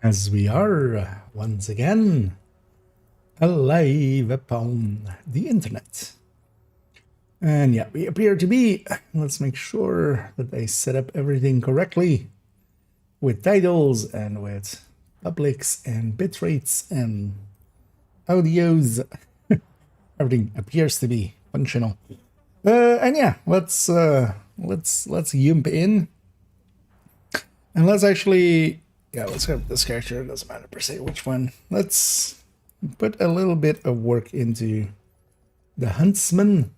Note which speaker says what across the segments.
Speaker 1: As we are once again alive upon the internet. And yeah, we appear to be. Let's make sure that I set up everything correctly with titles and with publics and bit rates and audios. Everything appears to be functional. And yeah, let's jump in. And let's actually, let's grab this character. It doesn't matter per se which one. Let's put a little bit of work into the huntsman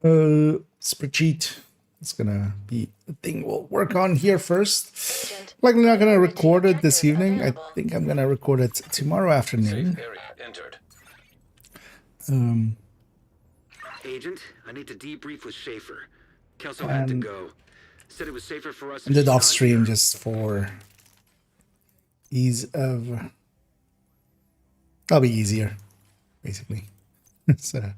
Speaker 1: spreadsheet. It's gonna be the thing we'll work on here first. Likely not gonna record it this evening. I think I'm gonna record it tomorrow afternoon.
Speaker 2: Agent, I need to debrief with Schaefer. Kelso had to go. Said it was safer for us.
Speaker 1: I did off stream just for ease of. That'll be easier, basically. So,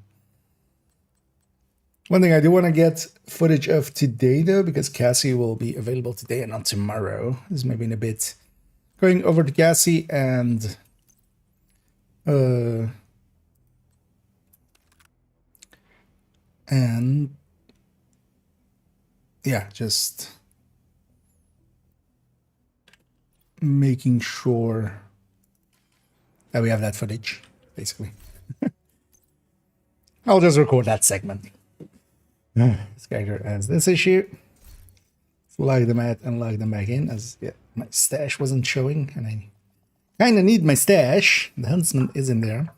Speaker 1: one thing I do want to get footage of today, though, because Cassie will be available today and not tomorrow. This is maybe in a bit. Going over to Cassie and yeah, just making sure that we have that footage, basically. I'll just record that segment. This character has this issue. Log them out and log them back in, as my stash wasn't showing, and I kind of need my stash. The huntsman is in there.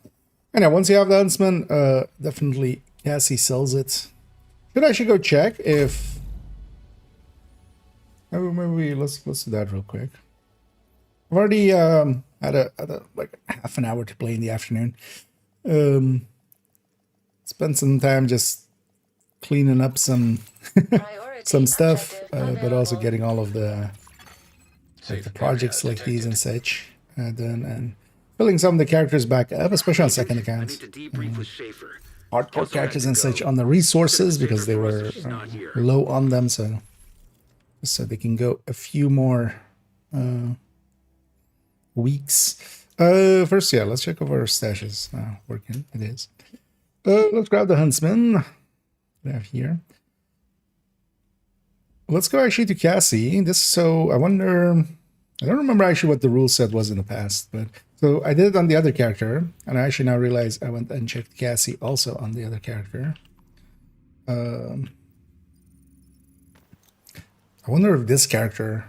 Speaker 1: And yeah, once you have the huntsman, definitely Cassie sells it. Should I actually go check if... Maybe let's do that real quick. I've already had a like half an hour to play in the afternoon. Spent some time just cleaning up some some stuff, but also getting all of the projects like these and such done, and filling some of the characters back up, especially on second accounts. Hardcore characters and such on the resources because they were low on them, so they can go a few more weeks. First, let's check over our stashes. Working, it is. Let's grab the huntsman we have here. Let's go actually to Cassie. I wonder. I don't remember actually what the rule set was in the past, but so I did it on the other character, and I actually now realize I went and checked Cassie also on the other character. I wonder if this character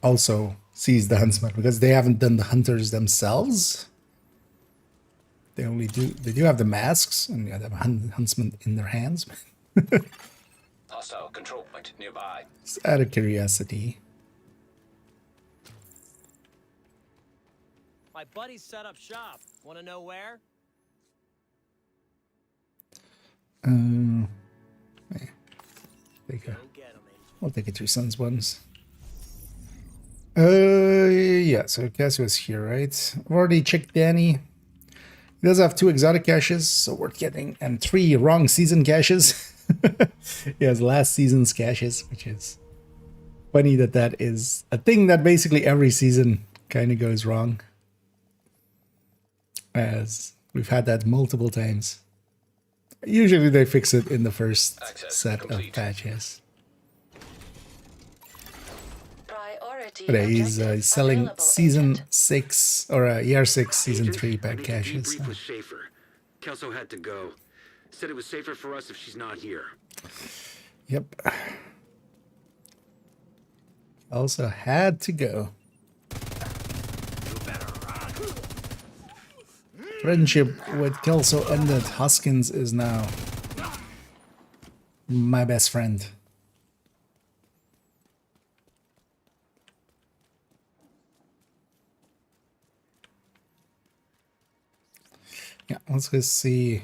Speaker 1: also sees the huntsman, because they haven't done the hunters themselves. They do have the masks, and they have a huntsman in their hands.
Speaker 3: Hostile control point nearby.
Speaker 1: Just out of curiosity.
Speaker 4: My buddy set up shop. Want to know where?
Speaker 1: I'll take it to Sons ones. Yeah, so Cassie was here, right? I've already checked Danny. He does have 2 exotic caches, so worth getting, and 3 wrong season caches. He has last season's caches, which is funny that is a thing that basically every season kind of goes wrong. As we've had that multiple times. Usually they fix it in the first set of patches. But yeah, he's selling season 6 or year 6 season 3 pack caches.
Speaker 2: Kelso had to go. Said it was safer for us if she's not here.
Speaker 1: Yep. Also had to go. Friendship with Kelso ended. Hoskins is now my best friend. Yeah, let's go see.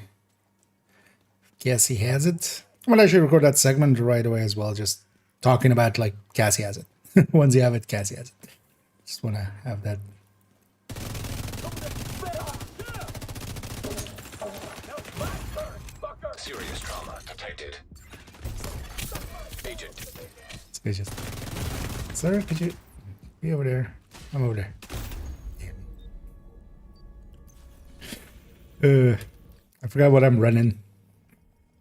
Speaker 1: Cassie has it. I'm gonna actually record that segment right away as well, just talking about like Cassie has it. Once you have it, Cassie has it. Just wanna have that.
Speaker 3: Serious trauma detected. agent.
Speaker 1: This guy's just... Sir, could you be over there? I'm over there. I forgot what I'm running.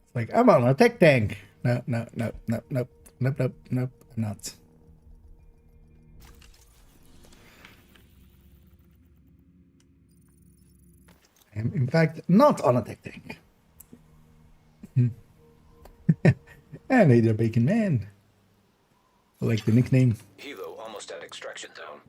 Speaker 1: It's like, I'm on a tech tank. No, no, no, no, nope, nope, nope, nope, I'm not. I am, in fact, not on a tech tank. And either Bacon Man. I like the nickname.
Speaker 3: Hilo almost at extraction zone.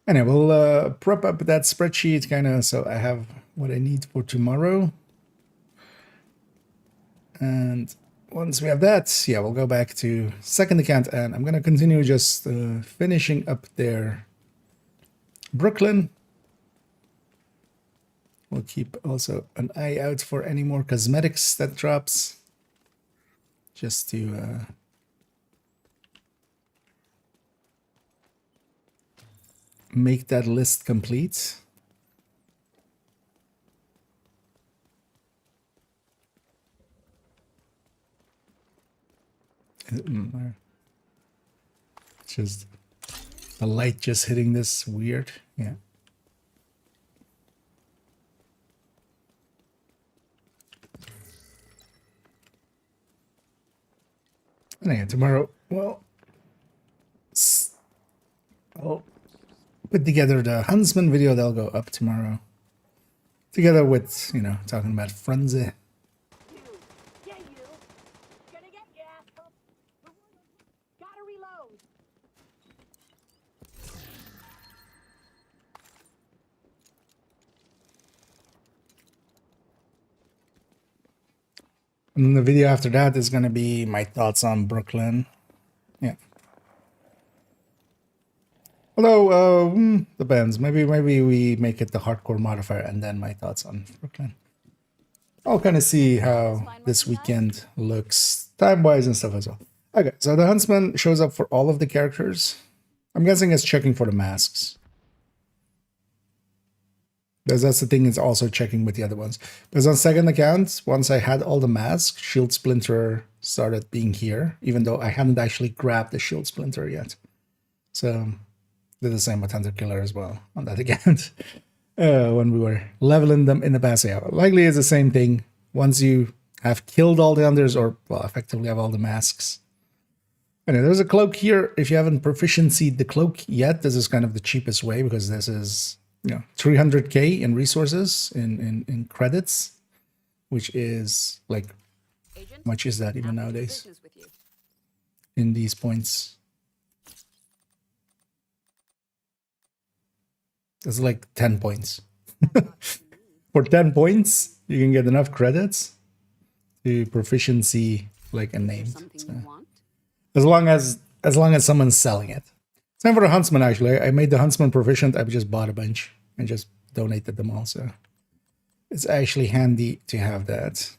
Speaker 1: Anyway, we'll prep up that spreadsheet kind of so I have what I need for tomorrow. And once we have that, yeah, we'll go back to second account and I'm going to continue just finishing up there. Brooklyn. We'll keep also an eye out for any more cosmetics that drops. Just to make that list complete. Just the light just hitting this weird. Yeah. Anyway, tomorrow, well, I'll put together the Huntsman video that'll go up tomorrow. Together with, you know, talking about Frenzy.
Speaker 5: Yeah, you. Gonna get you, asshole. Gotta reload.
Speaker 1: And then the video after that is going to be my thoughts on Brooklyn. Yeah. Although, depends. Maybe we make it the hardcore modifier and then my thoughts on Brooklyn. I'll kind of see how this weekend looks time-wise and stuff as well. Okay, so the Huntsman shows up for all of the characters. I'm guessing it's checking for the masks. Because that's the thing, it's also checking with the other ones. Because on second account, once I had all the masks, Shield Splinter started being here, even though I hadn't actually grabbed the Shield Splinter yet. So, did the same with Hunter Killer as well on that account. When we were leveling them in the past. Yeah, likely it's the same thing. Once you have killed all the others, or, well, effectively have all the masks. Anyway, there's a cloak here. If you haven't proficiency'd the cloak yet, this is kind of the cheapest way, because this is... 300k in resources in credits, which is like, how much is that even nowadays in these points? That's like 10 points. For 10 points, you can get enough credits to proficiency like a name. So, as long as someone's selling it. Same for the Huntsman, actually. I made the Huntsman proficient. I just bought a bunch and just donated them all. So it's actually handy to have that.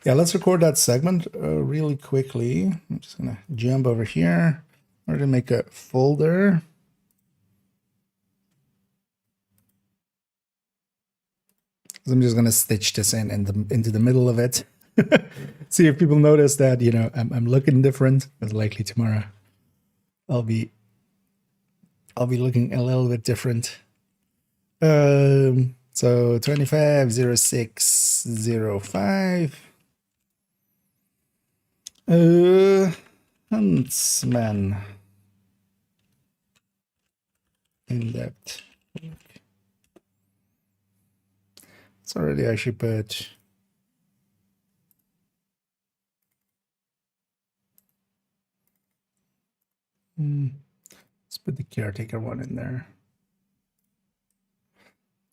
Speaker 1: Yeah, let's record that segment really quickly. I'm just going to jump over here. I'm going to make a folder. I'm just gonna stitch this into the middle of it. See if people notice that, you know, I'm looking different, but likely tomorrow I'll be looking a little bit different. So 250605 Huntsman in depth. It's already actually put let's put the caretaker one in there.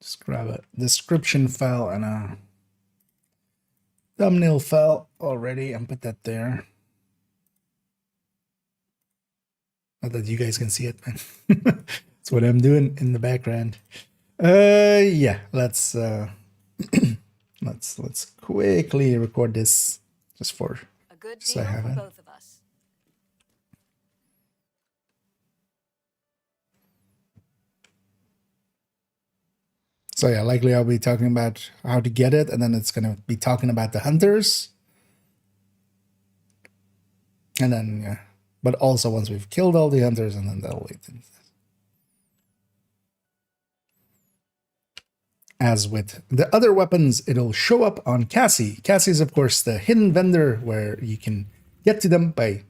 Speaker 1: Just grab a description file and a thumbnail file already and put that there. Not that you guys can see it, man. That's what I'm doing in the background. Yeah, let's let's quickly record this just for
Speaker 5: A good
Speaker 1: so I
Speaker 5: deal
Speaker 1: have
Speaker 5: for
Speaker 1: it.
Speaker 5: both of us.
Speaker 1: So yeah, likely I'll be talking about how to get it, and then it's going to be talking about the hunters. And then, yeah, but also once we've killed all the hunters, and then they'll wait. As with the other weapons, it'll show up on Cassie. Cassie is, of course, the hidden vendor where you can get to them by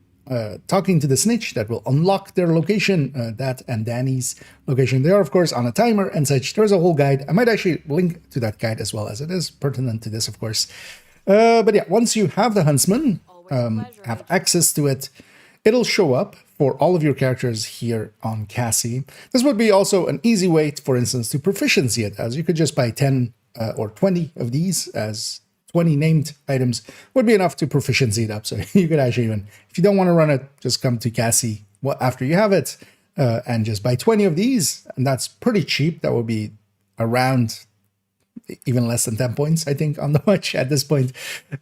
Speaker 1: talking to the snitch that will unlock their location, that and Danny's location. They are, of course, on a timer and such. There's a whole guide. I might actually link to that guide as well, as it is pertinent to this, of course. But yeah, once you have the huntsman, have access to it, it'll show up for all of your characters here on Cassie. This would be also an easy way, for instance, to proficiency it, as you could just buy 10 or 20 of these, as 20 named items would be enough to proficiency it up. So you could actually even, if you don't want to run it, just come to Cassie after you have it and just buy 20 of these. And that's pretty cheap. That would be around even less than 10 points, I think, on the watch at this point.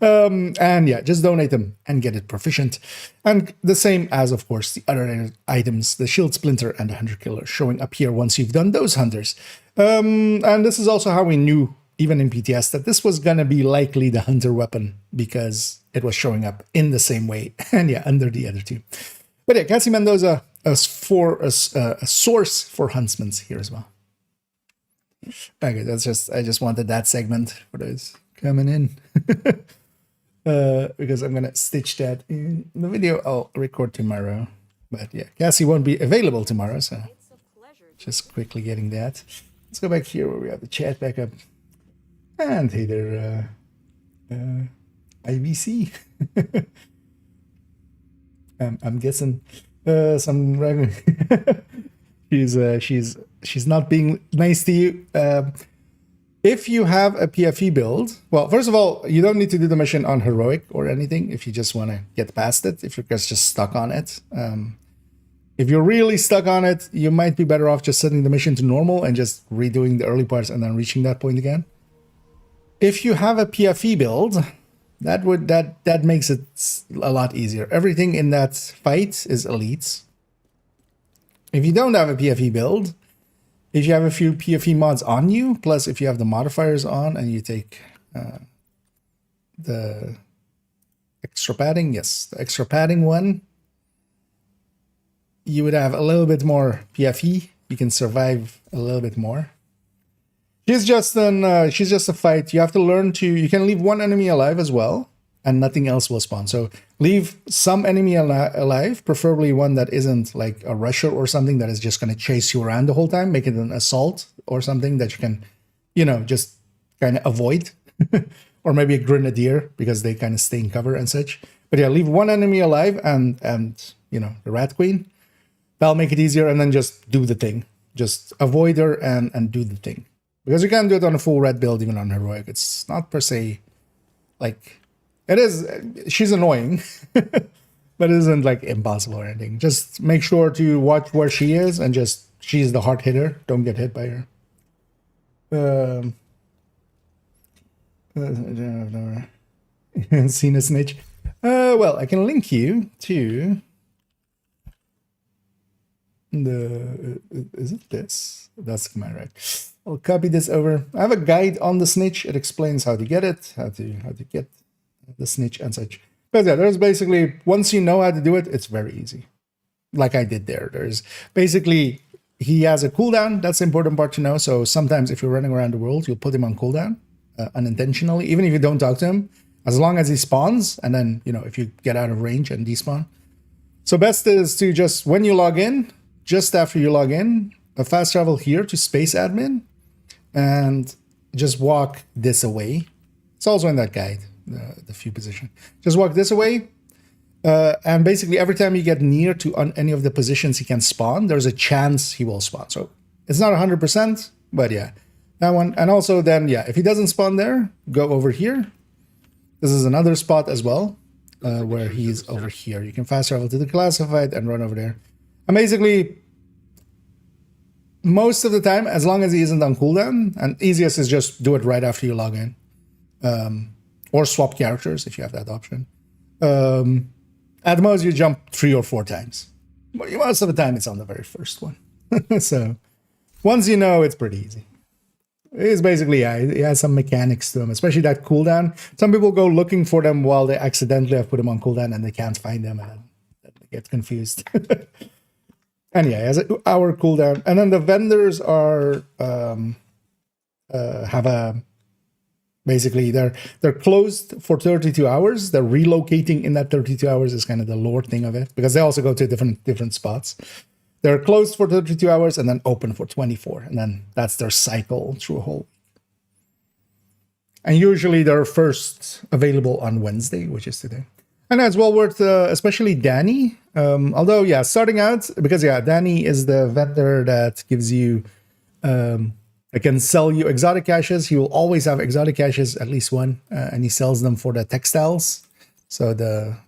Speaker 1: And yeah, just donate them and get it proficient. And the same as, of course, the other items, the shield splinter and the hunter killer, showing up here once you've done those hunters. And this is also how we knew, even in PTS, that this was going to be likely the hunter weapon, because it was showing up in the same way. And yeah, under the other two. But yeah, Cassie Mendoza as a source for huntsmen here as well. Okay, I just wanted that segment for those coming in. Because I'm gonna stitch that in the video I'll record tomorrow. But yeah, Cassie won't be available tomorrow, so just quickly getting that. Let's go back here where we have the chat back up. And hey there, IBC. I'm guessing some regular. She's not being nice to you. If you have a PFE build, well, first of all, you don't need to do the mission on heroic or anything if you just want to get past it, if you're just stuck on it. If you're really stuck on it, you might be better off just setting the mission to normal and just redoing the early parts and then reaching that point again. If you have a PFE build, that makes it a lot easier. Everything in that fight is elites. If you don't have a PFE build, if you have a few PFE mods on you, plus if you have the modifiers on and you take the extra padding, yes, the extra padding one, you would have a little bit more PFE. You can survive a little bit more. She's just a fight. You have to learn to, you can leave one enemy alive as well, and nothing else will spawn. So leave some enemy alive, preferably one that isn't like a rusher or something that is just going to chase you around the whole time. Make it an assault or something that you can, you know, just kind of avoid. Or maybe a grenadier, because they kind of stay in cover and such. But yeah, leave one enemy alive and you know, the Rat Queen. That'll make it easier, and then just do the thing. Just avoid her and do the thing. Because you can do it on a full red build, even on heroic. It's not per se like... It is, she's annoying, but it isn't like impossible or anything. Just make sure to watch where she is, and just, she's the hard hitter. Don't get hit by her. I've never seen a snitch. Well, I can link you to the, is it this? That's my right. I'll copy this over. I have a guide on the snitch. It explains how to get it, how to get the snitch and such. But yeah, there's basically, once you know how to do it, it's very easy. Like I did there. There's basically, he has a cooldown. That's the important part to know. So sometimes if you're running around the world, you'll put him on cooldown unintentionally, even if you don't talk to him, as long as he spawns. And then, you know, if you get out of range and despawn. So best is to just, when you log in, just after you log in, a fast travel here to space admin and just walk this away. It's also in that guide. The few position. Just walk this away, and basically every time you get near to any of the positions he can spawn, there's a chance he will spawn. So it's not 100%, but yeah, that one. And also then, yeah, if he doesn't spawn there, go over here. This is another spot as well, where he's over here. You can fast travel to the classified and run over there. And basically, most of the time, as long as he isn't on cooldown, and easiest is just do it right after you log in. Or swap characters if you have that option. At most, you jump 3 or 4 times. But most of the time, it's on the very first one. So once you know, it's pretty easy. It's basically, yeah, it has some mechanics to them, especially that cooldown. Some people go looking for them while they accidentally have put them on cooldown and they can't find them and they get confused. And yeah, it has an hour cooldown. And then the vendors are have a basically they're closed for 32 hours. They're relocating in that 32 hours is kind of the lore thing of it, because they also go to different spots. They're closed for 32 hours and then open for 24, and then that's their cycle through a whole week. And usually they're first available on Wednesday, which is today. And that's well worth, especially Danny. Although, yeah, starting out, because, yeah, Danny is the vendor that gives you, it can sell you exotic caches. He will always have exotic caches, at least one, and he sells them for the textiles. So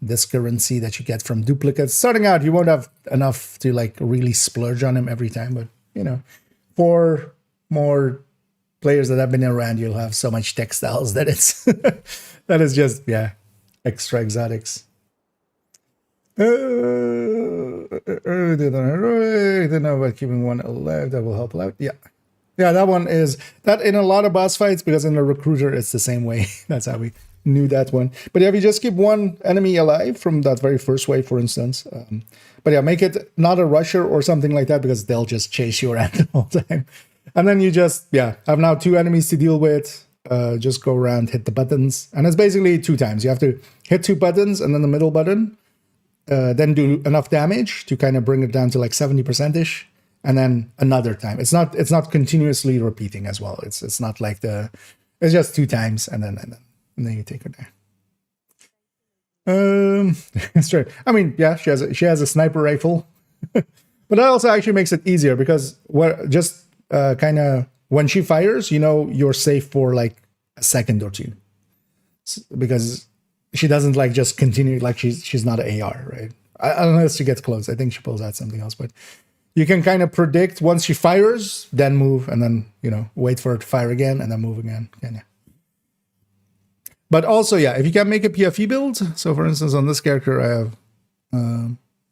Speaker 1: this currency that you get from duplicates. Starting out, you won't have enough to like really splurge on him every time, but you know, for more players that have been around, you'll have so much textiles that it's that is just, yeah, extra exotics. I don't know about keeping one alive. That will help out. Yeah. Yeah, that one is that in a lot of boss fights, because in the recruiter it's the same way. That's how we knew that one. But yeah, if you just keep one enemy alive from that very first wave, for instance. But yeah, make it not a rusher or something like that, because they'll just chase you around the whole time. And then you just, yeah, have now 2 enemies to deal with. Just go around, hit the buttons. And it's basically 2 times. You have to hit 2 buttons and then the middle button. Then do enough damage to kind of bring it down to like 70%-ish. And then another time. It's not continuously repeating as well. It's not like it's just 2 times and then you take her there. That's right. I mean, yeah, she has a sniper rifle, but that also actually makes it easier, because just kind of when she fires, you know, you're safe for like a second or 2, because she doesn't like just continue, like she's not an AR, right? Unless she gets close. I think she pulls out something else, but you can kind of predict once she fires, then move, and then, you know, wait for her to fire again and then move again. Yeah. But also, yeah, if you can make a PFE build. So for instance, on this character, I have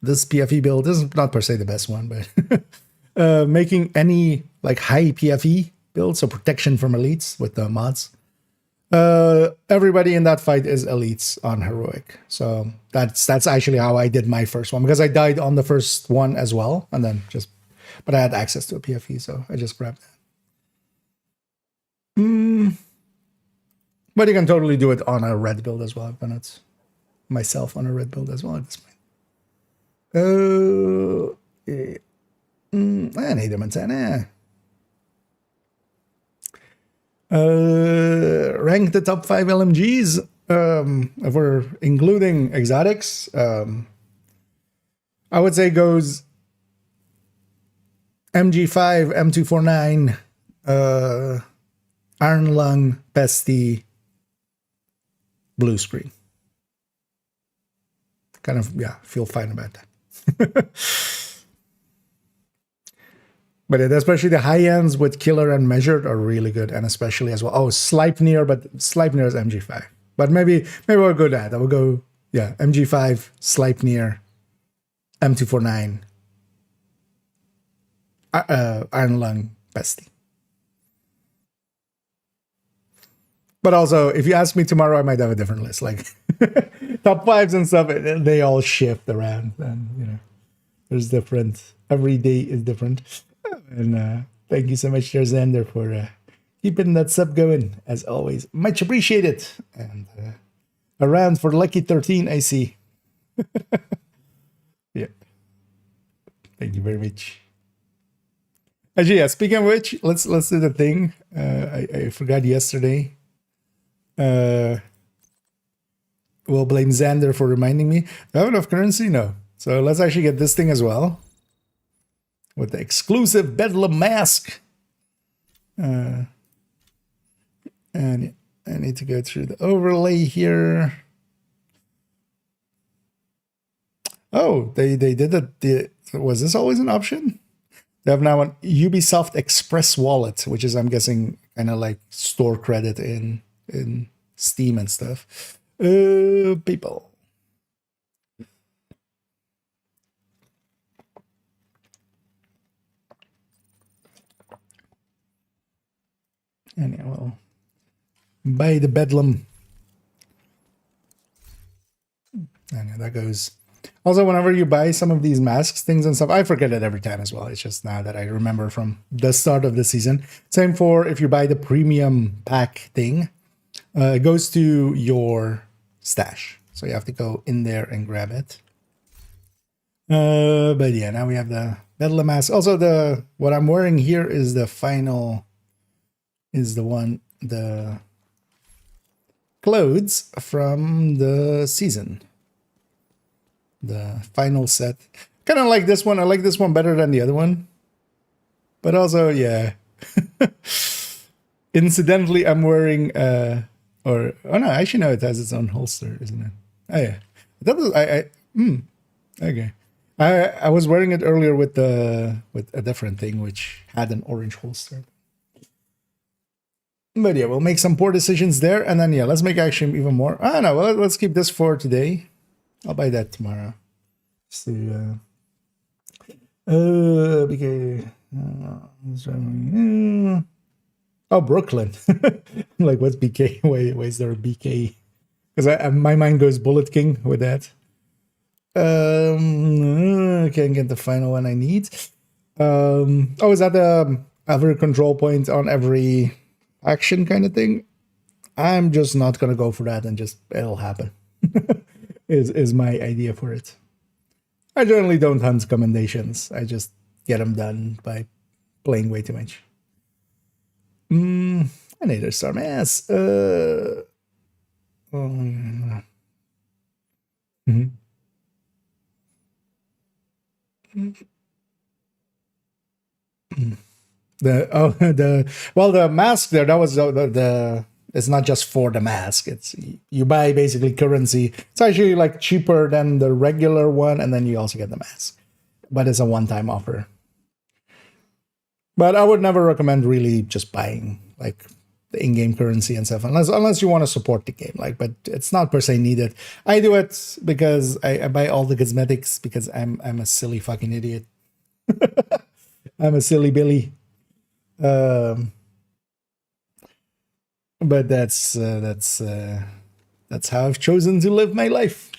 Speaker 1: this PFE build. This is not per se the best one, but making any like high PFE build, so protection from elites with the mods. Everybody in that fight is elites on heroic. So that's actually how I did my first one, because I died on the first one as well, and then but I had access to a PFE, so I just grabbed that. But you can totally do it on a red build as well. I've done it myself on a red build as well at this point. I need them in rank the top 5 LMGs. If we're including exotics, I would say goes MG5, M249, Iron Lung, Pesty, Blue Screen. Kind of, yeah, feel fine about that. But especially the high ends with Killer and Measured are really good, and especially as well. Oh, Sleipnir, but Sleipnir is MG5. But maybe we'll go that. I will go, yeah, MG5, Sleipnir, M249, Iron Lung, Pesty. But also, if you ask me tomorrow, I might have a different list. Like top 5s and stuff, they all shift around, and you know, there's different. Every day is different. And thank you so much, Xander, for keeping that sub going, as always. Much appreciated. And around for Lucky 13, I see. Yeah. Thank you very much. Actually, yeah, speaking of which, let's do the thing. I forgot yesterday. We'll blame Xander for reminding me. Do I have enough currency? No. So let's actually get this thing as well. With the exclusive Bedlam mask. And I need to go through the overlay here. Oh, they did it. Was this always an option? They have now an Ubisoft Express wallet, which is, I'm guessing, kind of like store credit in Steam and stuff. People. And yeah, well, buy the bedlam. And yeah, that goes. Also, whenever you buy some of these masks, things and stuff, I forget it every time as well. It's just now that I remember from the start of the season. Same for if you buy the premium pack thing. It goes to your stash. So you have to go in there and grab it. But yeah, now we have the bedlam mask. Also, what I'm wearing here is the final, the clothes from the season. The final set. Kind of like this one. I like this one better than the other one. But also, yeah. Incidentally, I'm wearing oh no, actually no, it has its own holster, isn't it? Oh yeah. That was okay. I was wearing it earlier with a different thing which had an orange holster. But yeah, we'll make some poor decisions there, and then yeah, let's make actually even more. Ah no, well, let's keep this for today. I'll buy that tomorrow. So because oh, Brooklyn. Like, what's BK? Why is there a BK? Because my mind goes Bullet King with that. I can't get the final one I need. Oh, is that the every control point on every action kind of thing? I'm just not gonna go for that, and just it'll happen. is my idea for it. I generally don't hunt commendations. I just get them done by playing way too much. I need to start my ass. The mask there, that was the it's not just for the mask. It's you buy basically currency. It's actually like cheaper than the regular one, and then you also get the mask. But it's a one-time offer. But I would never recommend really just buying like the in-game currency and stuff unless you want to support the game. Like, but it's not per se needed. I do it because I buy all the cosmetics because I'm a silly fucking idiot. I'm a silly Billy. But that's how I've chosen to live my life.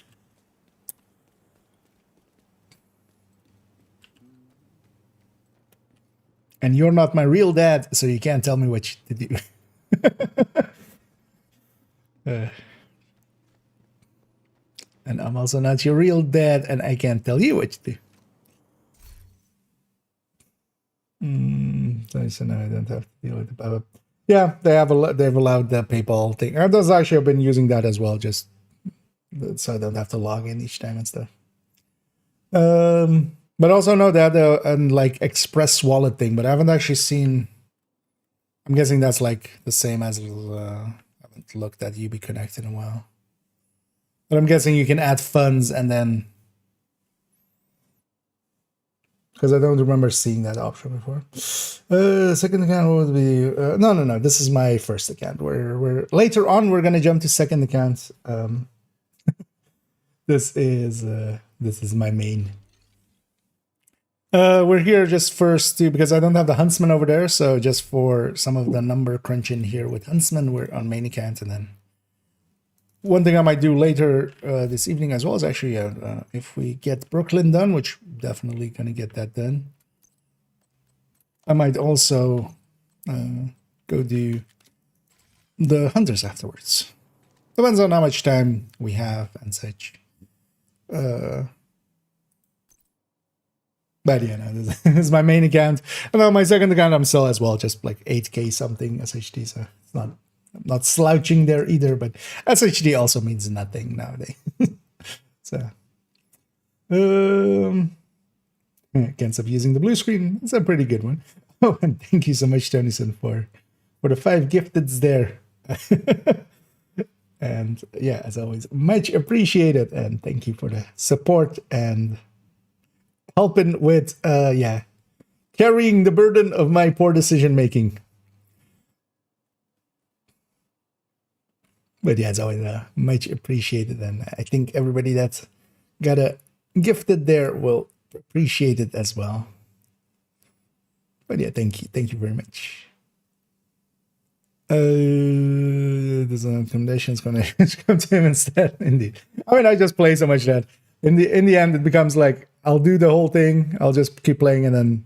Speaker 1: And you're not my real dad, so you can't tell me what to do. And I'm also not your real dad, and I can't tell you what to do. So now I don't have to deal with it. Yeah, they've allowed the PayPal thing. That's actually, I've been using that as well, just so I don't have to log in each time and stuff. But also know that like Express Wallet thing, but I haven't actually seen. I'm guessing that's like the same as I haven't looked at UB Connect in a while. But I'm guessing you can add funds and then, because I don't remember seeing that option before. Second account would be no. This is my first account. We're later on we're gonna jump to second account. This is my main. We're here just first too because I don't have the Huntsman over there, so just for some of the number crunching here with Huntsman, we're on main account, and then one thing I might do later this evening as well is actually if we get Brooklyn done, which definitely gonna get that done, I might also go do the Hunters afterwards. Depends on how much time we have and such. But yeah, no, this is my main account. And on my second account, I'm still as well, just like 8K something SHD, so it's not, I'm not slouching there either, but SHD also means nothing nowadays. So, can't stop using the blue screen. It's a pretty good one. Oh, and thank you so much, Tonyson, for the 5 gifteds there. And yeah, as always, much appreciated. And thank you for the support and helping with, carrying the burden of my poor decision making. But yeah, it's always much appreciated, and I think everybody that's got a gifted there will appreciate it as well. But yeah, thank you very much. There's a conditions gonna come to him instead. Indeed. I mean, I just play so much that in the end it becomes like I'll do the whole thing. I'll just keep playing and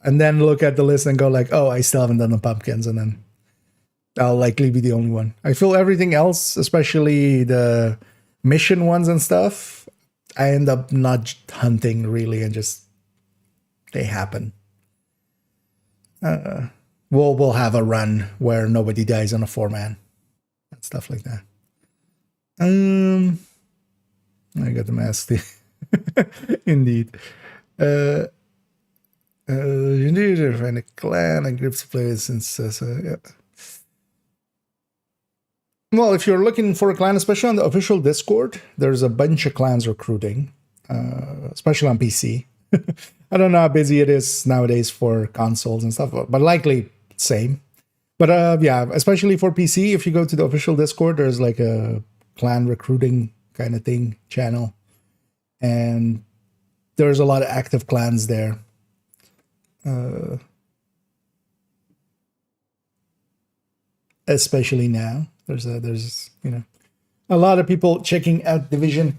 Speaker 1: then look at the list and go like, oh, I still haven't done the pumpkins, and then I'll likely be the only one. I feel everything else, especially the mission ones and stuff, I end up not hunting really, and just they happen. We'll have a run where nobody dies on a 4-man and stuff like that. I got the mask. Indeed. Indeed, I find a clan and groups to play with since yeah. Well, if you're looking for a clan, especially on the official Discord, there's a bunch of clans recruiting, especially on PC. I don't know how busy it is nowadays for consoles and stuff, but likely same. But yeah, especially for PC, if you go to the official Discord, there's like a clan recruiting kind of thing channel, and there's a lot of active clans there. Especially now, there's you know, a lot of people checking out Division.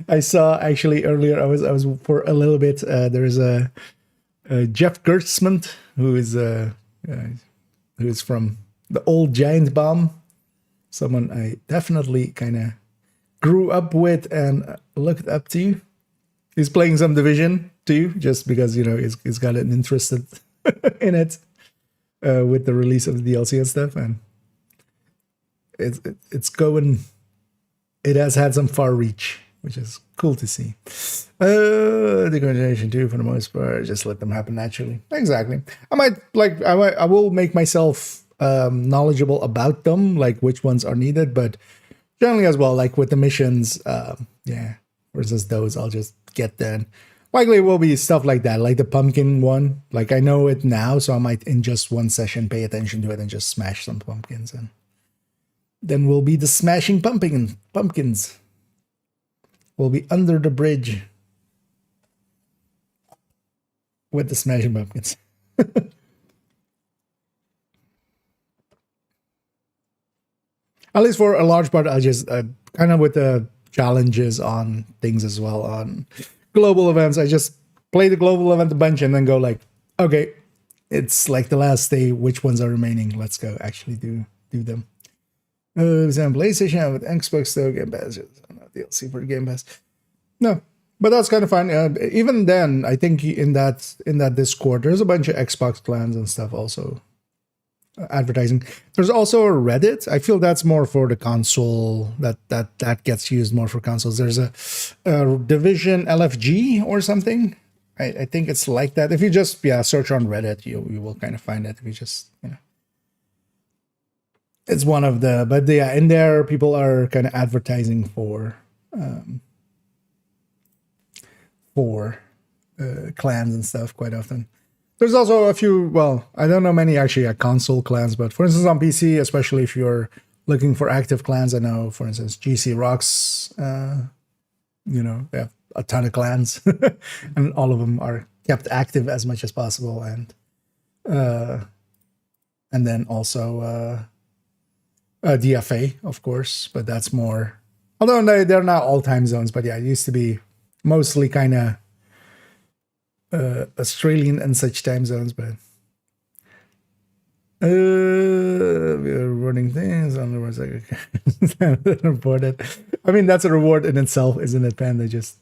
Speaker 1: I saw actually earlier. I was for a little bit. There is a Jeff Gertzman who is from the old Giant Bomb. Someone I definitely kind of grew up with and looked up to. He's playing some Division too, just because, you know, he's got an interest in it with the release of the DLC and stuff, and it's going. It has had some far reach, which is cool to see. The continuation too, for the most part, just let them happen naturally. Exactly. I will make myself knowledgeable about them, like which ones are needed, but generally as well, like with the missions, yeah, versus those, I'll just get them. Likely it will be stuff like that, like the pumpkin one. Like I know it now, so I might in just one session pay attention to it and just smash some pumpkins, and then we'll be the smashing pumpkins. We'll be under the bridge with the smashing pumpkins. At least for a large part, I just kind of with the challenges on things as well on global events. I just play the global event a bunch and then go like, okay, it's like the last day. Which ones are remaining? Let's go actually do them. It's on PlayStation with Xbox though. Game Pass, not DLC for Game Pass. No, but that's kind of fun. Even then, I think in that Discord, there's a bunch of Xbox clans and stuff also advertising. There's also a Reddit. I feel that's more for the console. That gets used more for consoles. There's a Division LFG or something. I think it's like that. If you just search on Reddit, you will kind of find it. If you just it's one of the, but yeah, in there people are kind of advertising for clans and stuff quite often. There's also a few, well, I don't know many actually console clans, but for instance on PC, especially if you're looking for active clans, I know, for instance, GC Rocks, they have a ton of clans, and all of them are kept active as much as possible, and then also DFA, of course, but that's more, although they're not all time zones, but yeah, it used to be mostly kind of Australian and such time zones, but we are running things on the words like reported. I mean, that's a reward in itself, isn't it, Panda? Just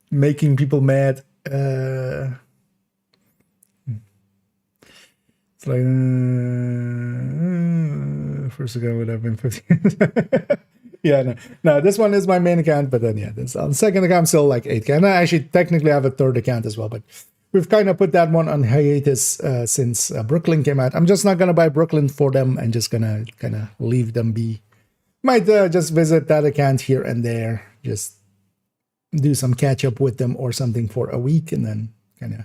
Speaker 1: making people mad. It's like first account would have been 15. Yeah, no, this one is my main account, but then this on the second account I'm still like 8K. And I actually technically have a third account as well, but we've kind of put that one on hiatus since Brooklyn came out. I'm just not gonna buy Brooklyn for them and just gonna kind of leave them be. Might just visit that account here and there, just do some catch up with them or something for a week, and then kind of,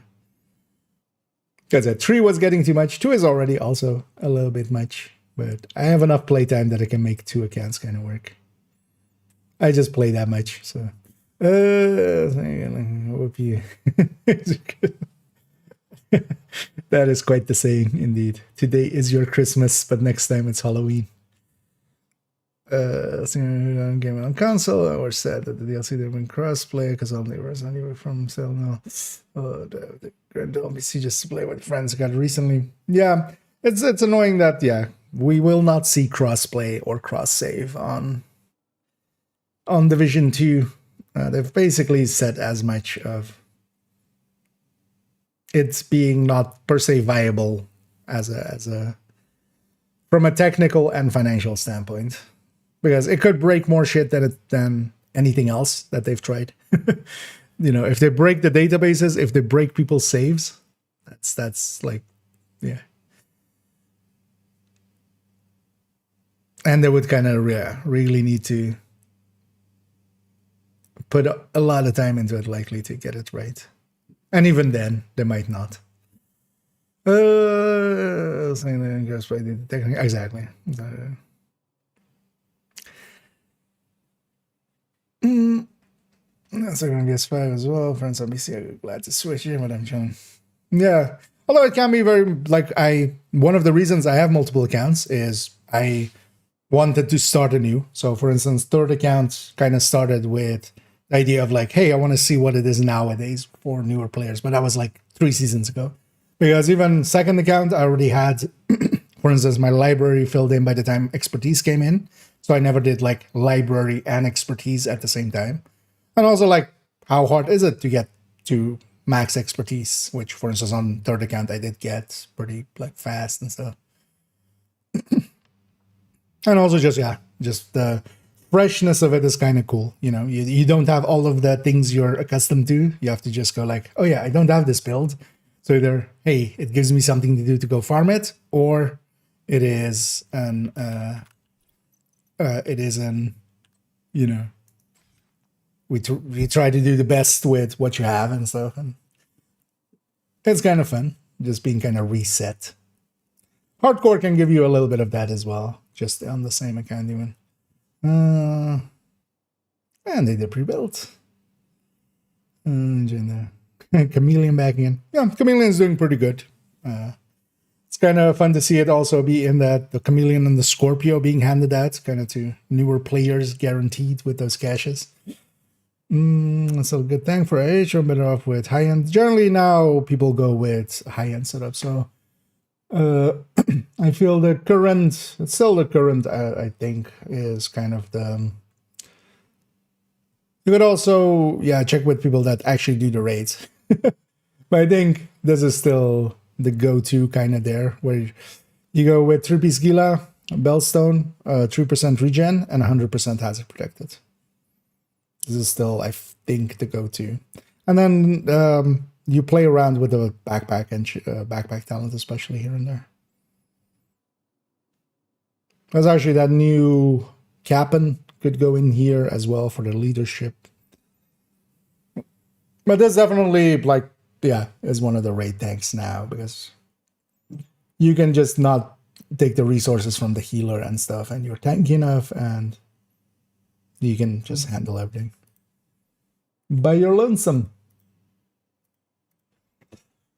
Speaker 1: because 3 was getting too much. 2 is already also a little bit much, but I have enough playtime that I can make 2 accounts kind of work. I just play that much, so hope you. That is quite the saying, indeed. Today is your Christmas, but next time it's Halloween. Game on console, or said that the DLC didn't win crossplay because only was anywhere from sale now. The Grand PC just to play with friends got recently. Yeah, it's annoying that we will not see crossplay or cross save on Division 2. They've basically said as much of it's being not per se viable as a from a technical and financial standpoint. Because it could break more shit than anything else that they've tried. If they break the databases, if they break people's saves, that's like, yeah. And they would kind of really need to put a lot of time into it, likely to get it right. And even then, they might not. Exactly. That's going to be PS5 as well. Friends on PC are glad to switch in, but I'm trying. Yeah. Although it can be very, one of the reasons I have multiple accounts is I wanted to start anew. So for instance, third account kind of started with the idea of hey, I want to see what it is nowadays for newer players. But that was 3 seasons ago. Because even second account, I already had, for instance, my library filled in by the time expertise came in. So I never did library and expertise at the same time. And also how hard is it to get to max expertise, which for instance on third account I did get pretty fast and stuff. And also just the freshness of it is kind of cool. You don't have all of the things you're accustomed to. You have to just go oh yeah, I don't have this build. So either, hey, it gives me something to do to go farm it, or it is we try to do the best with what you have and stuff, and it's kind of fun, just being kind of reset. Hardcore can give you a little bit of that as well, just on the same account even. And they did pre-built. Chameleon back again. Yeah, Chameleon's doing pretty good. It's kind of fun to see it also be in that the Chameleon and the Scorpio being handed out, kind of to newer players, guaranteed with those caches. That's a good thing for age. I'm better off with high-end. Generally now people go with high-end setup. So I feel the current, I think, is kind of the... You could also, check with people that actually do the raids. But I think this is still the go-to kind of there, where you go with 3-piece Gila, Bellstone, 3% regen, and 100% hazard protected. This is still, I think, the go-to. And then you play around with the backpack and backpack talent, especially here and there. There's actually that new Cap'n could go in here as well for the leadership. But this definitely, is one of the raid tanks now, because you can just not take the resources from the healer and stuff, and you're tanky enough, and you can just handle everything by your lonesome.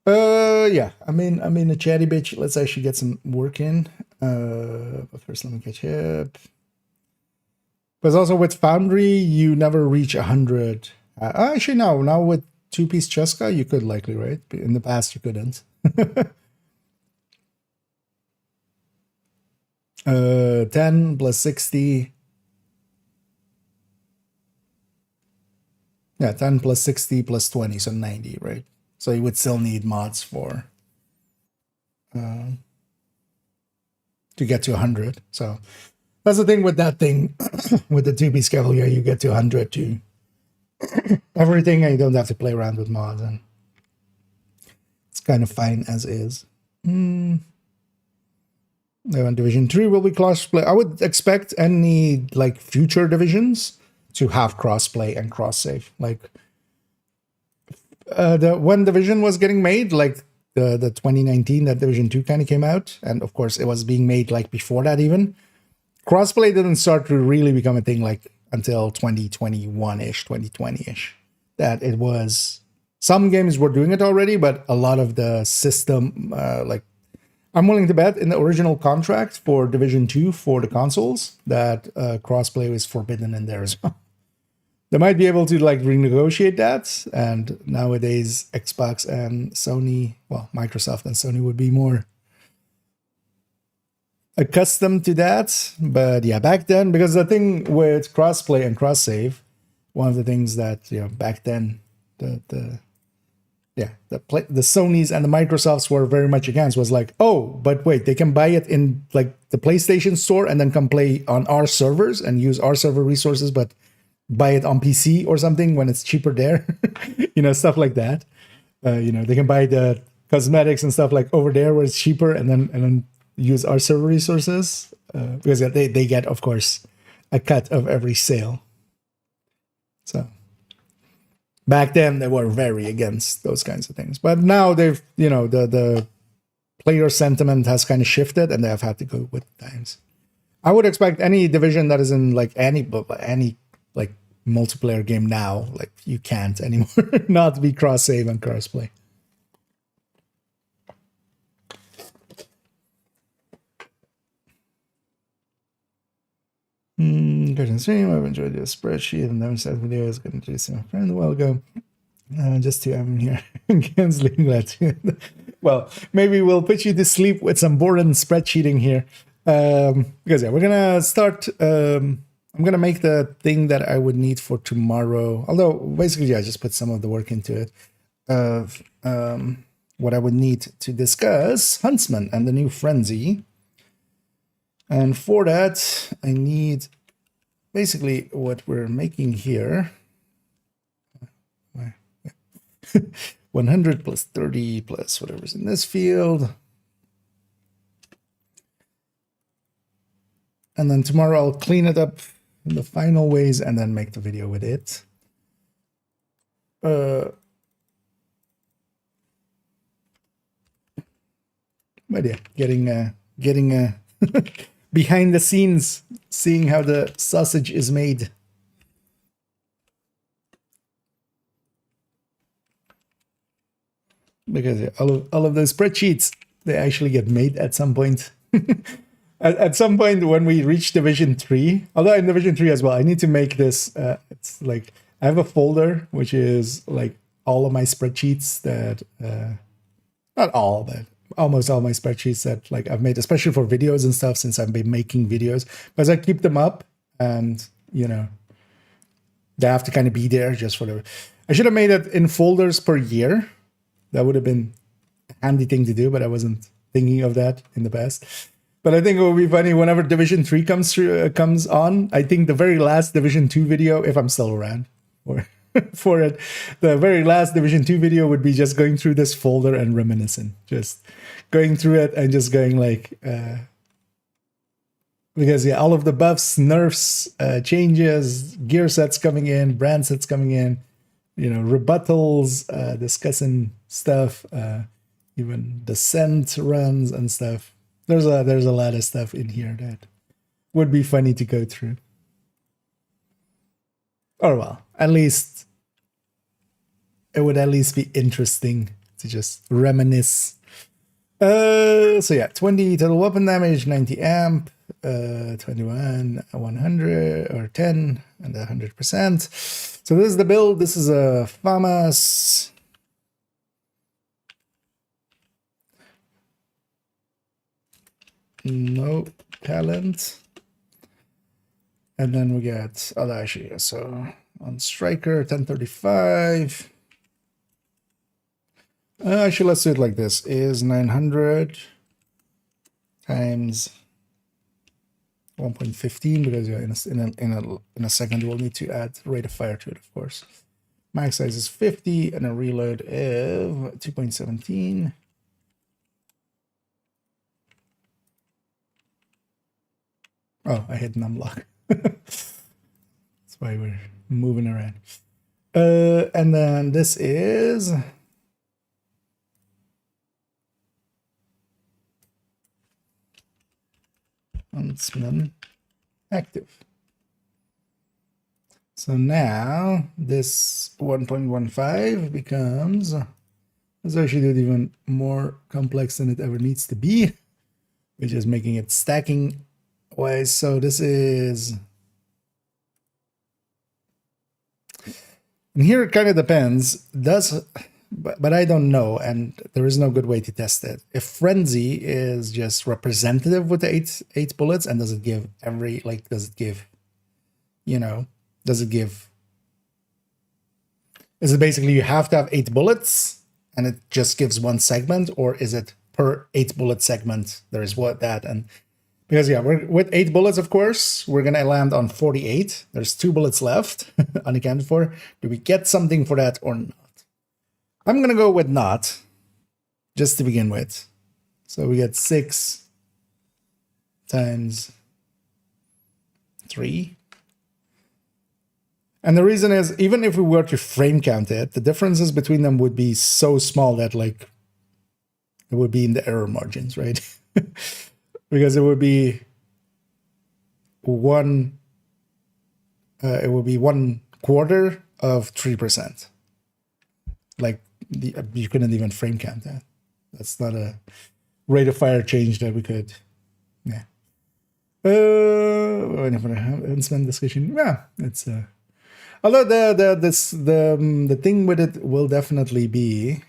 Speaker 1: I'm in a chatty bitch. Let's actually get some work in. But first, let me catch up. But also with Foundry, you never reach 100. Actually, no. Now with 2-piece Cheska, you could likely, right? In the past, you couldn't. 10 plus 60. Yeah, 10 plus 60 plus 20, so 90, right? So you would still need mods for to get to 100. So that's the thing with that thing, with the 2-piece Cavalier, you get to 100 to everything, and you don't have to play around with mods, and it's kind of fine as is. Division 3 will be crossplay. I would expect any future divisions to have crossplay and cross save. When Division was getting made, the 2019, that Division 2 kind of came out, and of course it was being made before that even. Crossplay didn't start to really become a thing until 2021-ish, 2020-ish. That it was Some games were doing it already, but a lot of the system, like I'm willing to bet in the original contract for Division 2 for the consoles that crossplay is forbidden in there as well. They might be able to like renegotiate that, and nowadays Xbox and Sony, well, Microsoft and Sony would be more accustomed to that. But yeah, back then, because the thing with crossplay and cross save, one of the things that back then the Sonys and the Microsofts were very much against was like, oh, but wait, they can buy it in like the PlayStation store and then come play on our servers and use our server resources, but buy it on PC or something when it's cheaper there, stuff like that. They can buy the cosmetics and stuff like over there where it's cheaper, and then use our server resources because they get, of course, a cut of every sale. So back then they were very against those kinds of things, but now they've the player sentiment has kind of shifted and they have had to go with times. I would expect any division that is in like any like multiplayer game now, like you can't anymore not be cross save and cross play. Good stream. I've enjoyed your spreadsheet and never said videos. Going to do some friend a while ago. Just to have him here. Canceling that. Well, maybe we'll put you to sleep with some boring spreadsheeting here. Because yeah, we're gonna start. I'm gonna make the thing that I would need for tomorrow. Although basically, I just put some of the work into it. Of what I would need to discuss Huntsman and the new Frenzy. And for that, I need basically what we're making here. 100 plus 30 plus whatever's in this field. And then tomorrow I'll clean it up in the final ways and then make the video with it. But yeah, getting behind the scenes, seeing how the sausage is made. Because yeah, all of those spreadsheets, they actually get made at some point. At some point when we reach Division 3, although in Division 3 as well, I need to make this, it's like, I have a folder, which is like all of my spreadsheets that, not all, but almost all my spreadsheets that like I've made, especially for videos and stuff, since I've been making videos, because I keep them up and, they have to kind of be there just for the, I should have made it in folders per year. That would have been a handy thing to do, but I wasn't thinking of that in the past. But I think it would be funny whenever Division 3 comes on. I think the very last Division 2 video, if I'm still around for it, the very last Division 2 video would be just going through this folder and reminiscing. Just going through it and just going like... because yeah, all of the buffs, nerfs, changes, gear sets coming in, brand sets coming in, rebuttals, discussing stuff, even descent runs and stuff. There's a lot of stuff in here that would be funny to go through. Or well, at least it would at least be interesting to just reminisce. So yeah, 20 total weapon damage, 90 amp, 21, 100 or 10 and 100%. So this is the build. This is a FAMAS. No talent. And then we get, oh, actually, yeah, so on Striker, 1035. Actually, let's do it like this. Is 900 times 1.15, because yeah, in a second we'll need to add rate of fire to it, of course. Max size is 50 and a reload of 2.17. Oh, I hit numlock. That's why we're moving around. And then this is Huntsman active. So now this 1.15 becomes, let's actually do it even more complex than it ever needs to be, which is making it stacking wise. So this is, and here it kind of depends, but I don't know, and there is no good way to test it. If frenzy is just representative with the eight bullets, and does it give every, like, does it give, you know, does it give, is it basically you have to have 8 bullets and it just gives one segment, or is it per 8 bullet segment there is what that? And because yeah, we're with 8 bullets, of course, we're gonna land on 48. There's 2 bullets left unaccounted for. Do we get something for that or not? I'm gonna go with not, just to begin with. So we get 6 times 3. And the reason is, even if we were to frame count it, the differences between them would be so small that, like, it would be in the error margins, right? Because it would be one, it would be 1/4 of 3%. Like, you couldn't even frame count that. That's not a rate of fire change that we could, yeah. Enhancement discussion, yeah, it's although the thing with it will definitely be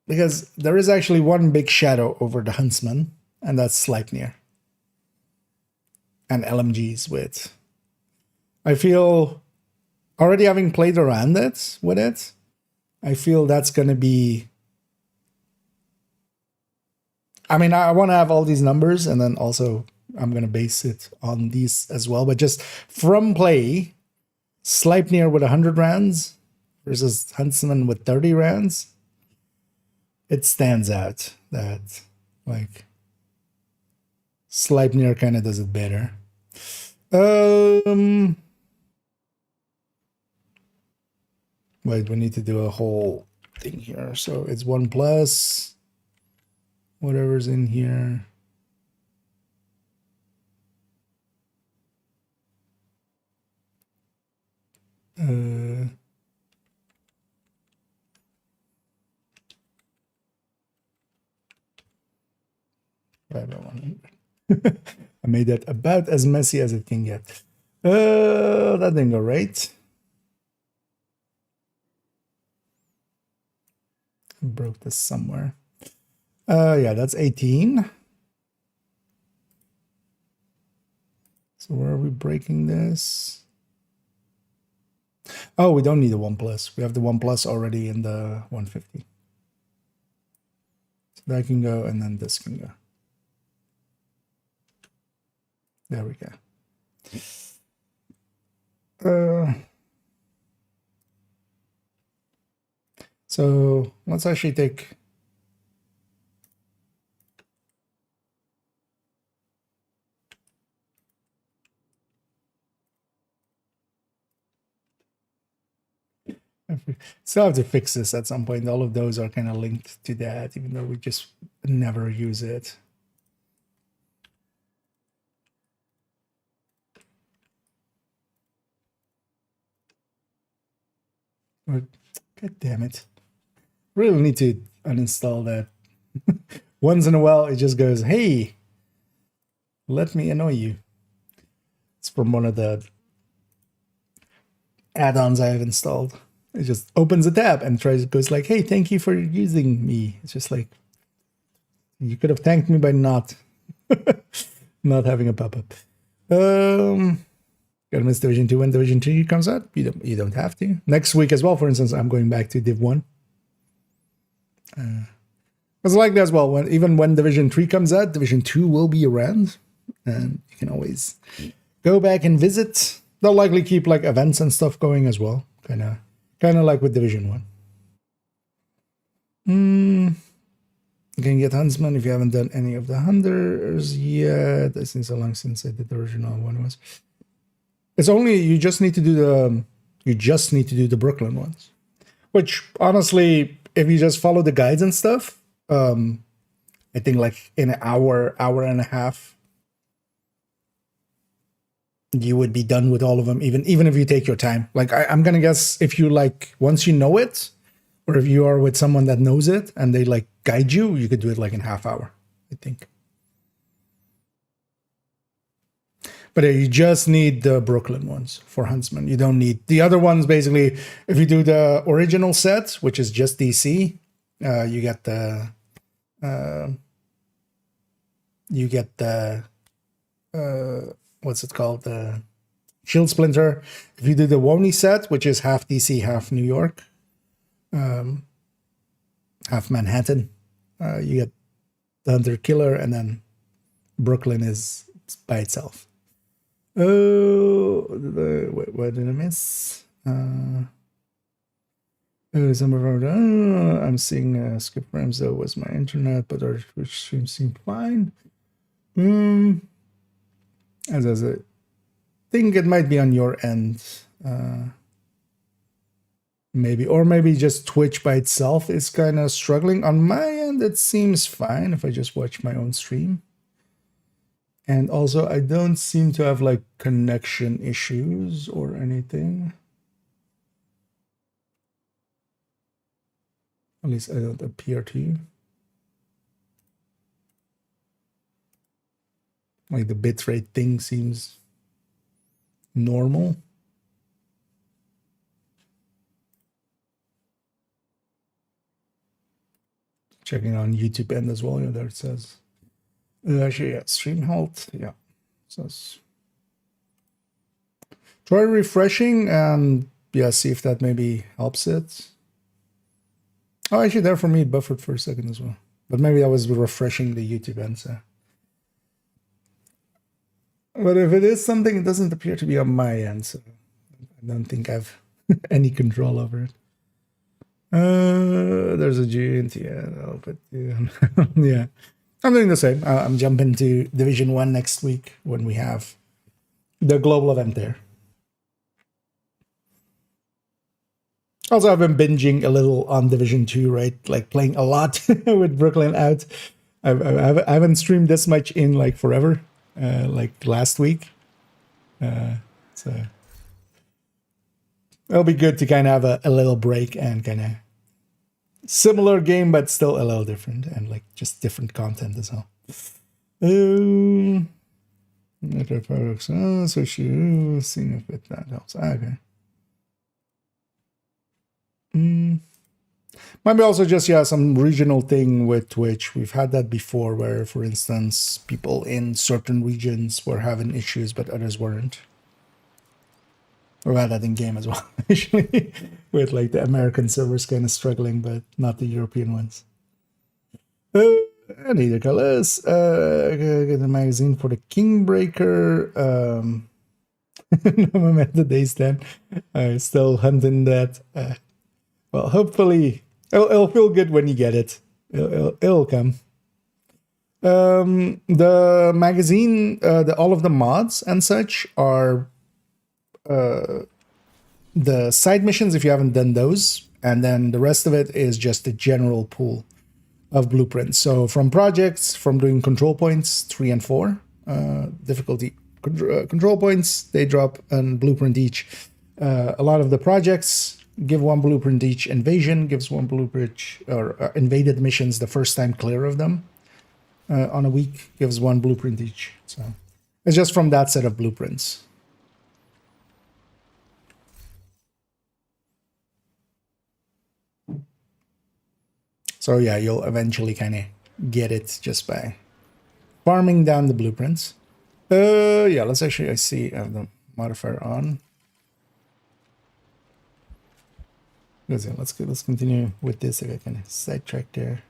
Speaker 1: because there is actually one big shadow over the huntsman, and that's Sleipnir and LMGs with. I feel, already having played around it with it, I feel that's going to be, I mean, I want to have all these numbers, and then also I'm going to base it on these as well. But just from play, Sleipnir with 100 rounds versus Huntsman with 30 rounds, it stands out that, like, Sleipnir kind of does it better. Wait, we need to do a whole thing here. So it's 1 plus whatever's in here. I made that about as messy as it can get. That didn't go right. I broke this somewhere. Yeah, that's 18. So where are we breaking this? Oh, we don't need a 1 plus. We have the 1 plus already in the 150. So that can go, and then this can go. There we go. So let's actually take still have to fix this at some point. All of those are kind of linked to that, even though we just never use it. God damn it. Really need to uninstall that. Once in a while, it just goes, hey, let me annoy you. It's from one of the add-ons I have installed. It just opens a tab and goes like, hey, thank you for using me. It's just like, you could have thanked me by not having a pop-up. Gonna miss Division 2 when Division 3 comes out. You don't have to. Next week as well, for instance, I'm going back to Div 1. It's like that as well. Even when Division 3 comes out, Division 2 will be around. And you can always go back and visit. They'll likely keep like events and stuff going as well. Kind of like with Division 1. You can get Huntsman if you haven't done any of the Hunters yet. It's been so long since I did the original one. It's only, you just need to do the Brooklyn ones. Which honestly, if you just follow the guides and stuff, I think like in an hour, hour and a half, you would be done with all of them, even if you take your time. Like I'm gonna guess if you like once you know it, or if you are with someone that knows it and they like guide you, you could do it like in half hour, I think. But you just need the Brooklyn ones for Huntsman. You don't need the other ones. Basically, if you do the original set, which is just DC, you get the what's it called, the Shield Splinter. If you do the Wony set, which is half DC, half New York, half Manhattan, you get the Hunter Killer, and then Brooklyn is by itself. Oh, what did I miss? I'm seeing skip frames though. Was my internet, but our Twitch stream seemed fine. As I think it might be on your end, maybe just Twitch by itself is kind of struggling. On my end, it seems fine if I just watch my own stream. And also, I don't seem to have like connection issues or anything. At least I don't appear to you. Like the bitrate thing seems normal. Checking on YouTube end as well. Yeah, there it says. Actually, yeah, stream halt. Yeah. So try refreshing and yeah, see if that maybe helps it. Oh, actually, there for me, it buffered for a second as well. But maybe I was refreshing the YouTube end. So. But if it is something, it doesn't appear to be on my end. So I don't think I've any control over it. There's a giant. Yeah, but yeah. I'm doing the same. I'm jumping to Division 1 next week when we have the global event there. Also, I've been binging a little on Division 2, right? Like playing a lot with Brooklyn out. I haven't streamed this much in like forever, like last week. So it'll be good to kind of have a little break and kind of similar game, but still a little different, and like just different content as well. So she seeing if that helps. Okay. Maybe also just some regional thing with Twitch. We've had that before, where, for instance, people in certain regions were having issues, but others weren't. We had that in game as well, actually, with like the American servers kind of struggling, but not the European ones. Neither colors. Get the magazine for the Kingbreaker. No moment the days then. I'm still hunting that. Well, hopefully it'll feel good when you get it. It'll come. The magazine, all of the mods and such are the side missions if you haven't done those, and then the rest of it is just a general pool of blueprints. So from projects, from doing control points 3 and 4, difficulty control points, they drop a blueprint each. A lot of the projects give 1 blueprint each. Invasion gives 1 blueprint, or invaded missions the first time clear of them on a week gives 1 blueprint each. So it's just from that set of blueprints. So yeah, you'll eventually kind of get it just by farming down the blueprints. Yeah, let's actually, I see I have the modifier on. Let's continue with this if I can sidetrack there.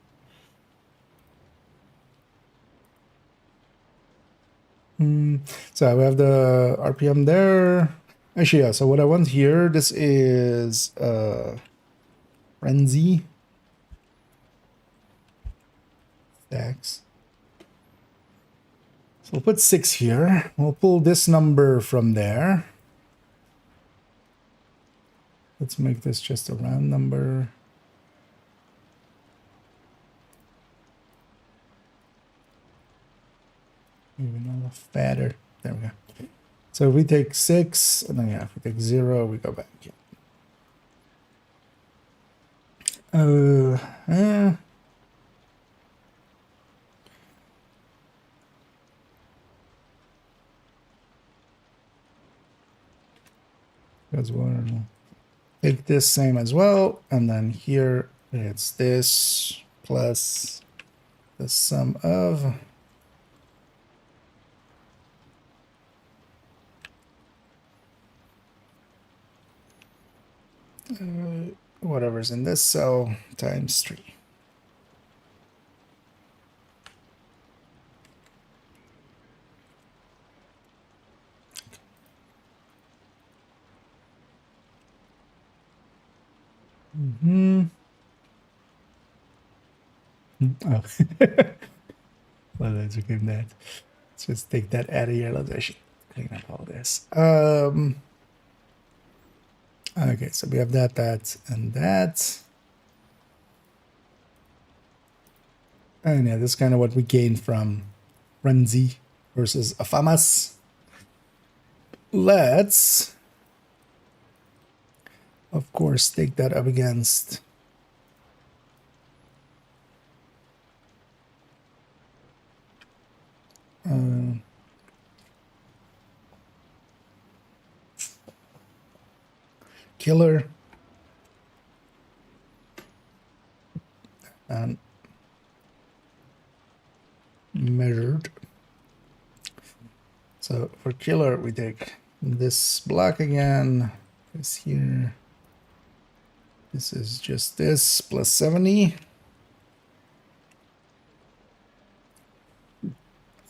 Speaker 1: So we have the RPM there. Actually, yeah, so what I want here, this is Frenzy. Stacks. So we'll put 6 here. We'll pull this number from there. Let's make this just a round number. fatter. There we go. So if we take 6, and then yeah, if we take 0, we go back. Yeah. Because we'll take this same as well, and then here it's this plus the sum of whatever's in this cell times 3. Oh. Well, let's give that. Let's just take that out of here. Let's actually clean up all this. Okay, so we have that, and that. And yeah, this is kind of what we gained from Frenzy versus Afamas. Let's, of course, take that up against Killer and Measured. So for Killer, we take this block again. This here. This is just this plus 70.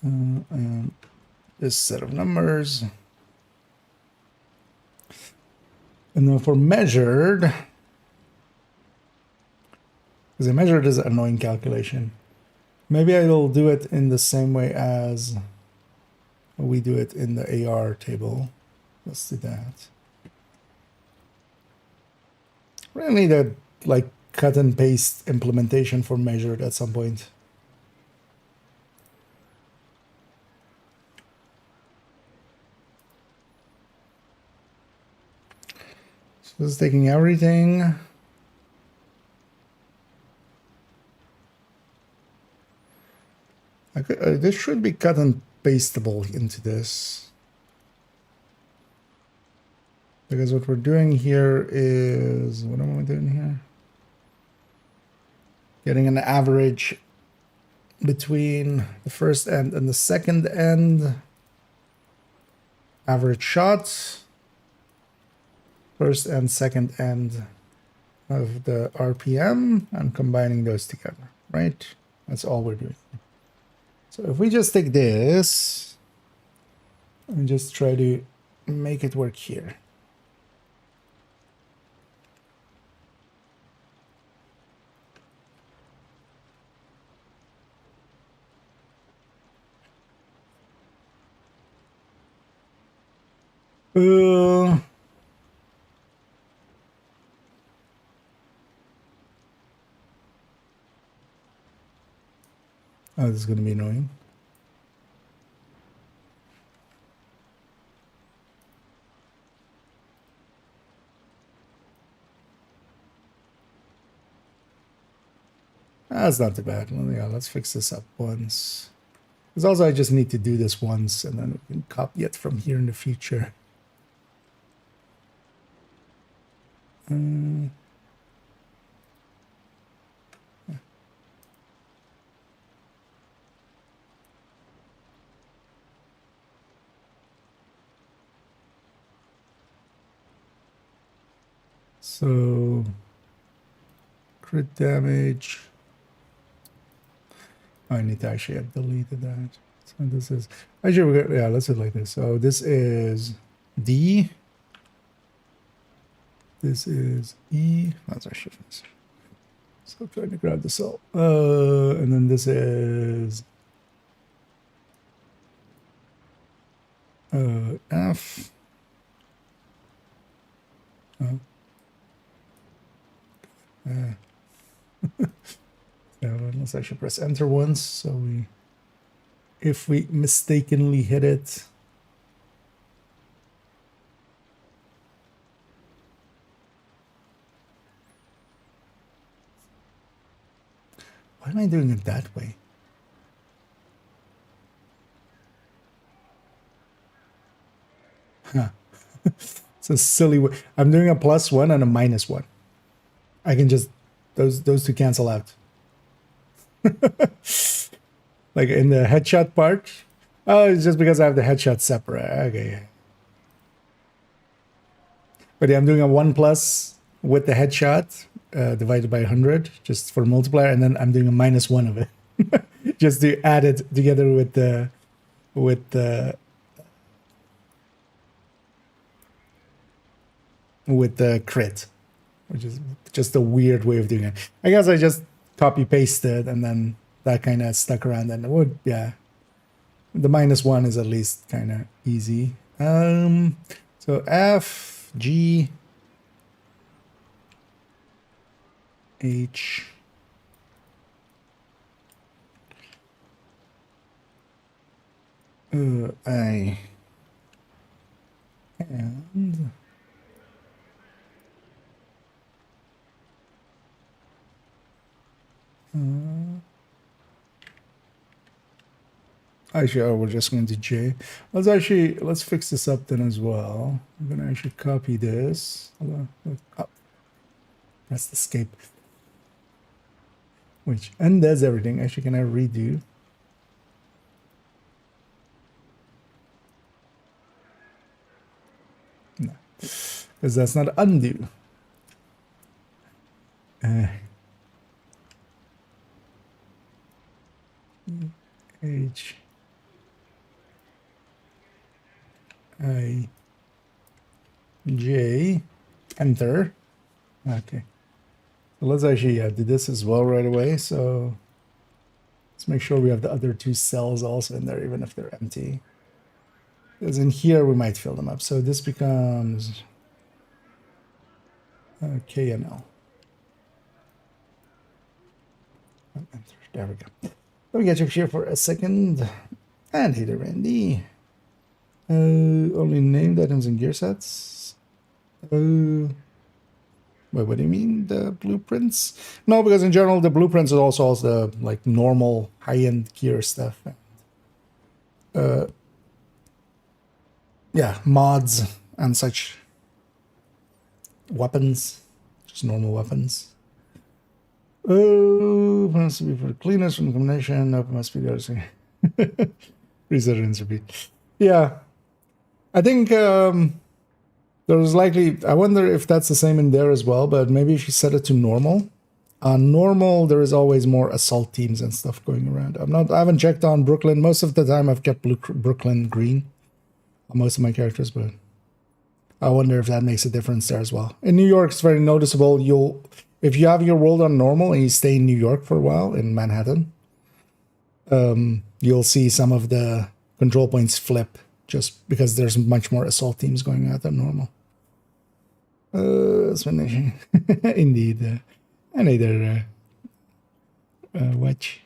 Speaker 1: And this set of numbers. And then for Measured, because I measured is an annoying calculation. Maybe I'll do it in the same way as we do it in the AR table. Let's do that. Really need a like cut and paste implementation for Measured at some point. So this is taking everything. This should be cut and pasteable into this. Because what we're doing here is, what am I doing here? Getting an average between the first end and the second end. Average shots. First and second end of the RPM and combining those together, right? That's all we're doing. So if we just take this and just try to make it work here. Oh, this is going to be annoying. That's not too bad. Well, yeah, let's fix this up once. Because also I just need to do this once and then we can copy it from here in the future. So, crit damage. I need to actually have deleted that. So this is actually we're gonna, yeah, let's do it like this. So this is D. This is E. That's our shift. So I'm trying to grab the cell. And then this is F. Yeah, let's actually press enter once so we if we mistakenly hit it. Why am I doing it that way? Huh. It's a silly way. I'm doing a +1 and a -1. I can just those two cancel out. Like in the headshot part. Oh, it's just because I have the headshot separate. Okay. But yeah, I'm doing a 1+ with the headshot divided by 100 just for multiplier, and then I'm doing a -1 of it just to add it together with the crit, which is just a weird way of doing it. I guess I just copy pasted and then that kind of stuck around, and it would, yeah. The -1 is at least kind of easy. So F, G, H, I, and actually, we're just going to J. Let's fix this up then as well. I'm gonna actually copy this. Hold on. Oh, press escape. Which undoes everything. Actually, can I redo? No, because that's not undo. H, I, J, enter. Okay. So let's actually do this as well right away. So let's make sure we have the other two cells also in there, even if they're empty. Because in here we might fill them up. So this becomes K and L. Enter. There we go. Let me get you here for a second. And hey there, Randy. Only named items and gear sets. Wait, what do you mean? The blueprints? No, because in general, the blueprints is also the like normal high-end gear stuff. Yeah, mods and such. Weapons, just normal weapons. Oh, must be for cleaners from the combination. Nope, must be the other thing. Reset and repeat. Yeah, I think there's likely. I wonder if that's the same in there as well. But maybe if you set it to normal. On normal, there is always more assault teams and stuff going around. I haven't checked on Brooklyn. Most of the time, I've kept Brooklyn green on most of my characters, but I wonder if that makes a difference there as well. In New York, it's very noticeable. If you have your world on normal and you stay in New York for a while, in Manhattan, you'll see some of the control points flip just because there's much more assault teams going out than normal. Indeed. And either watch.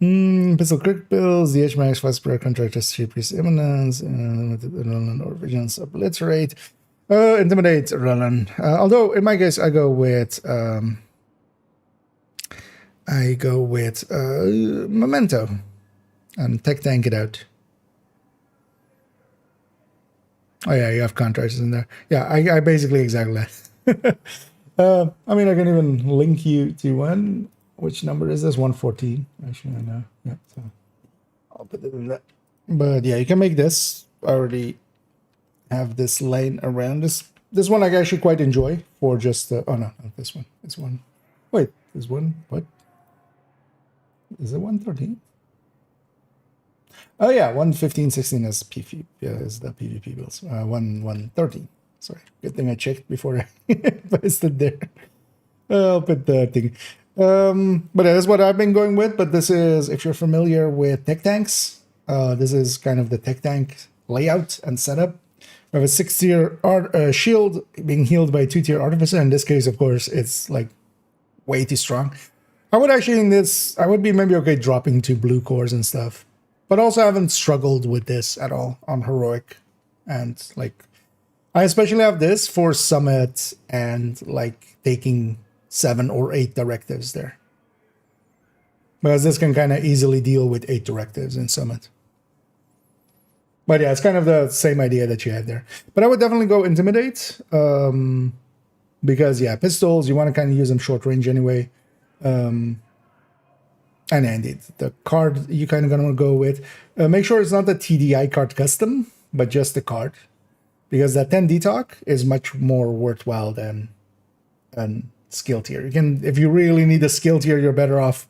Speaker 1: Pistol crit bills, the HMAX fast prayer contract has 3 priest imminence, or vigilance obliterate. Intimidate, Roland. Although in my case, I go with Memento and tech tank it out. Oh yeah, you have contractors in there. Yeah, I basically exactly that. I mean, I can even link you to one. Which number is this? 114. Actually, I know. Yeah, so I'll put it in that. But yeah, you can make this. I already have this lane around this. This one I actually quite enjoy for just. Oh no, not this one. This one. Wait, this one. What? Is it 113? Oh yeah, 115.16 is PvP. Yeah, is the PvP builds. 113. Sorry, good thing I checked before I pasted there. I'll put the thing. But that's what I've been going with. But this is, if you're familiar with tech tanks, this is kind of the tech tank layout and setup. We have a 6-tier shield being healed by a 2-tier artificer. In this case, of course, it's like way too strong. I would actually I would be maybe okay dropping 2 blue cores and stuff. but also haven't struggled with this at all on heroic. And like, I especially have this for summit and like taking 7 or 8 directives there, because this can kind of easily deal with 8 directives in summit. But yeah, it's kind of the same idea that you had there. But I would definitely go intimidate, because yeah, pistols, you want to kind of use them short range anyway. And indeed, the card you kind of gonna want to go with. Make sure it's not the TDI card custom, but just the card, because that 10 detox is much more worthwhile than skill tier. You can, if you really need a skill tier, you're better off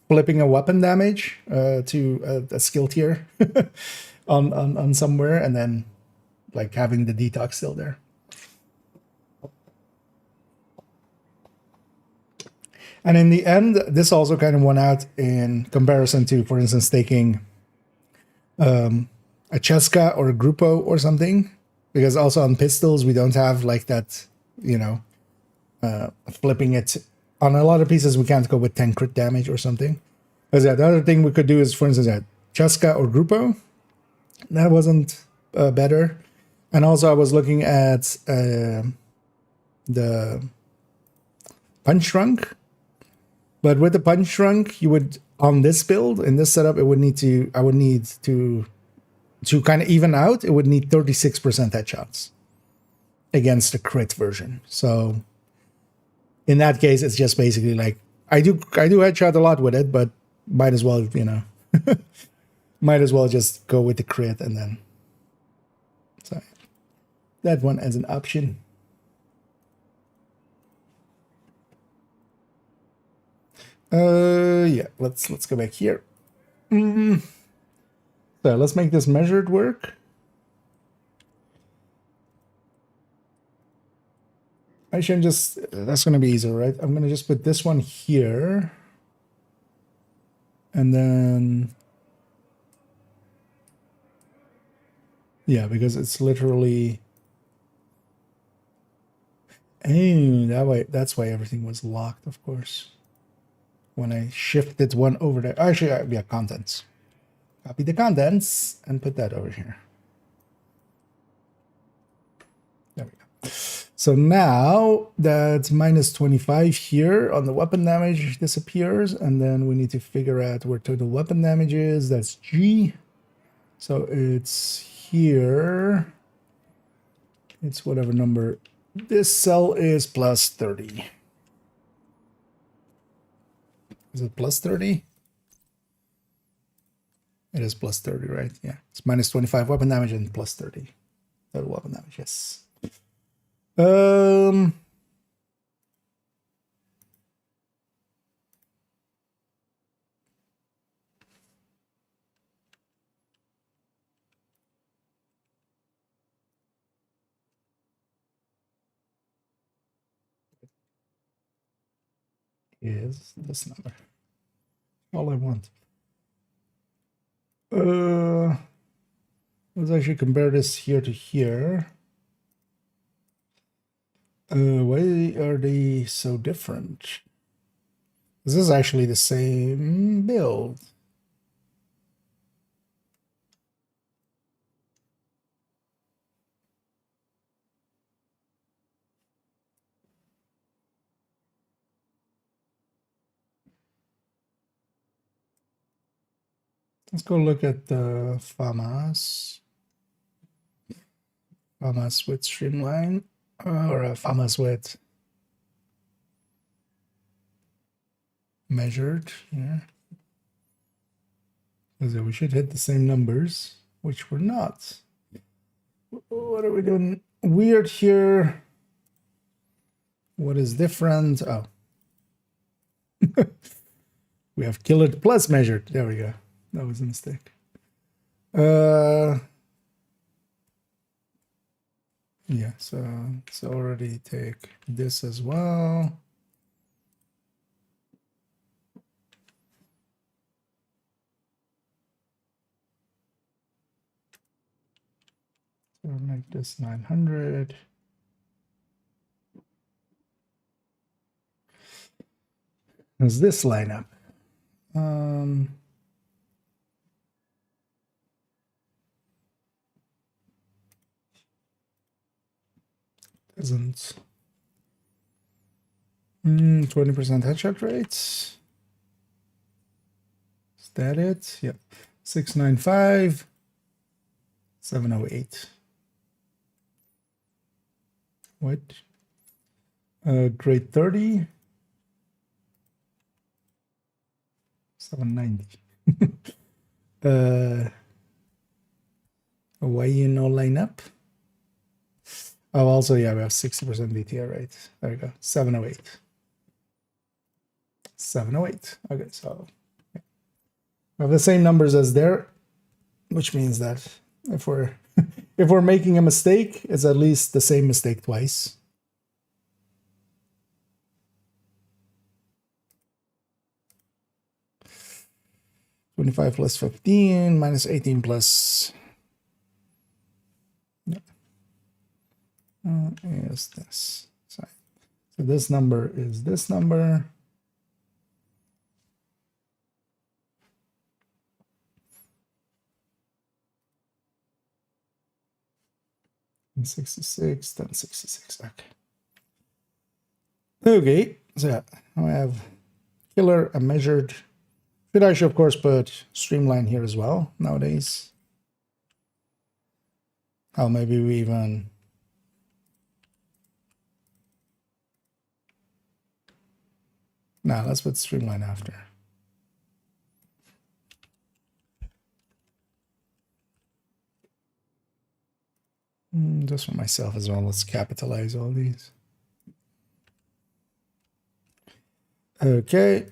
Speaker 1: flipping a weapon damage to a skill tier on somewhere, and then like having the detox still there. And in the end, this also kind of won out in comparison to, for instance, taking a Cheska or a Grupo or something, because also on pistols, we don't have like that, you know, flipping it. On a lot of pieces, we can't go with 10 crit damage or something. Because yeah, the other thing we could do is, for instance, Cheska or Grupo. That wasn't better. And also I was looking at the Punch Drunk. But with the Punch Drunk, you would, on this build, in this setup, I would need to kind of even out, it would need 36% headshots against the crit version. So in that case, it's just basically like, I do headshot a lot with it, but might as well, you know, might as well just go with the crit, and then, so that one as an option. Yeah, let's go back here. So let's make this measured work. I should just, that's going to be easier, right? I'm going to just put this one here. And then, yeah, because it's literally, oh, that way, that's why everything was locked, of course. When I shifted one over there, actually, yeah, contents. Copy the contents and put that over here. There we go. So now that's minus 25 here on the weapon damage disappears, and then we need to figure out where total weapon damage is. That's G. So it's here. It's whatever number. This cell is plus 30. Is it plus 30? It is plus 30, right? Yeah. It's minus 25 weapon damage and plus 30 total weapon damage, yes. Is this number all I want? Let's actually compare this here to here. Why are they so different? This is actually the same build. Let's go look at the FAMAS. FAMAS with Streamline, or FAMAS with measured here. So we should hit the same numbers, which we're not. What are we doing weird here? What is different? Oh. We have killed plus measured. There we go. That was a mistake. Yeah, so let's already take this as well. So make this 900. How's this line up? doesn't. 20% headshot rate. Is that it? Yep. 695. 708. What? Grade 30. 790. Why you no lineup? Oh, also, yeah, we have 60% DTR rate. There we go. 708. 708. Okay, so yeah. We have the same numbers as there, which means that if we're if we're making a mistake, it's at least the same mistake twice. $25 plus 15 minus 18 plus is this. So this number is this number. And 66, then 66. Okay. Okay. So yeah, I have killer and measured. I should, of course, put streamline here as well nowadays. How maybe we even... Nah, let's put streamline after. Just for myself as well, let's capitalize all these. Okay.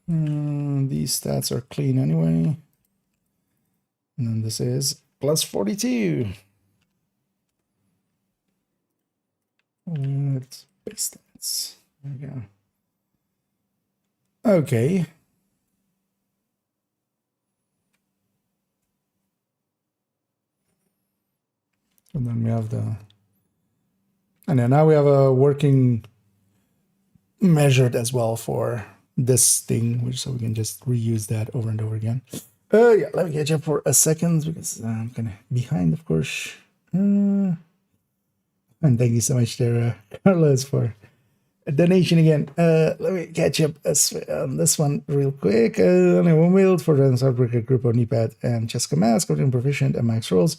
Speaker 1: These stats are clean anyway. And then this is plus 42. Let's base stats. There we go. Okay. And then we have the... And then now we have a working measured as well for this thing, which so we can just reuse that over and over again. Yeah, let me catch up for a second because I'm kind of behind, of course. And thank you so much there, Carlos, for a donation again. Let me catch up on this one real quick. Only one build for the Southbreaker group on Knee-pad and Jessica Mask, Captain Proficient, and Max Rolls.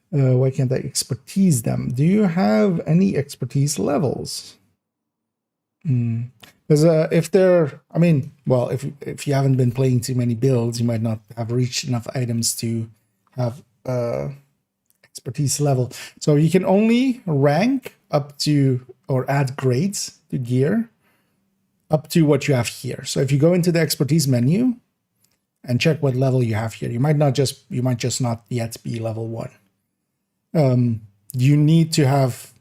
Speaker 1: Why can't I expertise them? Do you have any expertise levels? Because if they're, I mean, well, if you haven't been playing too many builds, you might not have reached enough items to have expertise level. So you can only rank up to or add grades to gear up to what you have here. So if you go into the expertise menu and check what level you have here, you might just not yet be level 1. You need to have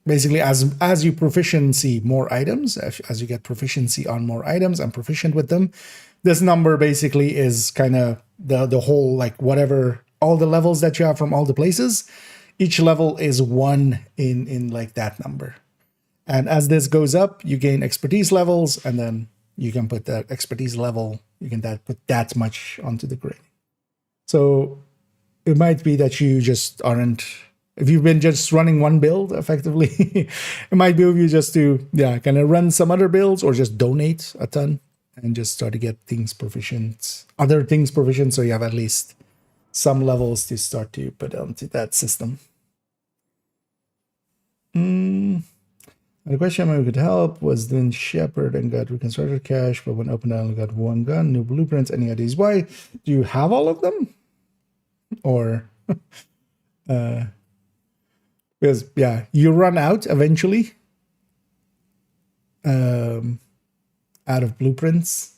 Speaker 1: basically as you proficiency more items, as you get proficiency on more items and proficient with them, this number basically is kind of the whole, like, whatever, all the levels that you have from all the places, each level is 1 in like that number. And as this goes up, you gain expertise levels, and then you can put that expertise level, you can put that much onto the grid. So it might be that you just aren't, if you've been just running one build effectively, it might be of you just to, yeah, kind of run some other builds or just donate a ton and just start to get things proficient, other things proficient, so you have at least some levels to start to put onto that system. The question I could help was doing Shepherd and got reconstructed cache, but when opened I only got 1 gun, new blueprints, any ideas why? Do you have all of them? Or because yeah, you run out eventually out of blueprints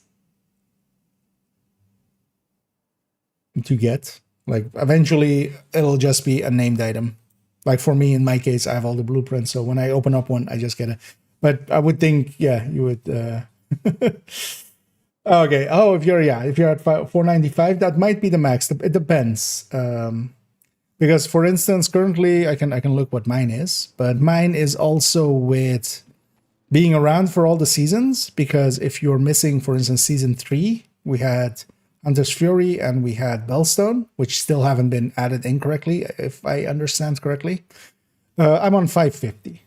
Speaker 1: to get, like, eventually it'll just be a named item. Like for me, in my case, I have all the blueprints, so when I open up one, I just get it. But I would think, yeah, you would okay. Oh, if you're at 495, that might be the max. It depends. Because, for instance, currently I can look what mine is, but mine is also with being around for all the seasons. Because if you're missing, for instance, season 3, we had Hunter's Fury, and we had Bellstone, which still haven't been added incorrectly, if I understand correctly. I'm on 550.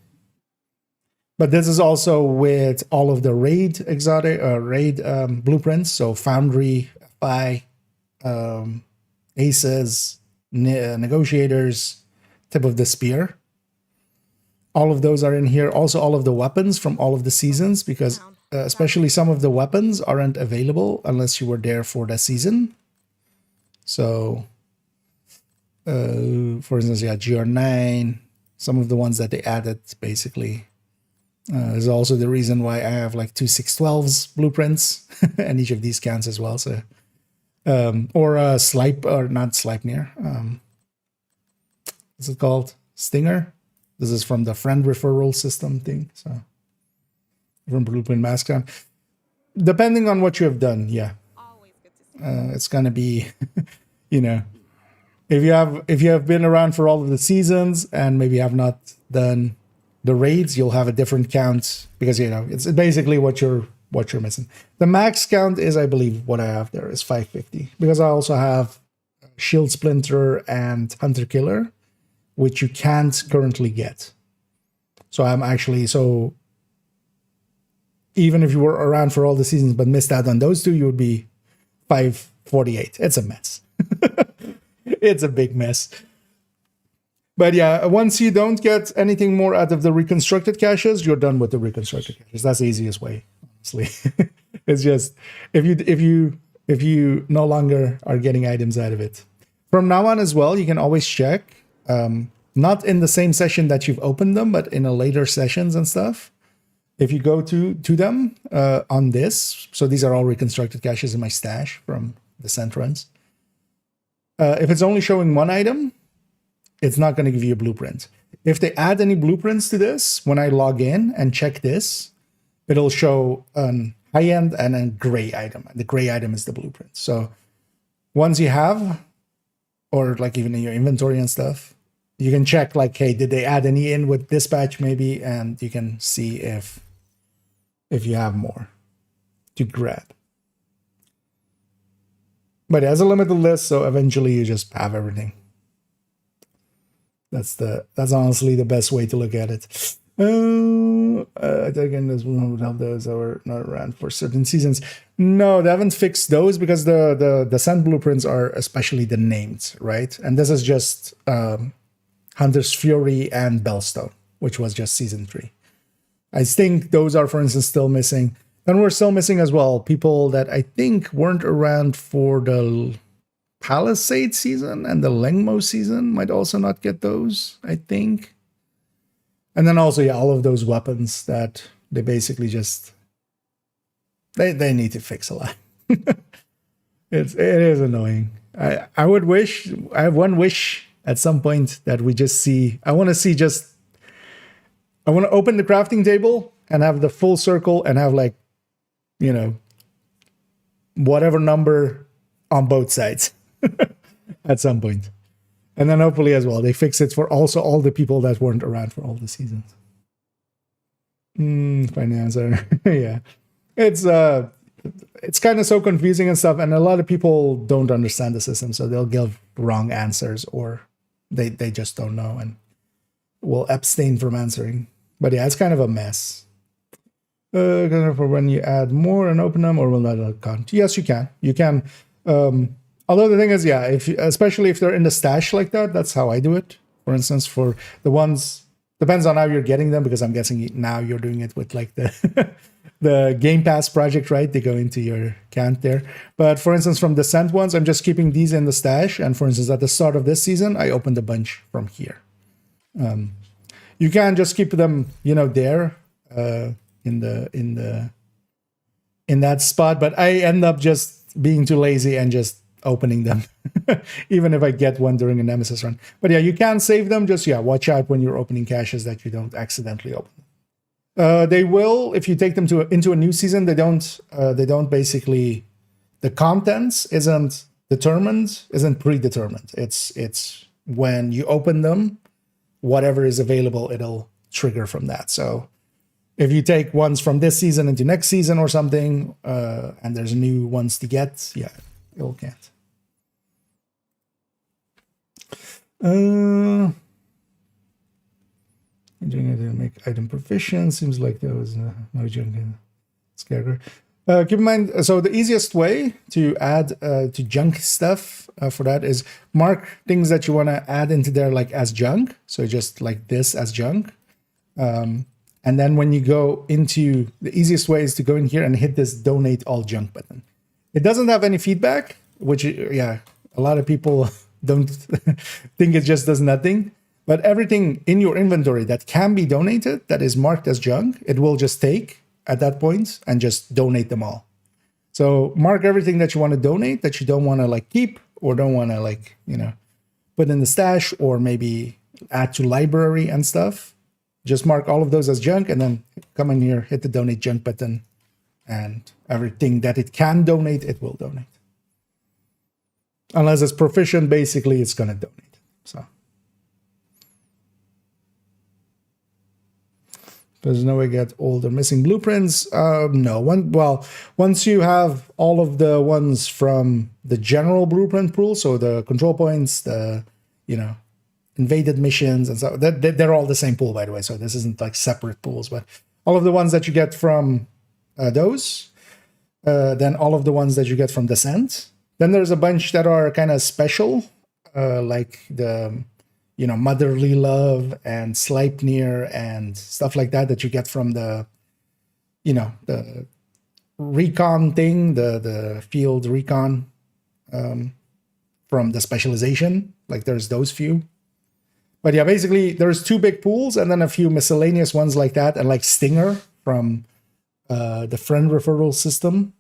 Speaker 1: But this is also with all of the raid exotic raid blueprints. So Foundry, FI, Aces, Negotiators, Tip of the Spear. All of those are in here. Also, all of the weapons from all of the seasons, because especially some of the weapons aren't available unless you were there for the season. So, for instance, yeah, GR9, some of the ones that they added, basically. Is also the reason why I have like 2 612s blueprints, and each of these counts as well. So, or Slipe, or not Sleipnir. What's it called? Stinger. This is from the friend referral system thing. So, from Blueprint Mascon. Depending on what you have done, yeah, it's gonna be, you know, if you have been around for all of the seasons and maybe have not done the raids, you'll have a different count, because, you know, it's basically what you're missing. The max count is, I believe, what I have there is 550, because I also have Shield Splinter and Hunter Killer, which you can't currently get. So I'm actually, so even if you were around for all the seasons but missed out on those two, you would be 548. It's a mess. It's a big mess. But yeah, once you don't get anything more out of the reconstructed caches, you're done with the reconstructed caches. That's the easiest way, honestly. It's just if you no longer are getting items out of it. From now on as well, you can always check, not in the same session that you've opened them, but in a later sessions and stuff. If you go to them on this, so these are all reconstructed caches in my stash from Descent runs. If it's only showing one item, it's not going to give you a blueprint. If they add any blueprints to this, when I log in and check this, it'll show a high-end and a gray item. The gray item is the blueprint. So once you have, or like even in your inventory and stuff, you can check like, hey, did they add any in with dispatch maybe? And you can see if you have more to grab. But it has a limited list, so eventually you just have everything. That's honestly the best way to look at it. Again, this one would help those that were not around for certain seasons. No, they haven't fixed those, because the Descent blueprints are especially the named, right? And this is just Hunter's Fury and Bellstone, which was just season 3. I think those are, for instance, still missing. And we're still missing as well people that I think weren't around for the Palisade season, and the Lengmo season might also not get those, I think. And then also, yeah, all of those weapons that they basically just they need to fix a lot. It is annoying. I have one wish at some point that we just see. I want to open the crafting table and have the full circle and have, like, you know, whatever number on both sides. At some point. And then hopefully as well, they fix it for also all the people that weren't around for all the seasons. Financer. Yeah. It's kind of so confusing and stuff, and a lot of people don't understand the system, so they'll give wrong answers, or they just don't know and will abstain from answering. But yeah, it's kind of a mess. For when you add more and open them, or will that count? Yes, you can. You can. Although the thing is, yeah, especially if they're in the stash like that, that's how I do it. For instance, for the ones, depends on how you're getting them, because I'm guessing now you're doing it with like the Game Pass project, right? They go into your count there. But for instance, from Descent ones, I'm just keeping these in the stash. And for instance, at the start of this season, I opened a bunch from here. You can just keep them, you know, there in that spot. But I end up just being too lazy and just opening them, even if I get one during a Nemesis run. But yeah, you can save them. Just, yeah, watch out when you're opening caches that you don't accidentally open. They will, if you take them into a new season, they don't basically, the contents isn't predetermined. It's when you open them, whatever is available, it'll trigger from that. So if you take ones from this season into next season or something, and there's new ones to get, yeah, Still can't. Doing it to make item proficient. Seems like there was no junk in Scarecrow. Keep in mind, so the easiest way to add to junk stuff for that is mark things that you want to add into there like as junk. So just like this as junk. And then when you go into, the easiest way is to go in here and hit this donate all junk button. It doesn't have any feedback, which, yeah, a lot of people don't think it just does nothing. But everything in your inventory that can be donated, that is marked as junk, it will just take at that point and just donate them all. So mark everything that you want to donate that you don't want to like keep or don't want to like, you know, put in the stash or maybe add to library and stuff. Just mark all of those as junk and then come in here, hit the donate junk button, and everything that it can donate, it will donate. Unless it's proficient, basically it's going to donate. So there's no way to get all the missing blueprints. No. Once you have all of the ones from the general blueprint pool, so the control points, the, you know, invaded missions and so they're all the same pool, by the way. So this isn't like separate pools, but all of the ones that you get from those, then all of the ones that you get from Descent. Then there's a bunch that are kind of special, like the, you know, Motherly Love and Sleipnir and stuff like that you get from the, you know, the recon thing, the field recon from the specialization. Like there's those few. But yeah, basically there's 2 big pools and then a few miscellaneous ones like that, and like Stinger from the friend referral system.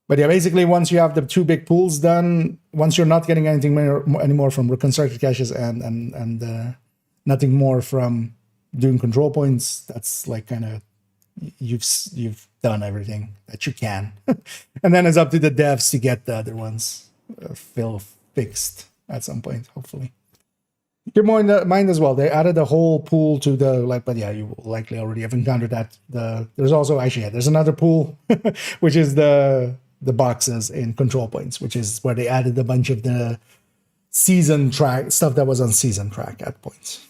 Speaker 1: But yeah, basically once you have the 2 big pools done, once you're not getting anything anymore from reconstructed caches and nothing more from doing control points, that's like kind of you've done everything that you can. And then it's up to the devs to get the other ones fixed at some point, hopefully. Keep in mind as well, they added a whole pool to the, like, but yeah, you will likely already have encountered that. There's also, actually, yeah, there's another pool, which is the boxes in control points, which is where they added a bunch of the season track, stuff that was on season track at points.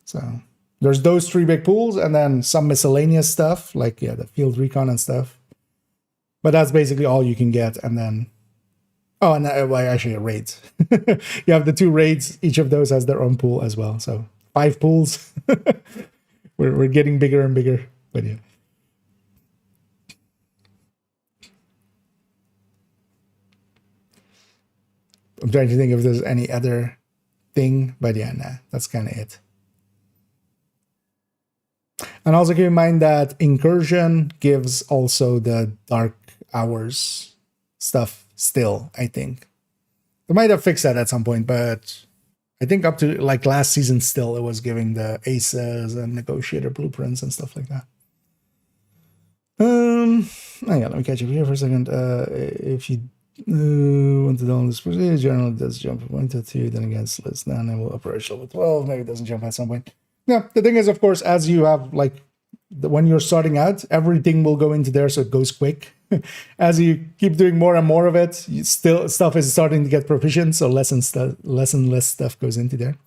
Speaker 1: So there's those 3 big pools and then some miscellaneous stuff, like, yeah, the field recon and stuff. But that's basically all you can get. And then, oh, and actually raids. You have the 2 raids. Each of those has their own pool as well. So 5 pools. we're getting bigger and bigger. But yeah. I'm trying to think if there's any other thing. But yeah, nah, that's kind of it. And also keep in mind that Incursion gives also the Dark Hours stuff still, I think. They might have fixed that at some point, but I think up to like last season still it was giving the aces and negotiator blueprints and stuff like that. Hang on, let me catch up here for a second. If you want to download this procedure, generally does jump from 1 to 2, then again slips down and will approach level 12. Maybe it doesn't jump at some point. Yeah, the thing is, of course, as you have like when you're starting out, everything will go into there, so it goes quick. As you keep doing more and more of it, stuff is starting to get proficient, so less and less stuff goes into there.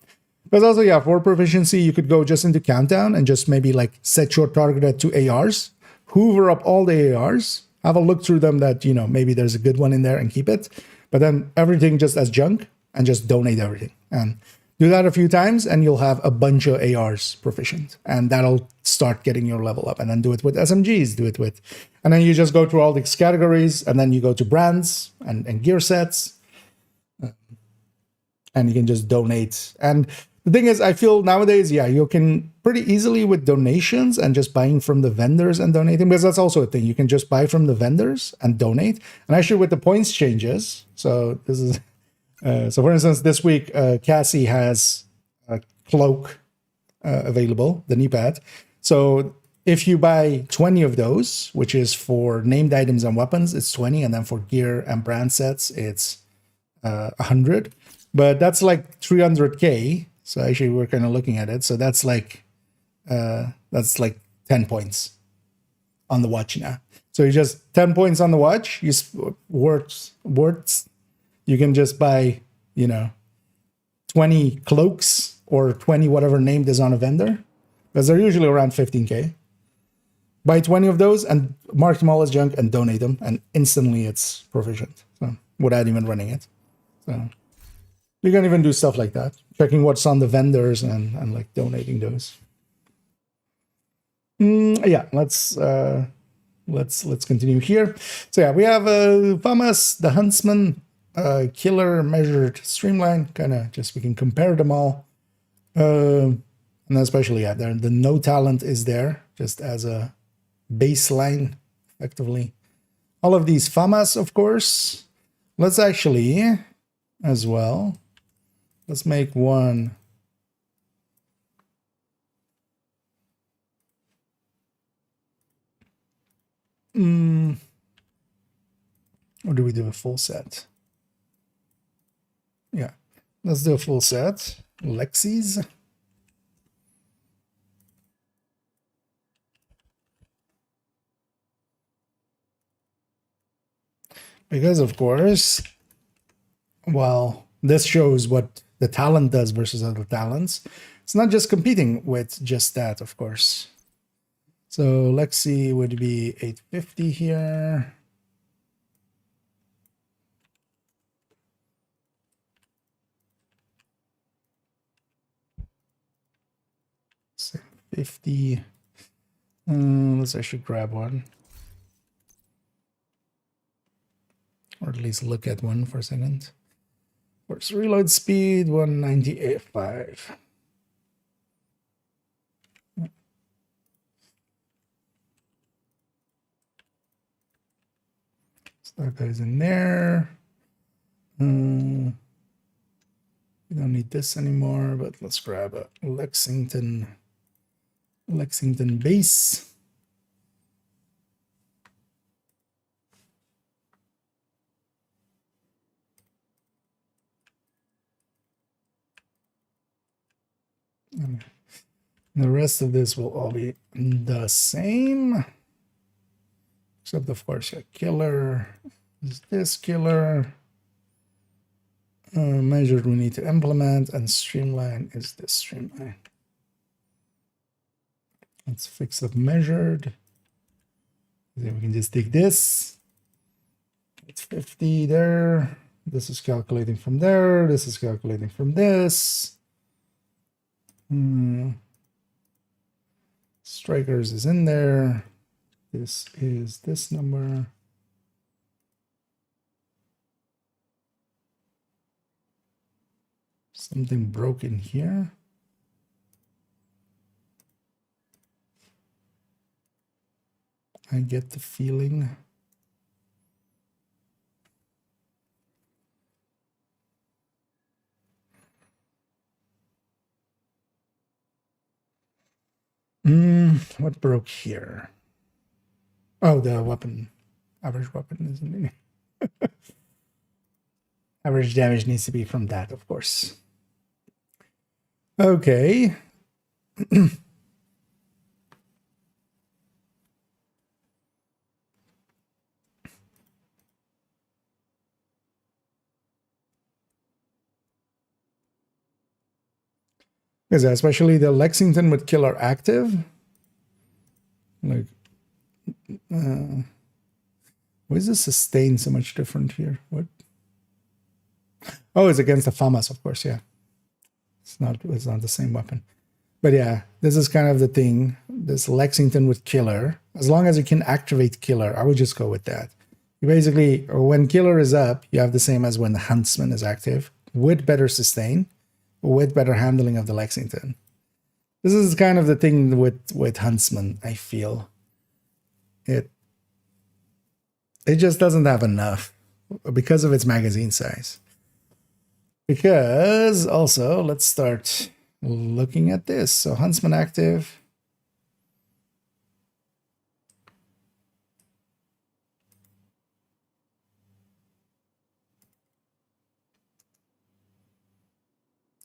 Speaker 1: But also, yeah, for proficiency, you could go just into countdown and just maybe like set your target at 2 ARs, hoover up all the ARs, have a look through them that, you know, maybe there's a good one in there and keep it, but then everything just as junk and just donate everything. And do that a few times and you'll have a bunch of ARs proficient, and that'll start getting your level up. And then do it with SMGs, and then you just go through all these categories, and then you go to brands and gear sets, and you can just donate. And the thing is, I feel nowadays, yeah, you can pretty easily with donations and just buying from the vendors and donating, because that's also a thing. You can just buy from the vendors and donate. And actually with the points changes, so this is... so for instance, this week, Cassie has a cloak available, the knee pad. So if you buy 20 of those, which is for named items and weapons, it's 20. And then for gear and brand sets, it's 100. But that's like 300K. So actually, we're kind of looking at it. So that's like 10 points on the watch now. So you just 10 points on the watch. You words. You can just buy, 20 cloaks or 20 whatever named is on a vendor, because they're usually around 15k. Buy 20 of those and mark them all as junk and donate them, and instantly it's provisioned. So without even running it. So you can even do stuff like that, checking what's on the vendors and like donating those. Yeah, let's continue here. So yeah, we have Famas, the Huntsman, Killer, Measured, Streamline. Kind of just we can compare them all, and especially yeah, the no talent is there just as a baseline, effectively. All of these Famas, of course. Let's actually, as well, let's make one. Or do we do a full set? Yeah, let's do a full set. Lexis. Because, of course, well, this shows what the talent does versus other talents. It's not just competing with just that, of course. So Lexi would be 850 here. So 50. Let's actually grab one. Or at least look at one for a second. Force reload speed 198.5. So that goes in there. We don't need this anymore, but let's grab a Lexington base. And the rest of this will all be the same. Except, of course, a killer is this killer. Measured we need to implement, and streamline is this streamline. Let's fix up measured. Then we can just take this. It's 50 there. This is calculating from there. This is calculating from this. Strikers is in there. This is this number. Something broken here. I get the feeling. What broke here? Oh, the weapon. Average weapon isn't it? Average damage needs to be from that, of course. Okay. Because especially the Lexington with killer active. Like, why is the sustain so much different here? What? Oh, it's against the Famas, of course, yeah. It's not the same weapon. But yeah, this is kind of the thing. This Lexington with killer. As long as you can activate killer, I would just go with that. You basically, when killer is up, you have the same as when the Huntsman is active, with better sustain, with better handling of the Lexington. This is kind of the thing with Huntsman, I feel. It just doesn't have enough because of its magazine size. Because also, let's start looking at this. So Huntsman active.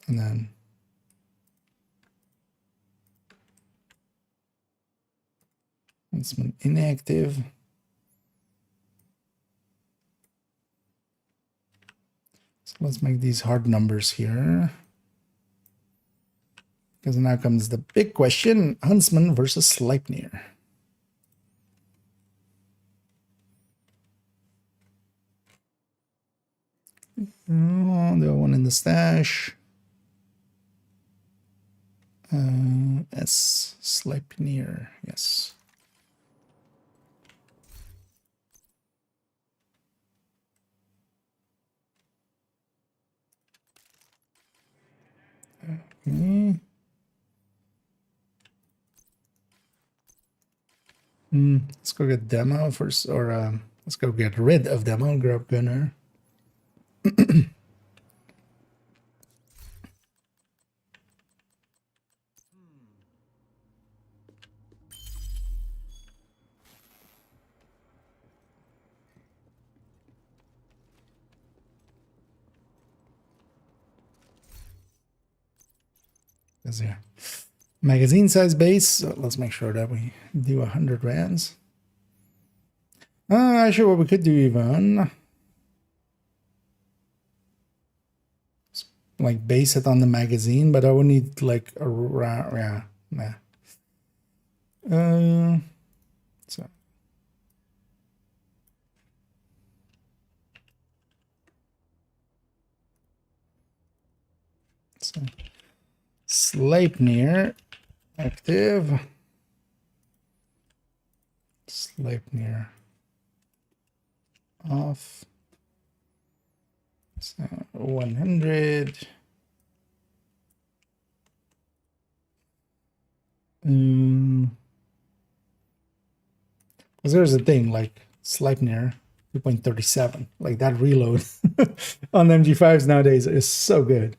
Speaker 1: And then Huntsman inactive. let's make these hard numbers here. Because now comes the big question, Huntsman versus Sleipnir. Oh, the one in the stash. S. Sleipnir, yes. Okay. Let's go get demo first, or let's go get rid of demo and grab gunner. Yeah, magazine size base. So let's make sure that we do 100 rounds. Actually, what we could do even, like base it on the magazine, but I would need like a yeah, nah. So Sleipnir active. Sleipnir off. So 100. Because there's a thing like Sleipnir 2.37, like that reload on MG5s nowadays is so good.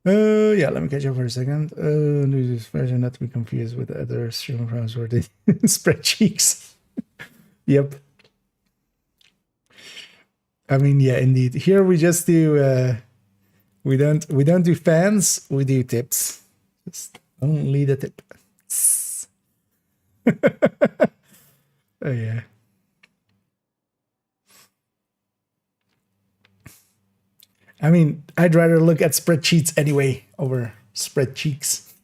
Speaker 1: Yeah, let me catch up for a second. This version not to be confused with the other streaming programs where they spread cheeks. Yep. I mean, yeah, indeed. Here we just do we don't do fans, we do tips. Just only the tip. Oh yeah. I mean, I'd rather look at spreadsheets anyway over spread cheeks.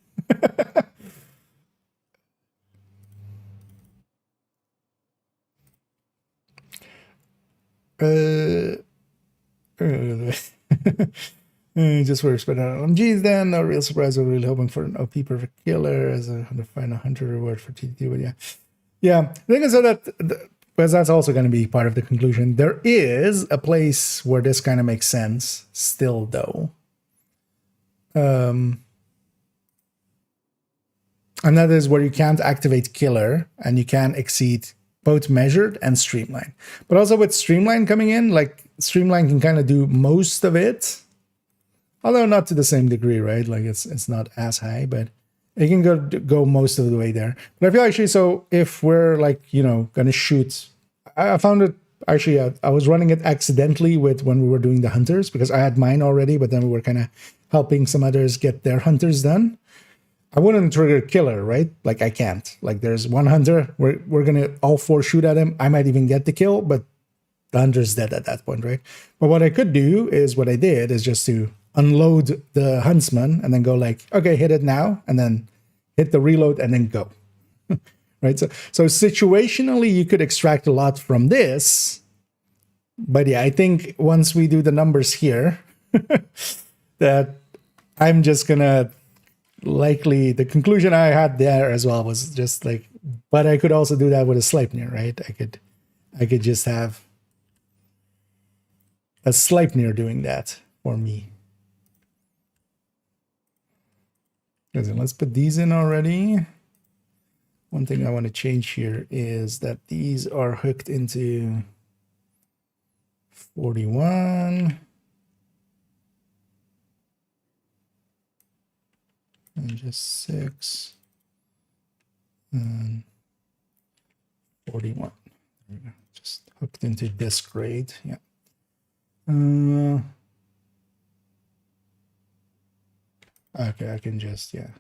Speaker 1: Just for spread out LMGs then. No real surprise. We're really hoping for an OP perfect killer as a final hunter reward for TT. But yeah. Yeah. I think so that because that's also going to be part of the conclusion. There is a place where this kind of makes sense still, though. And that is where you can't activate killer and you can exceed both measured and streamline. But also with streamline coming in, like streamline can kind of do most of it. Although not to the same degree, right? Like it's not as high, but it can go most of the way there. But I feel actually, so if we're like, you know, going to shoot, I found it actually, I was running it accidentally with when we were doing the hunters because I had mine already, but then we were kind of helping some others get their hunters done. I wouldn't trigger killer, right? Like I can't. Like there's one hunter, we're going to all four shoot at him. I might even get the kill, but the hunter's dead at that point, right? But what I could do is what I did is just to unload the huntsman and then go like, okay, hit it now, and then hit the reload and then go. Right? So situationally, you could extract a lot from this. But yeah, I think once we do the numbers here, that I'm just gonna likely, the conclusion I had there as well was just like, but I could also do that with a Sleipnir, right? I could just have a Sleipnir doing that for me. Let's put these in already. One thing I want to change here is that these are hooked into 41. And just 6. And 41. There we go. Just hooked into this grade. Yeah. Okay, I can just, yeah.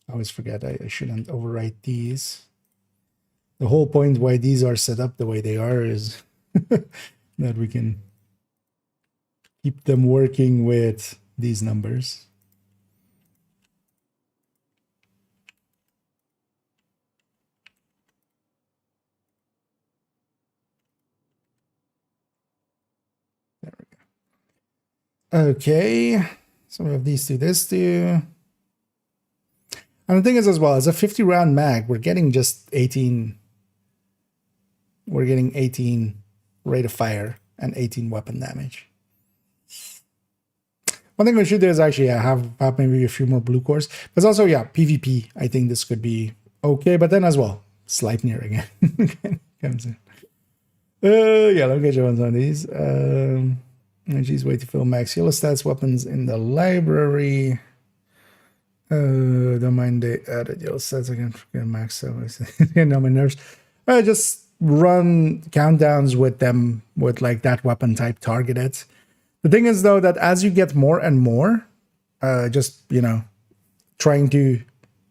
Speaker 1: I always forget I shouldn't overwrite these. The whole point why these are set up the way they are is that we can keep them working with these numbers. There we go. Okay, so we have these two, this two. And the thing is as well, as a 50 round mag, we're getting just 18. We're getting 18 rate of fire and 18 weapon damage. One thing we should do is actually have maybe a few more blue cores. Because also, yeah, PvP, I think this could be okay. But then as well, Sleipnir again comes in. Yeah, let me get you on some of these. Energy's way to fill max yellow stats weapons in the library. Don't mind they added yellow stats again. Forget max, so it's getting on my nerves. Just run countdowns with them with like that weapon type targeted. The thing is though that as you get more and more, just trying to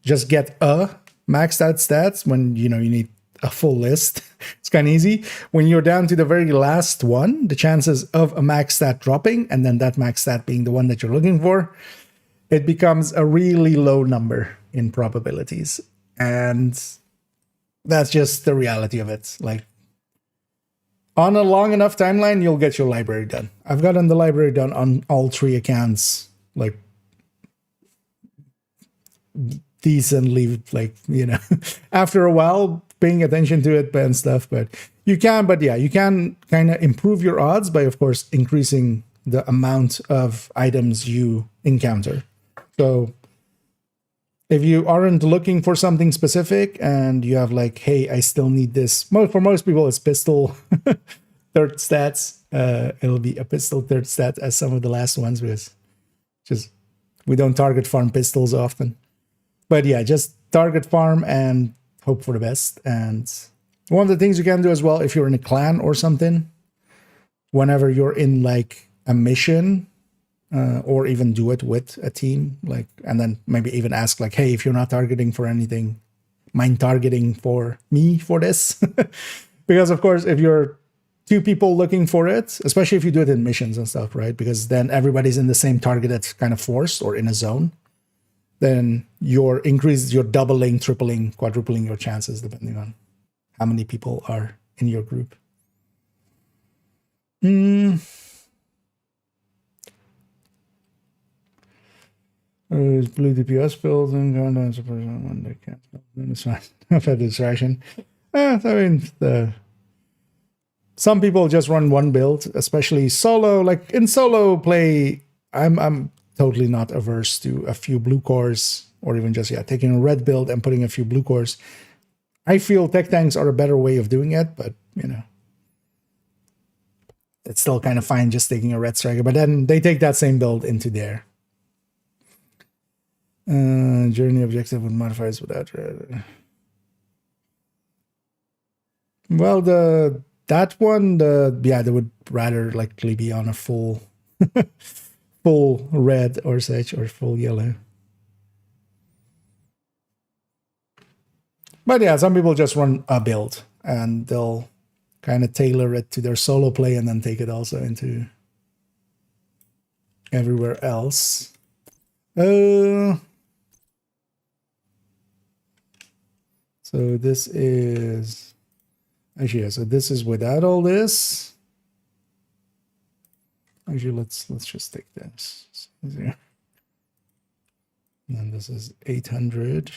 Speaker 1: just get a maxed out stats when you need a full list. It's kind of easy. When you're down to the very last one, the chances of a max stat dropping and then that max stat being the one that you're looking for, it becomes a really low number in probabilities. And that's just the reality of it. Like, on a long enough timeline, you'll get your library done. I've gotten the library done on all 3 accounts, like, decently, like, after a while, paying attention to it and stuff. But you can kind of improve your odds by, of course, increasing the amount of items you encounter. So if you aren't looking for something specific and you have like, hey, I still need this. For most people, it's pistol third stats. It'll be a pistol third stat as some of the last ones because just we don't target farm pistols often. But yeah, just target farm and hope for the best. And one of the things you can do as well, if you're in a clan or something, whenever you're in like a mission, or even do it with a team, like, and then maybe even ask like, hey, if you're not targeting for anything, mind targeting for me for this? Because of course, if you're 2 people looking for it, especially if you do it in missions and stuff, right? Because then everybody's in the same targeted kind of force or in a zone, then you're doubling, tripling, quadrupling your chances depending on how many people are in your group. Blue DPS build and going down to one they can't. It's fine. I've had distraction. I mean, some people just run one build, especially solo. Like in solo play, I'm totally not averse to a few blue cores, or even just taking a red build and putting a few blue cores. I feel tech tanks are a better way of doing it, but it's still kind of fine just taking a red striker. But then they take that same build into there. Journey objective with modifiers without red. Well, that one, they would rather likely be on a full full red or such, or full yellow. But yeah, some people just run a build and they'll kind of tailor it to their solo play and then take it also into everywhere else. So this is actually, so this is without all this. Actually, let's just take this. And then this is 800.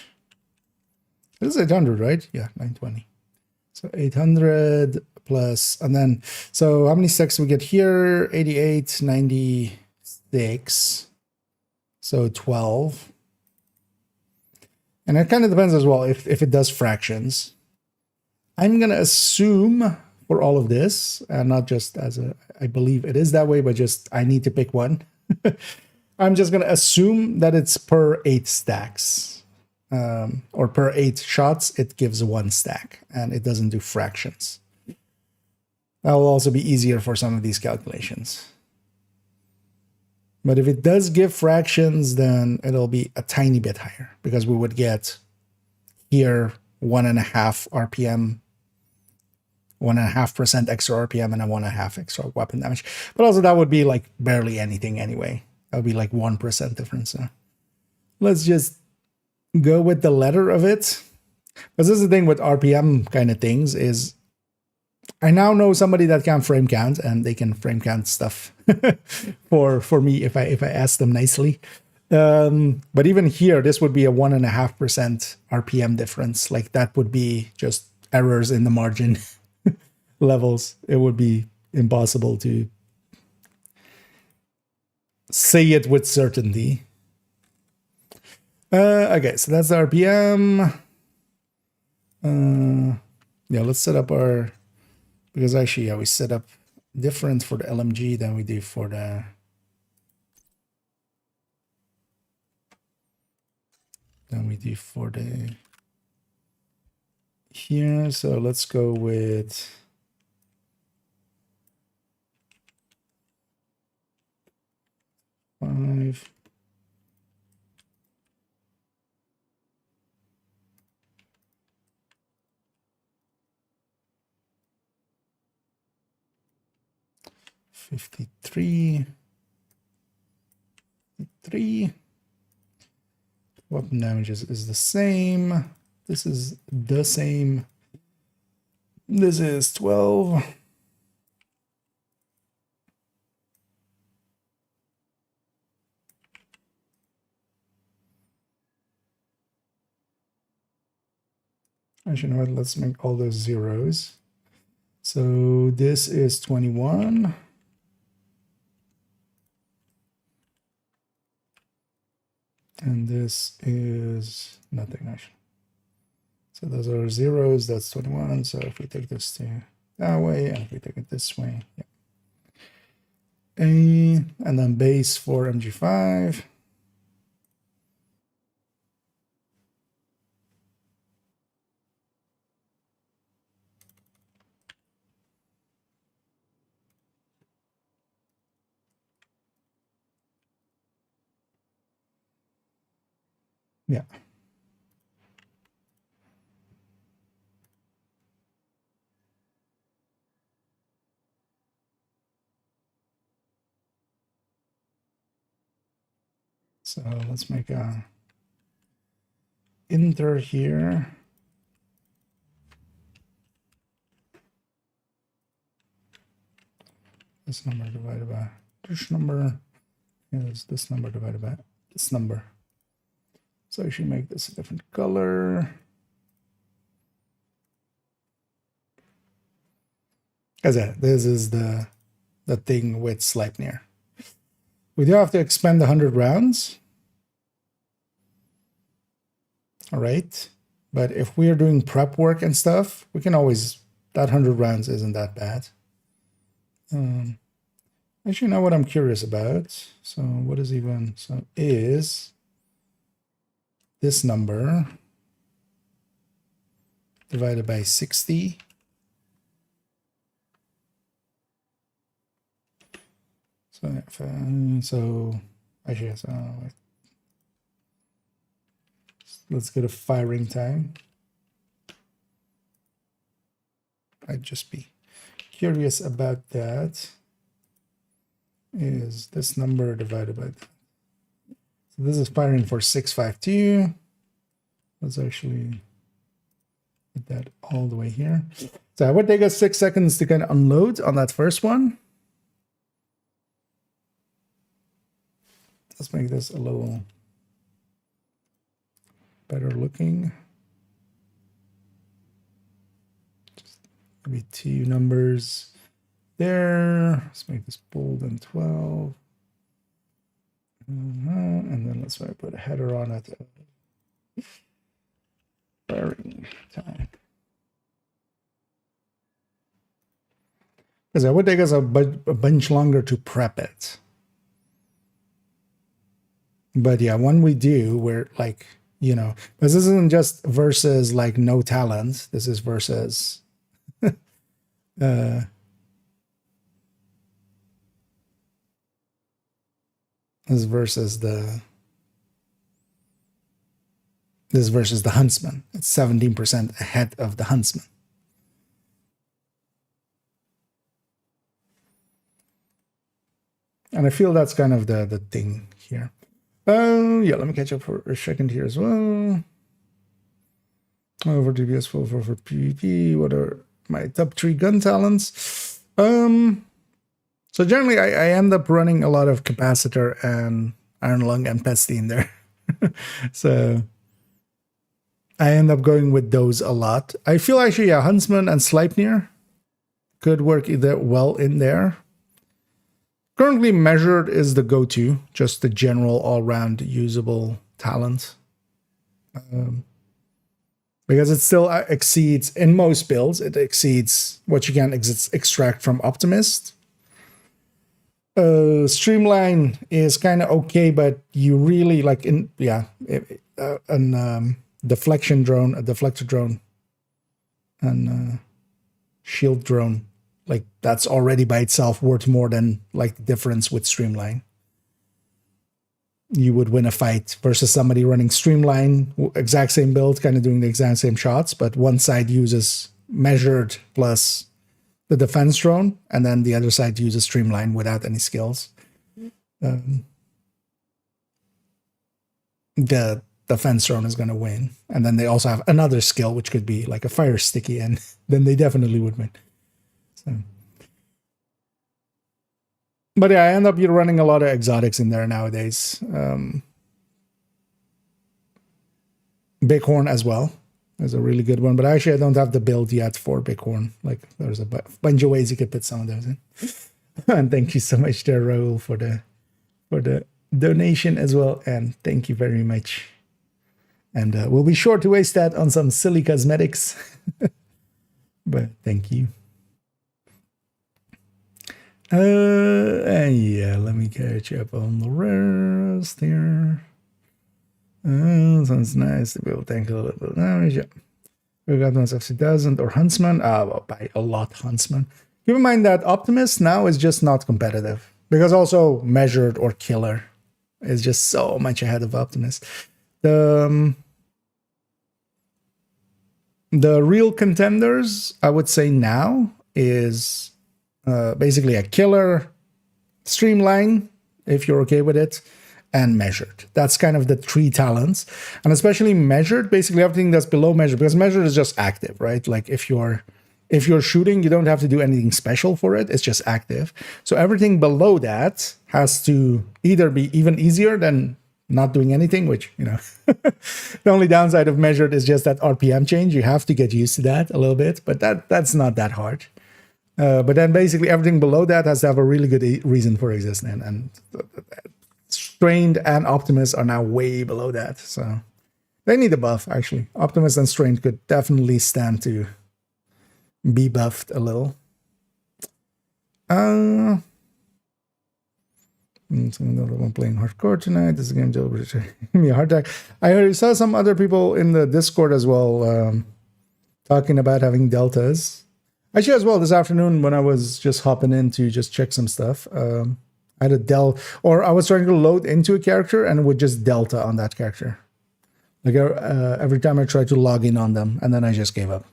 Speaker 1: This is 800, right? Yeah, 920. So 800 plus, and then, so how many stacks do we get here? 88, 96. So 12. And it kind of depends as well if it does fractions. I'm going to assume for all of this, and not just as I believe it is that way, but just I need to pick one. I'm just going to assume that it's per 8 stacks. Or per 8 shots, it gives 1 stack, and it doesn't do fractions. That will also be easier for some of these calculations. But if it does give fractions, then it'll be a tiny bit higher, because we would get here 1.5 RPM 1.5% extra RPM and a 1.5 extra weapon damage. But also that would be like barely anything anyway. That would be like 1% difference. So let's just go with the letter of it. Because this is the thing with RPM kind of things is I now know somebody that can frame count, and they can frame count stuff for me if I ask them nicely. But even here, this would be a 1.5% RPM difference. Like that would be just errors in the margin levels. It would be impossible to say it with certainty. Okay, so that's the RPM. Yeah, let's set up our, because actually, yeah, we set up different for the LMG than we do for the here. So let's go with five. $53. Weapon damages is the same. This is the same. This is 12. Actually, you know what? Let's make all those zeros. So this is 21. And this is nothing, actually. So those are zeros, that's 21. So if we take this to that way, and if we take it this way, yeah. And then base for MG5. Yeah. So let's make a enter here. This number divided by this number is this number divided by this number. So I should make this a different color. As this is the thing with Sleipnir. We do have to expend 100 rounds. All right. But if we are doing prep work and stuff, we can always, that 100 rounds isn't that bad. Actually, now what I'm curious about. So what is even, so is this number divided by 60. So, actually, so let's get a firing time. I'd just be curious about that. Is this number divided by that? So this is firing for 652. Let's actually get that all the way here. So it would take us 6 seconds to kind of unload on that first one. Let's make this a little better looking. Just maybe 2 numbers there. Let's make this bold and 12. And then let's put a header on it. Firing time. Because it would take us a bunch longer to prep it. But yeah, when we do, we're like, you know, because this isn't just versus like no talent. This is versus this versus the huntsman. It's 17% ahead of the huntsman. And I feel that's kind of the thing here. Yeah, let me catch up for a second here as well. Over DPS for PvP. What are my top 3 gun talents? So generally I end up running a lot of capacitor and iron lung and pesty in there. So I end up going with those a lot. I feel actually, yeah, Huntsman and Sleipnir could work either well in there. Currently, Measured is the go-to, just the general all-round usable talent. Because it still exceeds, in most builds, it exceeds what you can extract from Optimist. Streamline is kind of okay, but you really like deflection drone, a deflector drone, and shield drone, like that's already by itself worth more than like the difference with Streamline. You would win a fight versus somebody running Streamline, exact same build, kind of doing the exact same shots, but one side uses Measured plus the defense drone, and then the other side uses Streamline without any skills. The defense drone is going to win. And then they also have another skill, which could be like a fire sticky, and then they definitely would win. So. But yeah, I end up running a lot of exotics in there nowadays. Bighorn as well is a really good one, but actually I don't have the build yet for Bighorn. Like there's a bunch of ways you could put some of those in. And thank you so much there, Raul, for the donation as well. And thank you very much. And we'll be sure to waste that on some silly cosmetics. But thank you. And yeah, let me catch up on the rest here. Sounds nice to be able to tank a little bit of damage. Yeah. We got ones FC1000 or Huntsman. Well, by a lot Huntsman. Keep in mind that Optimist now is just not competitive, because also Measured or Killer is just so much ahead of Optimist. The real contenders, I would say now, is basically a Killer, Streamline, if you're okay with it, and Measured. That's kind of the 3 talents. And especially Measured, basically everything that's below Measured, because Measured is just active, right? Like if you're shooting, you don't have to do anything special for it. It's just active. So everything below that has to either be even easier than not doing anything, which, you know, the only downside of Measured is just that RPM change. You have to get used to that a little bit, but that's not that hard. But then basically everything below that has to have a really good reason for existing. And Strained and Optimist are now way below that. So they need a buff, actually. Optimist and Strained could definitely stand to be buffed a little. Another one playing hardcore tonight. This game is giving me a hard time. I saw some other people in the Discord as well talking about having deltas. Actually, as well, this afternoon when I was just hopping in to just check some stuff, I had a I was trying to load into a character and it would just delta on that character. Like every time I tried to log in on them, and then I just gave up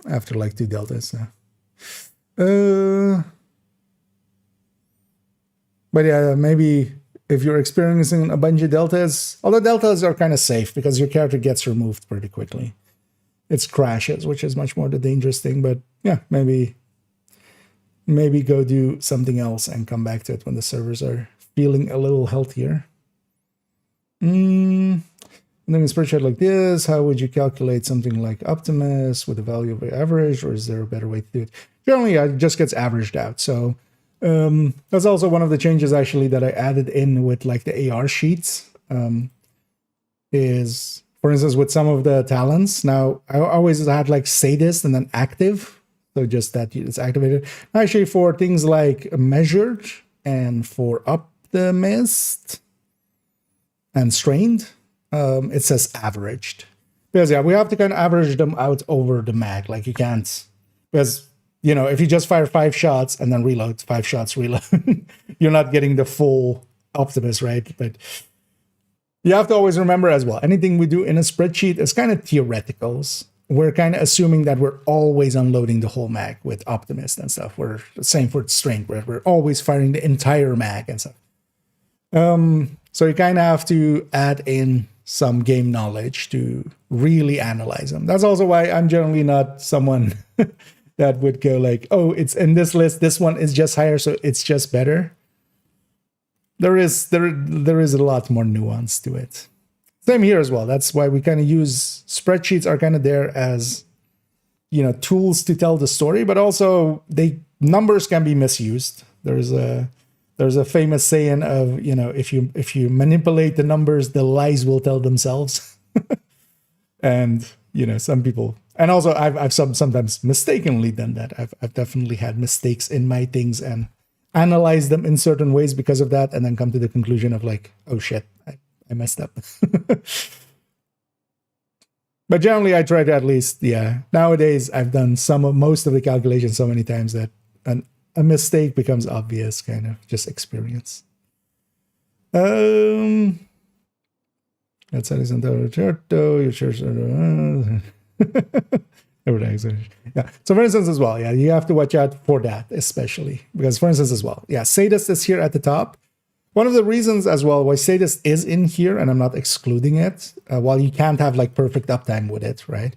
Speaker 1: after like 2 deltas. So. But yeah, maybe if you're experiencing a bunch of deltas, although deltas are kind of safe because your character gets removed pretty quickly. It's crashes, which is much more the dangerous thing. But yeah, maybe go do something else and come back to it when the servers are feeling a little healthier. And then a spreadsheet like this, how would you calculate something like Optimus with a value of average, or is there a better way to do it? Generally, it just gets averaged out. So that's also one of the changes actually that I added in with like the AR sheets. Is, for instance, with some of the talents, now I always had like sadist and then active. So just that it's activated. Actually, for things like Measured and for Optimist and Strained, it says averaged. Because yeah, we have to kind of average them out over the mag. Like you can't, because you know, if you just fire 5 shots and then reload, 5 shots, reload, you're not getting the full Optimus, right? But you have to always remember as well, anything we do in a spreadsheet is kind of theoreticals. we're kind of assuming that we're always unloading the whole mag with Optimist and stuff. We're same for Strength, where we're always firing the entire mag and stuff. So you kind of have to add in some game knowledge to really analyze them. That's also why I'm generally not someone that would go like, oh, it's in this list, this one is just higher, so it's just better. There is a lot more nuance to it. Same here as well. That's why we kind of use spreadsheets are kind of there as, you know, tools to tell the story, but also numbers can be misused. There's a famous saying of, you know, if you manipulate the numbers, the lies will tell themselves. And, you know, some people, and also I've sometimes mistakenly done that. I've definitely had mistakes in my things and analyzed them in certain ways because of that, and then come to the conclusion of like, oh shit, I messed up. But generally I try to at least, nowadays I've done most of the calculations so many times that a mistake becomes obvious, kind of just experience. That's Alessandro Certo, your church. Yeah. So for instance as well, you have to watch out for that, especially because for instance as well, Sadist is here at the top. One of the reasons as well why Sadist is in here, and I'm not excluding it, while you can't have like perfect uptime with it, right?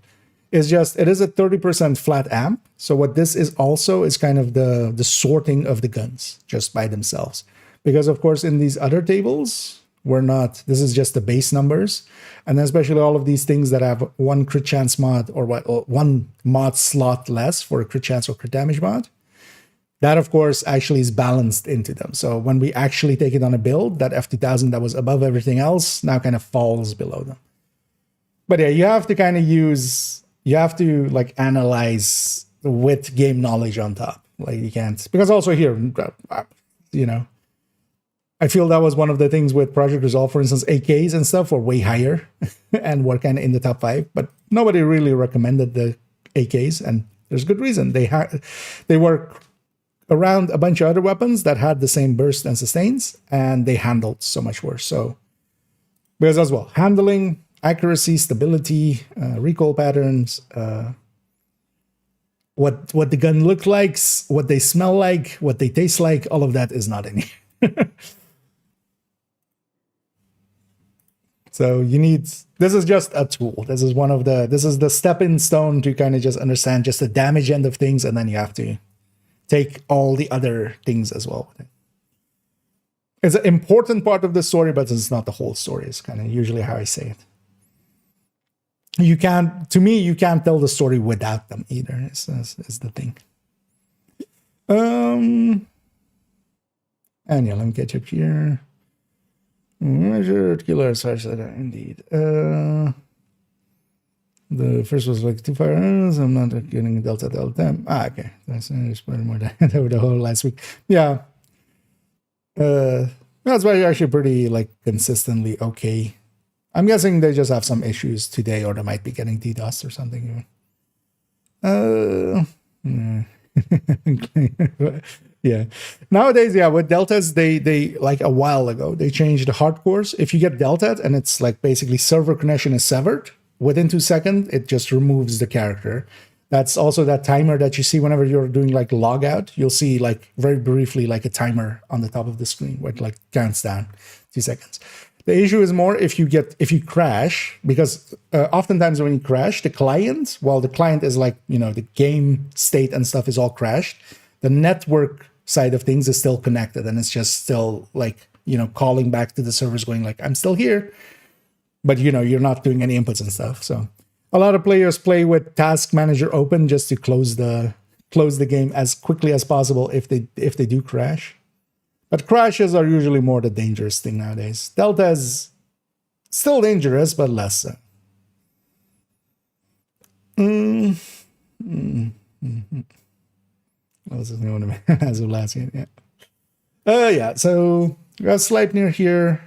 Speaker 1: Is just, it is a 30% flat amp. So what this is also is kind of the sorting of the guns just by themselves. Because of course in these other tables, this is just the base numbers. And then especially all of these things that have one crit chance mod or one mod slot less for a crit chance or crit damage mod. That, of course, actually is balanced into them. So when we actually take it on a build, that F2000 that was above everything else now kind of falls below them. But yeah, you have to kind of like analyze with game knowledge on top. Like you can't, because also here, you know, I feel that was one of the things with Project Resolve, for instance, AKs and stuff were way higher and were kind of in the top 5, but nobody really recommended the AKs, and there's good reason. They work around a bunch of other weapons that had the same burst and sustains, and they handled so much worse. So, because as well, handling, accuracy, stability, recoil patterns, what the gun looks like, what they smell like, what they taste like, all of that is not in here. So this is just a tool. This is the stepping stone to kind of just understand just the damage end of things, and then you have to take all the other things as well with it. It's an important part of the story, but it's not the whole story. It's kind of usually how I say it. You can't tell the story without them either, is the thing. And yeah, let me catch up here. Measured killer size, indeed. The first was like 2 firearms. I'm not getting Delta all the time. Okay. That's probably more than over the whole last week. Yeah. That's why you're actually pretty like consistently okay. I'm guessing they just have some issues today, or they might be getting DDoS or something. Yeah. Nowadays, with deltas, they like a while ago, they changed the hardcores. If you get delta and it's like basically server connection is severed, within 2 seconds, it just removes the character. That's also that timer that you see whenever you're doing like logout. You'll see like very briefly like a timer on the top of the screen where it like counts down 2 seconds. The issue is more if you crash, because oftentimes when you crash, the client, while the client is like, you know, the game state and stuff is all crashed, the network side of things is still connected, and it's just still like, you know, calling back to the servers going like, I'm still here, but you know, you're not doing any inputs and stuff. So a lot of players play with task manager open just to close the game as quickly as possible if they do crash. But crashes are usually more the dangerous thing nowadays. Delta is still dangerous, but less so. This is one of as of last game, yeah. Yeah, so we got Sleipnir here.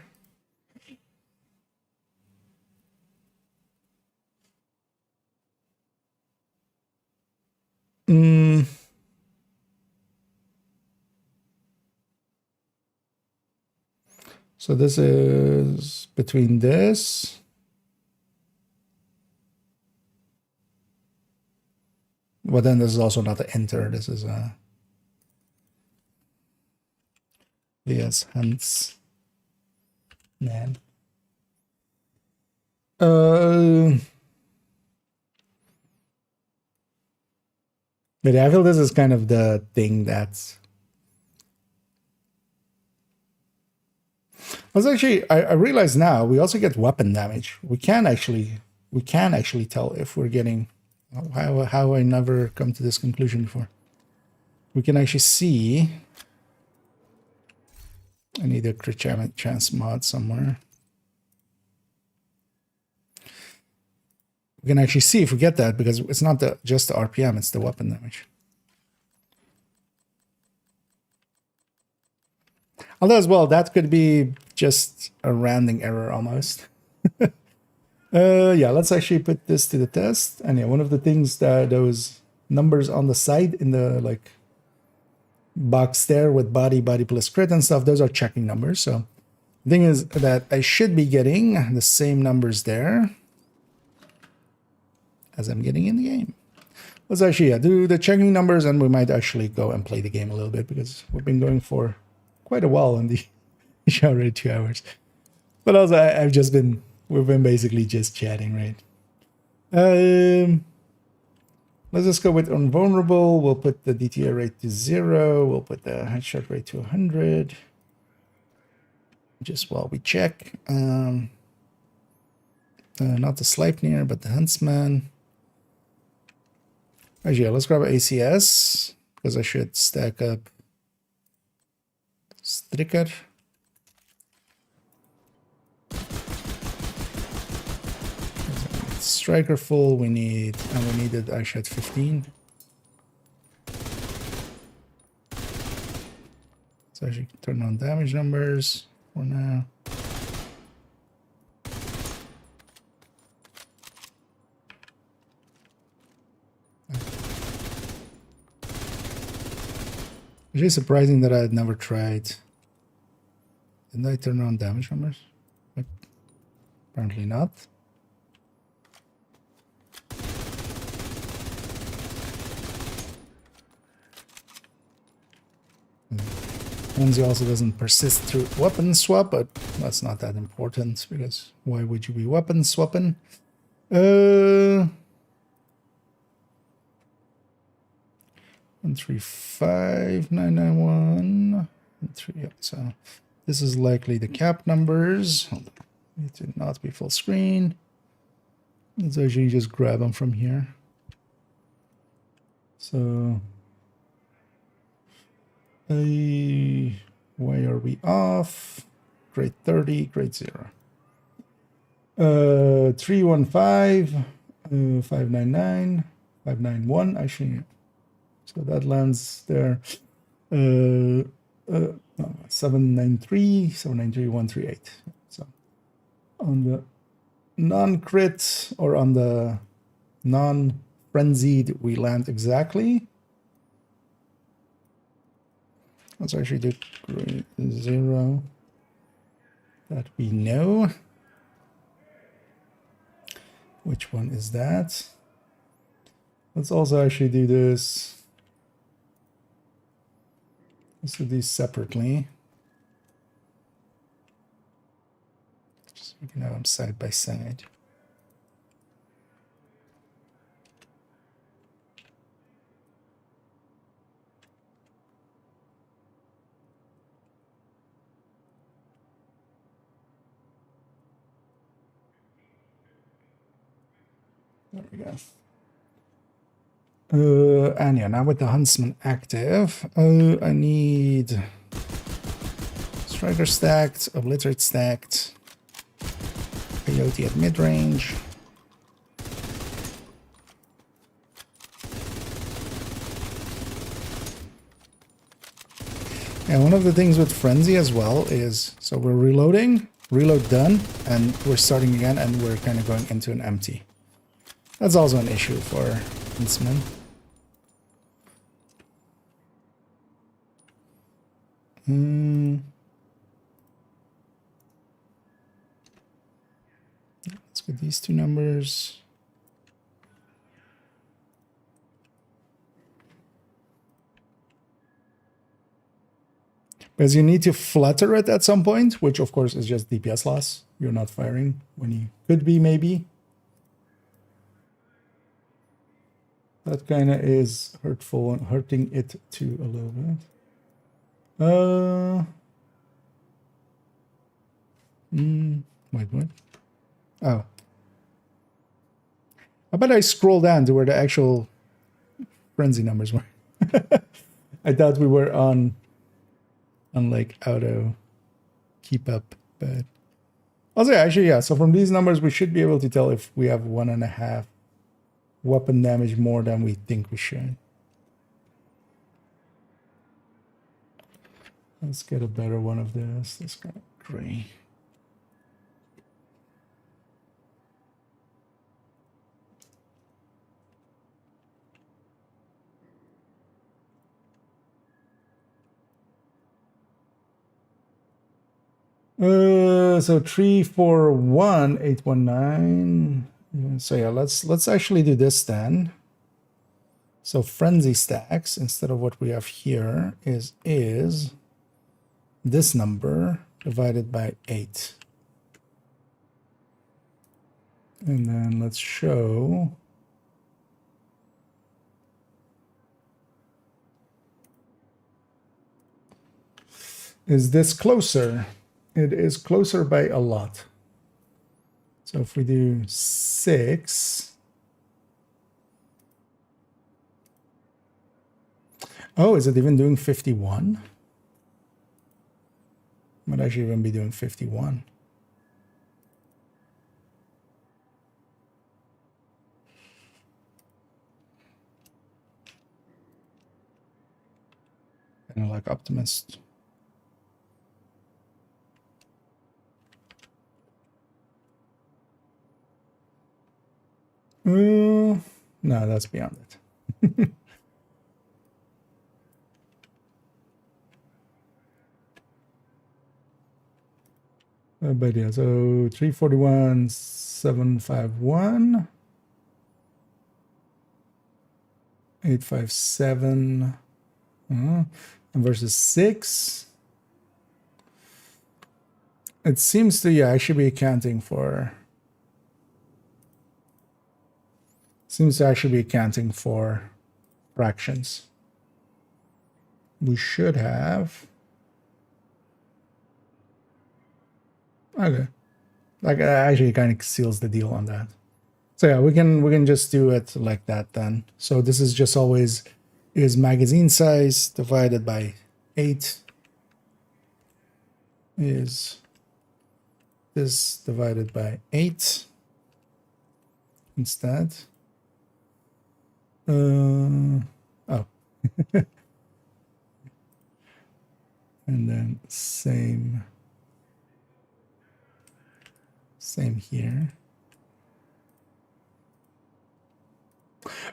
Speaker 1: So this is between this But then this is also not the enter. This is VS Hunts. Man. But I feel this is kind of the thing that's. I realize now we also get weapon damage. We can actually tell if we're getting. How I never come to this conclusion before. We can actually see. I need a crit chance mod somewhere. We can actually see if we get that because it's not just the RPM, it's the weapon damage. Although as well, that could be just a rounding error almost. Yeah, let's actually put this to the test. And yeah, one of the things that those numbers on the side in the like box there with body plus crit and stuff, those are checking numbers. So the thing is that I should be getting the same numbers there as I'm getting in the game. Let's actually do the checking numbers and we might actually go and play the game a little bit because we've been going for quite a while in the show, already 2 hours. But also we've been basically just chatting, right? Let's just go with invulnerable. We'll put the DTA rate to 0. We'll put the headshot rate to 100. Just while we check. Not the Sleipnir, but the Huntsman. Actually, yeah, let's grab an ACS because I should stack up Striker. Striker full, we needed actually at 15. So I should turn on damage numbers for now. Actually surprising that I had never tried. Didn't I turn on damage numbers? Apparently not. Frenzy also doesn't persist through weapon swap, but that's not that important because why would you be weapon swapping? 135991. Yep, so this is likely the cap numbers. Need to not be full screen. Let's actually just grab them from here. So why are we off? Grade 30, grade 0. 315, 599, 591 actually. So that lands there. 793, 138. So on the non-crit or on the non-frenzied, we land exactly. Let's actually do grade 0 that we know. Which one is that? Let's also actually do this. Let's do these separately. Just so we can have them side by side. There we go. And yeah, now with the Huntsman active, I need Striker stacked, Obliterate stacked, Peyote at mid-range. And one of the things with Frenzy as well is, so we're reloading, reload done, and we're starting again, and we're kind of going into an empty. That's also an issue for Huntsman. Let's get these two numbers. Because you need to flutter it at some point, which of course is just DPS loss. You're not firing when you could be, maybe. That kind of is hurtful and hurting it too a little bit. Wait, what? Oh. How about I scroll down to where the actual frenzy numbers were? I thought we were on like auto keep up, but also actually, yeah, so from these numbers we should be able to tell if we have 1.5 weapon damage more than we think we should. Let's get a better one of this. This kind of gray. So 341,819. So yeah, let's actually do this then. So frenzy stacks instead of what we have here is this number divided by 8. And then let's show is this closer? It is closer by a lot. So if we do 6. Oh, is it even doing 51? Might actually even be doing 51. Kind of like Optimist. No, that's beyond it. But yeah, so 341,751, 857, and versus 6. It seems to, yeah, I should be accounting for. Seems to actually be accounting for fractions. We should have. Okay, like actually kind of seals the deal on that. So yeah, we can just do it like that then. So this is just always is magazine size divided by 8 is this divided by 8 instead. Oh. And then same here.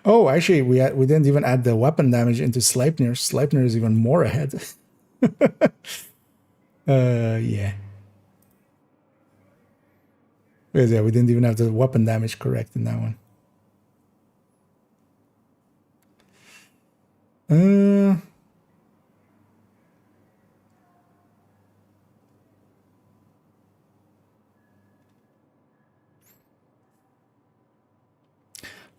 Speaker 1: Oh, actually, we didn't even add the weapon damage into Sleipnir. Sleipnir is even more ahead. Yeah. Because, yeah, we didn't even have the weapon damage correct in that one.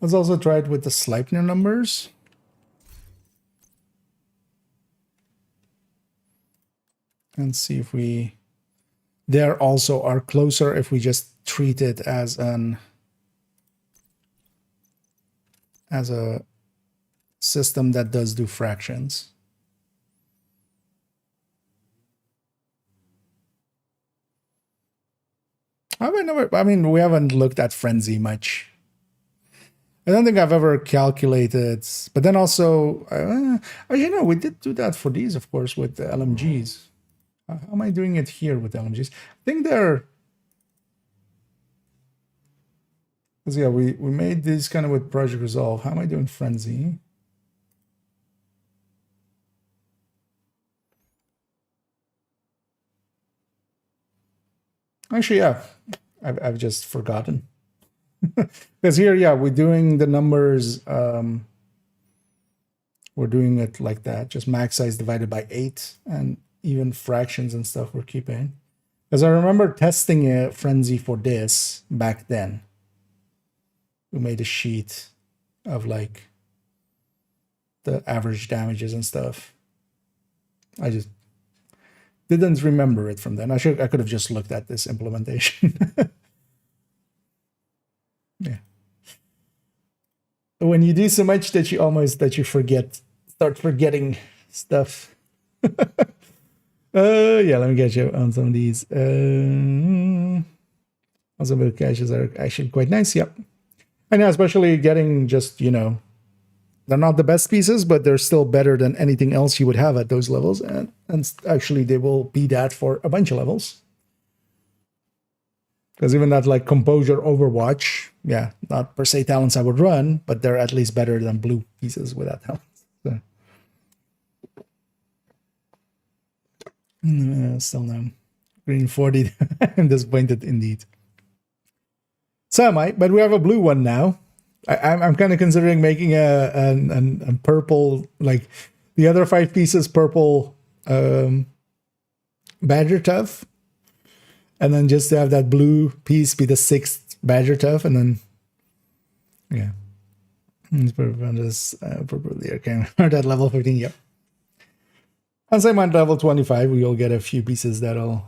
Speaker 1: Let's also try it with the Sleipnir numbers. And see if we there also are closer if we just treat it as a system that does do fractions. I mean, we haven't looked at frenzy much. I don't think I've ever calculated, but then also, you know, we did do that for these, of course, with the LMGs. How am I doing it here with LMGs? I think they're, because yeah, we made these kind of with Project Resolve. How am I doing frenzy? Actually, yeah, I've just forgotten. Because here, yeah, we're doing the numbers, we're doing it like that, just max size divided by 8. And even fractions and stuff we're keeping. Because I remember testing a frenzy for this back then. We made a sheet of like the average damages and stuff. I just didn't remember it from then. I could have just looked at this implementation. Yeah. When you do so much that you start forgetting stuff. Yeah, let me get you on some of these. Also, the caches are actually quite nice. Yep. I know, especially getting just, they're not the best pieces, but they're still better than anything else you would have at those levels. And actually, they will be that for a bunch of levels. Because even that, like, Composure Overwatch, yeah, not per se talents I would run, but they're at least better than blue pieces without talents. So. Still no. Green 40. I'm disappointed indeed. So am I, but we have a blue one now. I'm kind of considering making a purple, like the other 5 pieces purple Badger Tough. And then just to have that blue piece be the 6th Badger Tough, and then, yeah. Purple there. Okay, we're at level 15, yep. And same on level 25, we'll get a few pieces that'll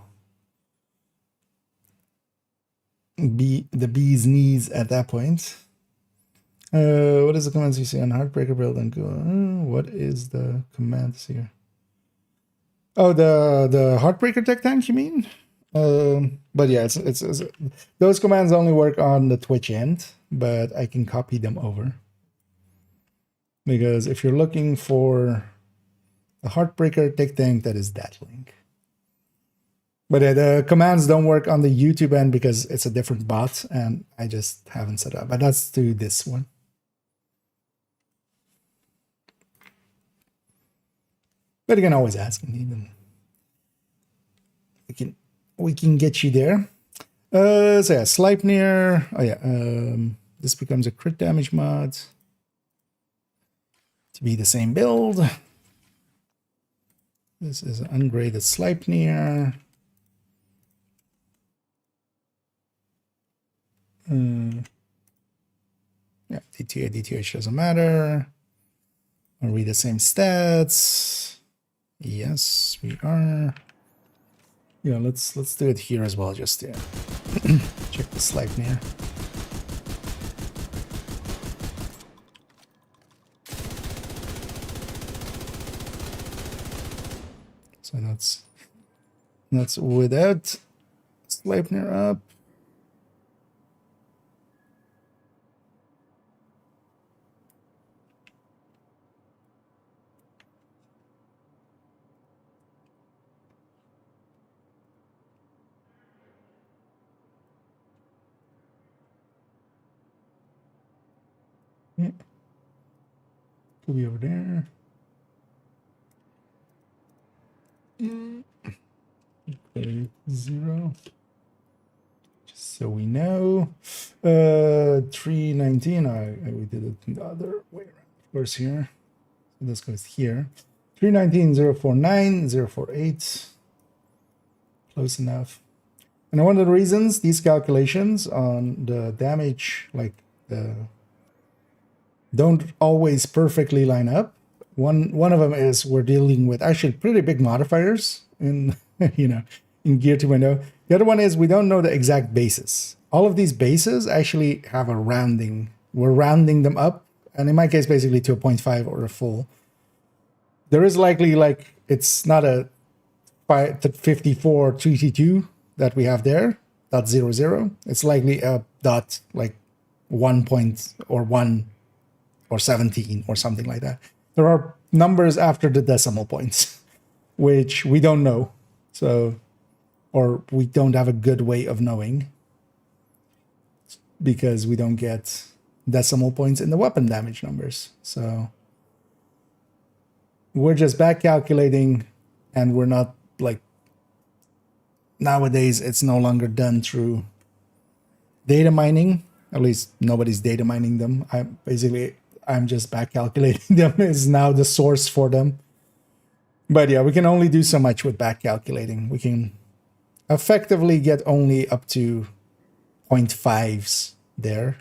Speaker 1: be the bee's knees at that point. What is the commands you see on Heartbreaker build and go? What is the commands here? Oh, the Heartbreaker tech tank, you mean? But yeah, it's those commands only work on the Twitch end, but I can copy them over. Because if you're looking for a Heartbreaker tech tank, that is that link. But the commands don't work on the YouTube end because it's a different bot, and I just haven't set up. But that's to this one. But you can always ask indeed, and we can get you there. So yeah, Sleipnir. Oh yeah, this becomes a crit damage mod to be the same build. This is an ungraded Sleipnir. Yeah, DTA, DTH doesn't matter. Are we the same stats? Yes, we are. Yeah, let's do it here as well, just to check the Sleipnir. So that's without Sleipnir up. Yeah. Could be over there. Okay, 0. Just so we know. 319. We did it the other way around. Of course, here. So this goes here. 319, 049, 048. Close enough. And one of the reasons these calculations on the damage, like don't always perfectly line up. One of them is we're dealing with actually pretty big modifiers in in Gear 2.0. The other one is we don't know the exact bases. All of these bases actually have a rounding. We're rounding them up, and in my case, basically to a 0.5 or a full. There is likely, like, it's not a 54 3T2 that we have there, .00. It's likely a dot, like 1 point or 1 or 17 or something like that. There are numbers after the decimal points, which we don't know. So, or we don't have a good way of knowing because we don't get decimal points in the weapon damage numbers. So we're just back calculating, and we're not, like, nowadays it's no longer done through data mining. At least nobody's data mining them. I'm just back calculating them is now the source for them. But yeah, we can only do so much with back calculating. We can effectively get only up to 0.5s there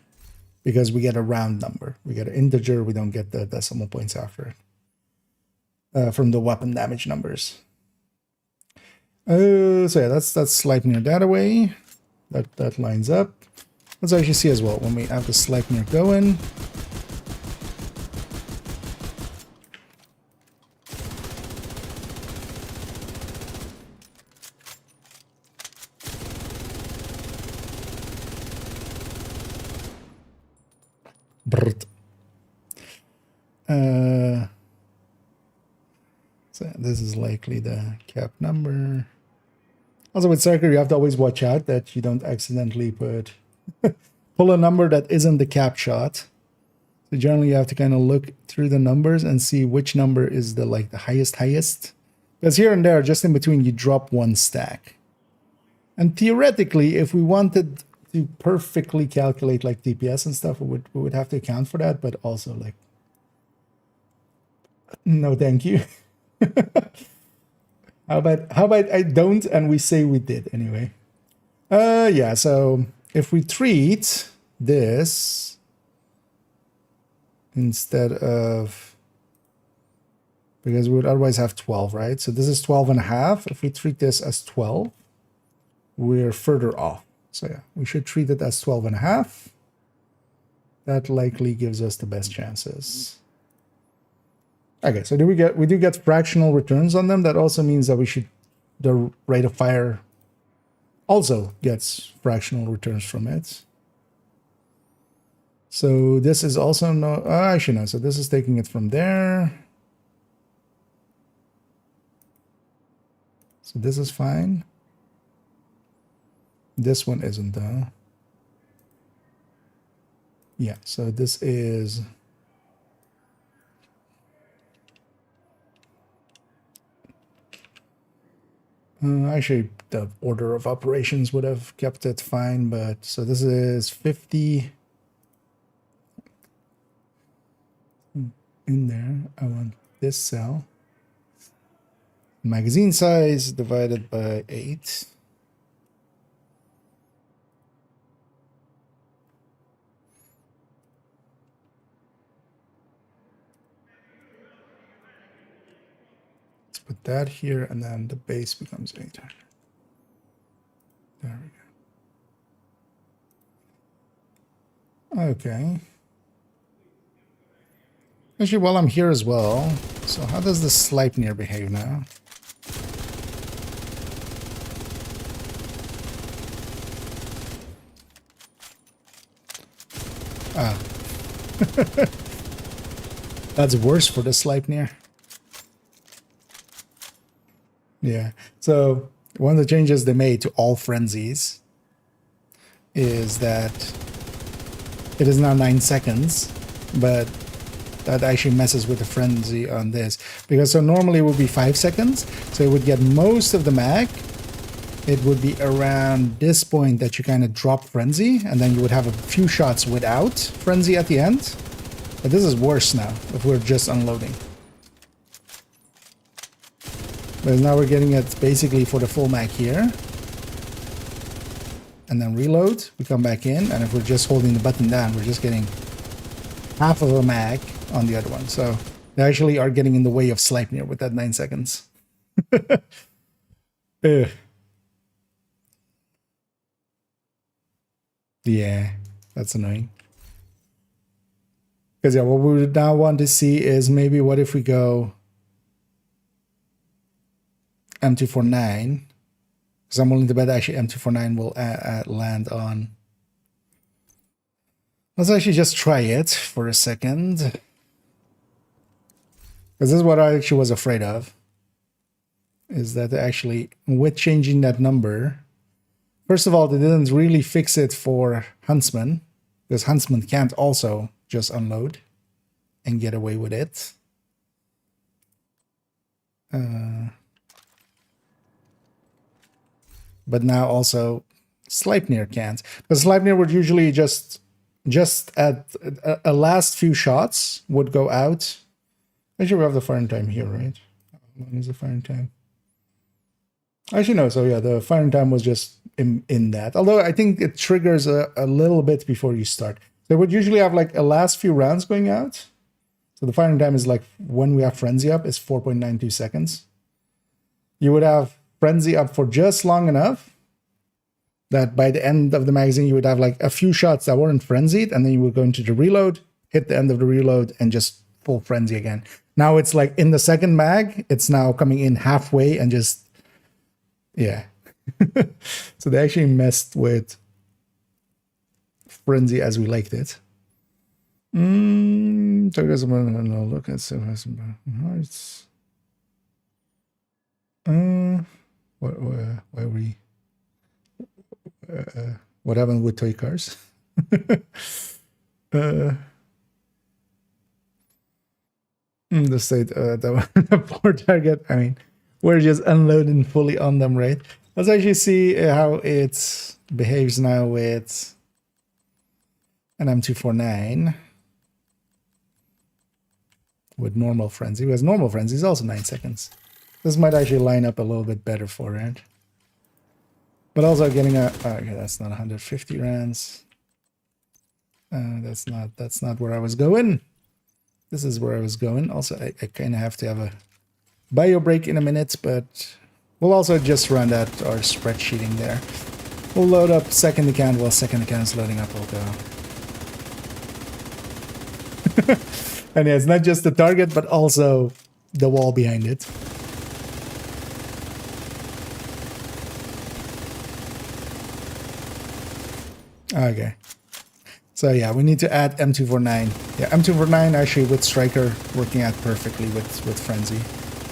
Speaker 1: because we get a round number. We get an integer. We don't get the decimal points after it from the weapon damage numbers. So yeah, that's Sleipnir that away. That lines up. Let's actually see as well when we have the Sleipnir going. So this is likely the cap number. Also with Striker, you have to always watch out that you don't accidentally pull a number that isn't the cap shot. So generally you have to kind of look through the numbers and see which number is the highest. Because here and there, just in between, you drop one stack. And theoretically, if we wanted to perfectly calculate like DPS and stuff, we would have to account for that, but also like, no thank you. How about I don't and we say we did anyway. Yeah, so if we treat this instead of, because we would otherwise have 12, right? So this is 12.5. If we treat this as 12, we're further off. So yeah, we should treat it as 12.5. That likely gives us the best chances. Okay, so we do get fractional returns on them. That also means that the rate of fire also gets fractional returns from it. So this is also no, actually no, so this is taking it from there. So this is fine. This one isn't though. Yeah, so this is, actually, the order of operations would have kept it fine, but so this is 50 in there. I want this cell. Magazine size divided by 8. Put that here, and then the base becomes 800. There we go. Okay. Actually, while I'm here as well, so how does the Sleipnir behave now? Ah. That's worse for the Sleipnir. Yeah, so one of the changes they made to all frenzies is that it is now 9 seconds, but that actually messes with the frenzy on this. Because so normally it would be 5 seconds, so it would get most of the mag. It would be around this point that you kind of drop frenzy, and then you would have a few shots without frenzy at the end. But this is worse now, if we're just unloading. But now we're getting it basically for the full mag here. And then reload, we come back in, and if we're just holding the button down, we're just getting half of a mag on the other one. So they actually are getting in the way of Sleipnir with that 9 seconds. Yeah, that's annoying. Because yeah, what we would now want to see is maybe what if we go M249, because I'm willing to bet actually M249 will land on. Let's actually just try it for a second, because this is what I actually was afraid of, is that actually with changing that number, first of all, they didn't really fix it for Huntsman, because Huntsman can't also just unload and get away with it. But now also Sleipnir can't. Because Sleipnir would usually just at a last few shots would go out. Actually, we have the firing time here, right? How long is the firing time? Actually, no. So yeah, the firing time was just in that. Although I think it triggers a little bit before you start. So it would usually have like a last few rounds going out. So the firing time is like when we have Frenzy up is 4.92 seconds. You would have Frenzy up for just long enough that by the end of the magazine, you would have like a few shots that weren't frenzied, and then you would go into the reload, hit the end of the reload, and just full frenzy again. Now it's like in the second mag, it's now coming in halfway and just, yeah. So they actually messed with frenzy as we liked it. Look at it's why we what happened with toy cars? The state the poor target. I mean, we're just unloading fully on them, right? Let's actually see how it behaves now with an M249 with normal frenzy. Because normal frenzy is also 9 seconds. This might actually line up a little bit better for it. But also getting a okay, that's not 150 rands. That's not where I was going. This is where I was going. Also, I kind of have to have a bio break in a minute, but we'll also just run that our spreadsheeting there. We'll load up second account while second account is loading up. We'll go. And yeah, it's not just the target, but also the wall behind it. Okay. So yeah, we need to add M249. Yeah, M249 actually with Striker working out perfectly with Frenzy.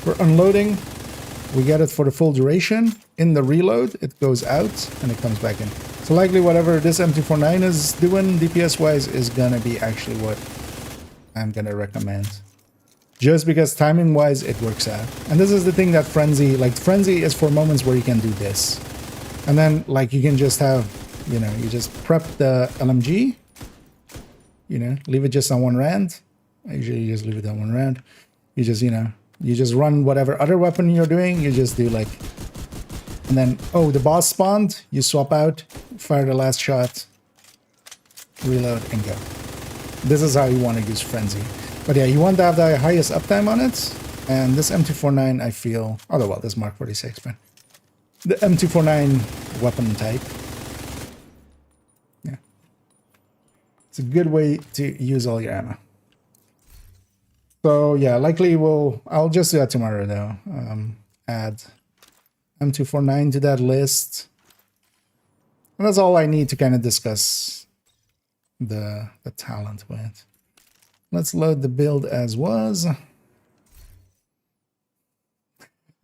Speaker 1: We're unloading. We get it for the full duration. In the reload, it goes out and it comes back in. So likely whatever this M249 is doing DPS-wise is gonna be actually what I'm gonna recommend. Just because timing-wise, it works out. And this is the thing that Frenzy, like Frenzy is for moments where you can do this. And then like you can just have, you know, you just prep the LMG, you know, leave it just on one round. Usually you just leave it on one round. You just, you know, you just run whatever other weapon you're doing. You just do like, and then, oh, the boss spawned. You swap out, fire the last shot, reload, and go. This is how you want to use Frenzy. But yeah, you want to have the highest uptime on it. And this M249, I feel, oh, well, this Mark 46, but the M249 weapon type. Yeah. It's a good way to use all your ammo. So yeah, likely I'll just do that tomorrow though. Add M249 to that list. And that's all I need to kind of discuss the talent with. Let's load the build as was.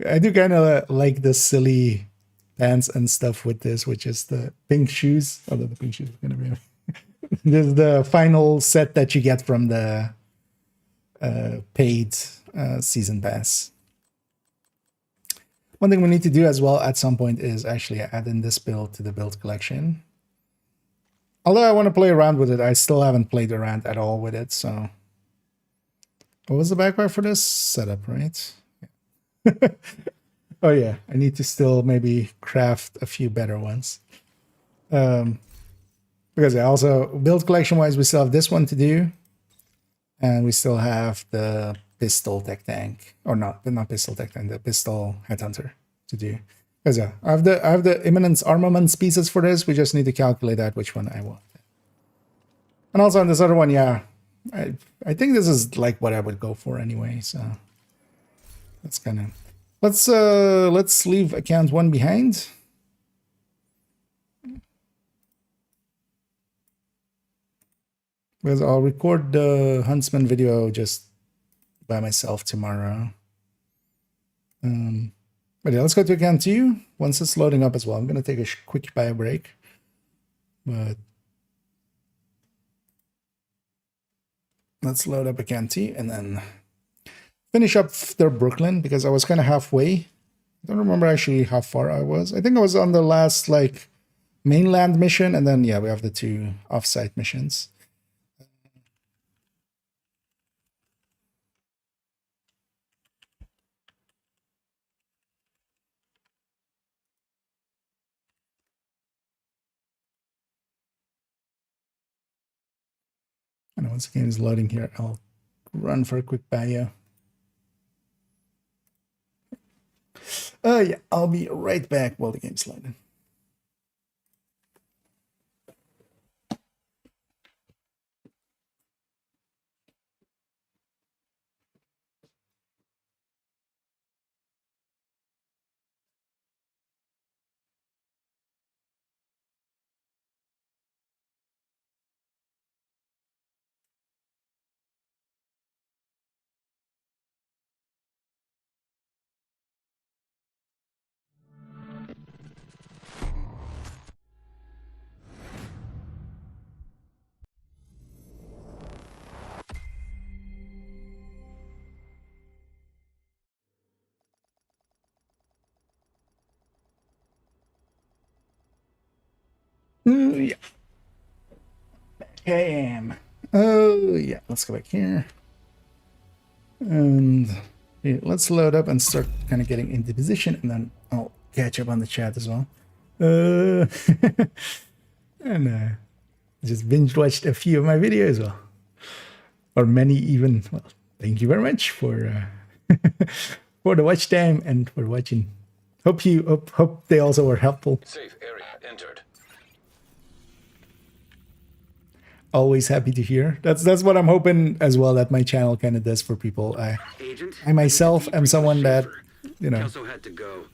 Speaker 1: I do kind of like the silly pants and stuff with this, which is the pink shoes. Although the pink shoes are going to be... This is the final set that you get from the paid season pass. One thing we need to do as well at some point is actually add in this build to the build collection. Although I want to play around with it, I still haven't played around at all with it, so... What was the backpack for this? Setup, right? Yeah. Oh yeah, I need to still maybe craft a few better ones. Because yeah, also build collection wise, we still have this one to do. And we still have the pistol tech tank. Or not pistol tech tank, the pistol headhunter to do. Because yeah, I have the imminent armaments pieces for this. We just need to calculate out which one I want. And also on this other one, yeah. I think this is like what I would go for anyway, so that's kind of... Let's leave account 1 behind. Because I'll record the Huntsman video just by myself tomorrow. But yeah, let's go to account 2 once it's loading up as well. I'm going to take a quick bio break. But let's load up account 2 and then finish up their Brooklyn, because I was kind of halfway. I don't remember actually how far I was. I think I was on the last like mainland mission, and then yeah, we have the 2 offsite missions. And once the game is loading here, I'll run for a quick bio. Yeah, I'll be right back while the game's loading. Yeah. Bam. Oh, yeah. Let's go back here. And yeah, let's load up and start kind of getting into position, and then I'll catch up on the chat as well. And just binge watched a few of my videos, well, or many even. Well, thank you very much for for the watch time and for watching. Hope they also were helpful.
Speaker 3: Safe area entered.
Speaker 1: Always happy to hear. That's what I'm hoping as well that my channel kind of does for people.
Speaker 2: Agent,
Speaker 1: I myself am someone that, you know,
Speaker 2: Kelso had to go.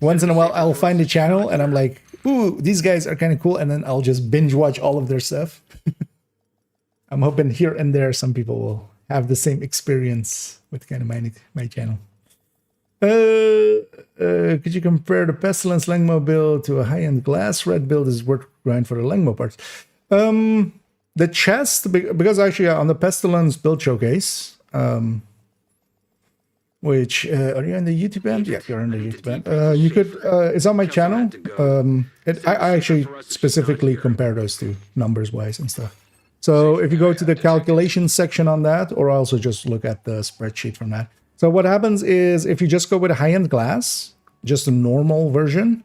Speaker 1: once in a while I'll find a channel and I'm like, ooh, these guys are kind of cool, and then I'll just binge watch all of their stuff. I'm hoping here and there some people will have the same experience with kind of my channel. Could you compare the Pestilence Langmo build to a high-end glass red build? Is worth grind for the Langmo parts. The chest, because actually on the Pestilence build showcase, which are you in the YouTube end? Yeah, you're in the YouTube end. You could, it's on my channel. I actually specifically compare those two numbers wise and stuff. So if you go to the calculation section on that, or also just look at the spreadsheet from that. So what happens is if you just go with a high-end glass, just a normal version,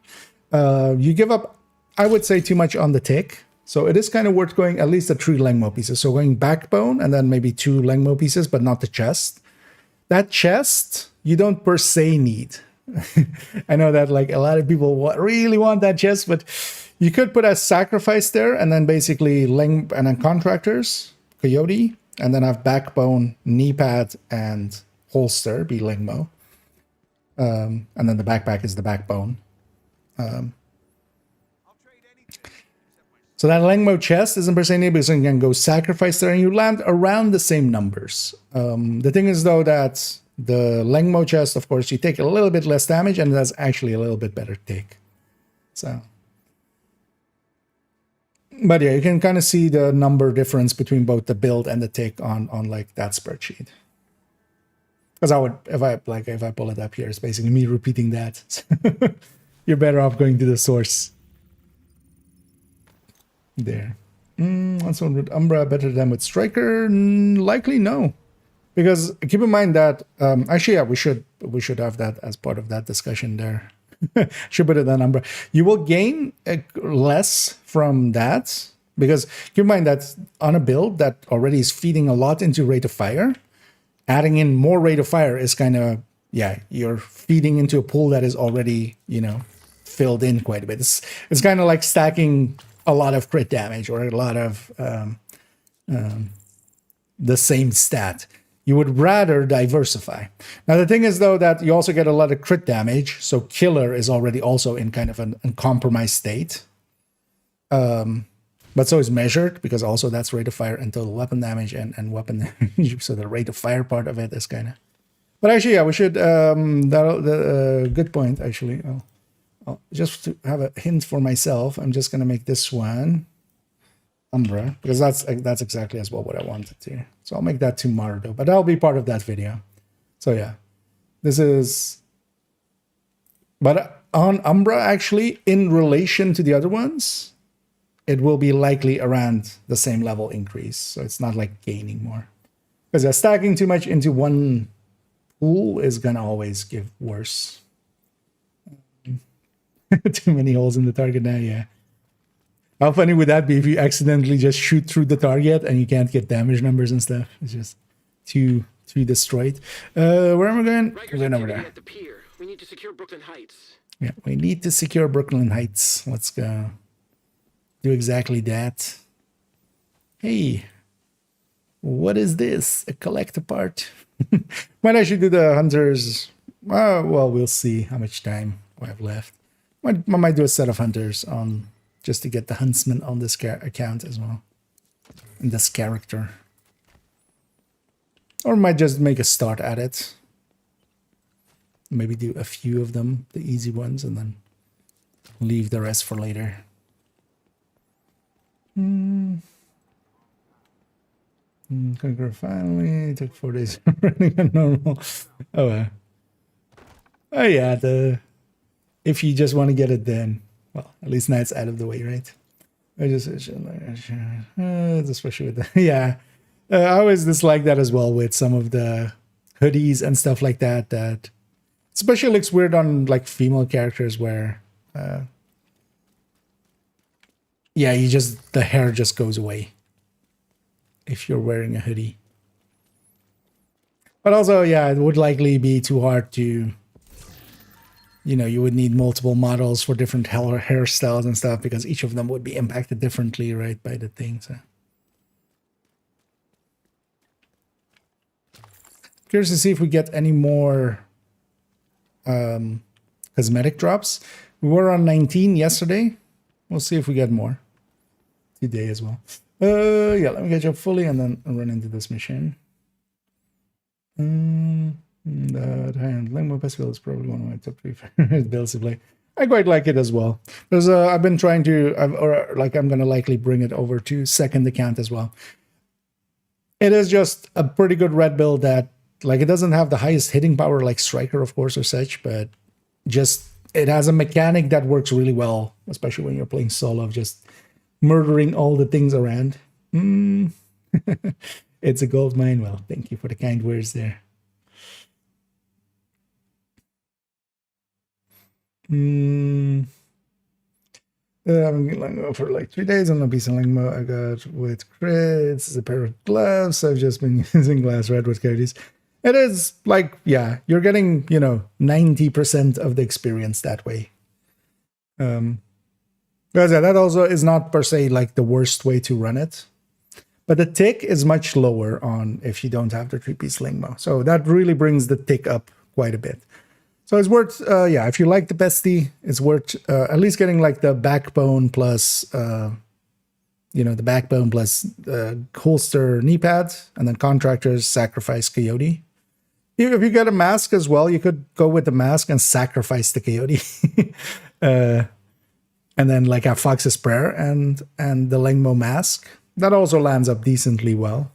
Speaker 1: you give up, I would say, too much on the tick. So it is kind of worth going at least the 3 Langmo pieces. So going backbone and then maybe 2 Langmo pieces, but not the chest. That chest, you don't per se need. I know that like a lot of people really want that chest, but you could put a sacrifice there and then basically and then contractors, coyote, and then have backbone, knee pad, and holster be Langmo. And then the backpack is the backbone. So that Langmo chest isn't per se needed because you can go sacrifice there and you land around the same numbers. The thing is though that the Langmo chest, of course, you take a little bit less damage and that's actually a little bit better take. So, but yeah, you can kind of see the number difference between both the build and the take on like that spreadsheet. Because I would, if I pull it up here, it's basically me repeating that. You're better off going to the source. There. What's one with Umbra better than with Striker? Likely no. Because keep in mind that actually yeah, we should have that as part of that discussion there. Should put it on Umbra. You will gain less from that because keep in mind that on a build that already is feeding a lot into rate of fire, adding in more rate of fire is kind of, yeah, you're feeding into a pool that is already, you know, filled in quite a bit. It's kind of like stacking a lot of crit damage or a lot of the same stat. You would rather diversify. Now, the thing is, though, that you also get a lot of crit damage. So Killer is already also in kind of an uncompromised state. But so is Measured, because also that's rate of fire and total weapon damage and weapon damage. So the rate of fire part of it is kind of... But actually, yeah, we should... good point, actually. Just to have a hint for myself, I'm just going to make this one Umbra, because that's exactly as well what I wanted to. So I'll make that tomorrow, though, but that'll be part of that video. So yeah, this is... But on Umbra, actually, in relation to the other ones, it will be likely around the same level increase. So it's not like gaining more. Because stacking too much into one pool is going to always give worse. Too many holes in the target now, yeah. How funny would that be if you accidentally just shoot through the target and you can't get damage numbers and stuff? It's just too destroyed. Where am I going? I'm
Speaker 2: Riker's
Speaker 1: going over
Speaker 2: activity
Speaker 1: there.
Speaker 2: at the pier. We need to secure Brooklyn Heights.
Speaker 1: Yeah, we need to secure Brooklyn Heights. Let's go do exactly that. Hey, what is this? A collector part? Might actually do the hunters. Well, we'll see how much time we have left. I might do a set of hunters on just to get the huntsman on this account as well, and this character. Or might just make a start at it. Maybe do a few of them, the easy ones, and then leave the rest for later. Conquer finally. Took 4 days running on normal. Oh, oh yeah. If you just want to get it done, well, at least now it's out of the way, right? I just especially with the yeah. I always dislike that as well with some of the hoodies and stuff like that. That especially looks weird on like female characters where, yeah, the hair just goes away if you're wearing a hoodie. But also, yeah, it would likely be too hard to, you know, you would need multiple models for different hairstyles and stuff because each of them would be impacted differently, right, by the thing. So. Curious to see if we get any more cosmetic drops. We were on 19 yesterday. We'll see if we get more today as well. Yeah, let me get you up fully and then run into this mission. That high-end Lingmo Festival is probably one of my top 3 favorite builds to play. I quite like it as well. There's I've been trying to, I'm gonna likely bring it over to second account as well. It is just a pretty good red build that, like, it doesn't have the highest hitting power like Striker, of course, or such, but just it has a mechanic that works really well, especially when you're playing solo, of just murdering all the things around. It's a gold mine. Well, thank you for the kind words there. I've been Lingmo for like 3 days on a piece of Lingmo I got with crits, a pair of gloves. I've just been using glass red with coyotes. It is like, yeah, you're getting, you know, 90% of the experience that way. Because that also is not per se like the worst way to run it. But the tick is much lower on if you don't have the 3-piece Lingmo. So that really brings the tick up quite a bit. So it's worth, yeah, if you like the bestie, it's worth at least getting like the backbone plus, you know, the backbone plus holster knee pad, and then contractors sacrifice coyote. If you get a mask as well, you could go with the mask and sacrifice the coyote. And then like a Fox's Prayer and the Lingmo mask. That also lands up decently well.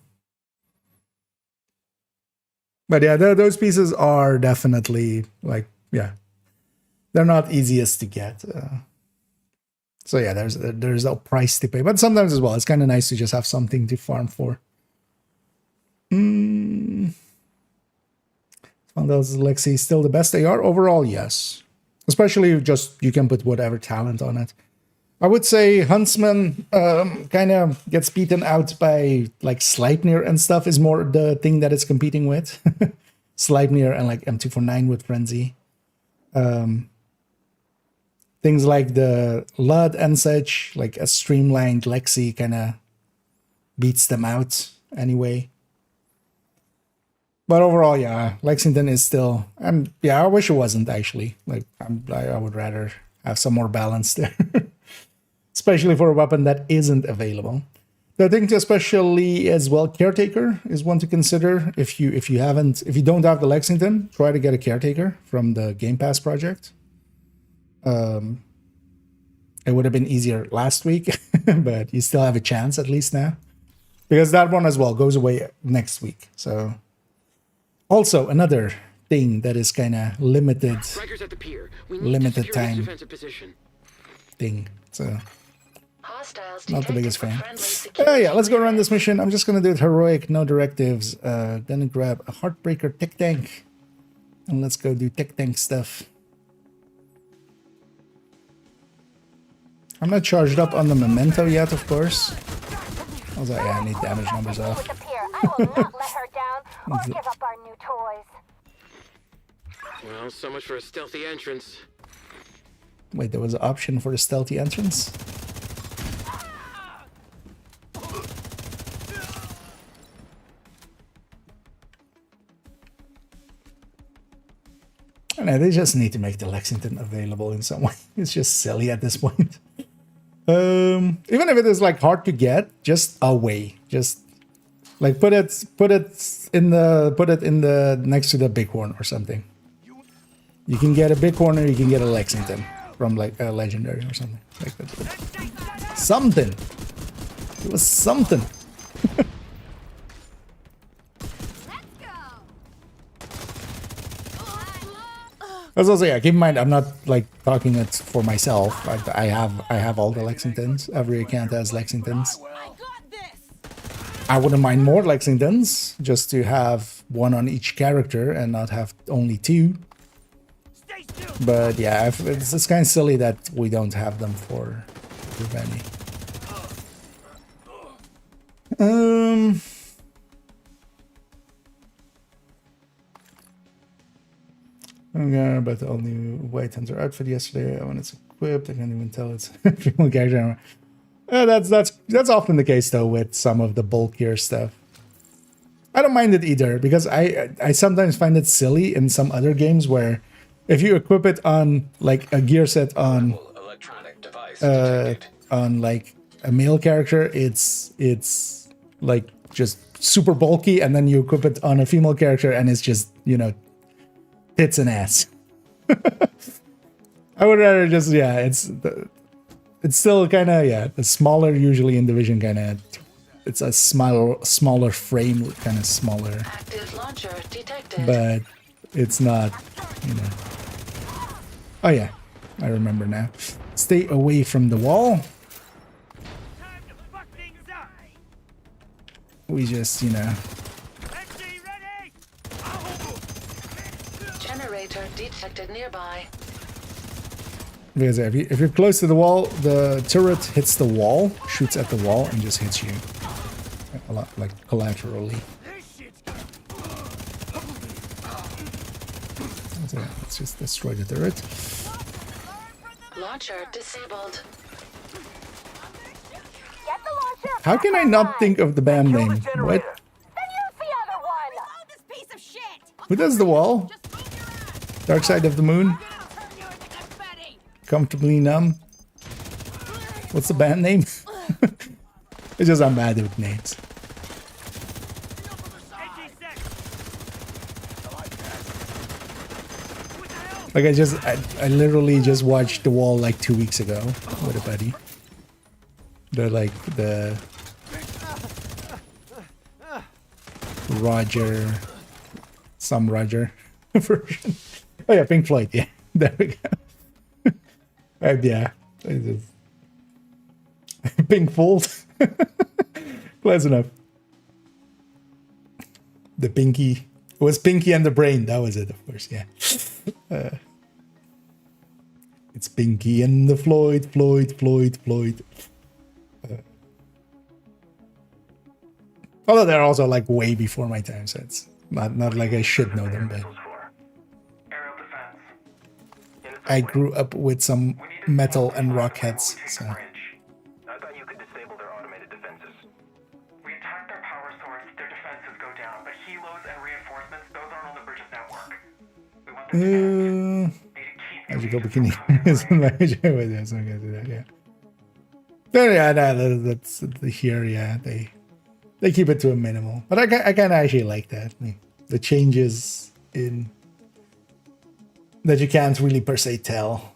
Speaker 1: But yeah, those pieces are definitely like, yeah, they're not easiest to get. So yeah, there's a price to pay. But sometimes as well, it's kind of nice to just have something to farm for. Vandals Lexi still the best AR? Overall, yes. Especially just, you can put whatever talent on it. I would say Huntsman kind of gets beaten out by like Sleipnir and stuff is more the thing that it's competing with. Sleipnir and like M249 with Frenzy. Things like the Lud and such, like a streamlined Lexi kind of beats them out anyway. But overall, yeah, Lexington is still, and yeah, I wish it wasn't actually. Like, I would rather have some more balance there. Especially for a weapon that isn't available. I think especially as well, Caretaker is one to consider. If you don't have the Lexington, try to get a Caretaker from the Game Pass project. It would have been easier last week, but you still have a chance at least now. Because that one as well goes away next week. So also another thing that is kind of limited time thing. So not the biggest fan. Yeah, let's go run this mission. I'm just gonna do it heroic, no directives. Gonna grab a Heartbreaker Tech Tank, and let's go do Tech Tank stuff. I'm not charged up on the memento yet, of course. I was like, yeah, I need damage numbers off.
Speaker 5: With the pier, I will not let her down or give up our new toys.
Speaker 2: Well, so much for a stealthy entrance.
Speaker 1: Wait, there was an option for the stealthy entrance? I know, they just need to make the Lexington available in some way. It's just silly at this point. Even if it is like hard to get, just a way. Just like put it in the next to the bighorn or something. You can get a bighorn or you can get a Lexington from like a legendary or something like that. Something. It was something. That's also, yeah, keep in mind, I'm not like talking it for myself. I have all the Lexingtons. Every account has Lexingtons. I wouldn't mind more Lexingtons, just to have one on each character and not have only two. But yeah, it's kind of silly that we don't have them for Revenge. Okay, but the all new White Hunter outfit yesterday. When it's equipped, I can't even tell it's a female character. That's often the case though with some of the bulkier stuff. I don't mind it either because I sometimes find it silly in some other games where if you equip it on like a gear set on
Speaker 3: Electronic device
Speaker 1: on like a male character, it's like just super bulky, and then you equip it on a female character and it's just, you know, tits and ass. I would rather just, yeah, it's still kind of, yeah, the smaller usually in Division kind of, it's a smaller frame, kind of smaller.
Speaker 6: Active launcher detected.
Speaker 1: But it's not, you know. Oh yeah, I remember now. Stay away from the wall. We just, you know.
Speaker 6: Generator detected nearby.
Speaker 1: Because if you're close to the wall, the turret hits the wall, shoots at the wall, and just hits you a lot, like collaterally. So let's just destroy the turret.
Speaker 6: Launcher disabled.
Speaker 5: Get the launcher.
Speaker 1: How can I not think of the band name? What?
Speaker 5: Then use the other one.
Speaker 4: Reload this piece of shit.
Speaker 1: Who does the wall?
Speaker 4: Just move your ass.
Speaker 1: Dark Side of the Moon?
Speaker 4: I'll turn you into confetti.
Speaker 1: Comfortably Numb? What's the band name? It's just I'm bad with names. Like I literally just watched The Wall like 2 weeks ago with a buddy. They're like the some Roger version. Oh yeah, Pink Floyd, yeah. There we go. Yeah. Pink Fold. Close enough. The Pinky. It was Pinky and the Brain. That was it, of course, yeah. It's Pinky and the Floyd. Although they're also like way before my time, so it's not like I should know them, but I grew up with some metal and rock heads, so.
Speaker 7: I thought you could disable their automated defenses. We attack their power source, their defenses go down, but helos and reinforcements, those aren't on the bridge's network. We want them to
Speaker 1: Magical bikini. Yeah. Then yeah, that's here. Yeah, they keep it to a minimal, but I kind of actually like that. The changes in that you can't really per se tell.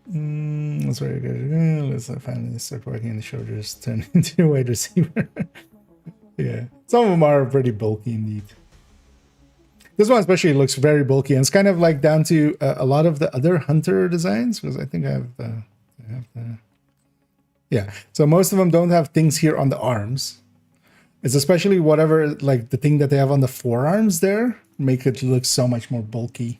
Speaker 1: That's very good. Let's finally start working in the shoulders, turn into a wide receiver. Yeah, some of them are pretty bulky indeed. This one especially looks very bulky, and it's kind of like down to a lot of the other Hunter designs, because I think I have the yeah. So most of them don't have things here on the arms. It's especially whatever, like the thing that they have on the forearms there, make it look so much more bulky.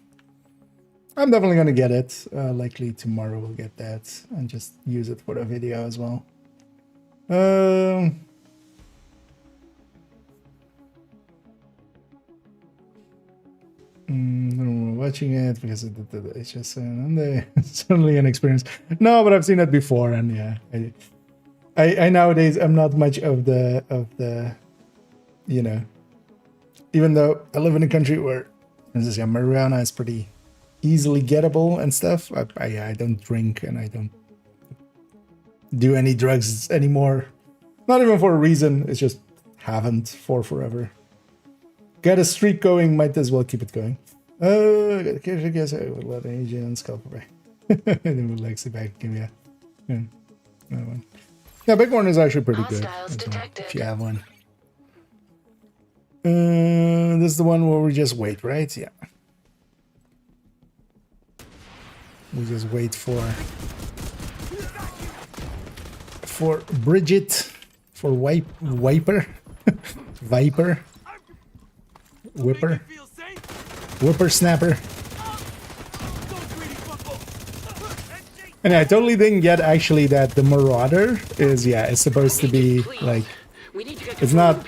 Speaker 1: I'm definitely gonna get it. Likely tomorrow we'll get that and just use it for the video as well. I'm watching it because it's just suddenly an experience. No, but I've seen it before, and yeah, I nowadays I'm not much of the you know, even though I live in a country where marijuana is pretty easily gettable and stuff. I don't drink and I don't do any drugs anymore. Not even for a reason. It's just haven't for forever. Got a streak going, might as well keep it going. I got a cash, I guess I would let an agent and scalp away. And then would like sit back and give you that one. Yeah, Bighorn is actually pretty good if you have one. This is the one where we just wait, right? Yeah. We just wait for Bridget, for Viper, Viper, Whippersnapper. And I totally didn't get actually that the Marauder is, yeah, it's supposed to be like, it's not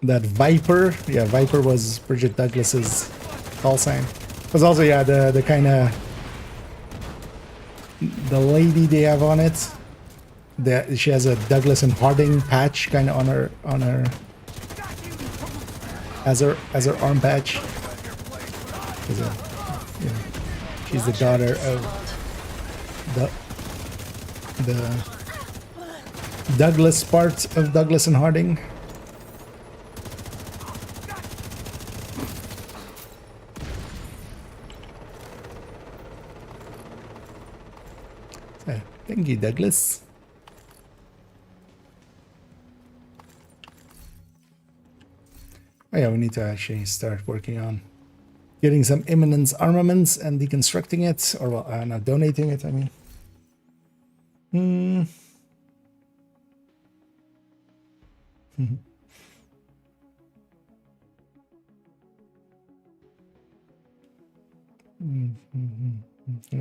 Speaker 1: that Viper. Yeah, Viper was Bridget Douglas's call sign. But also, yeah, the kind of the lady they have on it. That she has a Douglas and Harding patch kind of on her as her arm patch. She's the daughter of the Douglas part of Douglas and Harding. Thank you, Douglas. Oh yeah, we need to actually start working on getting some Imminence armaments and deconstructing it, or well, not donating it, I mean.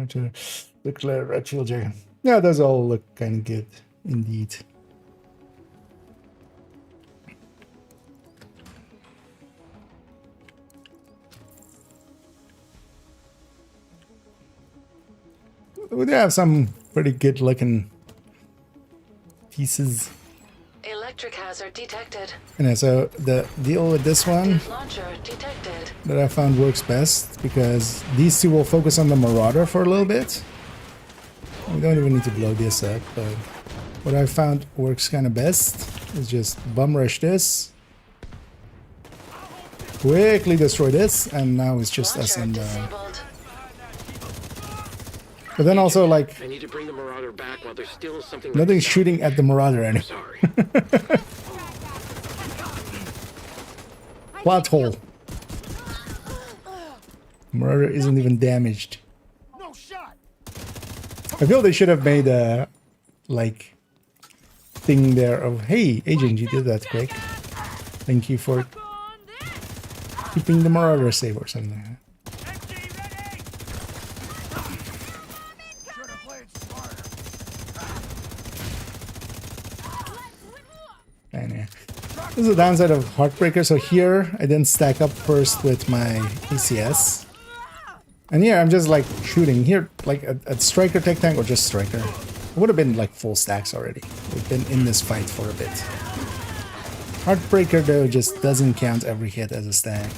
Speaker 1: To declare red shield jacket. Yeah, those all look kind of good indeed. We do have some pretty good looking pieces.
Speaker 6: Electric hazard detected.
Speaker 1: And so the deal with this one
Speaker 6: Launcher detected.
Speaker 1: that I found works best, because these two will focus on the Marauder for a little bit. We don't even need to blow this up, but what I found works kind of best is just bum rush this, quickly destroy this, and now it's just us and but then also, like,
Speaker 2: I need to bring the Marauder back while there's still something.
Speaker 1: nothing's shooting at the Marauder anymore.
Speaker 2: Sorry.
Speaker 1: Plot hole. Marauder isn't even damaged. I feel they should have made a, like, thing there of, hey, Agent, you did that quick. Thank you for keeping the Marauder safe or something. And yeah. This is the downside of Heartbreaker. So here, I didn't stack up first with my ACS. And here, I'm just like shooting. Here, like a Striker Tech Tank or just Striker. It would have been like full stacks already. We've been in this fight for a bit. Heartbreaker, though, just doesn't count every hit as a stack.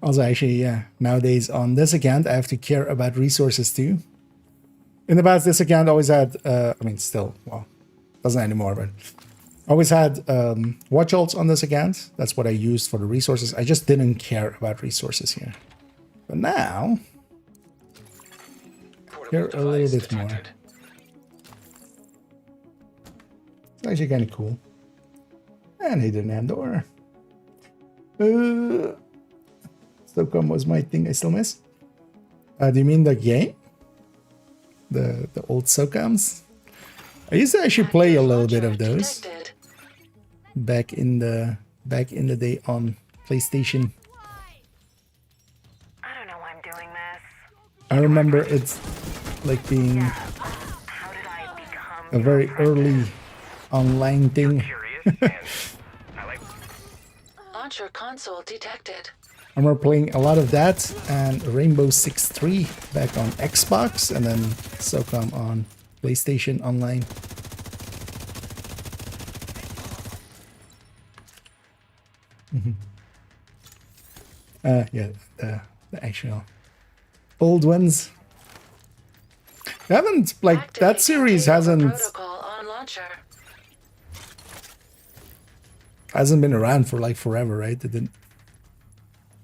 Speaker 1: Also, actually, yeah, nowadays on this account, I have to care about resources too. In the past, this account always had, I mean, still, well, doesn't anymore, but always had watch alts on this account. That's what I used for the resources. I just didn't care about resources here. But now, care a little bit more. It's actually kind of cool. And hidden Andor. SOCOM was my thing I still miss. Do you mean the game? The old SOCOMs? I used to actually play a little bit of those
Speaker 6: Detected.
Speaker 1: back in the day on PlayStation.
Speaker 5: I don't know why I'm doing this.
Speaker 1: I remember it's like being
Speaker 5: How did I become
Speaker 1: a very early online thing.
Speaker 7: Curious, and I like.
Speaker 6: Launcher console detected.
Speaker 1: I remember playing a lot of that and Rainbow Six 3 back on Xbox, and then SOCOM on PlayStation Online. Yeah, the actual old ones. I haven't, like, that
Speaker 6: Activate
Speaker 1: series
Speaker 6: takeover
Speaker 1: hasn't
Speaker 6: protocol on launcher.
Speaker 1: been around for like forever, right? It didn't.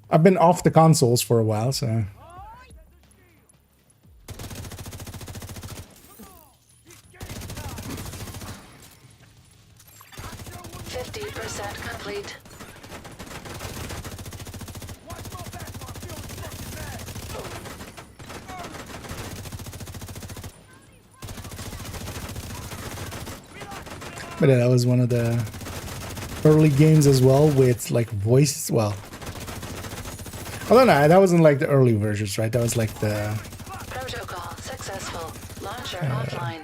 Speaker 1: I've been off the consoles for a while, so
Speaker 6: 50% complete.
Speaker 1: but yeah, that was one of the early games as well with like voice. Well, I don't know. That wasn't like the early versions, right? That was like the
Speaker 6: Protocol successful. Launcher offline.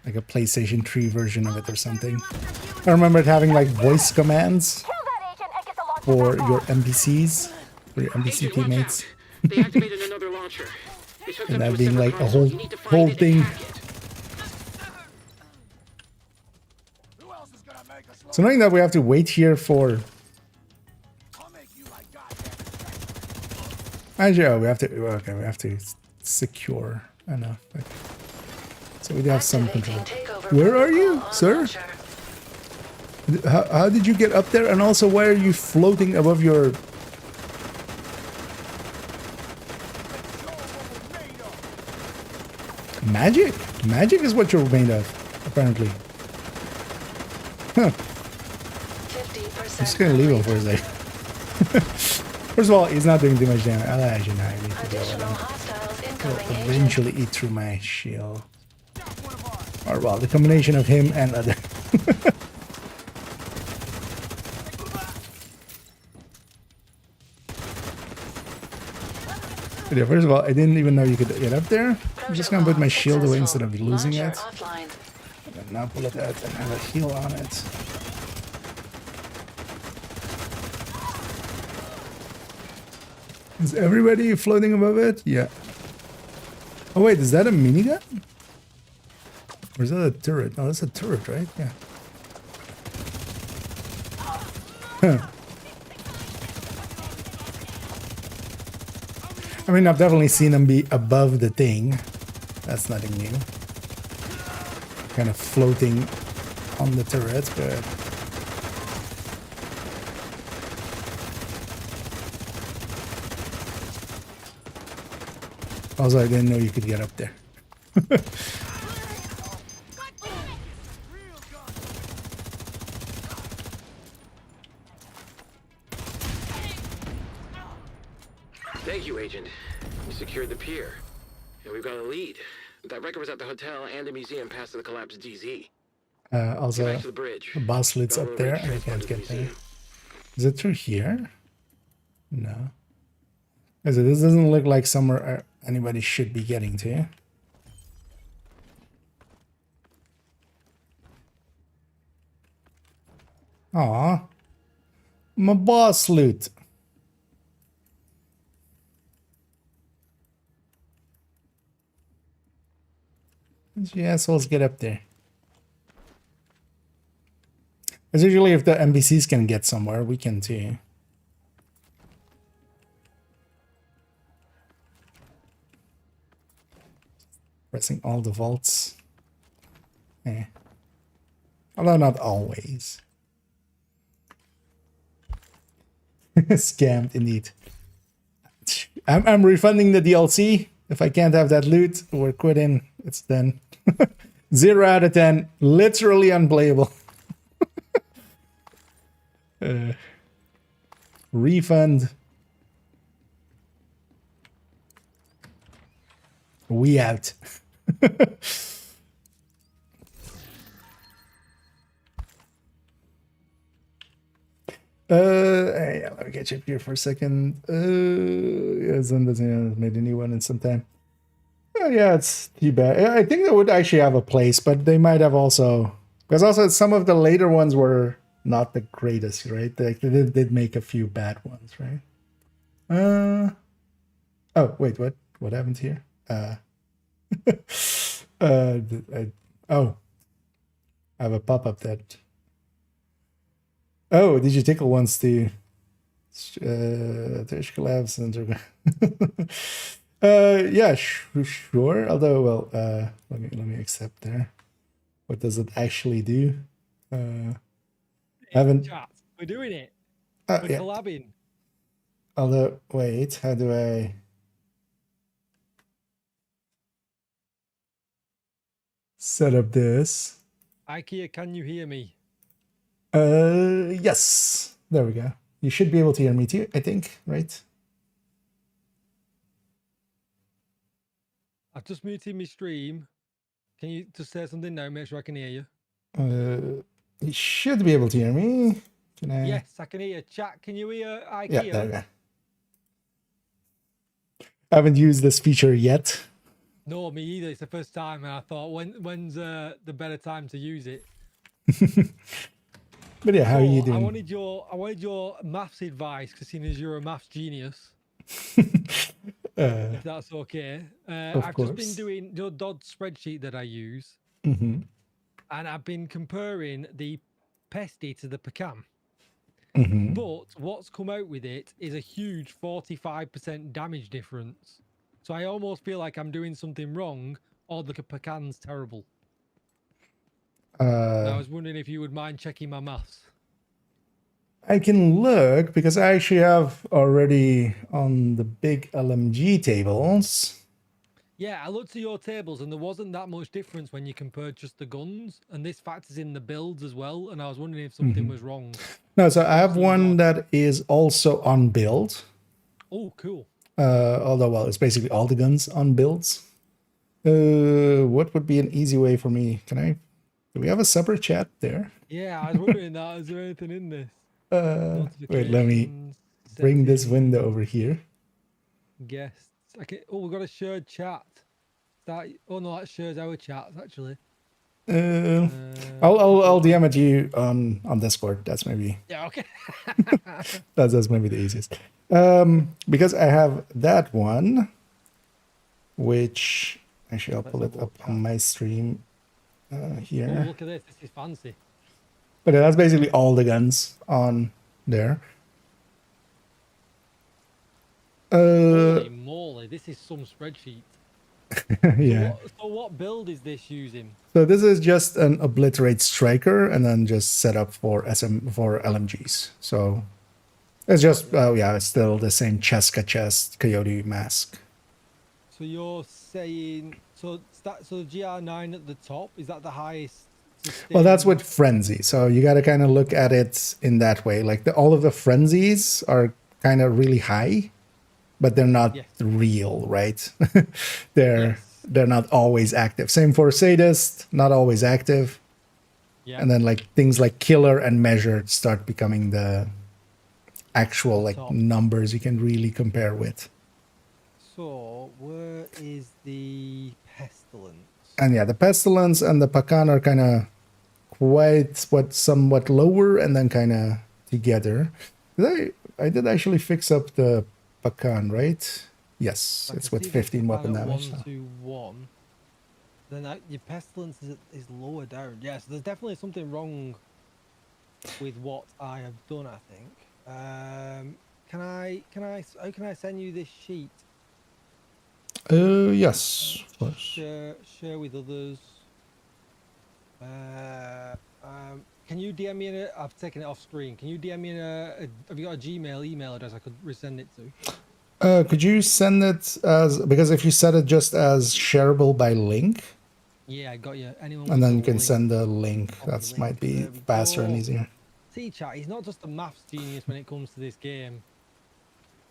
Speaker 1: like a PlayStation 3 version of it or something. I remember it having like voice commands
Speaker 5: Kill that agent and get the launcher
Speaker 1: for
Speaker 5: back
Speaker 1: your
Speaker 5: on.
Speaker 1: NPCs, for your NPC
Speaker 2: Agent, watch
Speaker 1: teammates,
Speaker 2: out. They activated another launcher. It's hooked
Speaker 1: and
Speaker 2: up
Speaker 1: that
Speaker 2: to
Speaker 1: being
Speaker 2: separate
Speaker 1: like a
Speaker 2: console.
Speaker 1: whole
Speaker 2: You need to find it and
Speaker 1: thing.
Speaker 2: hack it.
Speaker 1: So knowing that we have to wait here for. Actually, oh, we have to. Okay, we have to secure enough. Okay. So we do have some control.
Speaker 6: Activating takeover
Speaker 1: Where are you,
Speaker 6: protocol on
Speaker 1: sir?
Speaker 6: launcher.
Speaker 1: How did you get up there? And also, why are you floating above your... Magic? Magic is what you're made of, apparently. Huh.
Speaker 6: 50%
Speaker 1: I'm just gonna leave him for a second. First of all, he's not doing too much damage. I'll actually not need to deal with
Speaker 6: Additional
Speaker 1: him.
Speaker 6: hostiles
Speaker 1: He'll
Speaker 6: incoming agent.
Speaker 1: eventually eat through my shield. Or, well, the combination of him and other... But yeah, first of all, I didn't even know you could get up there. I'm just gonna put my shield away instead of losing
Speaker 6: Launcher
Speaker 1: it.
Speaker 6: offline.
Speaker 1: And now pull it out and have a heal on it. Is everybody floating above it? Yeah. Oh wait, is that a minigun? Or is that a turret? No, that's a turret, right? Yeah. Huh. I mean, I've definitely seen them be above the thing. That's nothing new. Kind of floating on the turret, but... Also, I didn't know you could get up there.
Speaker 2: Thank you, Agent. We secured the pier. And we've got a lead. That record was at the hotel and the museum past the collapsed DZ. Get
Speaker 1: Also,
Speaker 2: back to the bridge.
Speaker 1: the boss lid's
Speaker 2: Got a
Speaker 1: up
Speaker 2: little
Speaker 1: there,
Speaker 2: bit
Speaker 1: and I
Speaker 2: transport
Speaker 1: can't
Speaker 2: to the
Speaker 1: get there.
Speaker 2: museum.
Speaker 1: Is it through here? No. As this doesn't look like somewhere anybody should be getting to. Aw. My boss loot. You assholes get up there. It's usually if the NPCs can get somewhere, we can too. Pressing all the vaults. Eh. Although not always. Scammed indeed. I'm refunding the DLC. If I can't have that loot, we're quitting. It's done. 0 out of 10. Literally unplayable. Refund. We out. Yeah, let me get you up here for a second. Yeah, Zen doesn't made a new one in some time. Oh, yeah, it's too bad. I think they would actually have a place, but they might have also, because also some of the later ones were not the greatest, right? They did make a few bad ones, right? Oh wait, what happened here? Oh, I have a pop-up that. Oh, did you tickle once the Trish collapse and yeah, sure. Although, well, let me accept there. What does it actually do? Haven't.
Speaker 8: Chat. We're doing it. We're
Speaker 1: Yeah.
Speaker 8: collabing.
Speaker 1: Although, wait, how do I set up this?
Speaker 8: IKEA, can you hear me?
Speaker 1: Yes. There we go. You should be able to hear me too, I think, right?
Speaker 8: I've just muted my stream. Can you just say something now? Make sure I can hear you.
Speaker 1: You should be able to hear me. Can I?
Speaker 8: Yes, I can hear you. Chat, can you hear IKEA?
Speaker 1: Yeah, there we go. I haven't used this feature yet.
Speaker 8: No, me either. It's the first time, and I thought, when's the better time to use it?
Speaker 1: But yeah, how are you doing?
Speaker 8: I wanted your maths advice, because seeing as you're a maths genius. If that's okay. I've just been doing your DOD spreadsheet that I use, and I've been comparing the Pesty to the Pecan. But what's come out with it is a huge 45% damage difference. So I almost feel like I'm doing something wrong, or the Pecan's terrible. I was wondering if you would mind checking my maths.
Speaker 1: I can look because I actually have already on the big LMG tables.
Speaker 8: Yeah, I looked at your tables and there wasn't that much difference when you compared just the guns, and this factors in the builds as well, and I was wondering if something was wrong.
Speaker 1: No, so I have one that is also on build.
Speaker 8: Oh, cool.
Speaker 1: Although, well, it's basically all the guns on builds. What would be an easy way for me? Do we have a separate chat there?
Speaker 8: Yeah, I was wondering that. Is there anything in this?
Speaker 1: Wait, let me bring this window over here.
Speaker 8: Guests. Okay. Oh, we've got a shared chat. Oh no, that shares our chats actually.
Speaker 1: I'll DM it you on Discord. That's maybe.
Speaker 8: Yeah. Okay.
Speaker 1: that's maybe the easiest. Because I have that one, which actually I'll pull it up on my stream here.
Speaker 8: Oh, look at this. This is fancy.
Speaker 1: But that's basically all the guns on there.
Speaker 8: Holy moly, this is some spreadsheet.
Speaker 1: Yeah.
Speaker 8: So what build is this using?
Speaker 1: So this is just an obliterate striker and then just set up for LMGs. So it's just yeah, it's still the same Cheska chest coyote mask.
Speaker 8: So you're saying so the GR9 at the top, is that the highest?
Speaker 1: Well, that's with frenzy. So you got to kind of look at it in that way. Like all of the frenzies are kind of really high, but they're not real, right? They're not always active. Same for sadist, not always active. Yeah. And then like things like killer and measured start becoming the actual like numbers you can really compare with.
Speaker 8: So where is the pestilence?
Speaker 1: And yeah, the pestilence and the Pacan are kind of somewhat lower and then kind of together. I did actually fix up the Pacan, right? Yes, it's with 15 weapon damage.
Speaker 8: 1 to 1. Then your pestilence is lower down. Yes, there's definitely something wrong with what I have done, I think. How can I send you this sheet?
Speaker 1: Yes, of course.
Speaker 8: Share with others. Can you DM me I've taken it off screen. Can you DM me have you got a Gmail email address I could resend it to?
Speaker 1: Could you send it because if you set it just as shareable by link.
Speaker 8: Yeah, I got you. Anyone.
Speaker 1: And then you can send the link. That might be faster and easier.
Speaker 8: See, chat, he's not just a maths genius when it comes to this game.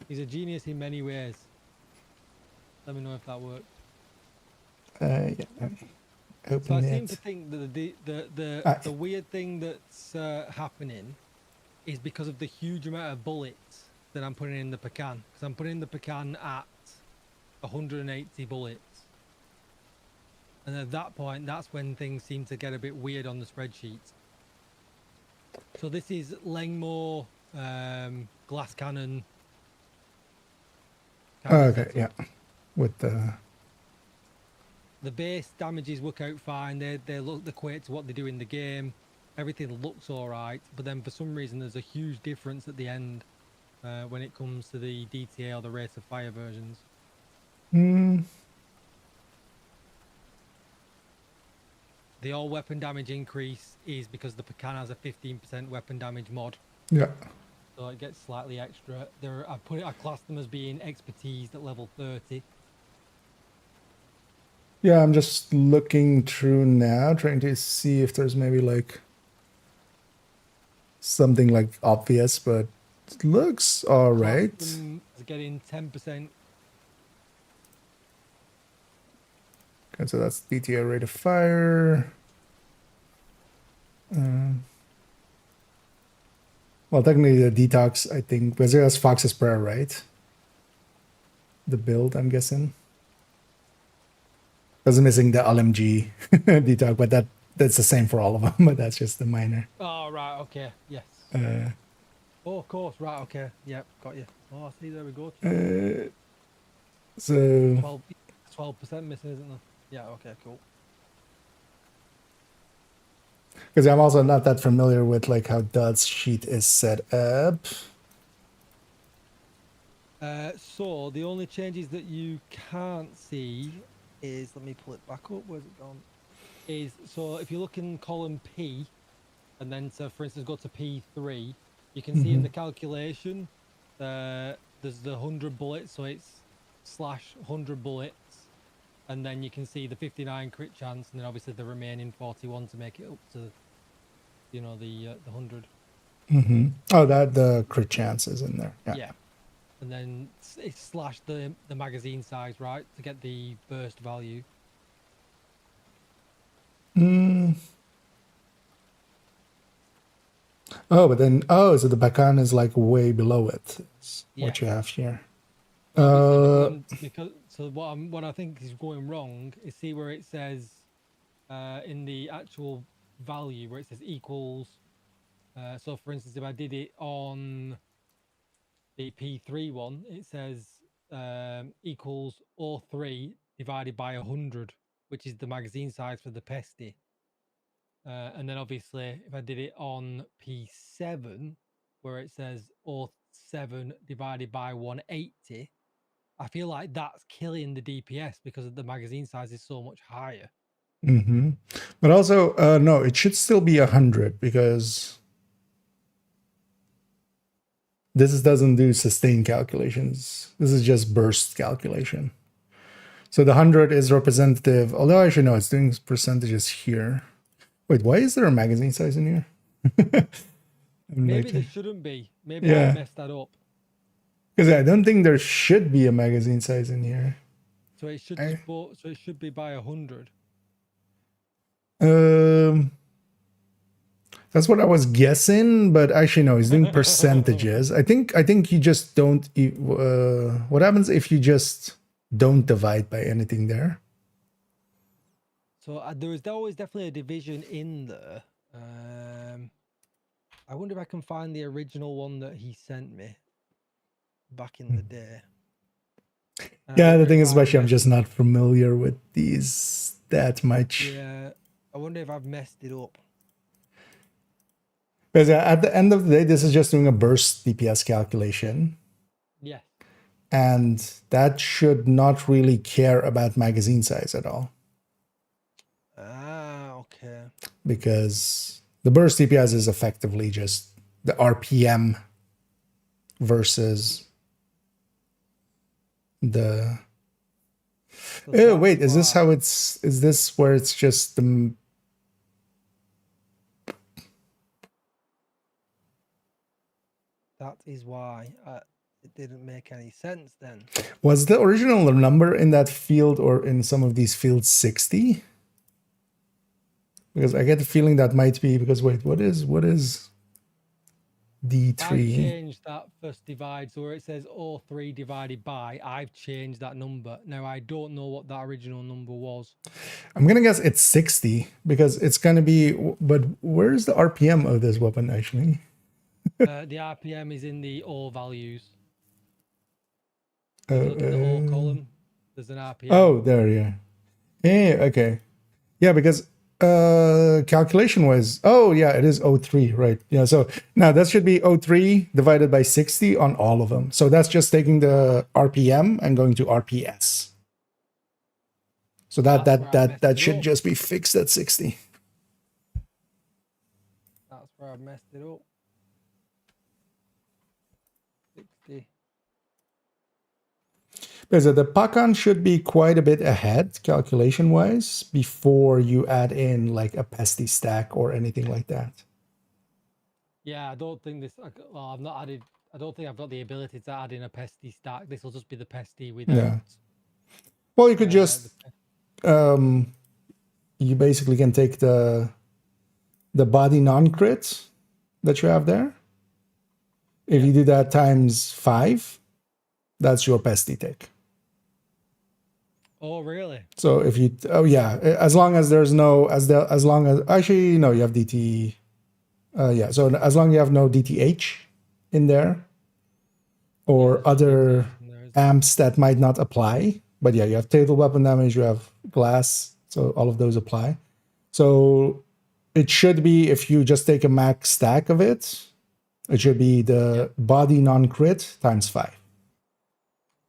Speaker 8: He's a genius in many ways. Let me know if that works.
Speaker 1: Yeah. Open
Speaker 8: So I
Speaker 1: it.
Speaker 8: seem to think that the weird thing that's happening is because of the huge amount of bullets that I'm putting in the pecan. Because I'm putting the pecan at 180 bullets. And at that point, that's when things seem to get a bit weird on the spreadsheet. So this is Langmore glass cannon.
Speaker 1: Okay, yeah. With the
Speaker 8: base damages work out fine. They equate to what they do in the game. Everything looks all right, but then for some reason there's a huge difference at the end when it comes to the DTA or the rate of fire versions. The all weapon damage increase is because the pecan has a 15% weapon damage mod.
Speaker 1: Yeah.
Speaker 8: So it gets slightly extra. I classed them as being expertise at level 30.
Speaker 1: Yeah, I'm just looking through now, trying to see if there's maybe like something like obvious, but it looks all right.
Speaker 8: It's getting 10%.
Speaker 1: Okay, so that's DTA rate of fire. Well, technically the detox, I think, because it has Fox's Prayer, right? The build, I'm guessing. Because I'm missing the LMG detox, but that's the same for all of them, but that's just the minor.
Speaker 8: Oh, right, okay, yes. Oh, of course, right, okay, yep, got you. Oh, I see, there we go.
Speaker 1: So
Speaker 8: 12% missing, isn't there? Yeah, okay, cool.
Speaker 1: Because I'm also not that familiar with like how Dod's sheet is set up.
Speaker 8: So the only changes that you can't see is, let me pull it back up, where's it gone? Is, so if you look in column P, and then so for instance go to P3, you can see in the calculation, there's the 100 bullets, so it's /100 bullets, and then you can see the 59 crit chance, and then obviously the remaining 41 to make it up to, you know, the 100.
Speaker 1: Oh, that the crit chance is in there. Yeah.
Speaker 8: And then it's slash the magazine size, right, to get the burst value.
Speaker 1: Oh, but then so the Bacan is like way below it. It's what you have here.
Speaker 8: Because so what I think is going wrong is, see where it says in the actual value where it says equals. So for instance, if I did it on the P3 one, it says equals 03 divided by 100, which is the magazine size for the Pesty. And then obviously if I did it on P7, where it says 07 divided by 180, I feel like that's killing the DPS because the magazine size is so much higher.
Speaker 1: But also, no, it should still be 100 because this doesn't do sustain calculations. This is just burst calculation. So the 100 is representative, although actually no, it's doing percentages here. Wait, why is there a magazine size in here?
Speaker 8: Maybe there shouldn't be. Maybe I messed that up.
Speaker 1: Because I don't think there should be a magazine size in here.
Speaker 8: So it should so it should be by 100.
Speaker 1: That's what I was guessing, but actually no, he's doing percentages. I think you just don't. What happens if you just don't divide by anything there?
Speaker 8: So there is always definitely a division in there. I wonder if I can find the original one that he sent me back in the day.
Speaker 1: Yeah, the thing is, especially I'm just not familiar with these that much.
Speaker 8: Yeah, I wonder if I've messed it up.
Speaker 1: Because at the end of the day, this is just doing a burst DPS calculation.
Speaker 8: Yeah.
Speaker 1: And that should not really care about magazine size at all.
Speaker 8: Ah, okay.
Speaker 1: Because the burst DPS is effectively just the RPM versus the... Oh, wait, is this how it's... Is this where it's just the...
Speaker 8: That is why it didn't make any sense then.
Speaker 1: Was the original number in that field or in some of these fields 60? Because I get the feeling that might be because wait, what is D3?
Speaker 8: I've changed that first divide, so where it says O3 divided by, I've changed that number. Now I don't know what that original number was.
Speaker 1: I'm gonna guess it's 60 because it's gonna be. But where's the RPM of this weapon actually?
Speaker 8: The RPM is in the O values. If you look at the O column, there's an RPM.
Speaker 1: Oh, there, yeah. Yeah, okay. Yeah, because calculation was, oh yeah, it is O3, right? Yeah, so now that should be O3 divided by 60 on all of them. So that's just taking the RPM and going to RPS. So that should just be fixed at 60.
Speaker 8: That's where I messed it up. 60.
Speaker 1: Because the Pacan should be quite a bit ahead calculation-wise before you add in like a pesty stack or anything like that.
Speaker 8: Yeah, I don't think this. Well, I've not added. I don't think I've got the ability to add in a pesty stack. This will just be the pesty without.
Speaker 1: Yeah. Well, you could just. You basically can take the body non-crit that you have there. If you do that times 5, that's your pesty take.
Speaker 8: Oh, really?
Speaker 1: So if you, oh yeah, as long as there's no, as long as, actually, no, you have DT, yeah, so as long as you have no DTH in there, or other amps that might not apply, but yeah, you have total weapon damage, you have glass, so all of those apply. So it should be, if you just take a max stack of it, it should be the body non-crit times 5.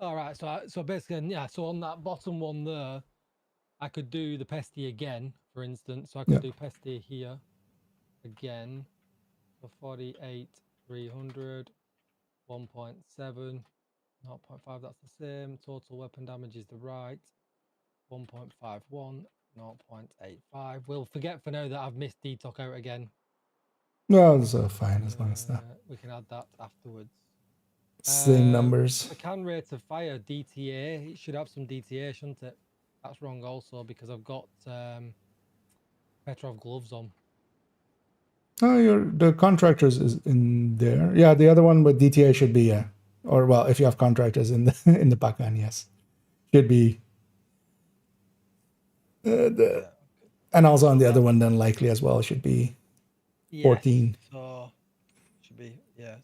Speaker 8: All right, so basically, yeah, so on that bottom one there, I could do the pesty again, for instance. So I could do pesty here again. So 48, 300, 1.7, 0.5, that's the same. Total weapon damage is the right. 1.51, 0.85. We'll forget for now that I've missed detox out again.
Speaker 1: No, that's fine as long as that.
Speaker 8: We can add that afterwards.
Speaker 1: Same numbers.
Speaker 8: The can rate of fire, DTA, it should have some DTA, shouldn't it? That's wrong also because I've got Petrov gloves on.
Speaker 1: Oh, the contractors is in there. Yeah, the other one with DTA should be, or well, if you have contractors in the in the Pacan, yes, should be. And also on the other one, then likely as well should be 14.
Speaker 8: So should be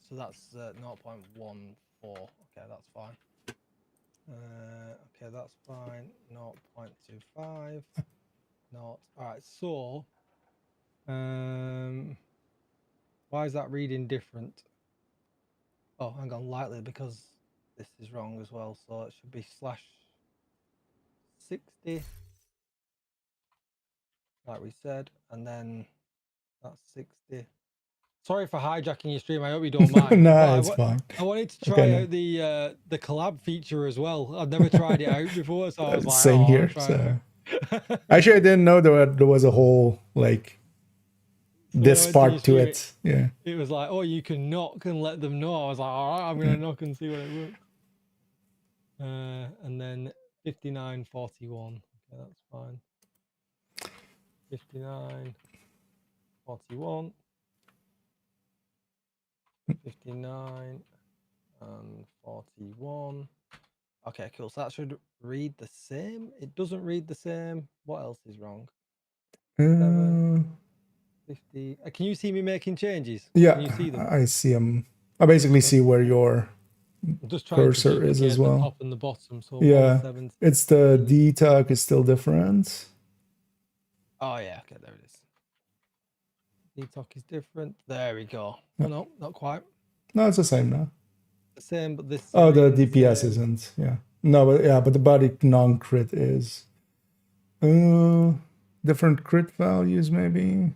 Speaker 8: so that's 0.14. Okay, that's fine. Okay, that's fine. 0.25. Not all right. So why is that reading different? Oh, hang on, lightly because this is wrong as well. So it should be /60, like we said, and then that's 60. Sorry for hijacking your stream. I hope you don't mind.
Speaker 1: No, it's fine.
Speaker 8: I wanted to try out the collab feature as well. I've never tried it out before, so I was like,
Speaker 1: same here. So. Actually, I didn't know there was a whole like this part to it. Yeah.
Speaker 8: It was like, oh, you can knock and let them know. I was like, all right, I'm gonna knock and see what it works. And then 59.41. Okay, that's fine. 59.41. 59 and 41. Okay, cool. So that should read the same. It doesn't read the same. What else is wrong? 7, 50. Can you see me making changes?
Speaker 1: Yeah,
Speaker 8: can you see them?
Speaker 1: I see them. I basically see where your cursor is as well.
Speaker 8: The top and the bottom. So
Speaker 1: yeah, it's the detox is still different.
Speaker 8: Oh yeah, okay, there it is. Detox is different. There we go. Oh, no, not quite.
Speaker 1: No, it's the same now.
Speaker 8: The same, but this.
Speaker 1: Oh, the DPS isn't. Yeah. No, but yeah, but the body non-crit is. Different crit values maybe.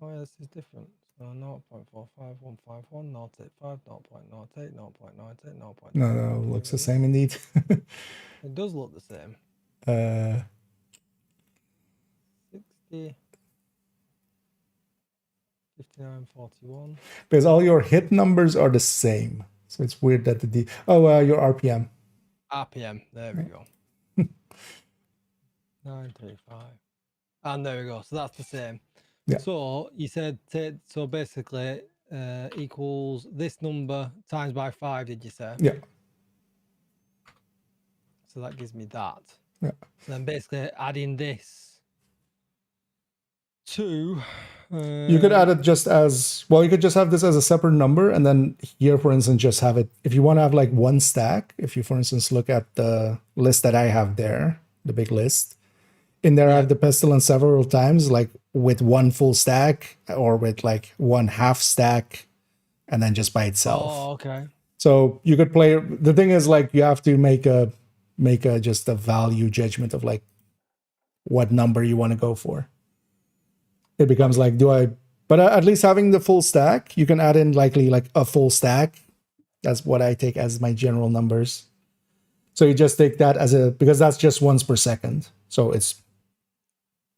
Speaker 8: Oh yeah, this is different. So 0.45, 151, 0.85, 0.08, 0.98, 0.98.
Speaker 1: No, looks the same indeed.
Speaker 8: It does look the same. 60. 5941.
Speaker 1: Because all your hit numbers are the same. So it's weird that your RPM.
Speaker 8: RPM. There we go. 935. And there we go. So that's the same.
Speaker 1: Yeah.
Speaker 8: So you said, so basically equals this number times by 5, did you say?
Speaker 1: Yeah.
Speaker 8: So that gives me that.
Speaker 1: Yeah.
Speaker 8: So then basically adding this to...
Speaker 1: you could add it just as, well, you could just have this as a separate number. And then here, for instance, just have it, if you want to have like one stack, if you, for instance, look at the list that I have there, the big list, in there I have the pestilence several times, like with one full stack or with like one half stack and then just by itself.
Speaker 8: Oh, okay.
Speaker 1: So you could play, the thing is like you have to make a just a value judgment of like what number you want to go for. It becomes like, but at least having the full stack, you can add in likely like a full stack. That's what I take as my general numbers. So you just take that as because that's just once per second. So it's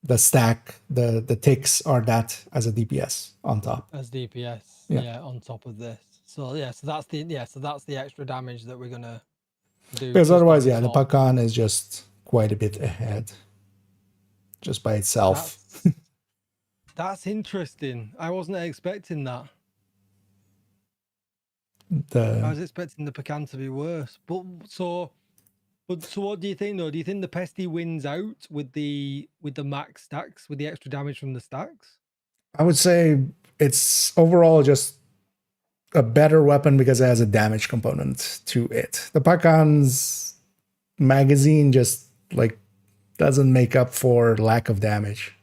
Speaker 1: the stack, the ticks are that as a DPS on top.
Speaker 8: As DPS, yeah, on top of this. So so that's the extra damage that we're gonna do.
Speaker 1: Because otherwise, the Pakan is just quite a bit ahead, just by itself.
Speaker 8: That's interesting. I wasn't expecting that. I was expecting the Pakan to be worse. But so what do you think though? Do you think the Pesty wins out with the max stacks, with the extra damage from the stacks?
Speaker 1: I would say it's overall just a better weapon because it has a damage component to it. The Pakan's magazine just like doesn't make up for lack of damage.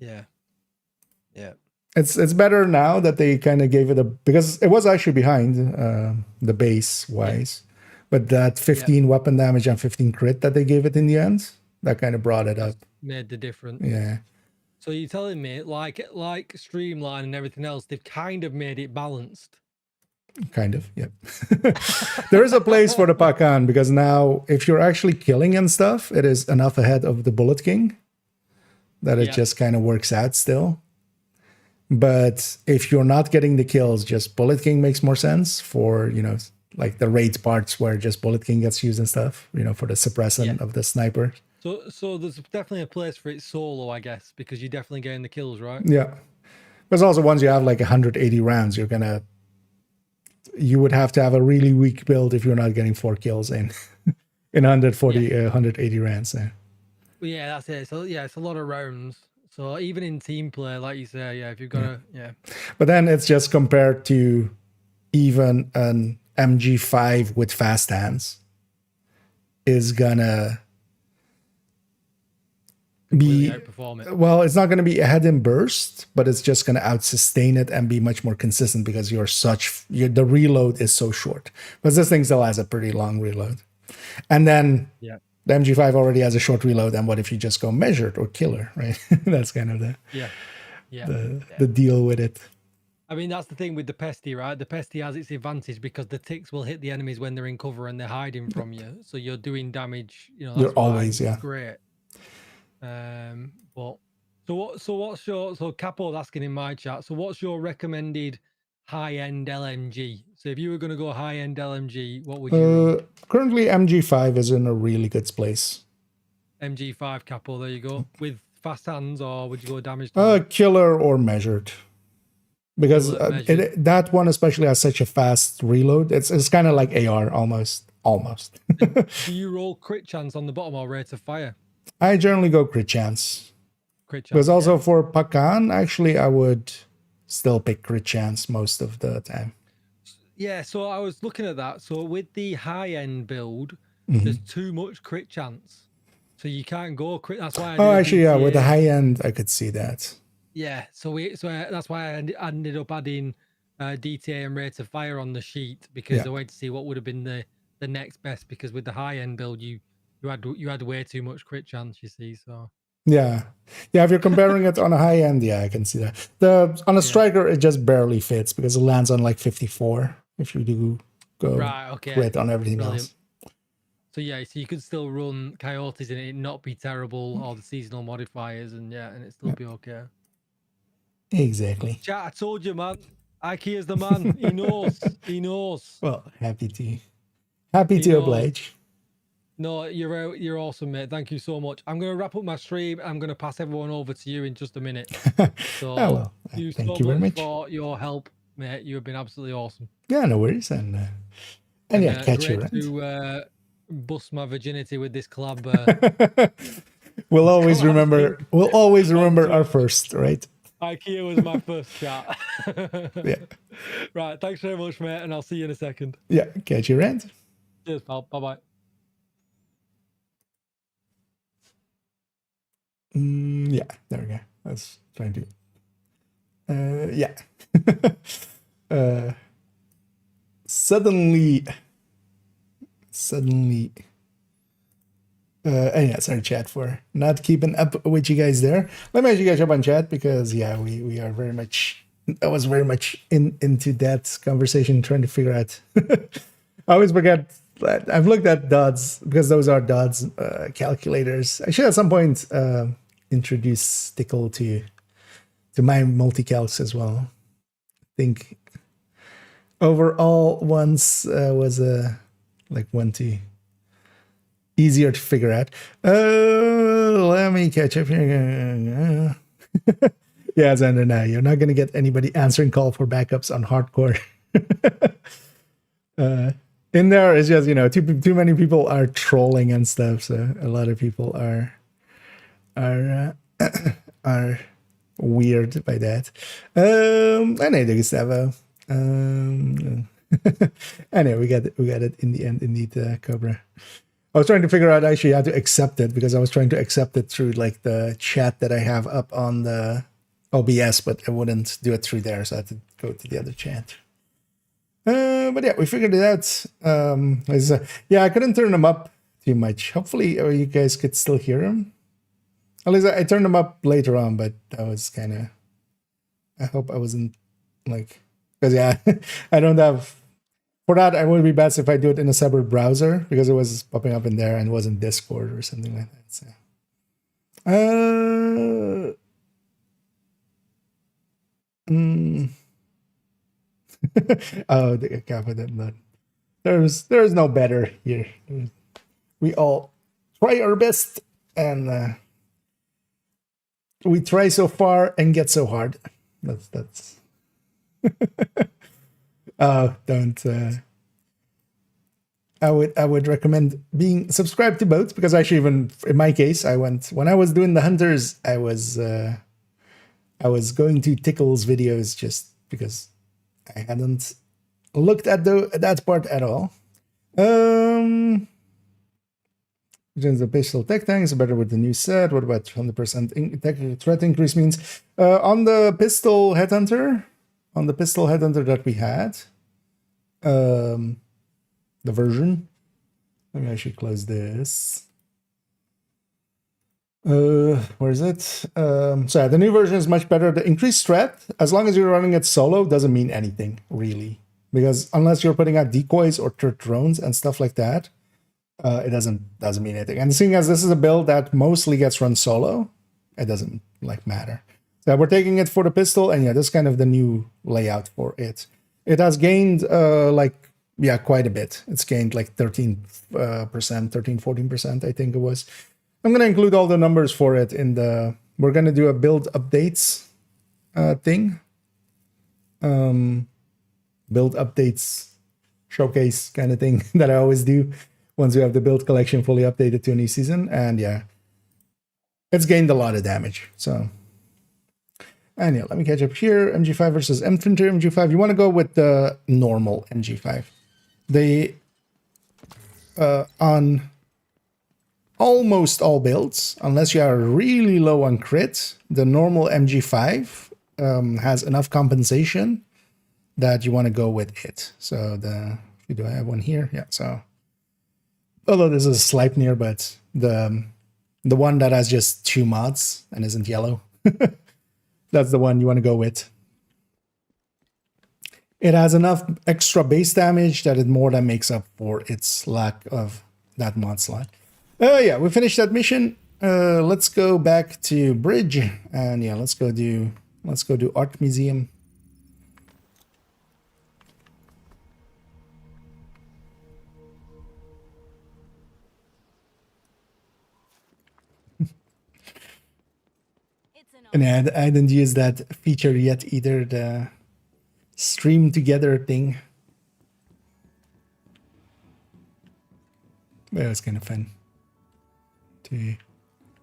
Speaker 8: Yeah.
Speaker 1: It's better now that they kind of gave it because it was actually behind the base wise, but that 15 weapon damage and 15 crit that they gave it in the end, that kind of brought it up.
Speaker 8: Made the difference.
Speaker 1: Yeah.
Speaker 8: So you're telling me like Streamline and everything else, they've kind of made it balanced.
Speaker 1: Kind of, yep. There is a place for the Pakan because now if you're actually killing and stuff, it is enough ahead of the Bullet King that it just kind of works out still. But if you're not getting the kills, just Bullet King makes more sense for, like the raid parts where just Bullet King gets used and stuff, for the suppressant of the sniper.
Speaker 8: So there's definitely a place for it solo, I guess, because you're definitely getting the kills, right?
Speaker 1: Yeah. There's also once you have like 180 rounds, you would have to have a really weak build if you're not getting 4 kills in 180 rounds.
Speaker 8: Well, yeah, that's it. So it's a lot of rounds. So even in team play, like you say, if you've got
Speaker 1: But then it's just compared to even an MG5 with fast hands is gonna be
Speaker 8: outperform it.
Speaker 1: Well, it's not going to be ahead in burst, but it's just going to out-sustain it and be much more consistent because the reload is so short. But this thing still has a pretty long reload. And then the MG5 already has a short reload, and what if you just go measured or killer, right? That's kind of the deal with it.
Speaker 8: I mean, that's the thing with the Pesty, right? The Pesty has its advantage because the ticks will hit the enemies when they're in cover and they're hiding from you. So you're doing damage, that's
Speaker 1: you're always,
Speaker 8: great. But so Capo's asking in my chat, so what's your recommended high-end LMG? So if you were going to go high-end LMG, what would you
Speaker 1: currently MG5 is in a really good place.
Speaker 8: MG5 Capo, there you go. With fast hands, or would you go damage?
Speaker 1: Killer or measured. Because that one especially has such a fast reload. It's kind of like AR almost.
Speaker 8: Do you roll crit chance on the bottom or rate of fire?
Speaker 1: I generally go crit chance. Because also for Pakan, actually, I would still pick crit chance most of the time.
Speaker 8: Yeah, so I was looking at that. So with the high-end build, there's too much crit chance. So you can't go crit. That's why
Speaker 1: with the high end, I could see that.
Speaker 8: Yeah, so that's why I ended up adding DTA and rate of fire on the sheet, because I wanted to see what would have been the next best, because with the high-end build, you had way too much crit chance, you see, so...
Speaker 1: Yeah, if you're comparing it on a high end, I can see that. On a striker, it just barely fits because it lands on like 54 if you do go crit on everything else.
Speaker 8: So so you could still run Coyotes and it not be terrible, or the seasonal modifiers, and it still be okay.
Speaker 1: Exactly.
Speaker 8: Chat, I told you, man. IKEA's the man. He knows. He knows.
Speaker 1: Well, happy
Speaker 8: He
Speaker 1: to
Speaker 8: knows.
Speaker 1: oblige.
Speaker 8: No, you're awesome, mate. Thank you so much. I'm going to wrap up my stream. I'm going to pass everyone over to you in just a minute. So
Speaker 1: Oh, well,
Speaker 8: thank
Speaker 1: you very much
Speaker 8: for your help, mate. You have been absolutely awesome.
Speaker 1: Yeah, no worries. And yeah, catch you
Speaker 8: great
Speaker 1: around.
Speaker 8: to bust my virginity with this collab.
Speaker 1: We'll always remember our first, right?
Speaker 8: IKEA was my first chat.
Speaker 1: Yeah.
Speaker 8: Right. Thanks very much, mate. And I'll see you in a second.
Speaker 1: Yeah. Catch you around.
Speaker 8: Cheers, pal. Bye-bye.
Speaker 1: Yeah. There we go. I was trying to. Yeah. Suddenly. Yeah, sorry, chat, for not keeping up with you guys there. Let me ask you guys up on chat because yeah, we are very much. I was very much into that conversation, trying to figure out. I always forget that I've looked at DODs because those are DODs calculators. I should at some point introduce Tickle to my multi-calcs as well. I think overall once was like one to easier to figure out. Let me catch up here. Yeah, Xander, now you're not going to get anybody answering call for backups on hardcore. In there, it's just, too many people are trolling and stuff, so a lot of people are weird by that. Anyway, Gustavo. Anyway, we got it in the end, indeed, Cobra. I was trying to figure out actually how to accept it because I was trying to accept it through like the chat that I have up on the OBS, but I wouldn't do it through there, so I had to go to the other chat. But yeah, we figured it out. Yeah, I couldn't turn them up too much. Hopefully, you guys could still hear them. At least I turned them up later on, but that was kind of. I hope I wasn't like, because yeah, I don't have. For that, it would be best if I do it in a separate browser because it was popping up in there and it wasn't Discord or something like that. So. Oh, the confident nut. There's no better here. We all try our best and we try so far and get so hard. That's. Don't. I would recommend being subscribed to both because actually, even in my case, when I was doing the hunters, I was going to Tickle's videos just because I hadn't looked at that part at all. The pistol tech tanks are better with the new set. What about 100% threat increase means on the pistol headhunter? On the pistol headhunter that we had, the version. Let me actually close this. Where is it? So yeah, the new version is much better. The increased threat, as long as you're running it solo, doesn't mean anything really, because unless you're putting out decoys or drones and stuff like that, it doesn't mean anything. And seeing as this is a build that mostly gets run solo, it doesn't matter. So we're taking it for the pistol, and yeah, this is kind of the new layout for it. It has gained quite a bit. It's gained like 13%, 14%, I think it was. I'm gonna include all the numbers for it in the. We're gonna do a build updates thing. Build updates showcase kind of thing that I always do once we have the build collection fully updated to a new season, and yeah, it's gained a lot of damage. So. And yeah, let me catch up here. MG5 versus Infantry MG5. You want to go with the normal MG5. They, on almost all builds, unless you are really low on crit, the normal MG5 has enough compensation that you want to go with it. So do I have one here? Yeah, so. Although this is Sleipnir, but the one that has just 2 mods and isn't yellow. That's the one you want to go with. It has enough extra base damage that it more than makes up for its lack of that mod slot. Yeah, we finished that mission. Let's go back to Bridge. And yeah, let's go do Let's go to art museum. And I didn't use that feature yet either, the stream together thing. But it was kind of fun to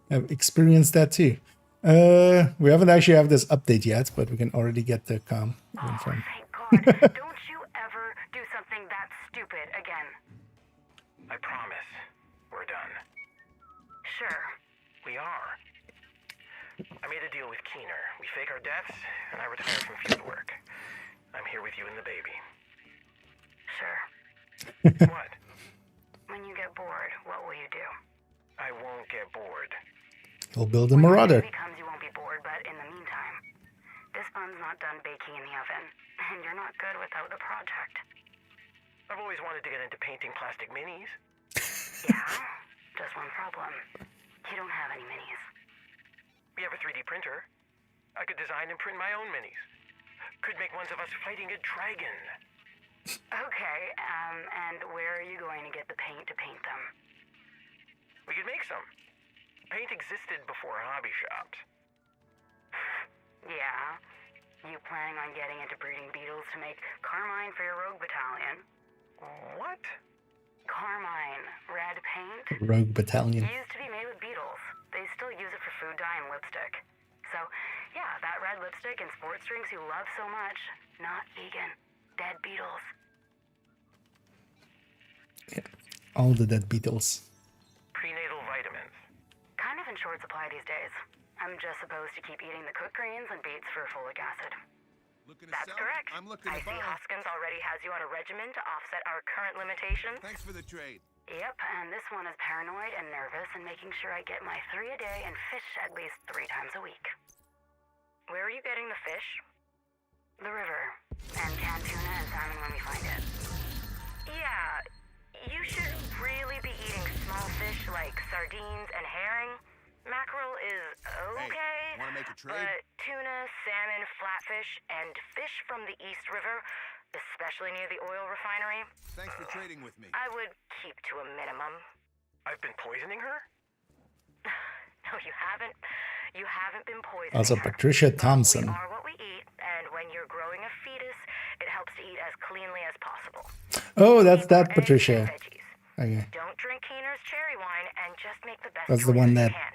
Speaker 1: have experienced that too. We haven't actually have this update yet, but we can already get the comm from.
Speaker 5: Thank God. Don't you ever do something that stupid again.
Speaker 3: I promise. We're done.
Speaker 5: Sure.
Speaker 3: We are. I made a deal with Keener. We fake our deaths, and I retire from field work. I'm here with you and the baby.
Speaker 5: Sure.
Speaker 3: What?
Speaker 5: When you get bored, what will you do?
Speaker 3: I won't get bored.
Speaker 1: He'll build a marauder.
Speaker 5: When it becomes, you won't be bored, but in the meantime, this bun's not done baking in the oven, and you're not good without the project.
Speaker 3: I've always wanted to get into painting plastic minis.
Speaker 5: Yeah? Just one problem. You don't have any minis.
Speaker 3: We have a 3D printer. I could design and print my own minis. Could make ones of us fighting a dragon.
Speaker 5: Okay, and where are you going to get the paint to paint them?
Speaker 3: We could make some. Paint existed before hobby shops.
Speaker 5: Yeah? You planning on getting into breeding beetles to make carmine for your rogue battalion?
Speaker 3: What?
Speaker 5: Carmine, red paint?
Speaker 1: Rogue battalion.
Speaker 5: Used to be made with beetles. They still use it for food dye and lipstick. So, yeah, that red lipstick and sports drinks you love so much, not vegan. Dead beetles.
Speaker 1: Yeah, all the dead beetles.
Speaker 3: Prenatal vitamins.
Speaker 5: Kind of in short supply these days. I'm just supposed to keep eating the cooked greens and beets for folic acid. That's correct. I see Hoskins already has you on a regimen to offset our current limitations.
Speaker 9: Thanks for the trade.
Speaker 5: Yep, and this one is paranoid and nervous and making sure I get my 3 a day and fish at least 3 times a week. Where are you getting the fish? The river. And canned tuna and salmon when we find it. Yeah, you should really be eating small fish like sardines and herring. Mackerel is okay,
Speaker 9: Hey, wanna make a trade?
Speaker 5: but tuna, salmon, flatfish, and fish from the East River, especially near the oil refinery,
Speaker 9: Thanks for trading with me.
Speaker 5: I would keep to a minimum.
Speaker 3: I've been poisoning her?
Speaker 5: No, you haven't. You haven't been poisoned.
Speaker 1: Also, Patricia Thompson.
Speaker 5: We are what we eat, and when you're growing a fetus, it helps to eat as cleanly as possible.
Speaker 1: Oh, that's that
Speaker 5: Eggs and
Speaker 1: Patricia.
Speaker 5: veggies.
Speaker 1: Okay,
Speaker 5: Don't drink Keener's cherry wine, and just make the best
Speaker 1: that's the
Speaker 5: choices
Speaker 1: one
Speaker 5: you
Speaker 1: that
Speaker 5: can.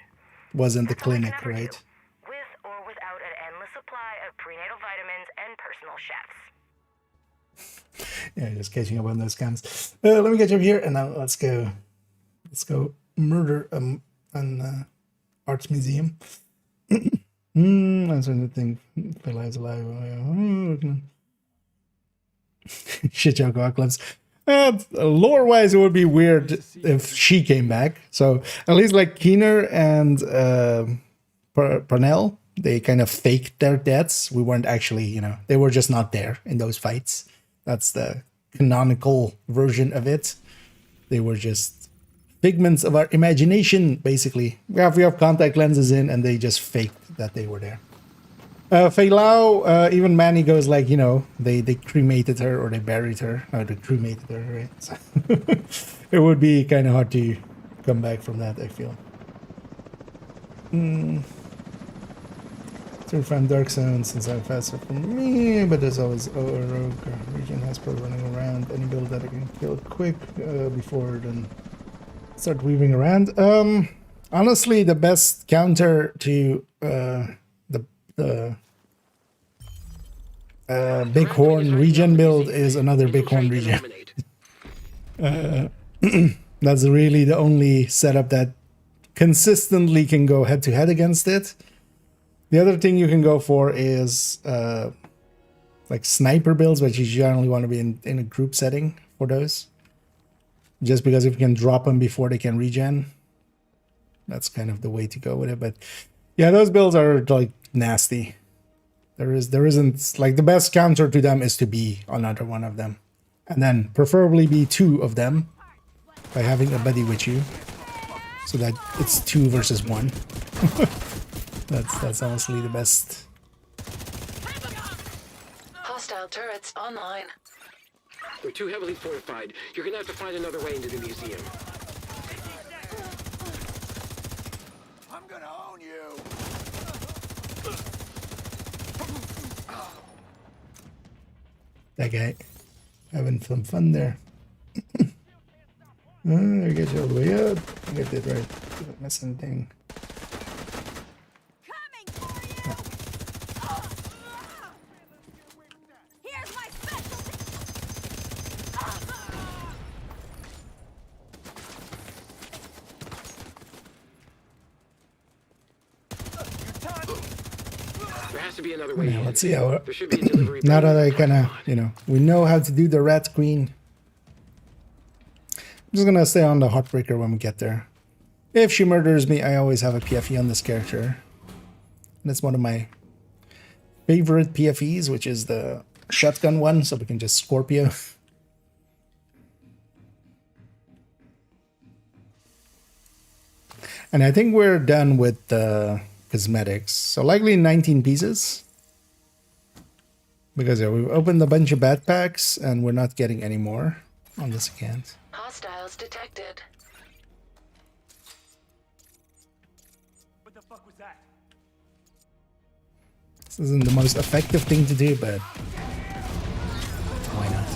Speaker 1: was in the
Speaker 5: That's all I can
Speaker 1: clinic,
Speaker 5: ever do,
Speaker 1: right?
Speaker 5: with or without an endless supply of prenatal vitamins and personal chefs.
Speaker 1: Yeah, just catching up on those scams. Let me catch up here, and now let's go murder an arts museum. That's anything. If lives alive. Shit, joke, Occlips. Lore wise, it would be weird if she came back. So at least like Keener and Parnell, they kind of faked their deaths. We weren't actually, they were just not there in those fights. That's the canonical version of it. They were just figments of our imagination, basically. We have contact lenses in, and they just faked that they were there. Fei Lao, even Manny goes like, they cremated her or they buried her. No, they cremated her, right? So it would be kind of hard to come back from that, I feel. To find Dark Zone since I'm faster for me, but there's always a rogue region has pro running around. Any build that I can kill quick before then start weaving around. Honestly, the best counter to the Bighorn regen build is another Bighorn regen. That's really the only setup that consistently can go head to head against it. The other thing you can go for is like sniper builds, but you generally want to be in a group setting for those. Just because if you can drop them before they can regen, that's kind of the way to go with it. But yeah, those builds are like nasty. There isn't like the best counter to them is to be another one of them, and then preferably be 2 of them by having a buddy with you, so that it's 2 versus 1. That's honestly the best
Speaker 6: turrets online.
Speaker 2: We're too heavily fortified. You're gonna have to find another way into the museum.
Speaker 9: I'm gonna own you.
Speaker 1: That guy having some fun there. I get you all the way up. I get that right. Didn't miss anything.
Speaker 4: Coming for you! Here's my specialty!
Speaker 2: There has to be another way
Speaker 1: Yeah,
Speaker 2: in.
Speaker 1: let's see how.
Speaker 2: There should be a delivery.
Speaker 1: Now that
Speaker 2: button.
Speaker 1: I kind of, you know, we know how to do the red screen. I'm just gonna stay on the heartbreaker when we get there. If she murders me, I always have a PFE on this character. And it's one of my favorite PFEs, which is the shotgun one, so we can just Scorpio. And I think we're done with the cosmetics. So likely 19 pieces. Because yeah, we've opened a bunch of backpacks and we're not getting any more on this account.
Speaker 6: Hostiles detected.
Speaker 3: What the fuck was that?
Speaker 1: This isn't the most effective thing to do, but why not?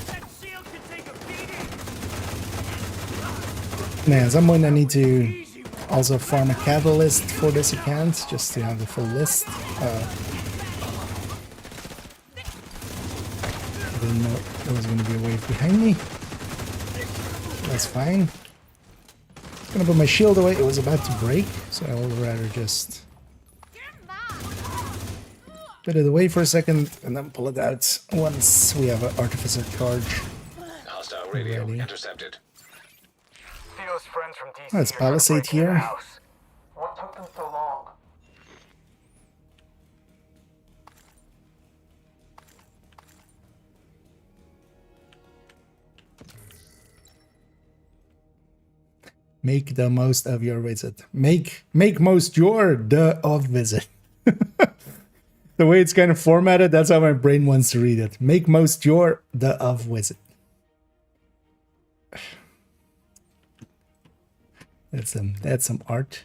Speaker 3: That shield can take a beating.
Speaker 1: Man, at some point I need to also farm a catalyst for this account, just to have the full list. I didn't know there was going to be a wave behind me. That's fine. Gonna put my shield away. It was about to break, so I would rather just put it away for a second and then pull it out once we have an artificer charge.
Speaker 10: Hostile radio
Speaker 1: Ready.
Speaker 10: intercepted.
Speaker 3: Theo's friends from DC.
Speaker 1: Oh, it's
Speaker 3: are trying to
Speaker 1: Palisade
Speaker 3: break into the
Speaker 1: here.
Speaker 3: house. What took them so long?
Speaker 1: Make the most of your visit. Make most your of visit. The way it's kind of formatted, that's how my brain wants to read it. Make most your of visit. That's some art.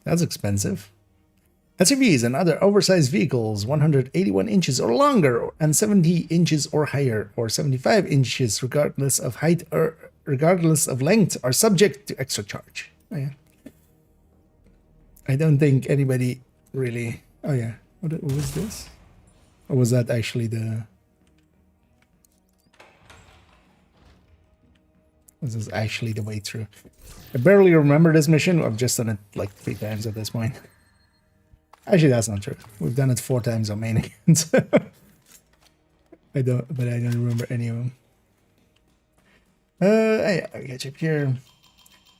Speaker 1: That's expensive. SUVs and other oversized vehicles 181 inches or longer and 70 inches or higher or 75 inches regardless of height or regardless of length are subject to extra charge. Oh, yeah. I don't think anybody really... Oh yeah, what was this? Or was that actually the... This is actually the way through. I barely remember this mission. I've just done it like 3 times at this point. Actually, that's not true. We've done it 4 times on main accounts. I don't remember any of them. I get you up here.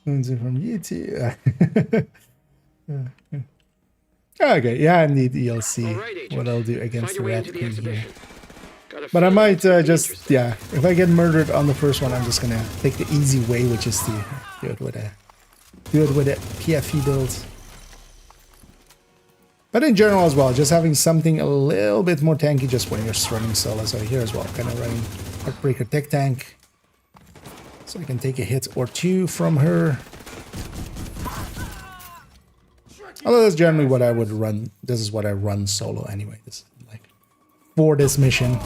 Speaker 1: From YouTube. Okay, yeah, I need ELC.
Speaker 2: Right,
Speaker 1: what I'll do against the rat queen here.
Speaker 2: Got a
Speaker 1: But I
Speaker 2: feeling
Speaker 1: might
Speaker 2: it's gonna be
Speaker 1: just,
Speaker 2: interesting.
Speaker 1: yeah, if I get murdered on the first one, I'm just gonna take the easy way, which is to do it with a PFE build. But in general as well, just having something a little bit more tanky just when you're running solo. So here as well, kind of running Heartbreaker Tech Tank. So I can take a hit or 2 from her. Although that's generally what I would run. This is what I run solo anyway. This is like for this mission.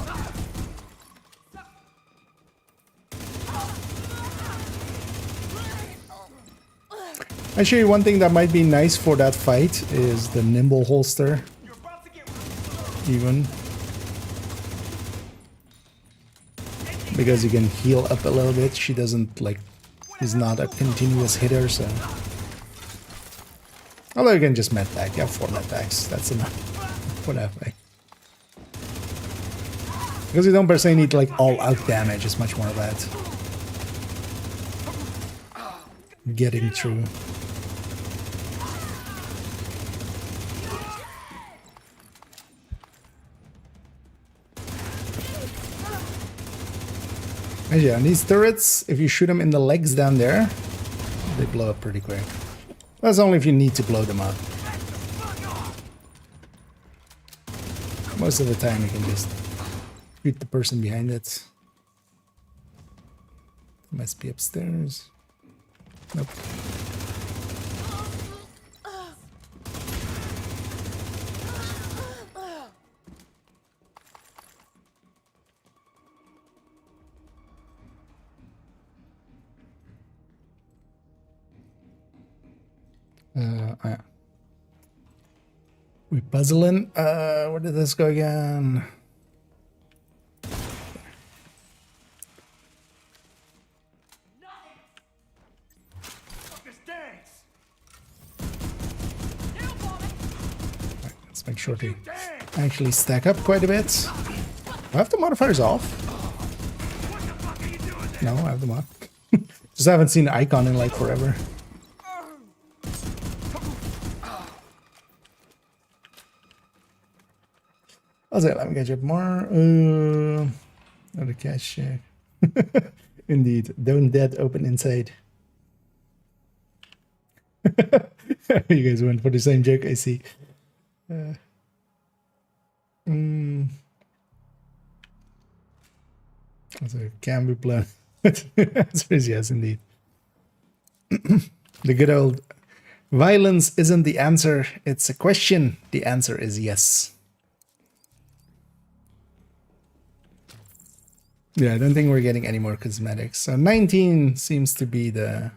Speaker 1: Actually, one thing that might be nice for that fight is the nimble holster. Even. Because you can heal up a little bit. She doesn't like... She's not a continuous hitter, so... Although you can just medpack. You have 4 medpacks. That's enough for that fight. Because you don't per se need like all-out damage. It's much more about getting through. Yeah, and these turrets, if you shoot them in the legs down there, they blow up pretty quick. That's only if you need to blow them up. Most of the time you can just shoot the person behind it. Must be upstairs. Nope. Yeah. We puzzling. Where did this go again? Let's make sure to actually stack up quite a bit. Do I have the modifiers off? No, I have them on. Just haven't seen the icon in like forever. Let me get you up more. Another cash check. Indeed. Don't dead open inside. You guys went for the same joke, I see. Also, can be blown. Answer is yes, indeed. The good old violence isn't the answer, it's a question. The answer is yes. Yeah, I don't think we're getting any more cosmetics. So 19 seems to be the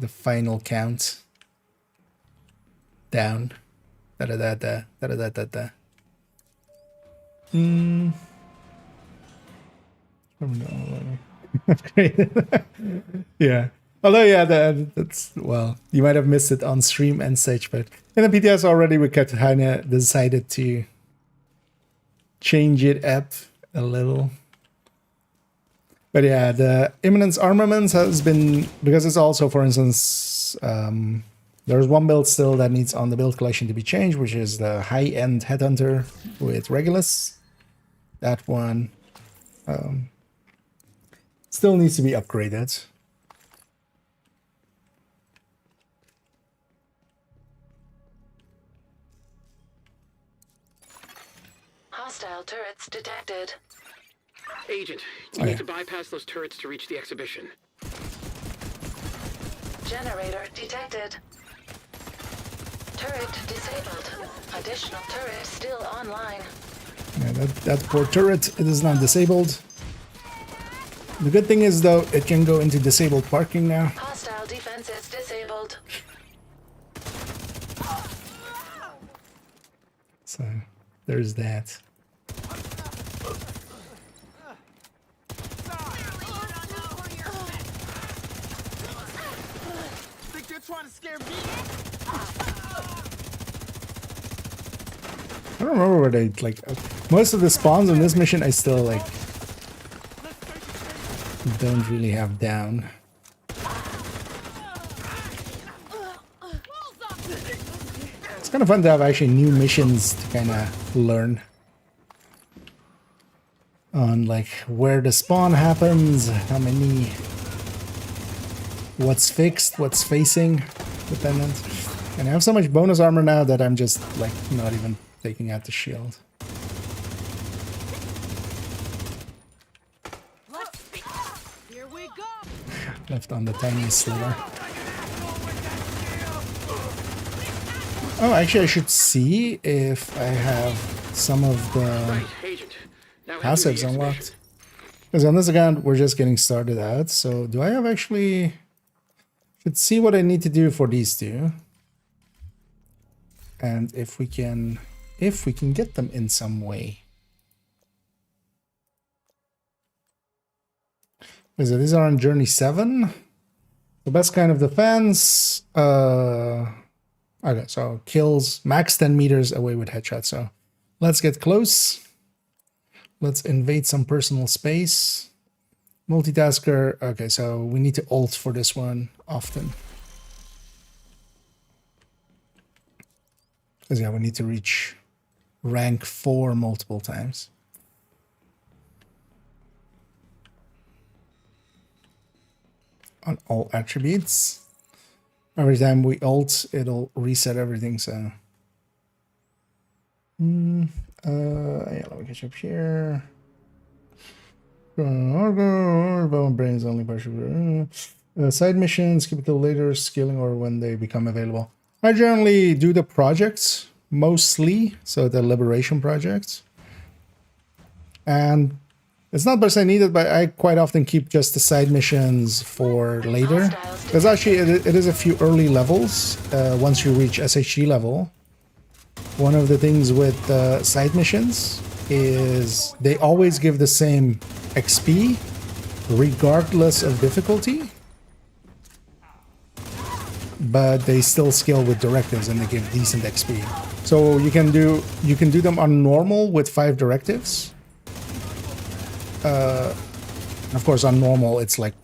Speaker 1: final count. Down. Da da da da da da da da. Yeah. Although, yeah, that's, well, you might have missed it on stream and such, but in the PTS already we kind of decided to change it up a little. But yeah, the Imminence Armaments has been, because it's also, for instance, there's one build still that needs on the build collection to be changed, which is the high-end Headhunter with Regulus. That one still needs to be upgraded.
Speaker 6: Hostile turrets detected.
Speaker 2: Agent, you need to bypass those turrets to reach the exhibition.
Speaker 6: Generator detected. Turret disabled. Additional turret still online.
Speaker 1: Yeah, that poor turret, it is not disabled. The good thing is, though, it can go into disabled parking now.
Speaker 6: Hostile defenses disabled.
Speaker 1: So, there's that.
Speaker 9: Think you're trying to scare me?
Speaker 1: I don't remember where they, like, most of the spawns on this mission I still, like, don't really have down. It's kind of fun to have actually new missions to kind of learn on, like, where the spawn happens, how many, what's fixed, what's facing dependent. And I have so much bonus armor now that I'm just, like, not even taking out the shield.
Speaker 4: Here we go.
Speaker 1: Left on the tiny sliver. Oh, actually I should see if I have some of the passives unlocked. Because on this account we're just getting started out, so do I have actually... Should see what I need to do for these two. And if we can get them in some way. So these are on Journey 7. The best kind of defense. Okay, so kills max 10 meters away with headshot. So let's get close. Let's invade some personal space. Multitasker. Okay, so we need to ult for this one often. Because yeah, we need to reach rank 4 multiple times. on all attributes. Every time we ult, it'll reset everything, so... yeah, let me catch up here. Brains only partial. Side missions, keep it till later, scaling or when they become available. I generally do the projects, mostly, so the liberation projects. And it's not per se needed, but I quite often keep just the side missions for later. Because actually it is a few early levels. Once you reach SHG level, one of the things with side missions is they always give the same XP regardless of difficulty. But they still scale with directives and they give decent XP. So you can do them on normal with 5 directives. Of course, on normal, it's like,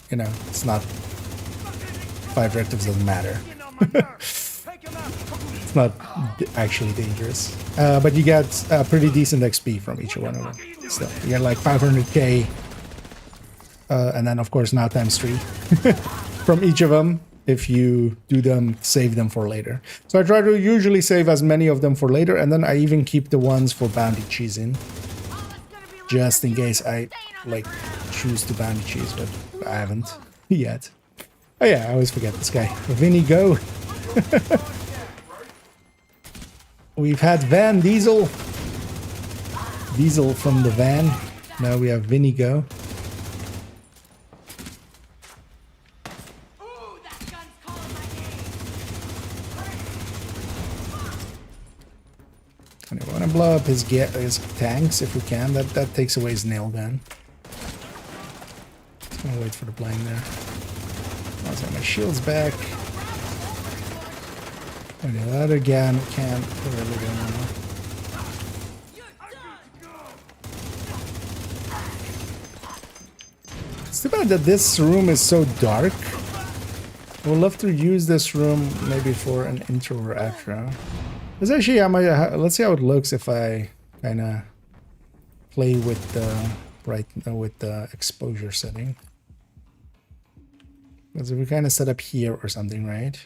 Speaker 1: you know, it's not 5 directives, doesn't matter. It's not actually dangerous. But you get pretty decent XP from each one of them. So you get like 500k, and then of course now times 3 from each of them. If you do them, save them for later. So I try to usually save as many of them for later, and then I even keep the ones for bounty cheese in. Just in case I, like, choose to bounty cheese, but I haven't yet. Oh yeah, I always forget this guy. Vinny Go. We've had Van Diesel. Diesel from the van. Now we have Vinny Go. And we want to blow up his tanks if we can. That takes away his nail gun. Just gonna wait for the plane there. I'll get my shields back. Okay, that again can't really do anything. It's too bad that this room is so dark. I would love to use this room maybe for an intro or outro. Because actually, I might, let's see how it looks if I kind of play with the with the exposure setting. Because if we kind of set up here or something, right?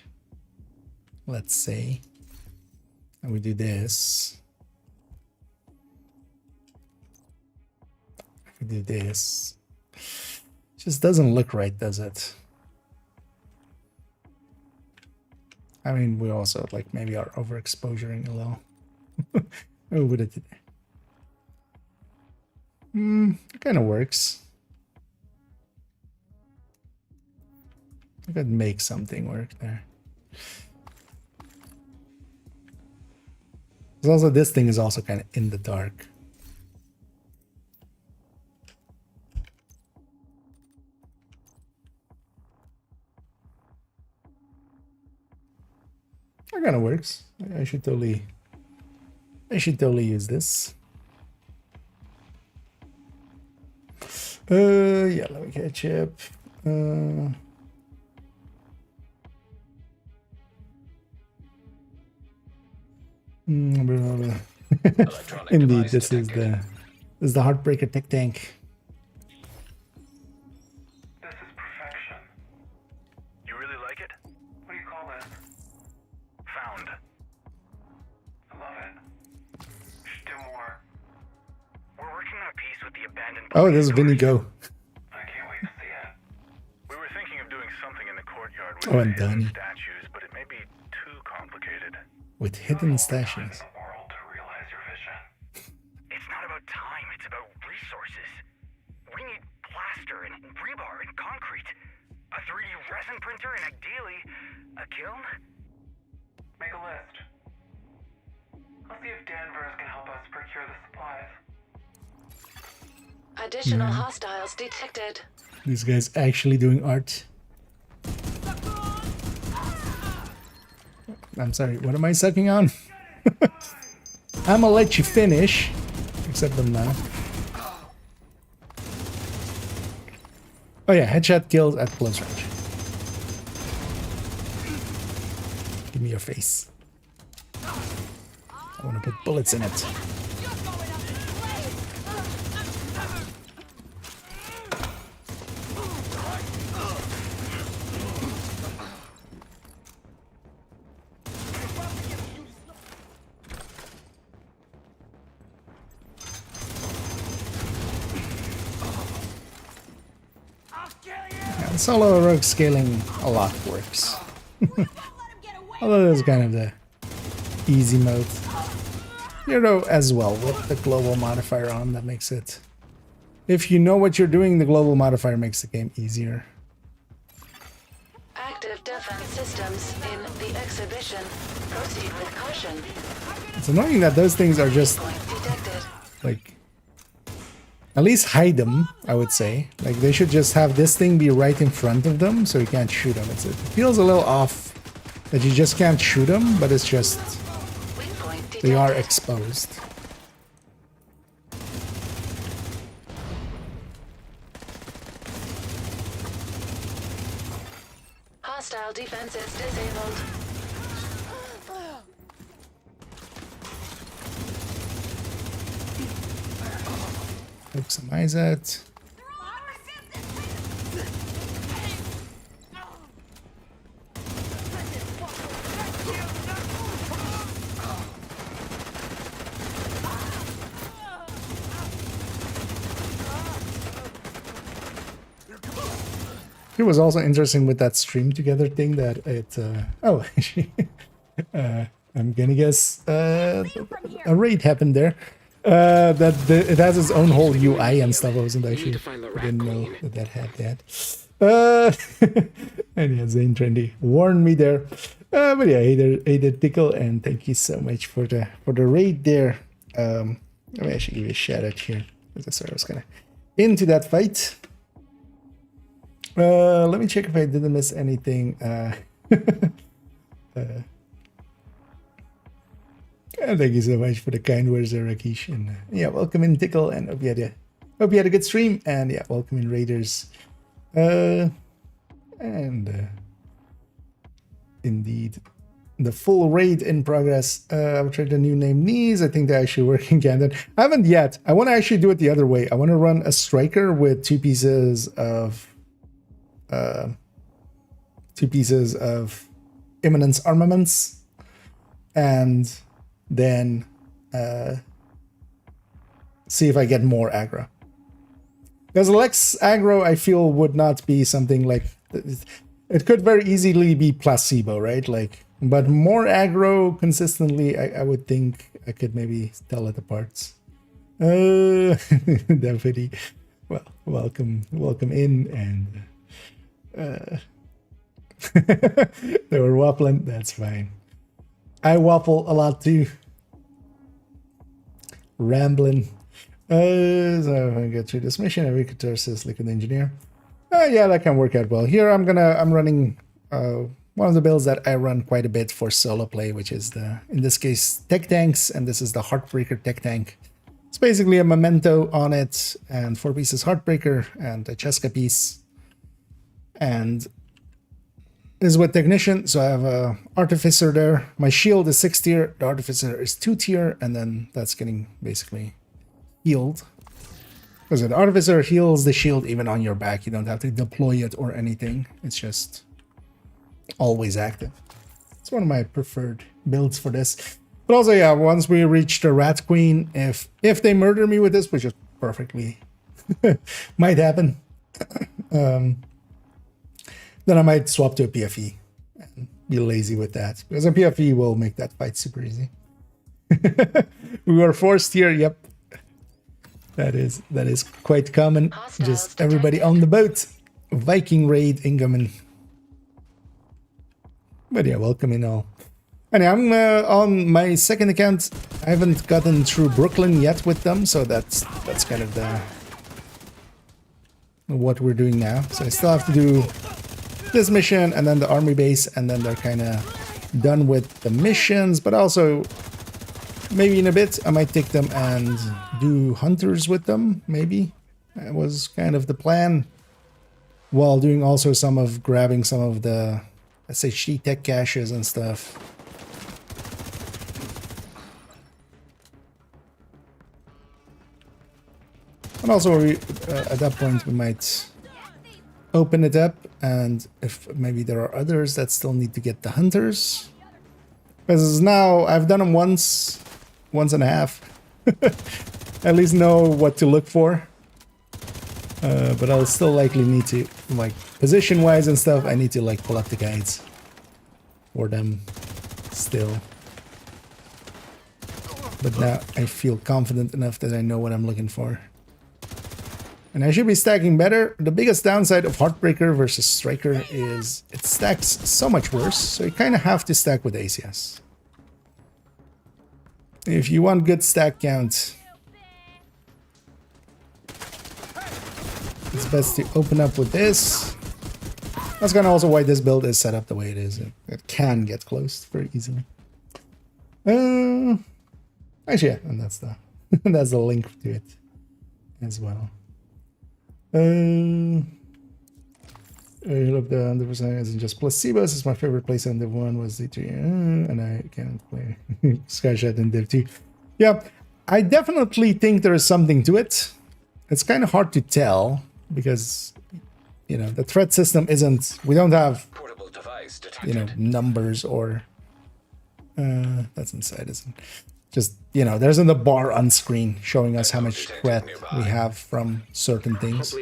Speaker 1: Let's say, and we do this. If we do this, it just doesn't look right, does it? I mean, we also like maybe are overexposuring a little. Oh, what did it? It kind of works. I could make something work there. Because also this thing is also kind of in the dark. That kind of works. I should totally use this. Yeah, let me catch up. Indeed, this is the Heartbreaker tech tank.
Speaker 7: This is perfection. You really like it? What do you call this? Found. I love it. Should do more. We're working on a piece with the abandoned.
Speaker 1: Oh, this is Vinny Go.
Speaker 7: I can't wait to see it. We were thinking of doing something in the courtyard with
Speaker 1: and Danny.
Speaker 7: statues, but it may be too complicated.
Speaker 1: With hidden stashes.
Speaker 3: It's not about time, it's about resources. We need plaster and rebar and concrete. A 3D resin printer and ideally, a kiln?
Speaker 7: Make a list. I'll see if Danvers can help us procure the supplies.
Speaker 6: Additional hostiles detected.
Speaker 1: This guy's actually doing art. I'm sorry, what am I sucking on? I'm gonna let you finish. Except them now. Oh yeah, headshot kills at close range. Give me your face. I want to put bullets in it. solo rogue scaling a lot works. Although it's kind of the easy mode. Hero as well with the global modifier on, that makes it... If you know what you're doing, the global modifier makes the game easier.
Speaker 6: Active defense systems in the exhibition. Proceed with caution.
Speaker 1: It's annoying that those things are just like, at least hide them, I would say. Like they should just have this thing be right in front of them so you can't shoot them. It feels a little off that you just can't shoot them, but it's just they are exposed.
Speaker 6: Hostile defenses disabled.
Speaker 1: Maximize it. It was also interesting with that stream together thing that it oh actually I'm gonna guess a raid happened there. It has its own whole UI and stuff. I wasn't actually, I didn't know that had that. And yeah, Zane Trendy warned me there. But yeah, Ada Tickle, and thank you so much for the raid there. Let me actually give you a shout out here. Sorry, I was kind of into that fight. Let me check if I didn't miss anything. Thank you so much for the kind words there, Rakesh. And yeah, welcome in Tickle, and hope you had a good stream. And yeah, welcome in Raiders. Indeed, the full raid in progress. I've tried the new name Knees. I think they're actually working on that. I haven't yet. I want to actually do it the other way. I want to run a striker with two pieces of Imminence armaments, and then see if I get more aggro. Because less aggro, I feel, would not be something like... It could very easily be placebo, right? Like, but more aggro consistently, I would think I could maybe tell it apart. Definitely. Well, welcome in, and... they were waffling. That's fine. I waffle a lot too. Rambling. So I get through this mission. Every says Liquid Engineer. Yeah, that can work out well. Here I'm running one of the builds that I run quite a bit for solo play, which is in this case tech tanks, and this is the Heartbreaker tech tank. It's basically a memento on it, and 4 pieces Heartbreaker and a Cheska piece. And is with Technician, so I have a Artificer there. My shield is 6 tier, the Artificer is 2 tier, and then that's getting basically healed. Because the Artificer heals the shield even on your back. You don't have to deploy it or anything. It's just always active. It's one of my preferred builds for this. But also, yeah, once we reach the Rat Queen, if they murder me with this, which is perfectly might happen, then I might swap to a PFE and be lazy with that, because a PFE will make that fight super easy. We were forced here. Yep, that is quite common. Hostiles just everybody detected. On the boat. Viking raid incoming. But yeah, welcome in all. And I'm on my second account. I haven't gotten through Brooklyn yet with them, so that's kind of what we're doing now. So I still have to do this mission and then the army base, and then they're kind of done with the missions. But also, maybe in a bit I might take them and do hunters with them. Maybe that was kind of the plan, while doing also grabbing some of the SHD tech caches and stuff. And also at that point we might open it up, and if maybe there are others that still need to get the hunters, because now I've done them once and a half. At least know what to look for, but I'll still likely need to like position-wise and stuff, I need to like pull up the guides for them still. But now I feel confident enough that I know what I'm looking for. And I should be stacking better. The biggest downside of Heartbreaker versus Striker is it stacks so much worse, so you kind of have to stack with ACS. If you want good stack count, it's best to open up with this. That's kind of also why this build is set up the way it is. It can get closed very easily. Actually, yeah, and that's the that's the link to it as well. I love the 100% isn't just placebos. It's my favorite place on Div 1 was D3, and I can't play Skyshot in Div 2. Yeah, I definitely think there is something to it. It's kind of hard to tell because, you know, the threat system isn't, we don't have, you know, numbers or, that's inside, isn't it? Just, you know, there isn't a bar on screen showing us how much threat we have from certain things.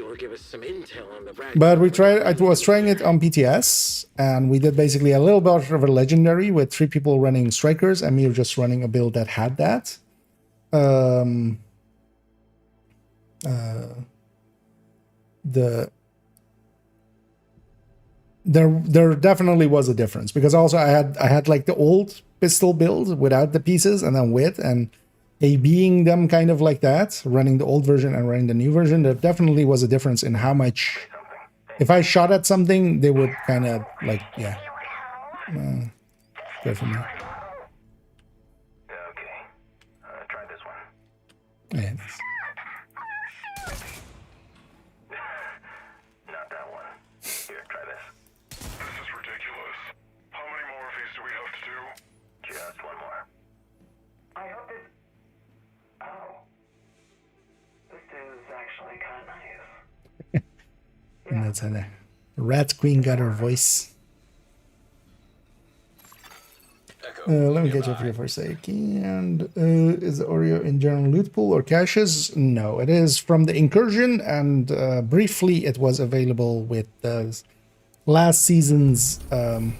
Speaker 1: But we tried, I was trying it on PTS, and we did basically a little bit of a legendary with 3 people running strikers, and me just running a build that had that. There definitely was a difference, because also I had like the old pistol build without the pieces and then with, and A-Bing them kind of like that, running the old version and running the new version. There definitely was a difference in how much, if I shot at something, they would kind of like, yeah. Good for me.
Speaker 3: Okay. Try this one.
Speaker 1: Yeah.
Speaker 3: Not that one. Here, try this.
Speaker 10: This is ridiculous. How many more of these do we have to do?
Speaker 3: Just one more. I hope it... Oh. This is actually kind of nice.
Speaker 1: And that's how the Rat Queen got her voice. Let me catch up here for a second. Is the Oreo in general loot pool or caches? No, it is from the incursion, and briefly it was available with the last season's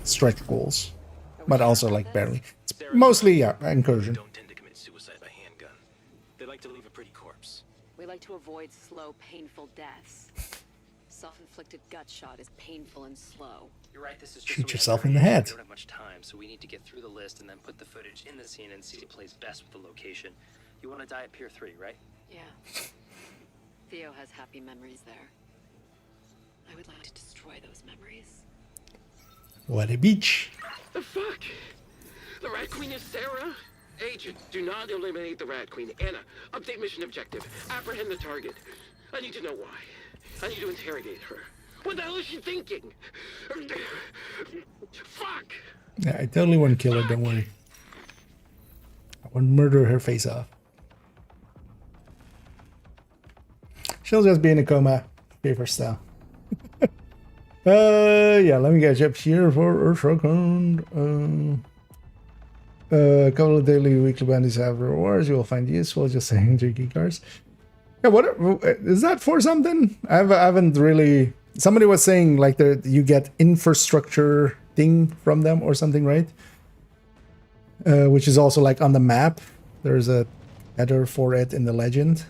Speaker 1: stretch goals, but also like barely. It's mostly, yeah, incursion.
Speaker 2: Don't tend to commit suicide by handgun. They like to leave a pretty corpse.
Speaker 11: We like to avoid slow, painful deaths. Self-inflicted gut shot is painful and slow.
Speaker 2: You're right, this is just
Speaker 1: Shoot yourself in the head.
Speaker 2: We don't have much time, so we need to get through the list and then put the footage in the scene and see what plays best with the location. You want to die at Pier 3, right?
Speaker 11: Yeah. Theo has happy memories there. I would like to destroy those memories.
Speaker 1: What a beach.
Speaker 2: The fuck? The Rat Queen is Sarah? Agent, do not eliminate the Rat Queen. Anna, update mission objective. Apprehend the target. I need to know why. I need to interrogate her. What the hell is she thinking? Fuck!
Speaker 1: Yeah, I totally won't kill her, don't worry. I won't murder her face off. She'll just be in a coma. Paper style. Yeah, let me get you up here for a second. A couple of daily weekly bounties have rewards you will find useful, just saying tricky cars. Yeah, what is that for something? I haven't really. Somebody was saying like you get infrastructure thing from them or something, right? Which is also like on the map. There's a header for it in the legend.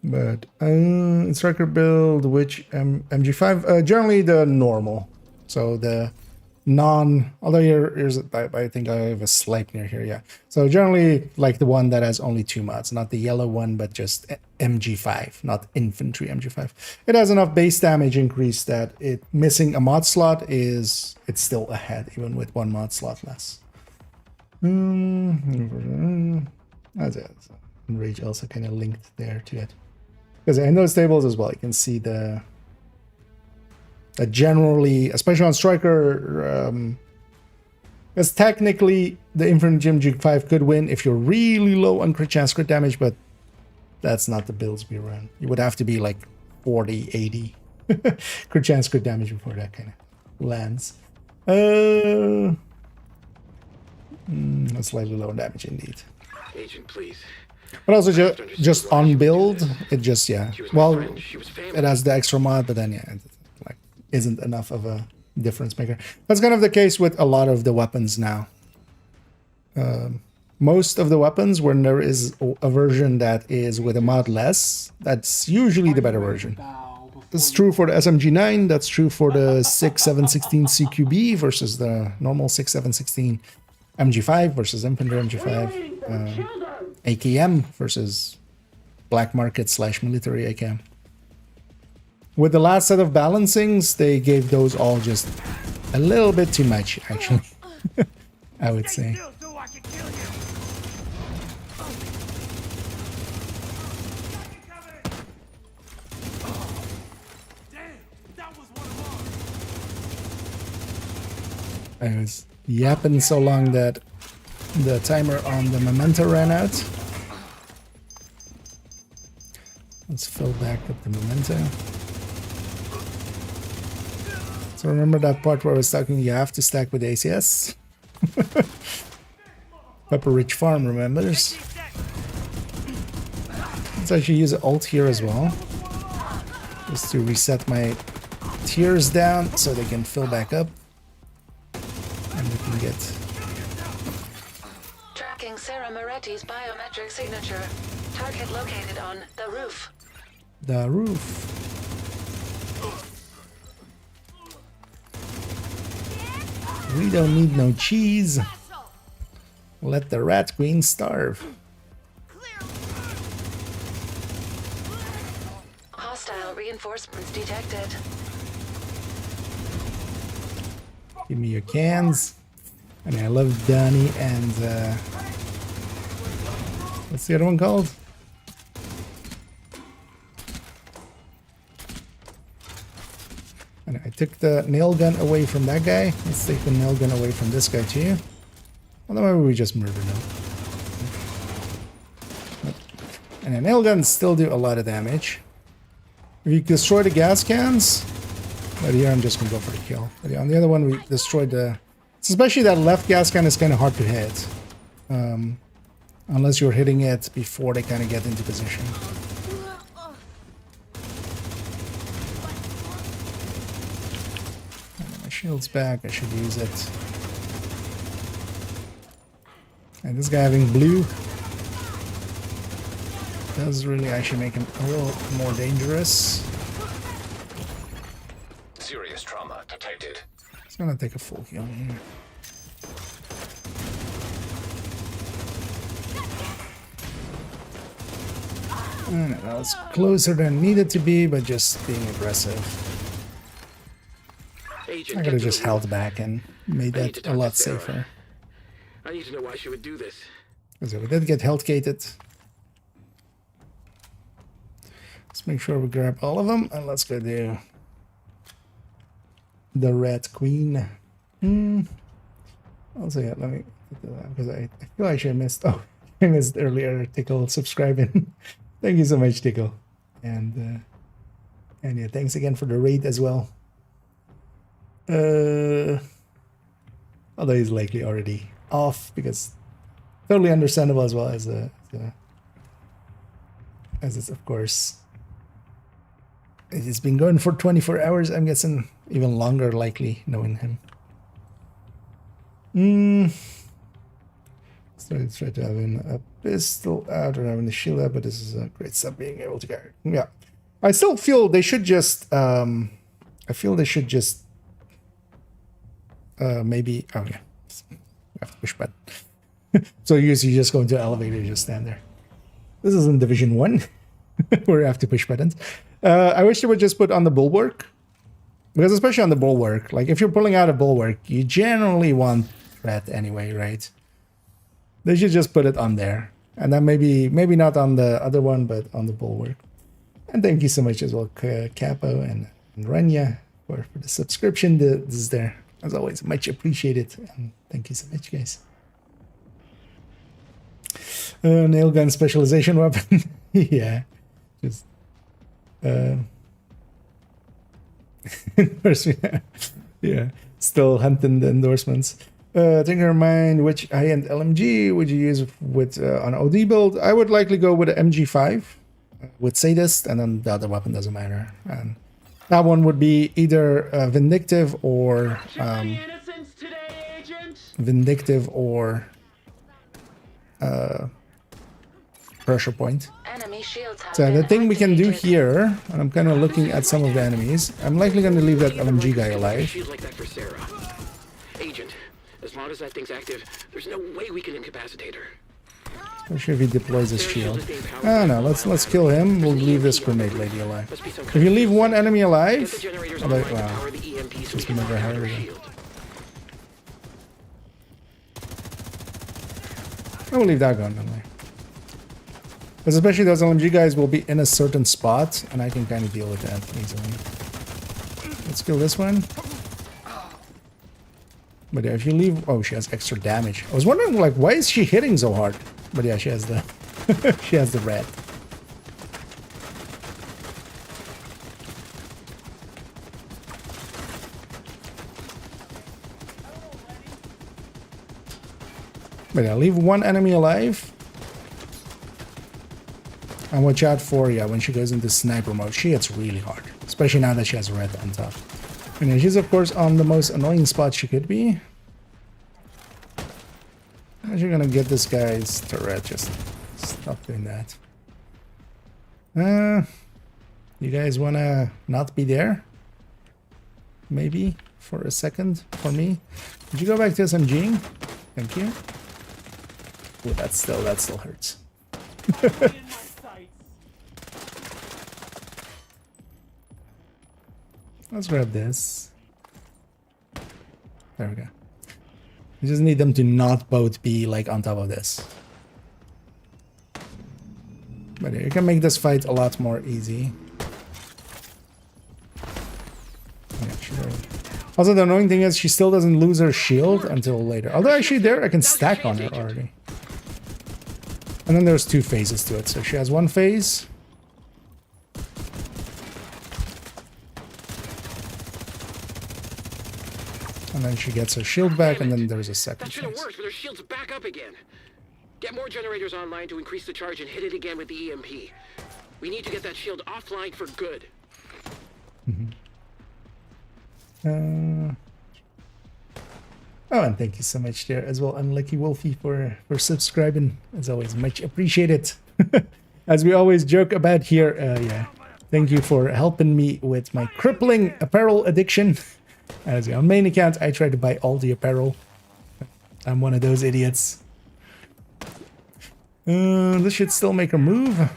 Speaker 1: But instructor build which MG5 generally the normal. So the although here's I think I have a Sleipnir here, yeah. So generally like the one that has only 2 mods, not the yellow one, but just MG5, not infantry MG5. It has enough base damage increase that it missing a mod slot it's still ahead, even with 1 mod slot less. That's it. Rage also kind of linked there to it. Because in those tables as well, you can see the generally, especially on Striker, because technically the Infantry MG5 could win if you're really low on crit chance, crit damage, but that's not the builds we run. You would have to be like 40, 80 crit chance, crit damage before that kind of lands. Slightly low damage indeed.
Speaker 2: Agent, please.
Speaker 1: But also just on build, it just, yeah. Well, it has the extra mod, but then, yeah. isn't enough of a difference maker. That's kind of the case with a lot of the weapons now. Most of the weapons, when there is a version that is with a mod less, that's usually the better version. That's true for the SMG9, that's true for the 6716 CQB versus the normal 6716 MG5 versus Infantry MG5, AKM versus black market / military AKM. With the last set of balancings, they gave those all just a little bit too much, actually, I would say. I was yapping so long that the timer on the memento ran out. Let's fill back up the memento. So remember that part where I was talking, you have to stack with ACS? Pepper Ridge Farm remembers. Let's actually use alt here as well, just to reset my tiers down so they can fill back up. And we can get...
Speaker 6: Tracking Sarah Moretti's biometric signature. Target located on the roof.
Speaker 1: The roof. We don't need no cheese. Let the rat queen starve.
Speaker 6: Hostile reinforcements detected.
Speaker 1: Give me your cans. And I love Donnie and what's the other one called? And I took the nail gun away from that guy. Let's take the nail gun away from this guy too. Well, then maybe we just murder him. And the nail guns still do a lot of damage. If you destroy the gas cans, but here I'm just gonna go for the kill. But yeah, on the other one we destroyed the... Especially that left gas can is kind of hard to hit. Unless you're hitting it before they kind of get into position. My shield's back, I should use it. And this guy having blue does really actually make him a little more dangerous.
Speaker 10: Serious trauma detected.
Speaker 1: It's gonna take a full heal here. And that was closer than needed to be, but just being aggressive. I could have just held back and made that a lot safer.
Speaker 2: I need to know why she would do this.
Speaker 1: Because we did get health gated. Let's make sure we grab all of them, and let's go do the Rat Queen. Also, yeah, let me do that because I feel like I missed. Oh, I missed earlier. Tickle subscribing. Thank you so much, Tickle, and yeah, thanks again for the raid as well. Although he's likely already off because totally understandable as well as it's of course. It's been going for 24 hours. I'm guessing even longer, likely, knowing him. So I tried to have a pistol out or having the shield out, but this is a great stuff being able to carry. Yeah, I still feel they should just. I feel they should just. Maybe. Oh yeah, I have to push button. So you just go into the elevator, you just stand there. This isn't Division 1, where you have to push buttons. I wish they would just put on the bulwark, because especially on the bulwark, like if you're pulling out a bulwark, you generally want threat anyway, right? They should just put it on there, and then maybe not on the other one, but on the bulwark. And thank you so much as well, Capo and Rania, for the subscription. This is there as always, much appreciated, and thank you so much, guys. Nail gun specialization weapon, yeah, just. Yeah, still hunting the endorsements. Think in your mind, which high-end LMG would you use with on OD build? I would likely go with the MG5 with Sadist, and then the other weapon doesn't matter. And That one would be either vindictive or vindictive or pressure point. So the thing we can do here, and I'm kind of looking at some of the enemies, I'm likely going to leave that LMG guy alive.
Speaker 2: Agent, as long as that thing's active, there's no way we can incapacitate her.
Speaker 1: Especially if he deploys his shield. Oh no, let's kill him. We'll leave this grenade lady alive. If you leave one enemy alive, wow, just never hurt him. I will leave that gun alive. Because especially those LMG guys will be in a certain spot, and I can kind of deal with that easily. Let's kill this one. But yeah, if you leave... Oh, she has extra damage. I was wondering, like, why is she hitting so hard? But yeah, she has the... she has the red. But yeah, leave one enemy alive. And watch out for, yeah, when she goes into sniper mode, she hits really hard. Especially now that she has red on top. And yeah, she's of course on the most annoying spot she could be. How's she gonna get this guy's turret? Just stop doing that. You guys wanna not be there? Maybe for a second for me. Could you go back to SMGing? Thank you. Ooh, that still hurts. Let's grab this. There we go. We just need them to not both be like on top of this. But yeah, you can make this fight a lot more easy. Yeah, sure. Also, the annoying thing is she still doesn't lose her shield until later. Although actually there I can stack on her already. And then there's two phases to it. So she has one phase. And then she gets her shield back, and then there's a second phase. That should have worked,
Speaker 2: but her shield's back up again. Get more generators online to increase the charge and hit it again with the EMP. We need to get that shield offline for good.
Speaker 1: Oh, and thank you so much there as well, Unlucky Wolfie, for subscribing. As always, much appreciated. As we always joke about here, yeah. Thank you for helping me with my crippling apparel addiction. As on main account, I try to buy all the apparel. I'm one of those idiots. This should still make her move.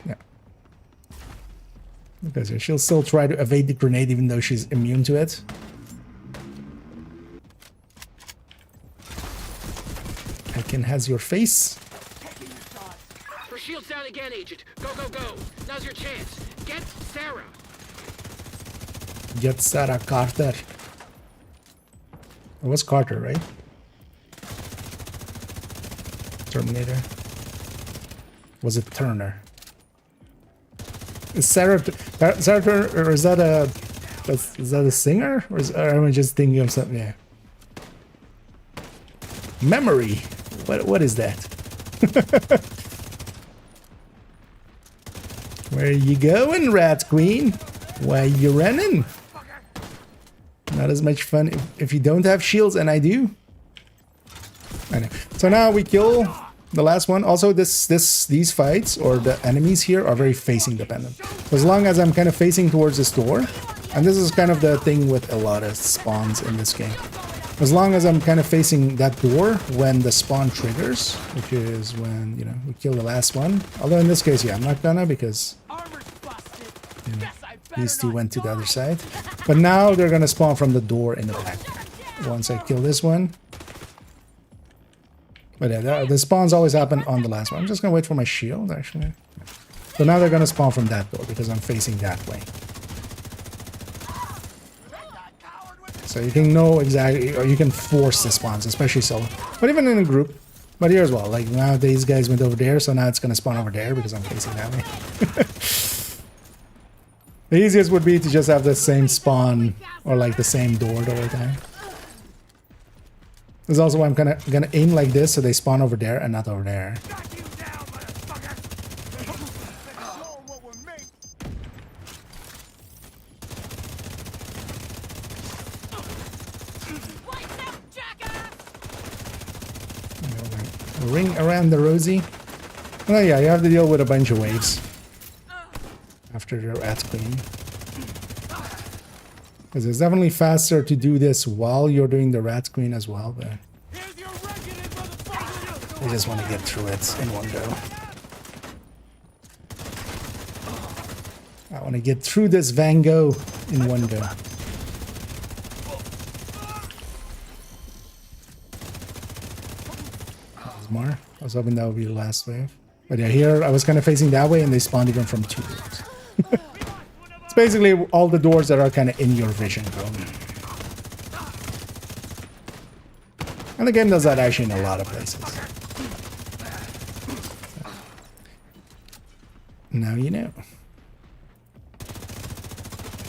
Speaker 1: Yeah. Because she'll still try to evade the grenade even though she's immune to it. Ken has your face.
Speaker 2: Her shield's down again, Agent. Go, go, go. Now's your chance. Get Sarah.
Speaker 1: Get Sarah Carter. It was Carter, right? Terminator. Was it Turner? Is Sarah Turner, or is that a singer? Or am I just thinking of something? Yeah. Memory. What is that? Where you going, Rat Queen? Why you running? Not as much fun if you don't have shields, and I do. I know. So now we kill the last one. Also, these fights or the enemies here are very facing dependent. As long as I'm kind of facing towards this door, and this is kind of the thing with a lot of spawns in this game. As long as I'm kind of facing that door when the spawn triggers, which is when, you know, we kill the last one. Although in this case, yeah, I'm not gonna, because you know, these two went to the other side. But now they're gonna spawn from the door in the back. Once I kill this one. But yeah, the spawns always happen on the last one. I'm just gonna wait for my shield, actually. So now they're gonna spawn from that door because I'm facing that way. So you can know exactly, or you can force the spawns, especially solo. But even in a group. But here as well, like now these guys went over there, so now it's gonna spawn over there because I'm facing that way. The easiest would be to just have the same spawn, or like the same door the whole time. This is also why I'm gonna aim like this, so they spawn over there and not over there. Ring around the rosy. Oh yeah, you have to deal with a bunch of waves after the rat queen. Because it's definitely faster to do this while you're doing the rat queen as well, but I just want to get through it in one go. I want to get through this Van Gogh in one go. There's more. I was hoping that would be the last wave. But yeah, here I was kind of facing that way and they spawned even from 2 doors. It's basically all the doors that are kind of in your vision, bro. And the game does that actually in a lot of places. Now you know.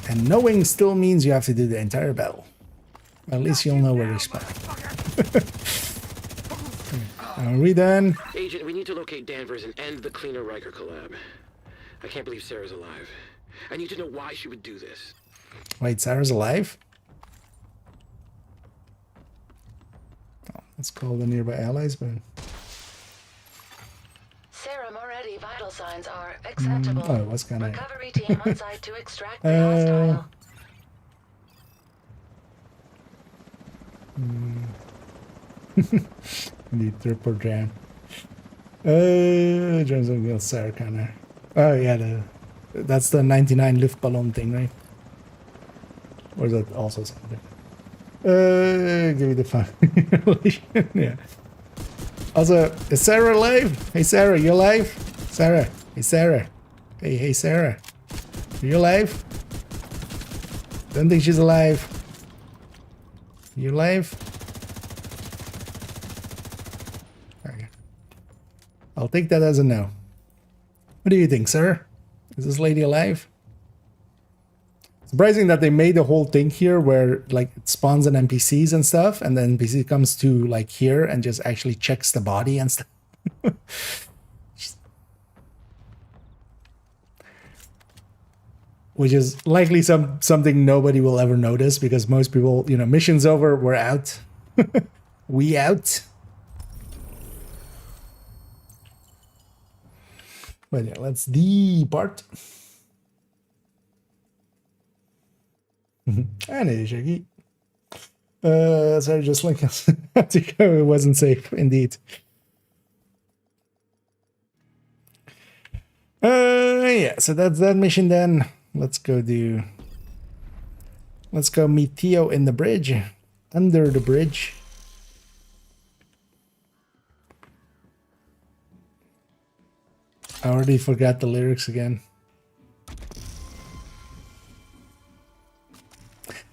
Speaker 1: And knowing still means you have to do the entire battle. At least you'll know where to spawn. Are we done?
Speaker 2: Agent, we need to locate Danvers and end the Cleaner Riker collab. I can't believe Sarah's alive. I need to know why she would do this.
Speaker 1: Wait, Sarah's alive? Oh, let's call the nearby allies, but...
Speaker 6: Sarah Moretti vital signs are acceptable.
Speaker 1: Oh, what's kind of...
Speaker 6: Recovery team on site to extract the hostile.
Speaker 1: The triple jam. Johnson will Sarah kind of. Oh yeah, that's the 99 lift balloon thing, right? Or is that also something? Give me the fun. Yeah. Also, is Sarah alive? Hey Sarah, you alive? Sarah, hey Sarah, hey Sarah, are you alive? Don't think she's alive. You alive? I'll take that as a no. What do you think, sir? Is this lady alive? Surprising that they made the whole thing here where like it spawns an NPCs and stuff, and then NPC comes to like here and just actually checks the body and stuff. Which is likely something nobody will ever notice because most people, you know, mission's over, we're out. We out. But yeah, let's depart. And it is Shaggy. Sorry, just like had to go. It wasn't safe, indeed. Yeah, so that's that mission then. Let's go meet Theo in the bridge. Under the bridge. I already forgot the lyrics again.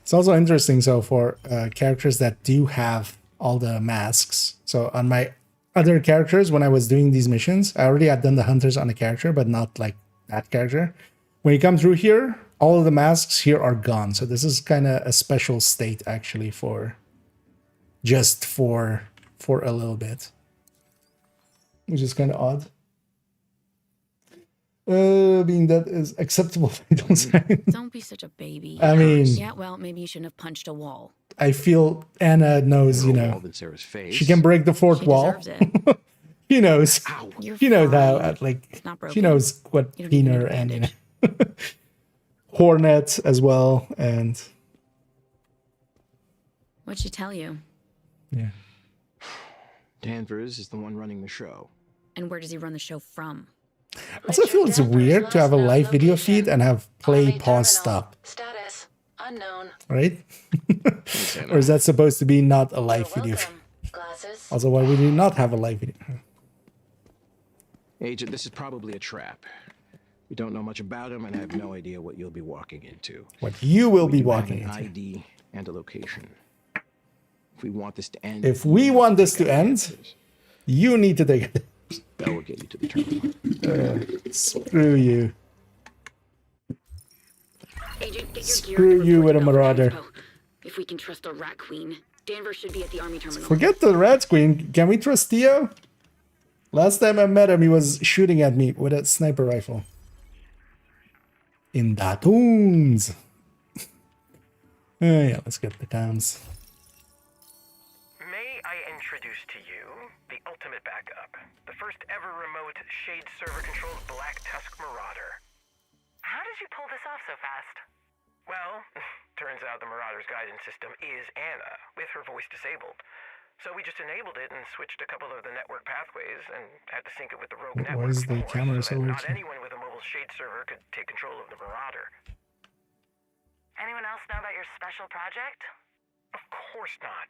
Speaker 1: It's also interesting, so for characters that do have all the masks. So on my other characters, when I was doing these missions, I already had done the hunters on a character, but not like that character. When you come through here, all of the masks here are gone. So this is kind of a special state actually for just for a little bit, which is kind of odd. Being that is acceptable.
Speaker 12: Don't be such a baby.
Speaker 1: I mean,
Speaker 12: yeah, well, maybe you shouldn't have punched a wall.
Speaker 1: I feel Anna knows, you know, she can break the fourth wall. She knows. She knows how, like, she knows what Keener and, you know, Hornet as well. And
Speaker 12: what'd she tell you?
Speaker 1: Yeah.
Speaker 13: Danvers is the one running the show.
Speaker 12: And where does he run the show from?
Speaker 1: I also feel it's weird to have a live video feed and have play, pause, stop.
Speaker 6: Status unknown.
Speaker 1: Right? Or is that supposed to be not a live video feed? Also, why would you not have a live video?
Speaker 13: Agent, this is probably a trap. We don't know much about him, and I have no idea what you'll be walking into.
Speaker 1: What you will be walking into.
Speaker 13: An ID and a location. If we want this to end.
Speaker 1: If we want this to end, you need to take it.
Speaker 13: That will get you to the terminal.
Speaker 1: Screw you.
Speaker 5: Agent, get your
Speaker 1: Screw you with a marauder.
Speaker 5: If we can trust the Rat Queen, Danvers should be at the army terminal.
Speaker 1: Forget the Rat Queen. Can we trust Theo? Last time I met him, he was shooting at me with a sniper rifle. In the tunes. Yeah, let's get the comms.
Speaker 3: May I introduce to you the ultimate backup. The first ever remote Shade server-controlled Black Tusk Marauder.
Speaker 5: How did you pull this off so fast?
Speaker 3: Well, turns out the Marauder's guidance system is Anna, with her voice disabled. So we just enabled it and switched a couple of the network pathways and had to sync it with the rogue network.
Speaker 1: Why is the camera so weird?
Speaker 3: Not anyone with a mobile Shade server could take control of the Marauder.
Speaker 5: Anyone else know about your special project?
Speaker 3: Of course not.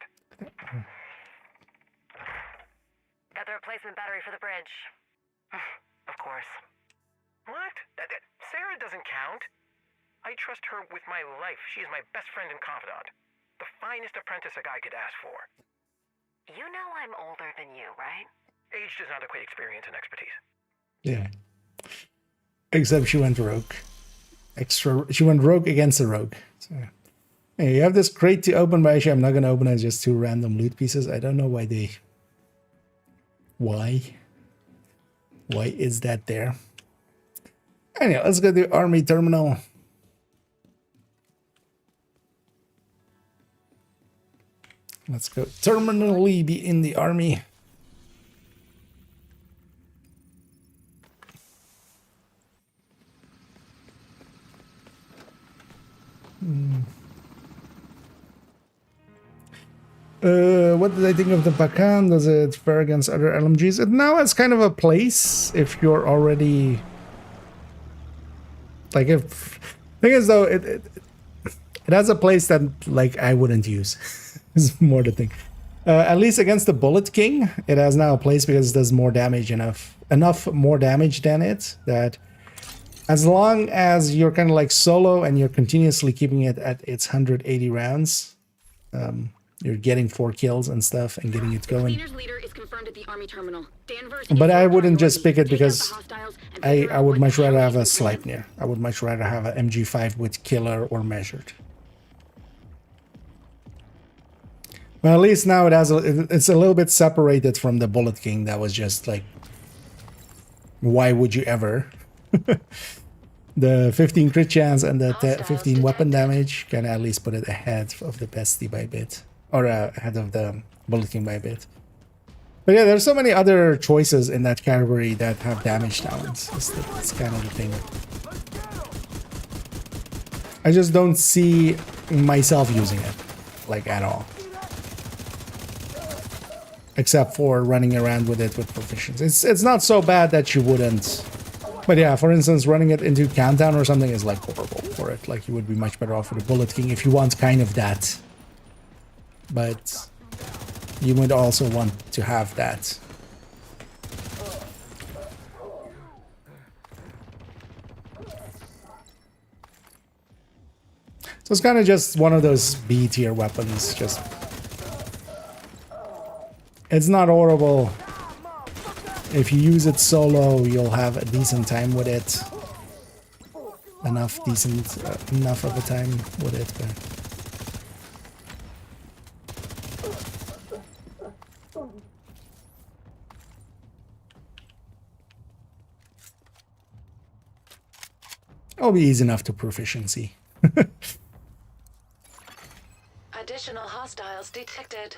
Speaker 5: Got the replacement battery for the bridge. Of course.
Speaker 3: What? Sarah doesn't count. I trust her with my life. She is my best friend and confidant. The finest apprentice a guy could ask for.
Speaker 5: You know I'm older than you, right?
Speaker 3: Age does not equate experience and expertise.
Speaker 1: Yeah. Except she went rogue. She went rogue against a rogue. So, hey, you have this crate to open, but actually I'm not going to open it. Just 2 random loot pieces. I don't know why they... Why is that there? Anyway, let's go to army terminal. Let's go terminally be in the army. What did I think of the Bakan? Does it fare against other LMGs? It now has kind of a place if you're already... Like, if... Thing is, though, it has a place that, like, I wouldn't use. Is more the thing. At least against the Bullet King, it has now a place because it does more damage, enough more damage than it, that as long as you're kind of like solo and you're continuously keeping it at its 180 rounds, you're getting 4 kills and stuff and getting it going.
Speaker 12: Leader is confirmed at the army terminal.
Speaker 1: But I wouldn't just pick it because I would much rather have a Sleipnir. I would much rather have an MG5 with killer or measured. Well, at least now it has it's a little bit separated from the Bullet King that was just like, why would you ever? The 15 crit chance and the 15 weapon damage can at least put it ahead of the Bestie by a bit, or ahead of the Bullet King by a bit. But yeah, there's so many other choices in that category that have damage talents. It's kind of the thing. I just don't see myself using it, like, at all. Except for running around with it with proficiency. It's not so bad that you wouldn't. But yeah, for instance, running it into Countdown or something is like horrible for it. Like, you would be much better off with the Bullet King if you want kind of that. But you would also want to have that. So it's kind of just one of those B tier weapons, just... It's not horrible. If you use it solo, you'll have a decent time with it. Enough of a time with it. But... It'll be easy enough to proficiency.
Speaker 6: Additional hostiles detected.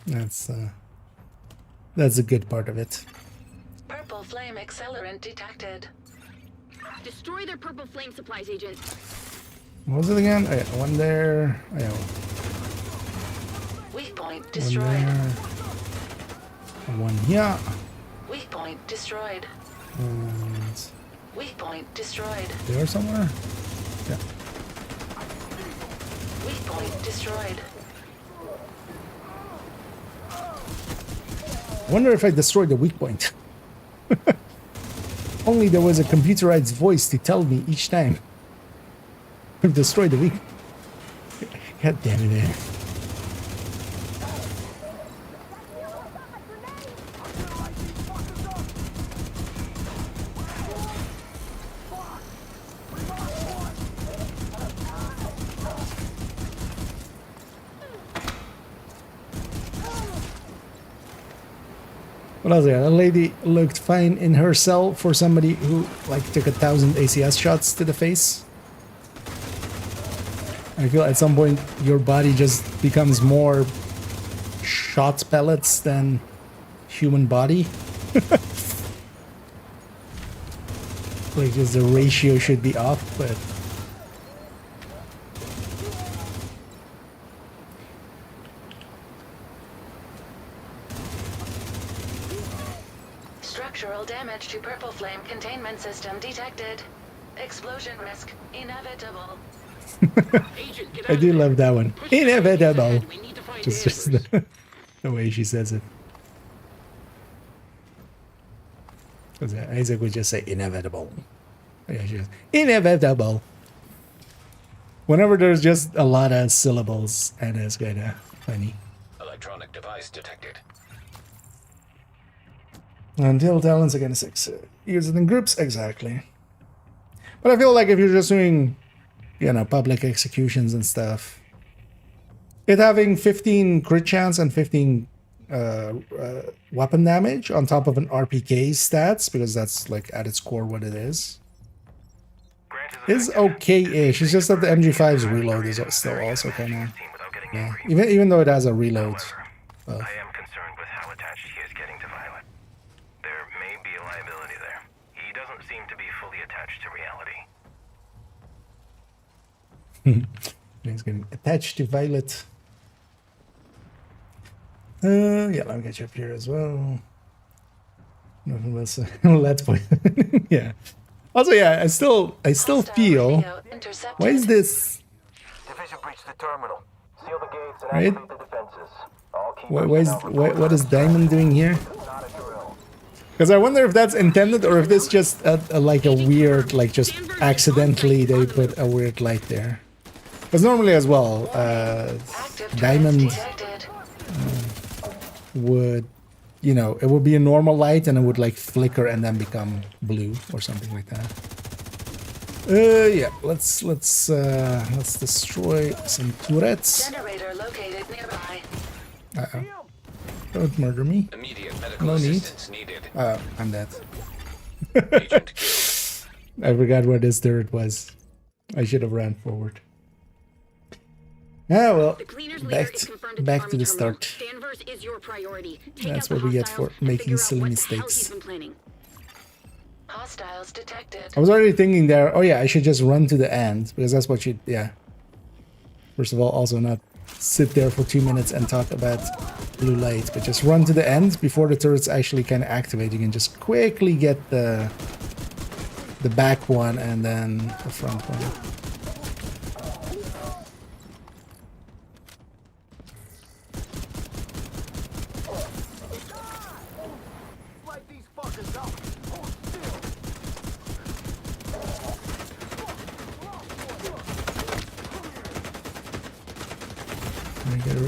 Speaker 1: That's a good part of it.
Speaker 6: Purple flame accelerant detected.
Speaker 12: Destroy their purple flame supplies, Agent.
Speaker 1: What was it again? Oh, yeah, one there. Oh, yeah.
Speaker 6: Weak point destroyed.
Speaker 1: One here.
Speaker 6: Weak point destroyed.
Speaker 1: And
Speaker 6: weak point destroyed.
Speaker 1: There somewhere? Yeah.
Speaker 6: Weak point destroyed.
Speaker 1: I wonder if I destroyed the weak point. Only there was a computerized voice to tell me each time. I've destroyed the weak. God damn it. What else there? A lady looked fine in her cell for somebody who like took 1,000 ACS shots to the face. I feel at some point your body just becomes more shot pellets than human body. Like, just the ratio should be off, but
Speaker 6: Structural damage to Purple Flame containment system detected. Explosion risk inevitable.
Speaker 1: I do love that one. Inevitable. Just the way she says it. Because Isaac would just say inevitable. Yeah, she goes, inevitable. Whenever there's just a lot of syllables, and it's kind of funny.
Speaker 13: Electronic device detected.
Speaker 1: Until talents against 6. Use it in groups, exactly. But I feel like if you're just doing, you know, public executions and stuff, it having 15 crit chance and 15 weapon damage on top of an RPK stats, because that's like at its core what it is okay-ish. It's just that the MG5's reload is still also kind of, yeah, even though it has a reload.
Speaker 3: I am concerned with how attached he is getting to Violet. There may be a liability there. He doesn't seem to be fully attached to reality.
Speaker 1: He's getting attached to Violet. Yeah, let me get you up here as well. Nothing else. Let's play. Yeah. Also, yeah, I still feel. Why is this?
Speaker 3: Division breach the terminal. Seal the gates and
Speaker 1: Right?
Speaker 3: activate the defenses.
Speaker 1: What is Diamond doing here? Because I wonder if that's intended or if this just like a weird, like just accidentally they put a weird light there. Because normally as well, Diamond would, you know, it would be a normal light and it would like flicker and then become blue or something like that. Yeah, let's destroy some turrets.
Speaker 6: Generator located nearby.
Speaker 1: Uh-oh. Don't murder me.
Speaker 13: Immediate medical
Speaker 1: No need.
Speaker 13: assistance needed.
Speaker 1: I'm dead.
Speaker 13: Agent killed.
Speaker 1: I forgot what this turret was. I should have ran forward. Ah, well, back to the start.
Speaker 12: Is your priority.
Speaker 1: That's what we get for making silly mistakes.
Speaker 6: Hostiles detected.
Speaker 1: I was already thinking there, oh yeah, I should just run to the end, because that's what you, yeah. First of all, also not sit there for 2 minutes and talk about blue light, but just run to the end before the turret's actually kind of activating and just quickly get the back one and then the front one.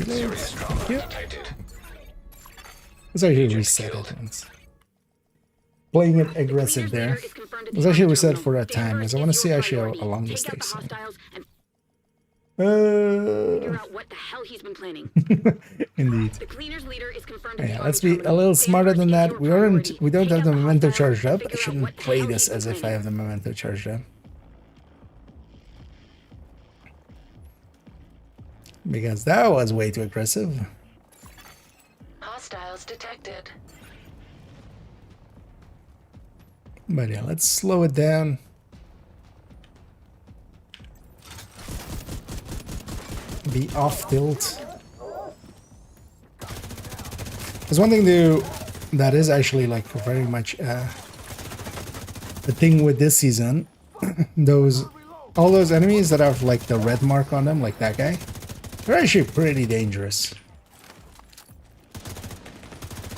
Speaker 13: Serious trauma detected.
Speaker 1: Let's actually reset it once. Playing it aggressive there. Let's actually reset for that time, because I want to see actually how long this takes.
Speaker 12: Figure out what the hell he's been planning.
Speaker 1: Indeed.
Speaker 12: The cleaner's leader is confirmed.
Speaker 1: Yeah, let's be a little smarter than that. We don't have the memento charged up. I shouldn't play this as if I have the memento charged up. Because that was way too aggressive.
Speaker 6: Hostiles detected.
Speaker 1: But yeah, let's slow it down. Be off tilt. There's one thing that is actually like very much the thing with this season. All those enemies that have like the red mark on them, like that guy, they're actually pretty dangerous.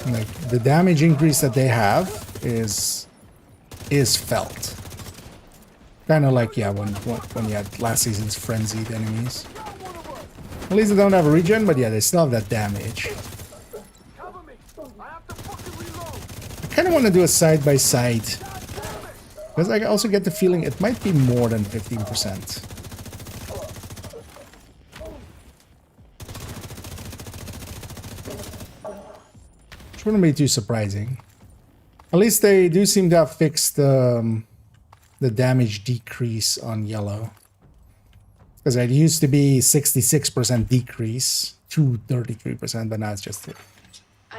Speaker 1: Like the damage increase that they have is felt. Kind of like, yeah, when you had last season's frenzied enemies. At least they don't have a regen, but yeah, they still have that damage. I kind of want to do a side-by-side. Because I also get the feeling it might be more than 15%. Which wouldn't be too surprising. At least they do seem to have fixed the damage decrease on yellow. Because it used to be 66% decrease to 33%, but now it's just 3.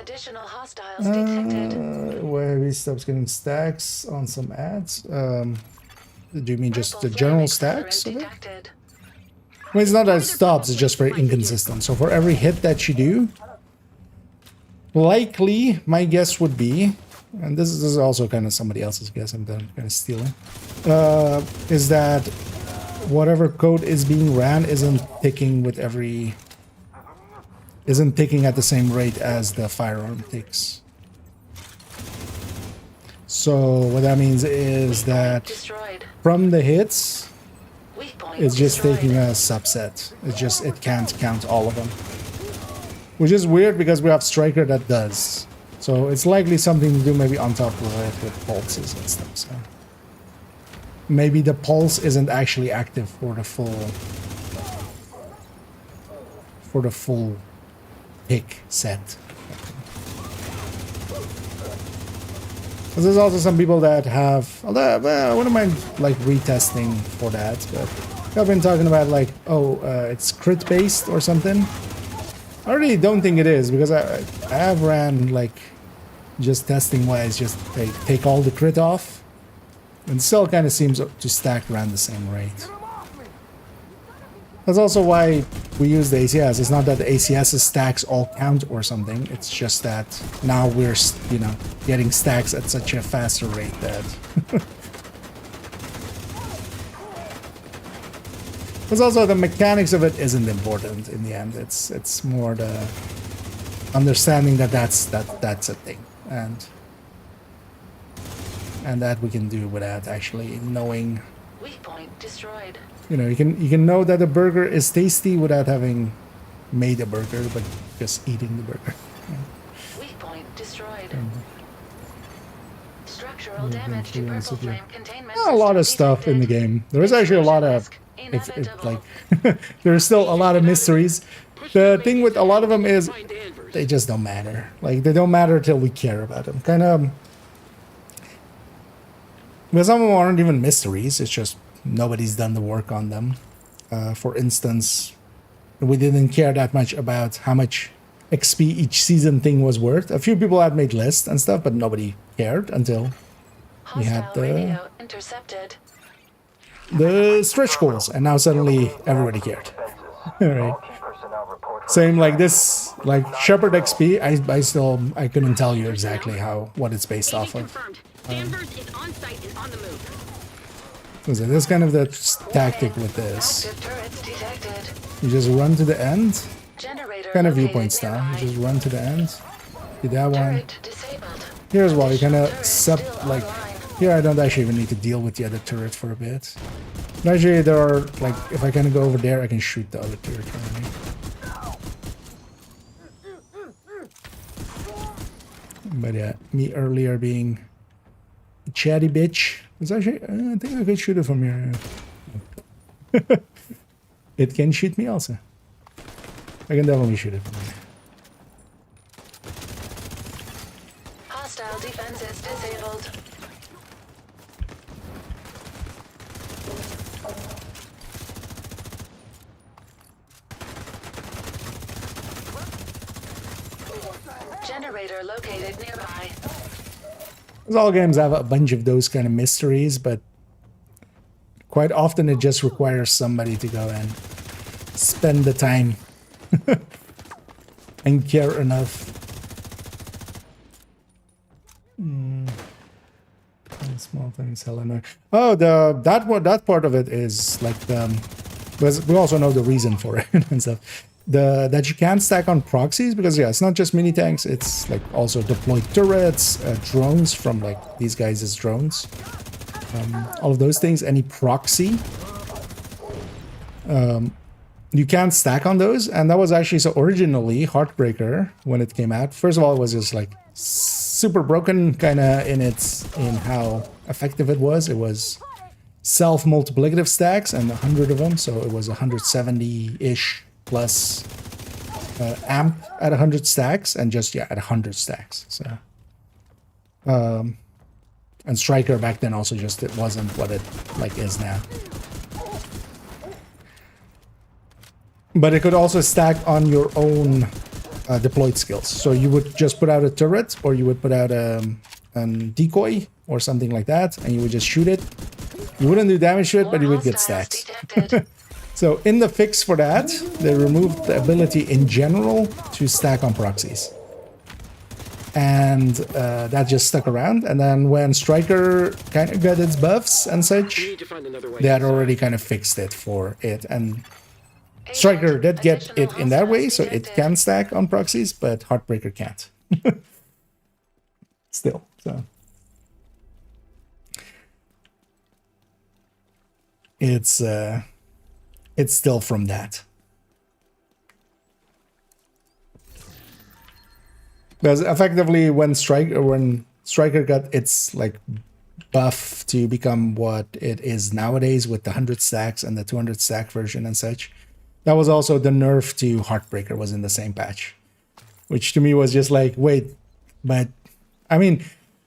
Speaker 6: Additional hostiles detected.
Speaker 1: Where he stops getting stacks on some ads. Do you mean just the general stacks of it? I mean, it's not that it stops, it's just very inconsistent. So for every hit that you do, likely, my guess would be, and this is also kind of somebody else's guess, I'm kind of stealing, is that whatever code is being ran isn't ticking at the same rate as the firearm ticks. So what that means is that from the hits, it's just taking a subset. It can't count all of them. Which is weird because we have Striker that does. So it's likely something to do maybe on top of it with pulses and stuff. So maybe the pulse isn't actually active for the full pick set. There's also some people that have, I wouldn't mind like retesting for that, but I've been talking about like, it's crit based or something. I really don't think it is, because I have ran like just testing wise, just take all the crit off, and still kind of seems to stack around the same rate. That's also why we use the ACS. It's not that the ACS's stacks all count or something. It's just that now we're, getting stacks at such a faster rate that... But also the mechanics of it isn't important in the end. It's more the understanding that that's a thing, and that we can do without actually knowing.
Speaker 6: Weak point destroyed.
Speaker 1: You can know that a burger is tasty without having made a burger, but just eating the burger.
Speaker 6: Weak point destroyed. Structural damage to purple flame containment.
Speaker 1: A lot of stuff in the game. There is actually a lot of. It's like there's still a lot of mysteries. The thing with a lot of them is they just don't matter. Like they don't matter till we care about them. Kind of. Because some of them aren't even mysteries. It's just nobody's done the work on them. For instance, we didn't care that much about how much XP each season thing was worth. A few people had made lists and stuff, but nobody cared until we had the stretch goals, and now suddenly everybody cared. Alright. Same like this, like Shepherd XP, I couldn't tell you exactly what it's based off of. This kind of the tactic with this. You just run to the end. Kind of viewpoints now. You just run to the end. Do that one. Here as well, you kind of like here I don't actually even need to deal with the other turret for a bit. But actually there are like if I kind of go over there I can shoot the other turret from me. But yeah, me earlier being a chatty bitch. It's actually, I think I could shoot it from here. It can shoot me also. I can definitely shoot it from here.
Speaker 6: Hostile defenses disabled. Generator located nearby.
Speaker 1: All games have a bunch of those kind of mysteries, but quite often it just requires somebody to go and spend the time and care enough. Small things, Helena. Oh, that part of it is like because we also know the reason for it and stuff. That you can stack on proxies, because yeah, it's not just mini tanks, it's like also deployed turrets, drones from like these guys as drones, all of those things. Any proxy, you can stack on those, and that was actually so originally Heartbreaker when it came out. First of all, it was just like super broken kind of in how effective it was. It was self-multiplicative stacks and 100 of them, so it was 170-ish. Plus amp at 100 stacks, and just at 100 stacks. So and Striker back then also just it wasn't what it like is now. But it could also stack on your own deployed skills. So you would just put out a turret, or you would put out a decoy or something like that, and you would just shoot it. You wouldn't do damage to it, but you would get stacks. So in the fix for that, they removed the ability in general to stack on proxies. And that just stuck around. And then when Striker kind of got its buffs and such, they had already kind of fixed it for it. And Striker did get it in that way, so it can stack on proxies, but Heartbreaker can't. Still, so it's still from that. Because effectively, when Striker got its like buff to become what it is nowadays with the 100 stacks and the 200 stack version and such, that was also the nerf to Heartbreaker was in the same patch, which to me was just like, wait, but I mean,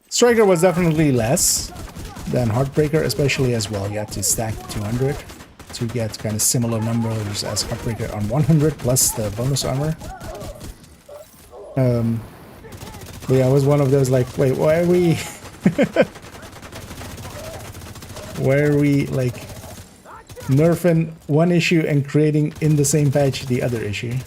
Speaker 1: Striker was definitely less than Heartbreaker, especially as well. You had to stack 200 to get kind of similar numbers as Heartbreaker on 100 plus the bonus armor. But yeah, I was one of those like, wait, why are we like nerfing one issue and creating in the same patch the other issue?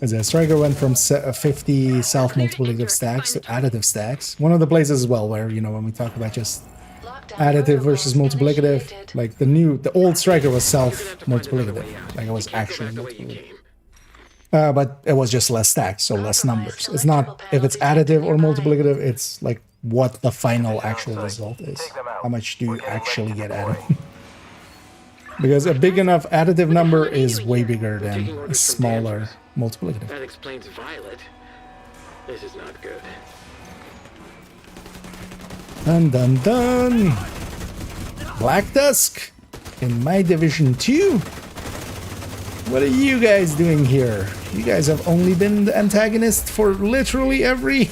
Speaker 1: As a Striker went from 50 self-multiplicative stacks to additive stacks. One of the places as well where, you know, when we talk about just additive versus multiplicative, like the old Striker was self-multiplicative, like it was actually multiplicative. But it was just less stacks, so less numbers. It's not if it's additive or multiplicative, it's like what the final actual result is. How much do you actually get out of it? Because a big enough additive number is way bigger than a smaller multiplicative.
Speaker 2: That explains Violet. This is not good.
Speaker 1: Dun dun dun! Black Dusk in my Division 2. What are you guys doing here? You guys have only been the antagonist for literally every,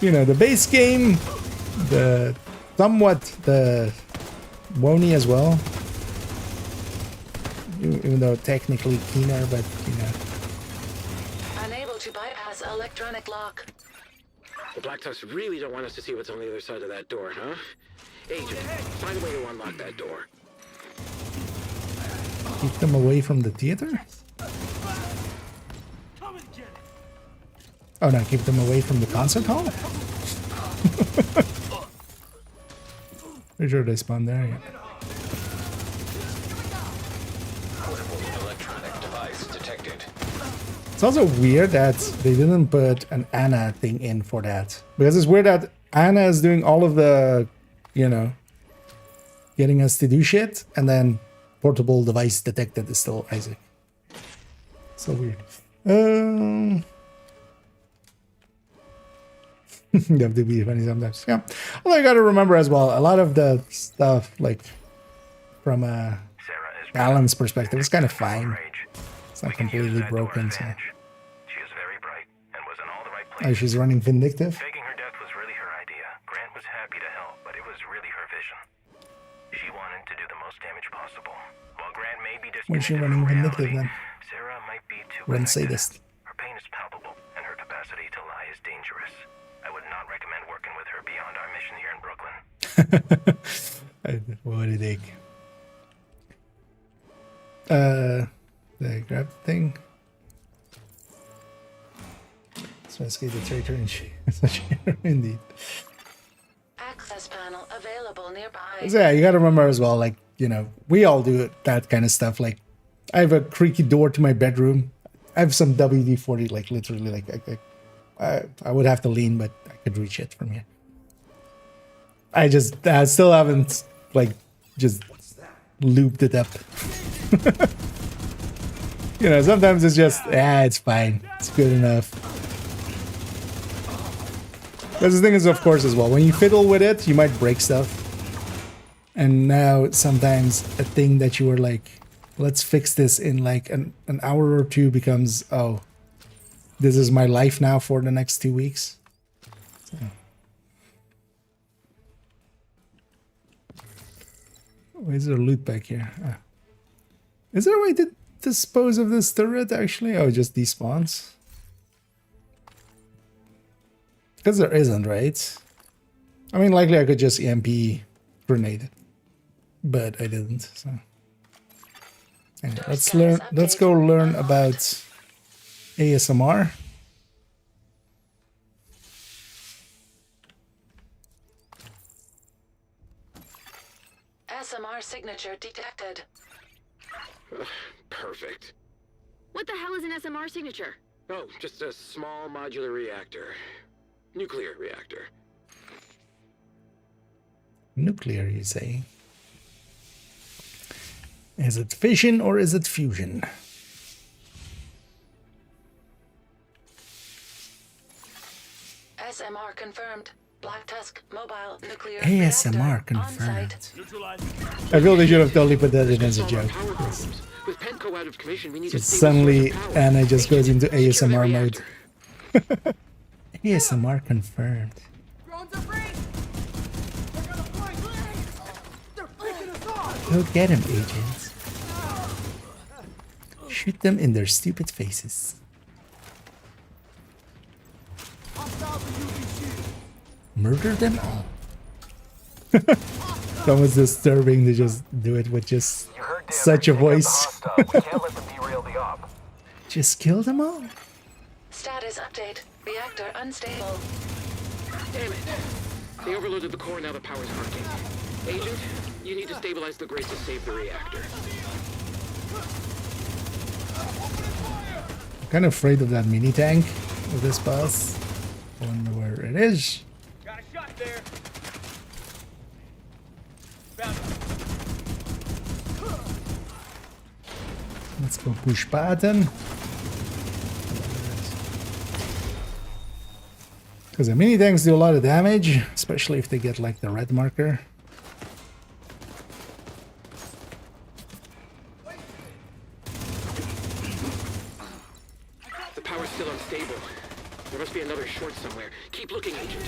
Speaker 1: you know, the base game, the Woni as well. Even though technically keener, but you know.
Speaker 6: Unable to bypass electronic lock.
Speaker 2: The Black Tusk really don't want us to see what's on the other side of that door, huh? Agent, find a way to unlock that door.
Speaker 1: Keep them away from the theater? Oh no, keep them away from the concert hall? Pretty sure they spawned there, yeah. It's also weird that they didn't put an Anna thing in for that. Because it's weird that Anna is doing all of the, you know, getting us to do shit, and then portable device detected is still Isaac. So weird. You have to be funny sometimes. Yeah. Although you gotta remember as well, a lot of the stuff, like, from a balance perspective, it's kind of fine. It's not completely broken, so.
Speaker 3: She is very bright and was in all the right
Speaker 1: Oh,
Speaker 3: places.
Speaker 1: she's running Vindictive?
Speaker 3: Faking her death was really her idea. Grant was happy to help, but it was really her vision. She wanted to do the most damage possible. While Grant may be
Speaker 1: When's she
Speaker 3: disconnected
Speaker 1: running
Speaker 3: from
Speaker 1: Vindictive
Speaker 3: reality,
Speaker 1: then?
Speaker 3: Sarah might be too
Speaker 1: Run
Speaker 3: connected.
Speaker 1: Sadist.
Speaker 3: Her pain is palpable, and her capacity to lie is dangerous. I would not recommend working with her beyond our mission here in Brooklyn.
Speaker 1: What did they? The grab thing. So let's get the traitor and such indeed.
Speaker 6: Access panel available nearby.
Speaker 1: So yeah, you gotta remember as well, like, you know, we all do that kind of stuff. Like, I have a creaky door to my bedroom. I have some WD-40, like literally, like I would have to lean, but I could reach it from here. I still haven't like just looped it up. You know, sometimes it's just, it's fine. It's good enough. But the thing is, of course, as well, when you fiddle with it, you might break stuff. And now sometimes a thing that you were like, let's fix this in like an hour or two becomes, oh, this is my life now for the next 2 weeks. So. Where's there loot back here? Ah. Is there a way to dispose of this turret actually? Oh, just despawns? Because there isn't, right? I mean, likely I could just EMP grenade it, but I didn't. So anyway, let's go learn about ASMR.
Speaker 6: SMR signature detected.
Speaker 2: Perfect.
Speaker 12: What the hell is an SMR signature?
Speaker 2: Oh, just a small modular reactor. Nuclear reactor.
Speaker 1: Nuclear, you say? Is it fission or is it fusion?
Speaker 6: SMR confirmed. Black Tusk mobile nuclear
Speaker 1: ASMR
Speaker 6: reactor
Speaker 1: confirmed.
Speaker 6: on-site.
Speaker 1: I feel they should have totally put that in as a joke.
Speaker 2: With Penco out of commission, we need
Speaker 1: So
Speaker 2: to
Speaker 1: suddenly Anna just goes into ASMR mode. ASMR confirmed. Go get him, agents. Shoot them in their stupid faces. Murder them all. That was disturbing to just do it with just such a voice. Just kill them all.
Speaker 6: Status update. Reactor unstable.
Speaker 2: Damn it. They overloaded the core, now the power's arcing. Agent, you need to stabilize the grid to save the reactor.
Speaker 1: I'm kind of afraid of that mini tank with this boss. Wonder where it is.
Speaker 9: Got a shot there.
Speaker 1: Let's go push button. Because the mini tanks do a lot of damage, especially if they get like the red marker.
Speaker 2: The power's still unstable. There must be another short somewhere. Keep looking, Agent.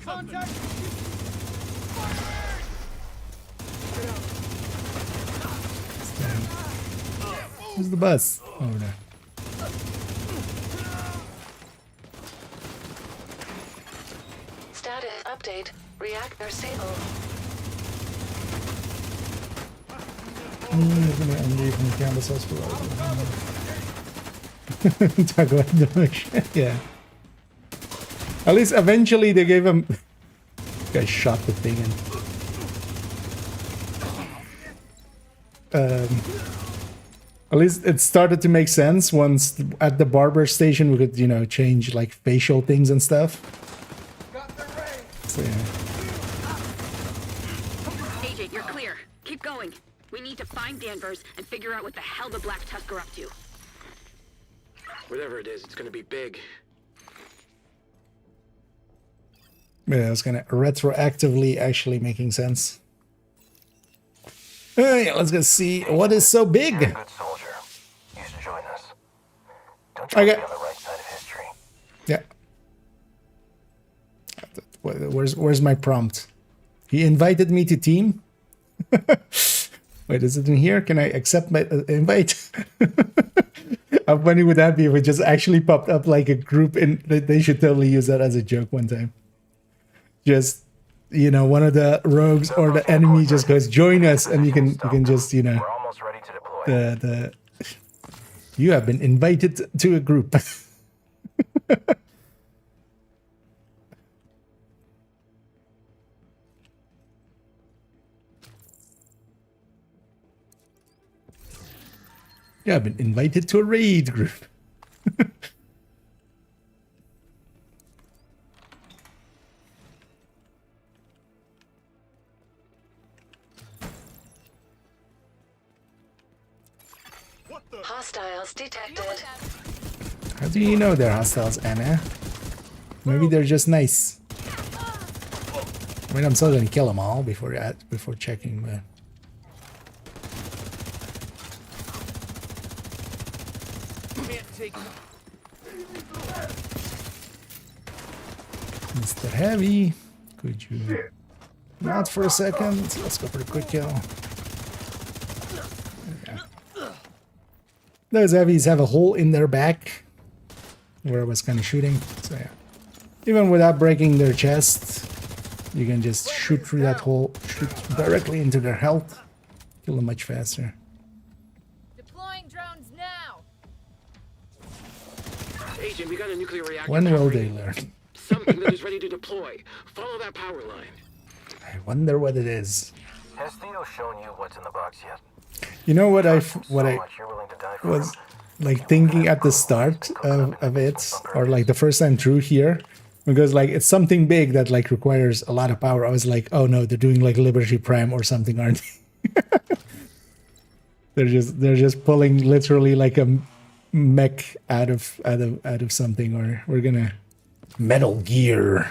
Speaker 9: Contact.
Speaker 1: Where's the bus? Over there.
Speaker 6: Status update. Reactor stable.
Speaker 1: Talk about the motion. Yeah. At least eventually they gave him. Guy shot the thing and. At least it started to make sense once at the barber station we could, you know, change like facial things and stuff. So yeah.
Speaker 12: Agent, you're clear. Keep going. We need to find Danvers and figure out what the hell the Black Tusk are up to.
Speaker 2: Whatever it is, it's gonna be big.
Speaker 1: Yeah, it's kind of retroactively actually making sense. Yeah, let's go see what is so big.
Speaker 3: You're a good soldier. You should join us. Don't you
Speaker 1: Okay.
Speaker 3: be on the right side of history?
Speaker 1: Yeah. Where's my prompt? He invited me to team. Wait, is it in here? Can I accept my invite? How funny would that be if it just actually popped up like a group? And they should totally use that as a joke one time. Just, you know, one of the rogues or the enemy just goes, join us, and you can just, you know,
Speaker 3: We're almost ready to deploy.
Speaker 1: You have been invited to a group. Yeah, I've been invited to a raid group.
Speaker 6: Hostiles detected.
Speaker 1: How do you know they're hostiles, Anna? Maybe they're just nice. I mean, I'm still gonna kill them all before checking, but... Mr. Heavy, could you not for a second? Let's go for the quick kill. Okay. Those heavies have a hole in their back where I was kind of shooting. So yeah, even without breaking their chest, you can just shoot through that hole, shoot directly into their health, kill them much faster.
Speaker 4: Deploying drones now.
Speaker 2: Agent, we got a nuclear reactor.
Speaker 1: When will they learn?
Speaker 2: Something that is ready to deploy. Follow that power line.
Speaker 1: I wonder what it is.
Speaker 3: Has Theo shown you what's in the box yet?
Speaker 1: You know what I was like thinking at the start of it, or like the first time through here, because like it's something big that like requires a lot of power. I was like, oh no, they're doing like Liberty Prime or something, aren't they? they're just pulling literally like a mech out of something, or we're gonna Metal Gear.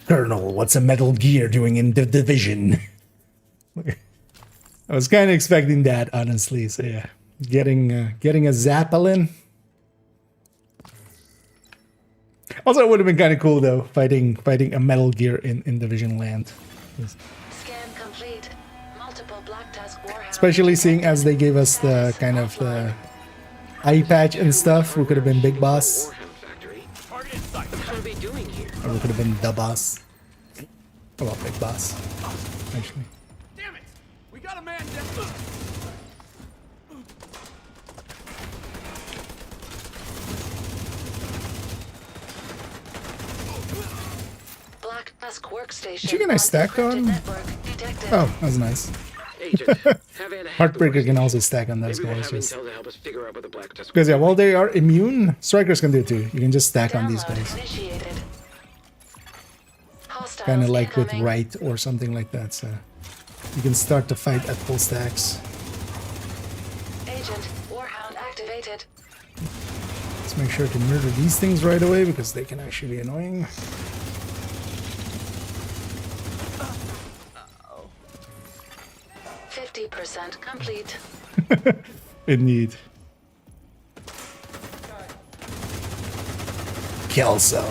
Speaker 1: Colonel, what's a Metal Gear doing in the Division? I was kind of expecting that, honestly. So yeah, getting a Zeppelin. Also, it would have been kind of cool though, fighting a Metal Gear in Division land.
Speaker 6: Scan complete. Multiple Black Tusk warhounds.
Speaker 1: Especially seeing as they gave us the kind of the eye patch and stuff, who could have been Big Boss.
Speaker 2: What are they doing here?
Speaker 1: Or we could have been the boss. Oh, well, Big Boss. Actually.
Speaker 9: Damn it! We got a man down.
Speaker 6: Black Tusk workstation.
Speaker 1: Did you get a stack on? Oh, that was nice.
Speaker 2: Agent, have Anna hack the
Speaker 1: Heartbreaker can also stack on those
Speaker 2: Maybe we'll
Speaker 1: guys.
Speaker 2: have Intel to help us figure out what the Black Tusk.
Speaker 1: Because yeah, while they are immune, strikers can do it too. You can just stack on these guys. Kind of like with Right or something like that. So you can start the fight at full stacks.
Speaker 6: Agent, Warhound activated.
Speaker 1: Let's make sure to murder these things right away because they can actually be annoying.
Speaker 6: 50% complete.
Speaker 1: Indeed. Kelso.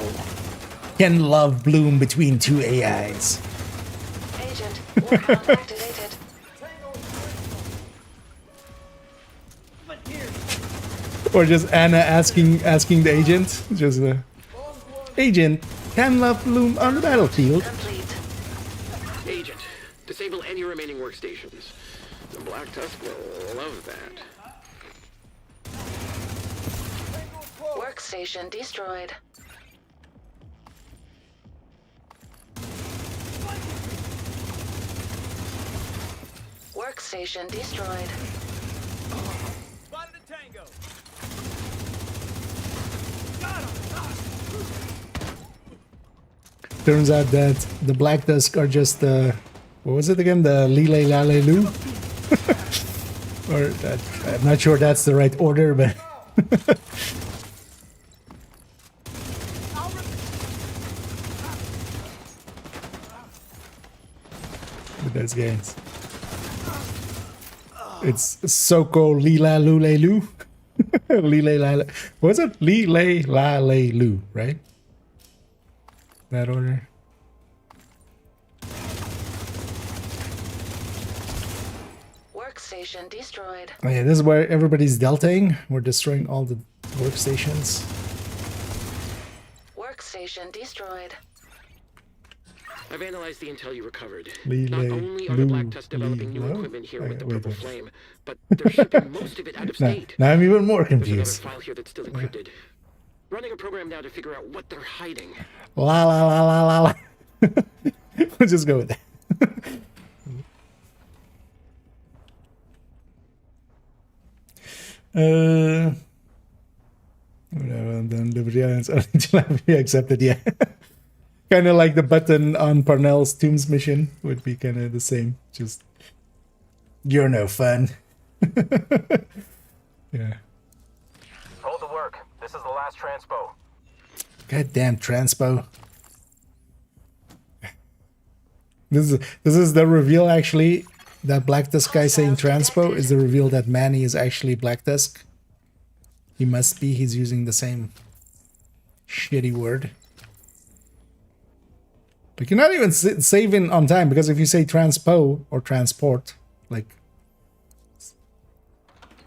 Speaker 1: Can love bloom between two AIs?
Speaker 6: Agent, Warhound activated.
Speaker 1: Or just Anna asking the agent, just the agent, can love bloom on the battlefield?
Speaker 2: Agent, disable any remaining workstations. The Black Tusk will love that.
Speaker 6: Workstation destroyed. Workstation destroyed.
Speaker 9: Spotted a tango.
Speaker 1: Turns out that the Black Tusk are just what was it again? The Lile Lale Lu? Or that, I'm not sure that's the right order, but with those guys. It's Soko Lila Lule Lu. Lile Lale. What was it? Lile Lale Lu, right? That order.
Speaker 6: Workstation destroyed.
Speaker 1: Oh yeah, this is where everybody's deltaing. We're destroying all the workstations.
Speaker 6: Workstation destroyed.
Speaker 2: I've analyzed the intel you recovered.
Speaker 1: Lile,
Speaker 2: Not only are the Black Tusk developing new equipment here with the Purple Flame, but they're shipping most of it out of state.
Speaker 1: Now I'm even more
Speaker 2: There's another
Speaker 1: confused.
Speaker 2: file here that's still encrypted. Running a program now to figure out what they're hiding.
Speaker 1: La la la la la la. We'll just go with that. Whatever, then Liberty Islands accepted, yeah. Kind of like the button on Parnell's Tombs mission would be kind of the same. Just, you're no fun. Yeah.
Speaker 3: Hold the work. This is the last transpo.
Speaker 1: Goddamn transpo. This is the reveal actually. That Black Tusk guy saying transpo is the reveal that Manny is actually Black Tusk. He must be. He's using the same shitty word. Like, you're not even saving on time, because if you say transpo or transport, like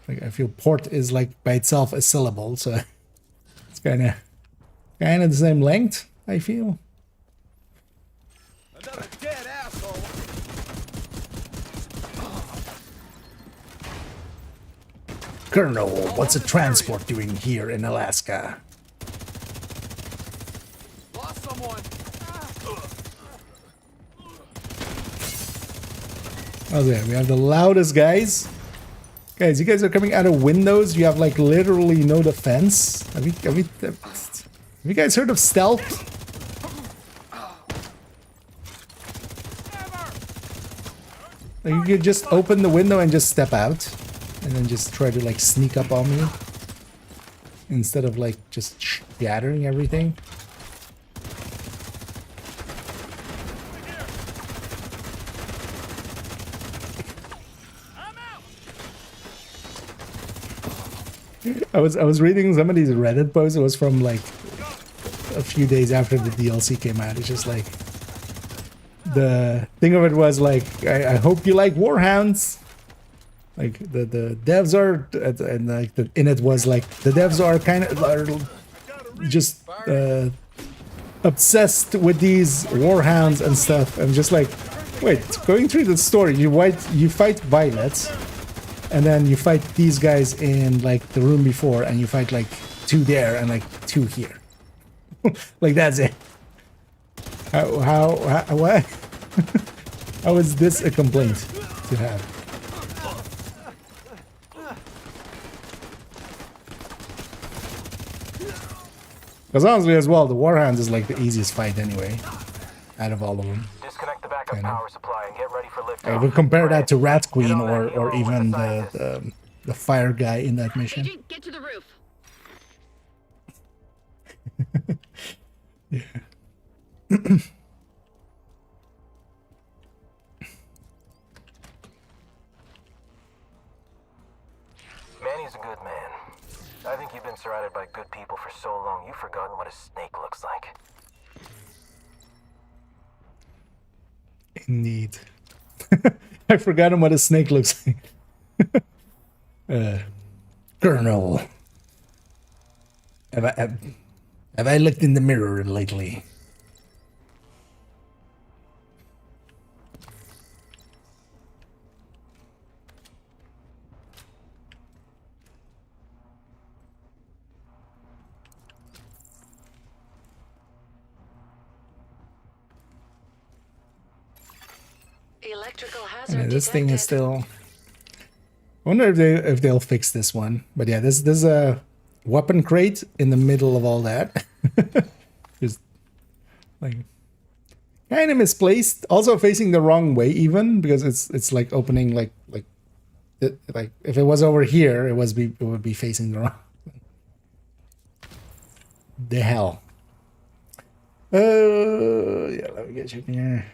Speaker 1: I feel port is like by itself a syllable, so it's kind of the same length, I feel.
Speaker 9: Another dead asshole.
Speaker 1: Colonel, what's a transport doing here in Alaska?
Speaker 9: Lost someone.
Speaker 1: Oh yeah, we have the loudest guys. Guys, you guys are coming out of windows. You have like literally no defense. Have you guys heard of stealth? Like, you could just open the window and just step out, and then just try to like sneak up on me instead of like just shattering everything. I was reading somebody's Reddit post. It was from like a few days after the DLC came out. It's just like, the thing of it was like, I hope you like Warhounds. Like the devs are, and like in it was like the devs are kind of just obsessed with these Warhounds and stuff. I'm just like, wait, going through the story, you fight Violet. And then you fight these guys in like the room before, and you fight like 2 there and like 2 here. Like that's it. What? How is this a complaint to have? Because honestly as well, the Warhounds is like the easiest fight anyway, out of all of them.
Speaker 3: Disconnect the backup power supply and get ready for lift.
Speaker 1: I would compare that to Rat Queen or even the fire guy in that mission.
Speaker 12: Agent, get to the roof.
Speaker 1: Yeah.
Speaker 3: Manny's a good man. I think you've been surrounded by good people for so long, you've forgotten what a snake looks like.
Speaker 1: Indeed. I've forgotten what a snake looks like. Colonel. Have I looked in the mirror lately?
Speaker 6: Electrical
Speaker 1: Yeah,
Speaker 6: hazard
Speaker 1: this thing is
Speaker 6: detected.
Speaker 1: still. I wonder if they'll fix this one. But yeah, there's a weapon crate in the middle of all that. Just like kind of misplaced. Also facing the wrong way, even because it's like opening like if it was over here, it would be facing the wrong. The hell. Yeah, let me get you here.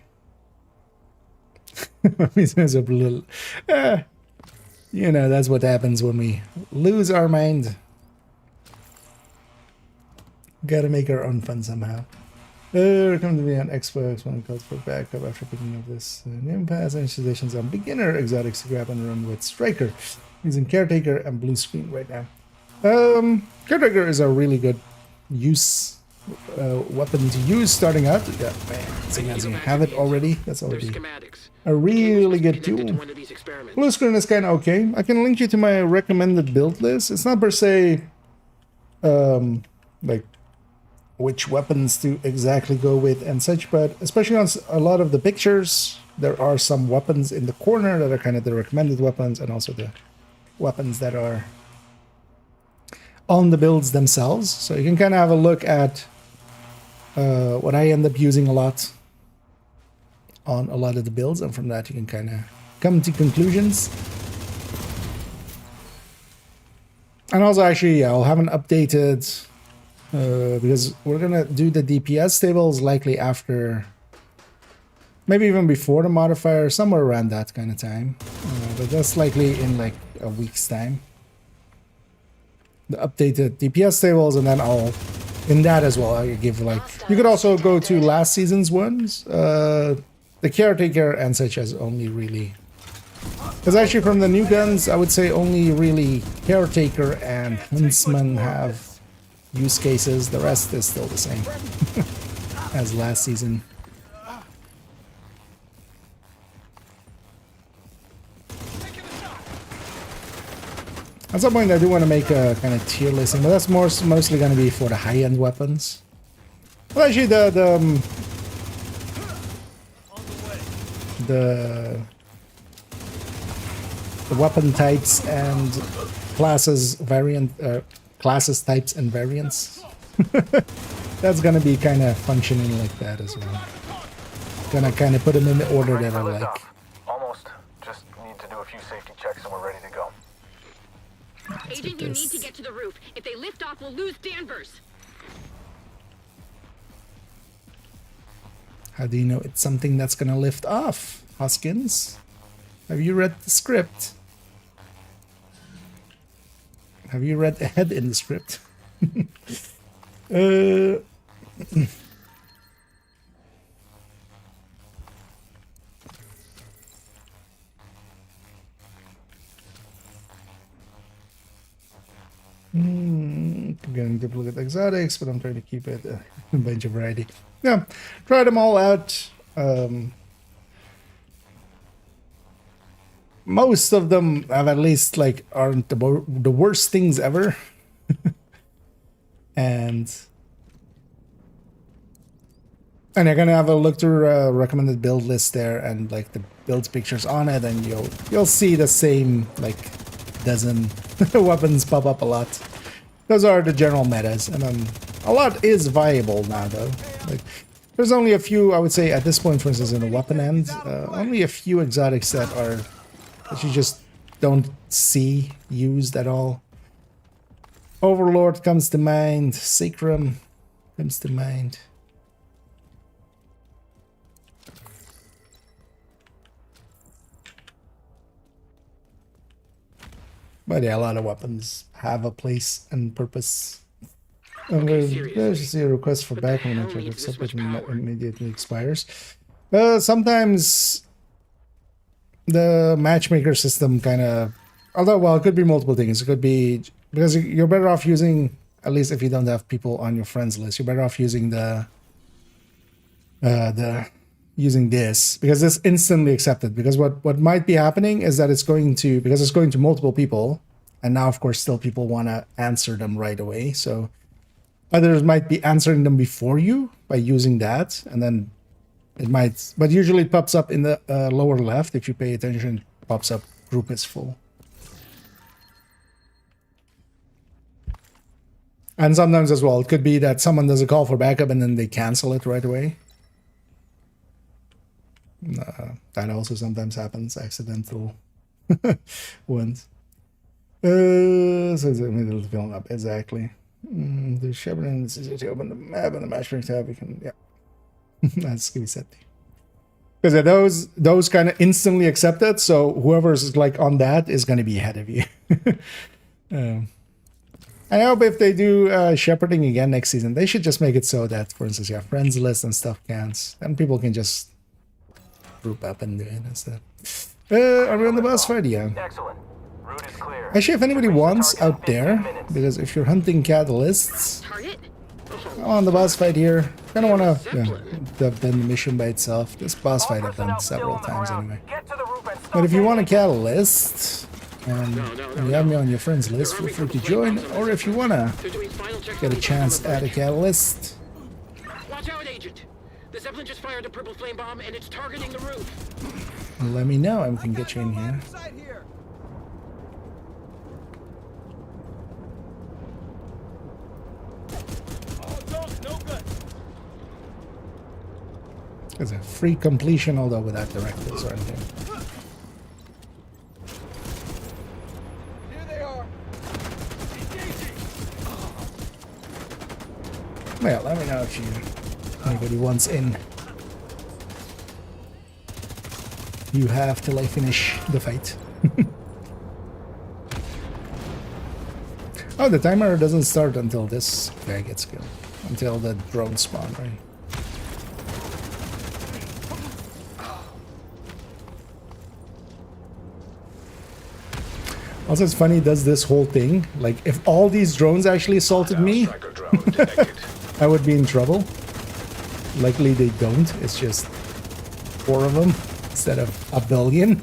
Speaker 1: You know, that's what happens when we lose our mind. Gotta make our own fun somehow. We're coming to be on Xbox when it calls for backup after picking up this new pass and installations on beginner exotics to grab and run with Striker. Using Caretaker and Blue Screen right now. Caretaker is a really good weapon to use starting out. Yeah, man, seeing as you have it already, that's already a really good tool. Blue Screen is kind of okay. I can link you to my recommended build list. It's not per se like which weapons to exactly go with and such, but especially on a lot of the pictures, there are some weapons in the corner that are kind of the recommended weapons, and also the weapons that are on the builds themselves. So you can kind of have a look at what I end up using a lot on a lot of the builds, and from that you can kind of come to conclusions. And also, actually, yeah, I'll have an updated because we're gonna do the DPS tables likely after, maybe even before the modifier, somewhere around that kind of time, but that's likely in like a week's time. The updated DPS tables, and then I'll in that as well, I give like you could also go to last season's ones. The caretaker and such as only really, because actually from the new guns, I would say only really caretaker and huntsman have use cases. The rest is still the same as last season. At some point, I do want to make a kind of tier listing, but that's mostly going to be for the high-end weapons. Well, actually, the weapon types and classes classes types and variants. That's going to be kind of functioning like that as well. Gonna kind of put them in the order that I like.
Speaker 7: Almost. Just need to do a few safety checks and we're ready to go.
Speaker 12: Agent, you need to get to the roof. If they lift off, we'll lose Danvers.
Speaker 1: How do you know it's something that's gonna lift off, Hoskins? Have you read the script? Have you read ahead in the script? I'm going to look at exotics, but I'm trying to keep it a bunch of variety. Yeah, try them all out. Most of them have at least like aren't the worst things ever. and you're gonna have a look through recommended build list there and like the build pictures on it, and you'll see the same like dozen weapons pop up a lot. Those are the general metas, and a lot is viable now though. Like there's only a few, I would say at this point, for instance in the weapon end, only a few exotics that you just don't see used at all. Overlord comes to mind, Sacrum comes to mind. But yeah, a lot of weapons have a place and purpose. And there's a request for backup when I accept it immediately expires. Sometimes the matchmaker system kind of, although, well, it could be multiple things. It could be because you're better off using, at least if you don't have people on your friends list, you're better off using using this, because it's instantly accepted. Because what might be happening is that it's going to multiple people, and now of course still people want to answer them right away, so others might be answering them before you by using that, and then it might, but usually it pops up in the lower left. If you pay attention, it pops up group is full. And sometimes as well, it could be that someone does a call for backup and then they cancel it right away. That also sometimes happens, accidental ones. So it's immediately filling up, exactly. The shepherding is to open the map and the matchmaking tab. You can, yeah, that's gonna be set. Because those kind of instantly accepted, so whoever's like on that is going to be ahead of you. I hope if they do shepherding again next season, they should just make it so that, for instance, you have friends list and stuff counts, and people can just group up and do it instead. Are we on the boss fight? Yeah.
Speaker 7: Excellent. Route is clear.
Speaker 1: Actually, if anybody wants out there, because if you're hunting catalysts, on the boss fight here, kind of want to have done the mission by itself. This boss fight I've done several times anyway. But if you want a catalyst, and you have me on your friends list, feel free to join. Or if you want to get a chance at a catalyst,
Speaker 2: watch out, Agent. The Zeppelin just fired a purple flame bomb and it's targeting the roof.
Speaker 1: let me know and we can get you in here. It's a free completion, although without directives or anything.
Speaker 9: Here they are.
Speaker 1: Well, let me know if anybody wants in. You have till I finish the fight. Oh, the timer doesn't start until this guy gets killed. until the drone spawn, right? Also, it's funny, does this whole thing, like, if all these drones actually assaulted me, I would be in trouble. Luckily, they don't. It's just 4 of them instead of a billion.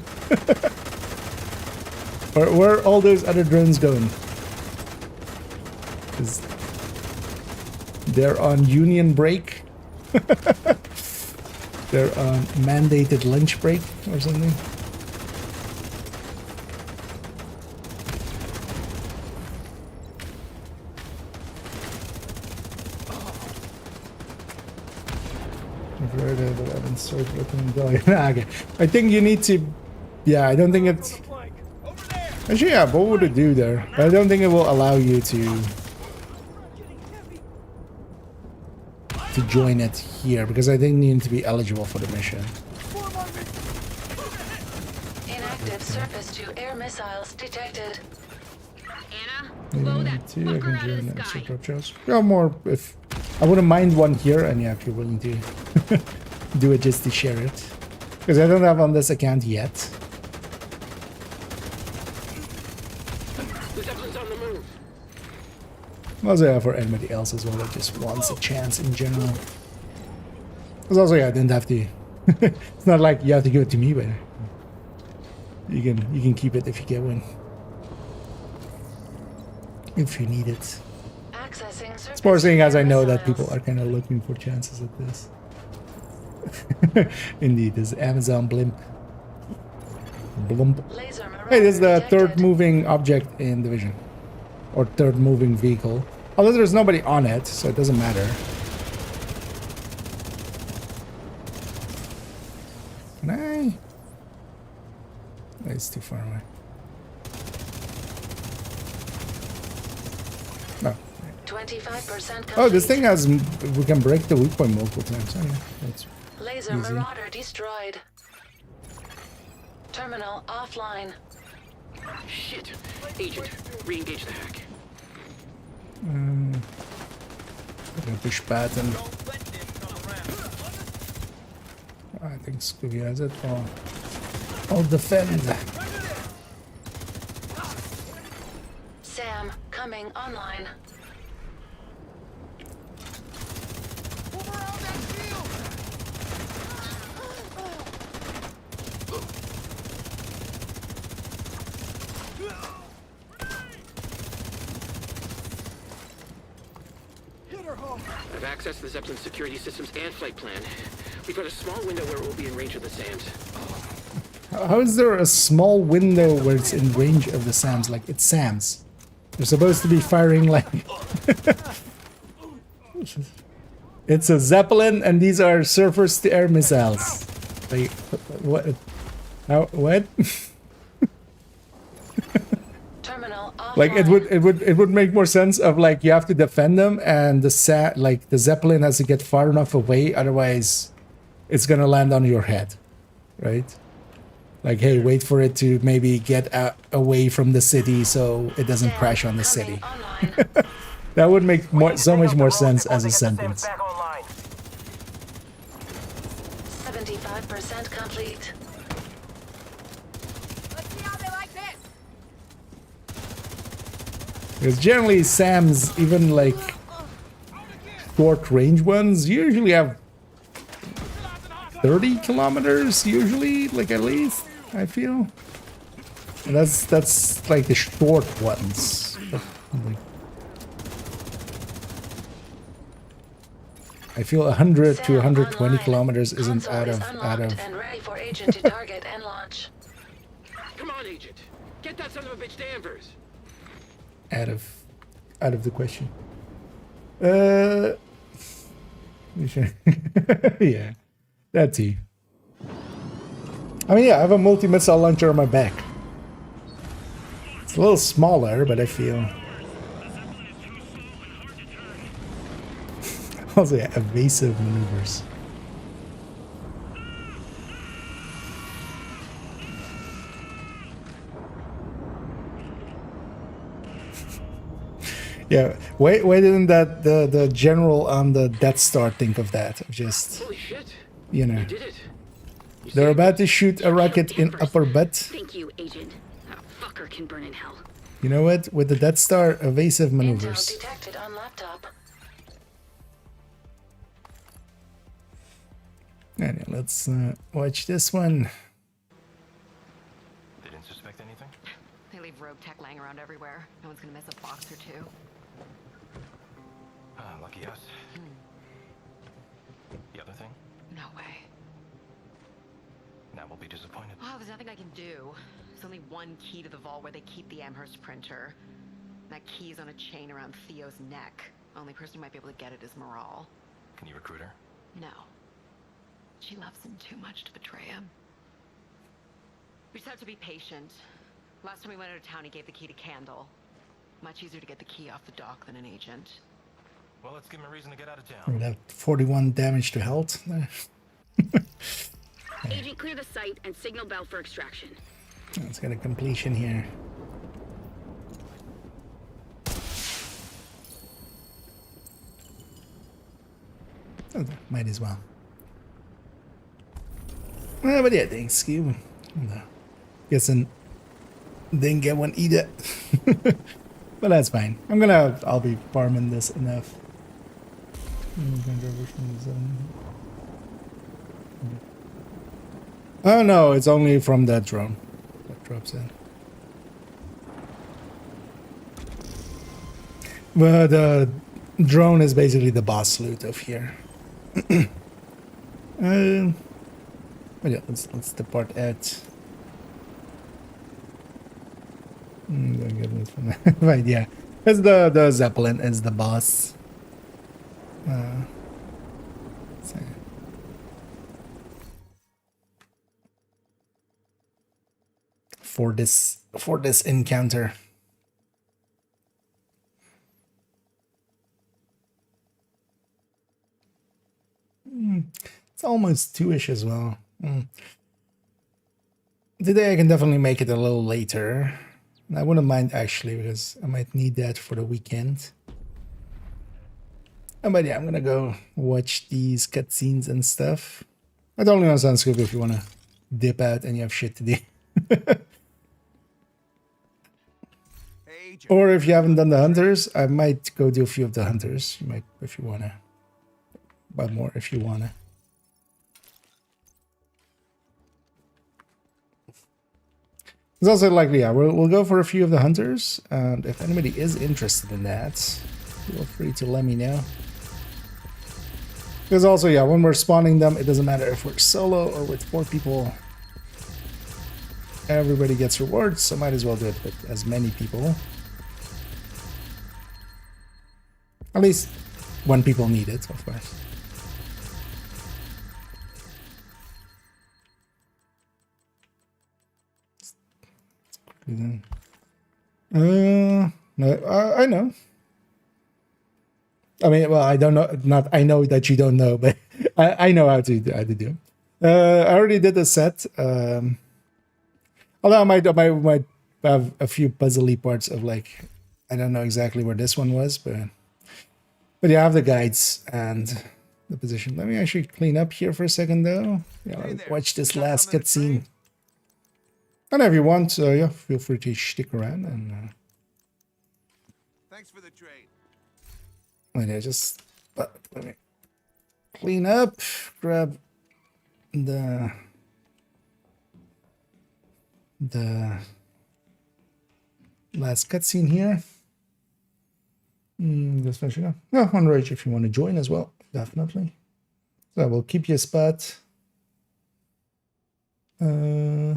Speaker 1: Where are all those other drones going? Because they're on union break. They're on mandated lunch break or something. Okay. I think you need to. Yeah, I don't think it's. Actually, yeah, what would it do there? But I don't think it will allow you to join it here because I think you need to be eligible for the mission.
Speaker 6: Inactive surface to air missiles detected.
Speaker 12: Anna, blow that fucker out of the sky.
Speaker 1: Yeah, more if I wouldn't mind one here, and yeah, if you're willing to do it just to share it, because I don't have on this account yet.
Speaker 2: The Zeppelin's on the move.
Speaker 1: Also, yeah, for anybody else as well that just wants a chance in general. Because also, yeah, I didn't have to. It's not like you have to give it to me, but you can keep it if you get one. If you need it. It's more seeing as I know that people are kind of looking for chances at this. Indeed, this Amazon blimp. Hey, this is the third moving object in Division. Or third moving vehicle. Although there's nobody on it, so it doesn't matter. Can I? It's too far away. No.
Speaker 6: 25%
Speaker 1: Oh, this thing has. We can break the weak point multiple times. Oh, yeah. That's
Speaker 6: Laser
Speaker 1: easy.
Speaker 6: Marauder destroyed. Terminal offline.
Speaker 2: Shit. Agent, re-engage the hack.
Speaker 1: Push button. I think Scooby has it. I'll defend.
Speaker 6: Sam, coming online.
Speaker 2: I've accessed the Zeppelin's security systems and flight plan. We've got a small window where it will be in range of the SAMs.
Speaker 1: How is there a small window where it's in range of the SAMs? Like, it's SAMs. They're supposed to be firing like... It's a Zeppelin and these are surface-to-air missiles. Like, what? How, what? Like it would make more sense of like you have to defend them and the Zeppelin has to get far enough away, otherwise it's gonna land on your head, right? Like, hey, wait for it to maybe get away from the city so it doesn't crash on the city. That would make so much more sense as a sentence.
Speaker 6: 75% complete.
Speaker 1: Because generally SAMs, even like short range ones, usually have 30 kilometers, usually, like at least, I feel. And that's like the short ones. I feel 100 to 120 kilometers isn't out of
Speaker 6: And ready for agent to target and launch.
Speaker 2: Come on, agent. Get that son of a bitch to Danvers.
Speaker 1: out of the question. Yeah, that too. I mean, yeah, I have a multi-missile launcher on my back. It's a little smaller, but I feel... Also, yeah, evasive maneuvers. Yeah, why didn't the general on the Death Star think of that? Just,
Speaker 2: Holy shit.
Speaker 1: you know,
Speaker 2: You did it.
Speaker 1: they're about to shoot a rocket in upper butt.
Speaker 12: Thank you, Agent. That fucker can burn in hell.
Speaker 1: You know what? With the Death Star, evasive maneuvers.
Speaker 6: Intel detected on laptop.
Speaker 1: Anyway, let's watch this one.
Speaker 7: They didn't suspect anything?
Speaker 11: They leave rogue tech lying around everywhere. No one's gonna miss a box or two.
Speaker 7: Ah, lucky us. The other thing?
Speaker 11: No way.
Speaker 7: Now we'll be disappointed.
Speaker 11: Oh, there's nothing I can do. There's only one key to the vault where they keep the Amherst printer. That key is on a chain around Theo's neck. Only person who might be able to get it is Moral.
Speaker 7: Can you recruit her?
Speaker 11: No. She loves him too much to betray him. We just have to be patient. Last time we went out of town, he gave the key to Candle. Much easier to get the key off the dock than an agent.
Speaker 7: Well, let's give him a reason to get out of town.
Speaker 1: We have 41 damage to health.
Speaker 12: Agent, clear the site and signal Bell for extraction.
Speaker 1: Let's get a completion here. Oh, might as well. But yeah, thanks, you. Guessing didn't get one either. But that's fine. I'll be farming this enough. Oh no, it's only from that drone that drops in. But the drone is basically the boss loot of here. But yeah, let's depart out. Right, yeah. It's the Zeppelin is the boss. So. For this encounter. It's almost 2-ish as well. Today I can definitely make it a little later. And I wouldn't mind actually, because I might need that for the weekend. But yeah, I'm gonna go watch these cutscenes and stuff. But only on Sunscoop if you wanna dip out and you have shit to do. Or if you haven't done the hunters, I might go do a few of the hunters. You might, if you wanna. But more if you wanna. It's also likely, yeah, we'll go for a few of the hunters, and if anybody is interested in that, feel free to let me know. Because also, yeah, when we're spawning them, it doesn't matter if we're solo or with 4 people. Everybody gets rewards, so might as well do it with as many people. At least when people need it, of course. No, I know. I mean, well, I don't know. Not I know that you don't know, but I know how to do. I already did the set. Although I might have a few puzzly parts of like I don't know exactly where this one was, but yeah, I have the guides and the position. Let me actually clean up here for a second, though. Yeah, watch this last cutscene. And if you want, yeah, feel free to stick around and.
Speaker 9: Thanks for the trade.
Speaker 1: Wait, let me clean up, grab the last cutscene here. Just finish it up. Yeah, on Rage if you want to join as well, definitely. So we'll keep you a spot.
Speaker 14: Hey,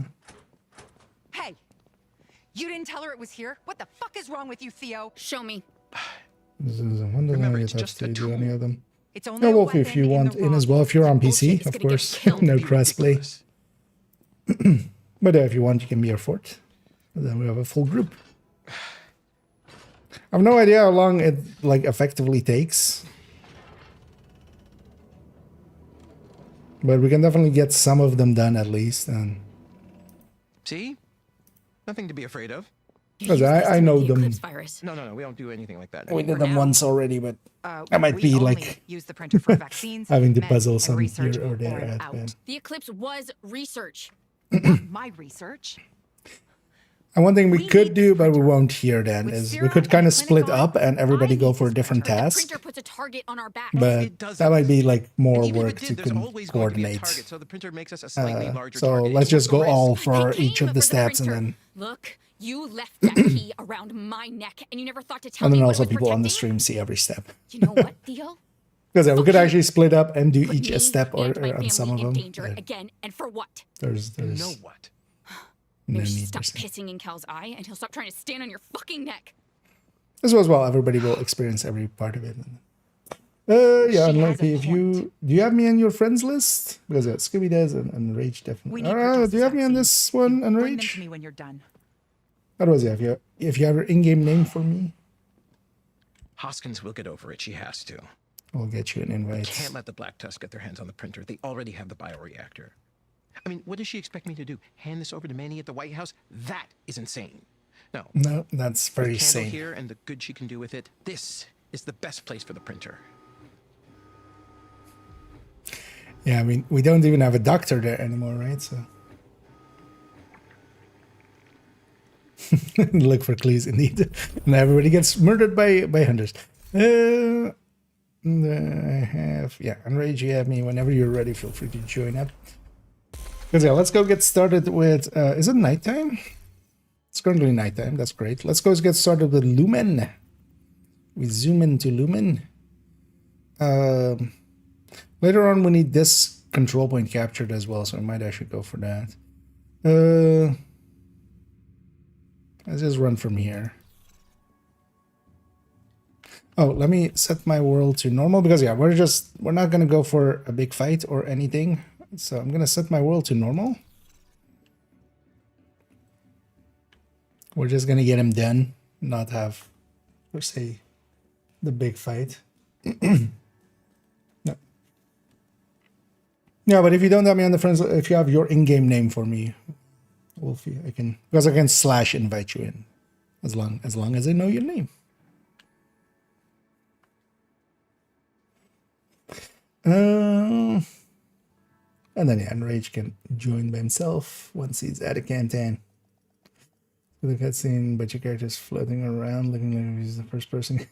Speaker 14: you didn't tell her it was here? What the fuck is wrong with you, Theo?
Speaker 12: Show me.
Speaker 1: Remember, it's just to do any of them.
Speaker 14: It's only
Speaker 1: no, Wolfie, if you want in as well, if you're on PC, of course, no crossplay. But if you want, you can be our fort. And then we have a full group. I have no idea how long it like effectively takes, but we can definitely get some of them done at least. And
Speaker 13: see, nothing to be afraid of.
Speaker 1: Because I know them.
Speaker 3: No, we don't do anything like that.
Speaker 1: We did them once already, but I might be like
Speaker 14: use the printer for vaccines,
Speaker 1: having to puzzle some here or there.
Speaker 12: The eclipse was research.
Speaker 14: Not my research.
Speaker 1: And one thing we could do, but we won't here then, is we could kind of split up and everybody go for a different task.
Speaker 12: Puts a target on our back.
Speaker 1: But that might be like more work to coordinate.
Speaker 3: So the printer makes us a slightly larger
Speaker 1: so
Speaker 3: target.
Speaker 1: let's just go all for each of the steps and then.
Speaker 12: Look, you left that key around my neck, and you never thought to tell me.
Speaker 1: And then
Speaker 12: what
Speaker 1: also
Speaker 12: it was
Speaker 1: people on the
Speaker 12: protecting?
Speaker 1: stream see every step.
Speaker 12: You know what, Theo?
Speaker 1: Because we could actually split up and do each a step or on some of them.
Speaker 12: Danger again, and for what?
Speaker 1: There's
Speaker 3: know what?
Speaker 1: No
Speaker 12: Maybe
Speaker 1: need
Speaker 12: stop
Speaker 1: per se.
Speaker 12: pissing in Cal's eye, and he'll stop trying to stand on your fucking neck.
Speaker 1: As well, everybody will experience every part of it. Yeah, unlikely if you... Do you have me on your friends list? Because Scooby does and Rage definitely. Do you have me on this one and
Speaker 14: Bring them
Speaker 1: Rage?
Speaker 14: to me when you're done.
Speaker 1: Otherwise, yeah, if you have your in-game name for me,
Speaker 3: Hoskins will get over it. She has to.
Speaker 1: we'll get you an invite.
Speaker 3: Can't let the Black Tusk get their hands on the printer. They already have the bioreactor. I mean, what does she expect me to do? Hand this over to Manny at the White House? That is insane.
Speaker 1: No, that's very
Speaker 3: with
Speaker 1: sane.
Speaker 3: here and the good she can do with it, this is the best place for the printer.
Speaker 1: Yeah, I mean, we don't even have a doctor there anymore, right? So look for clues indeed. And everybody gets murdered by hunters. I have, yeah, Enrage, you have me. Whenever you're ready, feel free to join up. Because yeah, let's go get started with, is it nighttime? It's currently nighttime, that's great. Let's go get started with Lumen. We zoom into Lumen. Later on, we need this control point captured as well, so I might actually go for that. Let's just run from here. Oh, let me set my world to normal because yeah, we're not gonna go for a big fight or anything. So I'm gonna set my world to normal. We're just gonna get him done, not have, per se, the big fight. No. Yeah, but if you don't have me on the friends, if you have your in-game name for me, Wolfie, I can, because I can / invite you in, as long as I know your name. And then yeah, Enrage can join by himself once he's at a canteen. The cutscene, but your character's floating around looking like he's the first person.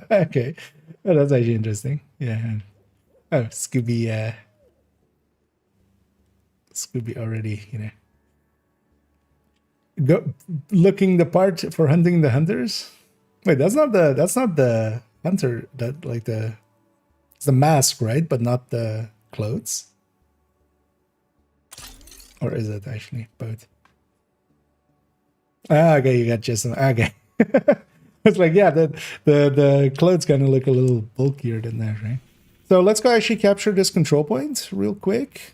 Speaker 1: Okay. Oh, that's actually interesting. Yeah. Oh, Scooby already, you know. Go looking the part for hunting the hunters. Wait, that's not the hunter, that like it's the mask, right? But not the clothes. Or is it actually both? Ah, okay, you got just some. Okay. It's like, yeah, the clothes kind of look a little bulkier than that, right? So let's go actually capture this control point real quick,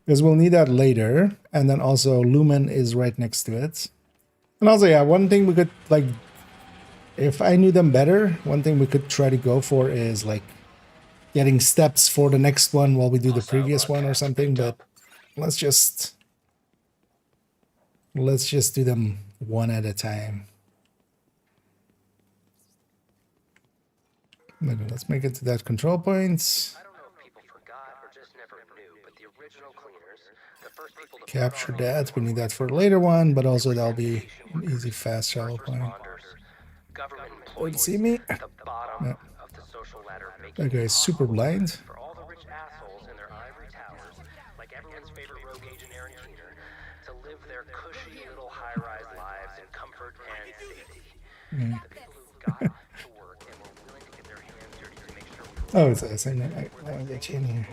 Speaker 1: because we'll need that later. And then also Lumen is right next to it. And also, yeah, one thing we could, like, if I knew them better, one thing we could try to go for is like getting steps for the next one while we do the previous one or something. But let's just do them one at a time. Let's make it to that control point. Capture that. We need that for a later one, but also that'll be an easy, fast shallow point. Don't see me? No. That guy's super blind. Oh, it's a same. I get you in here.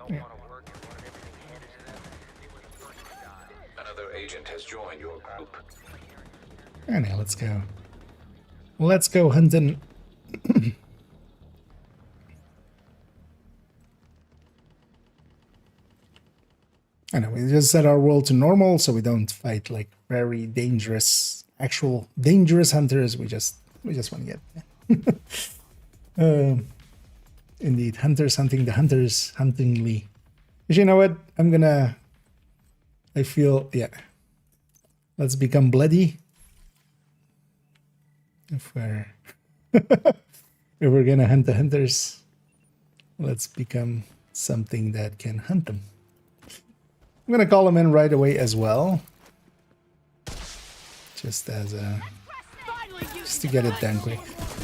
Speaker 1: Yeah.
Speaker 10: Another agent has joined your group.
Speaker 1: And now let's go. Let's go hunting. I know, we just set our world to normal so we don't fight like very dangerous, actual dangerous hunters. We just want to get Indeed, hunters hunting the hunters huntingly. But you know what? I feel, yeah. Let's become bloody. If we're if we're gonna hunt the hunters, let's become something that can hunt them. I'm gonna call them in right away as well. Just as a just to get it done quick.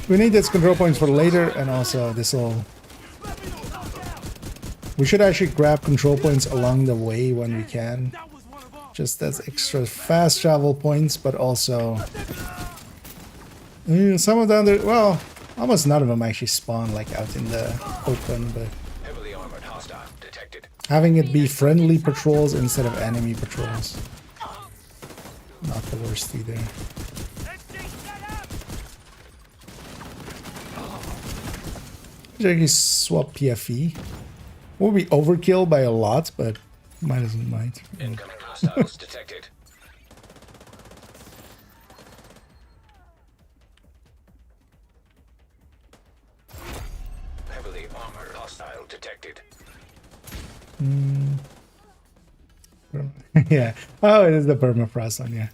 Speaker 1: We need these control points for later, and also this'll. We should actually grab control points along the way when we can, just as extra fast travel points, but also some of them. Well, almost none of them actually spawn like out in the open, but
Speaker 13: Heavily armored hostile detected.
Speaker 1: having it be friendly patrols instead of enemy patrols, not the worst either. Actually swap PFE. Will be overkill by a lot, but might as well might.
Speaker 13: Incoming hostiles detected. Heavily armored hostile detected.
Speaker 1: Yeah. Oh, it is the permafrost one, yeah.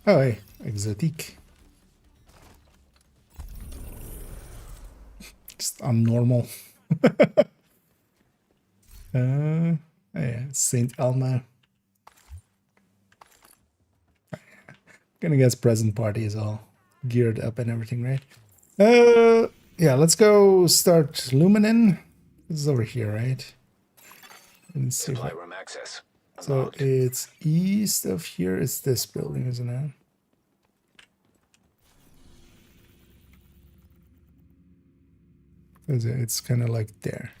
Speaker 1: Oh, hey, exotique. Just unnormal. Oh yeah, Saint Elmo. Gonna guess present party is all geared up and everything, right? Yeah, let's go start luminin. This is over here, right? Let's see.
Speaker 13: Supply room access.
Speaker 1: So it's east of here. It's this building, isn't it? It's kind of like there.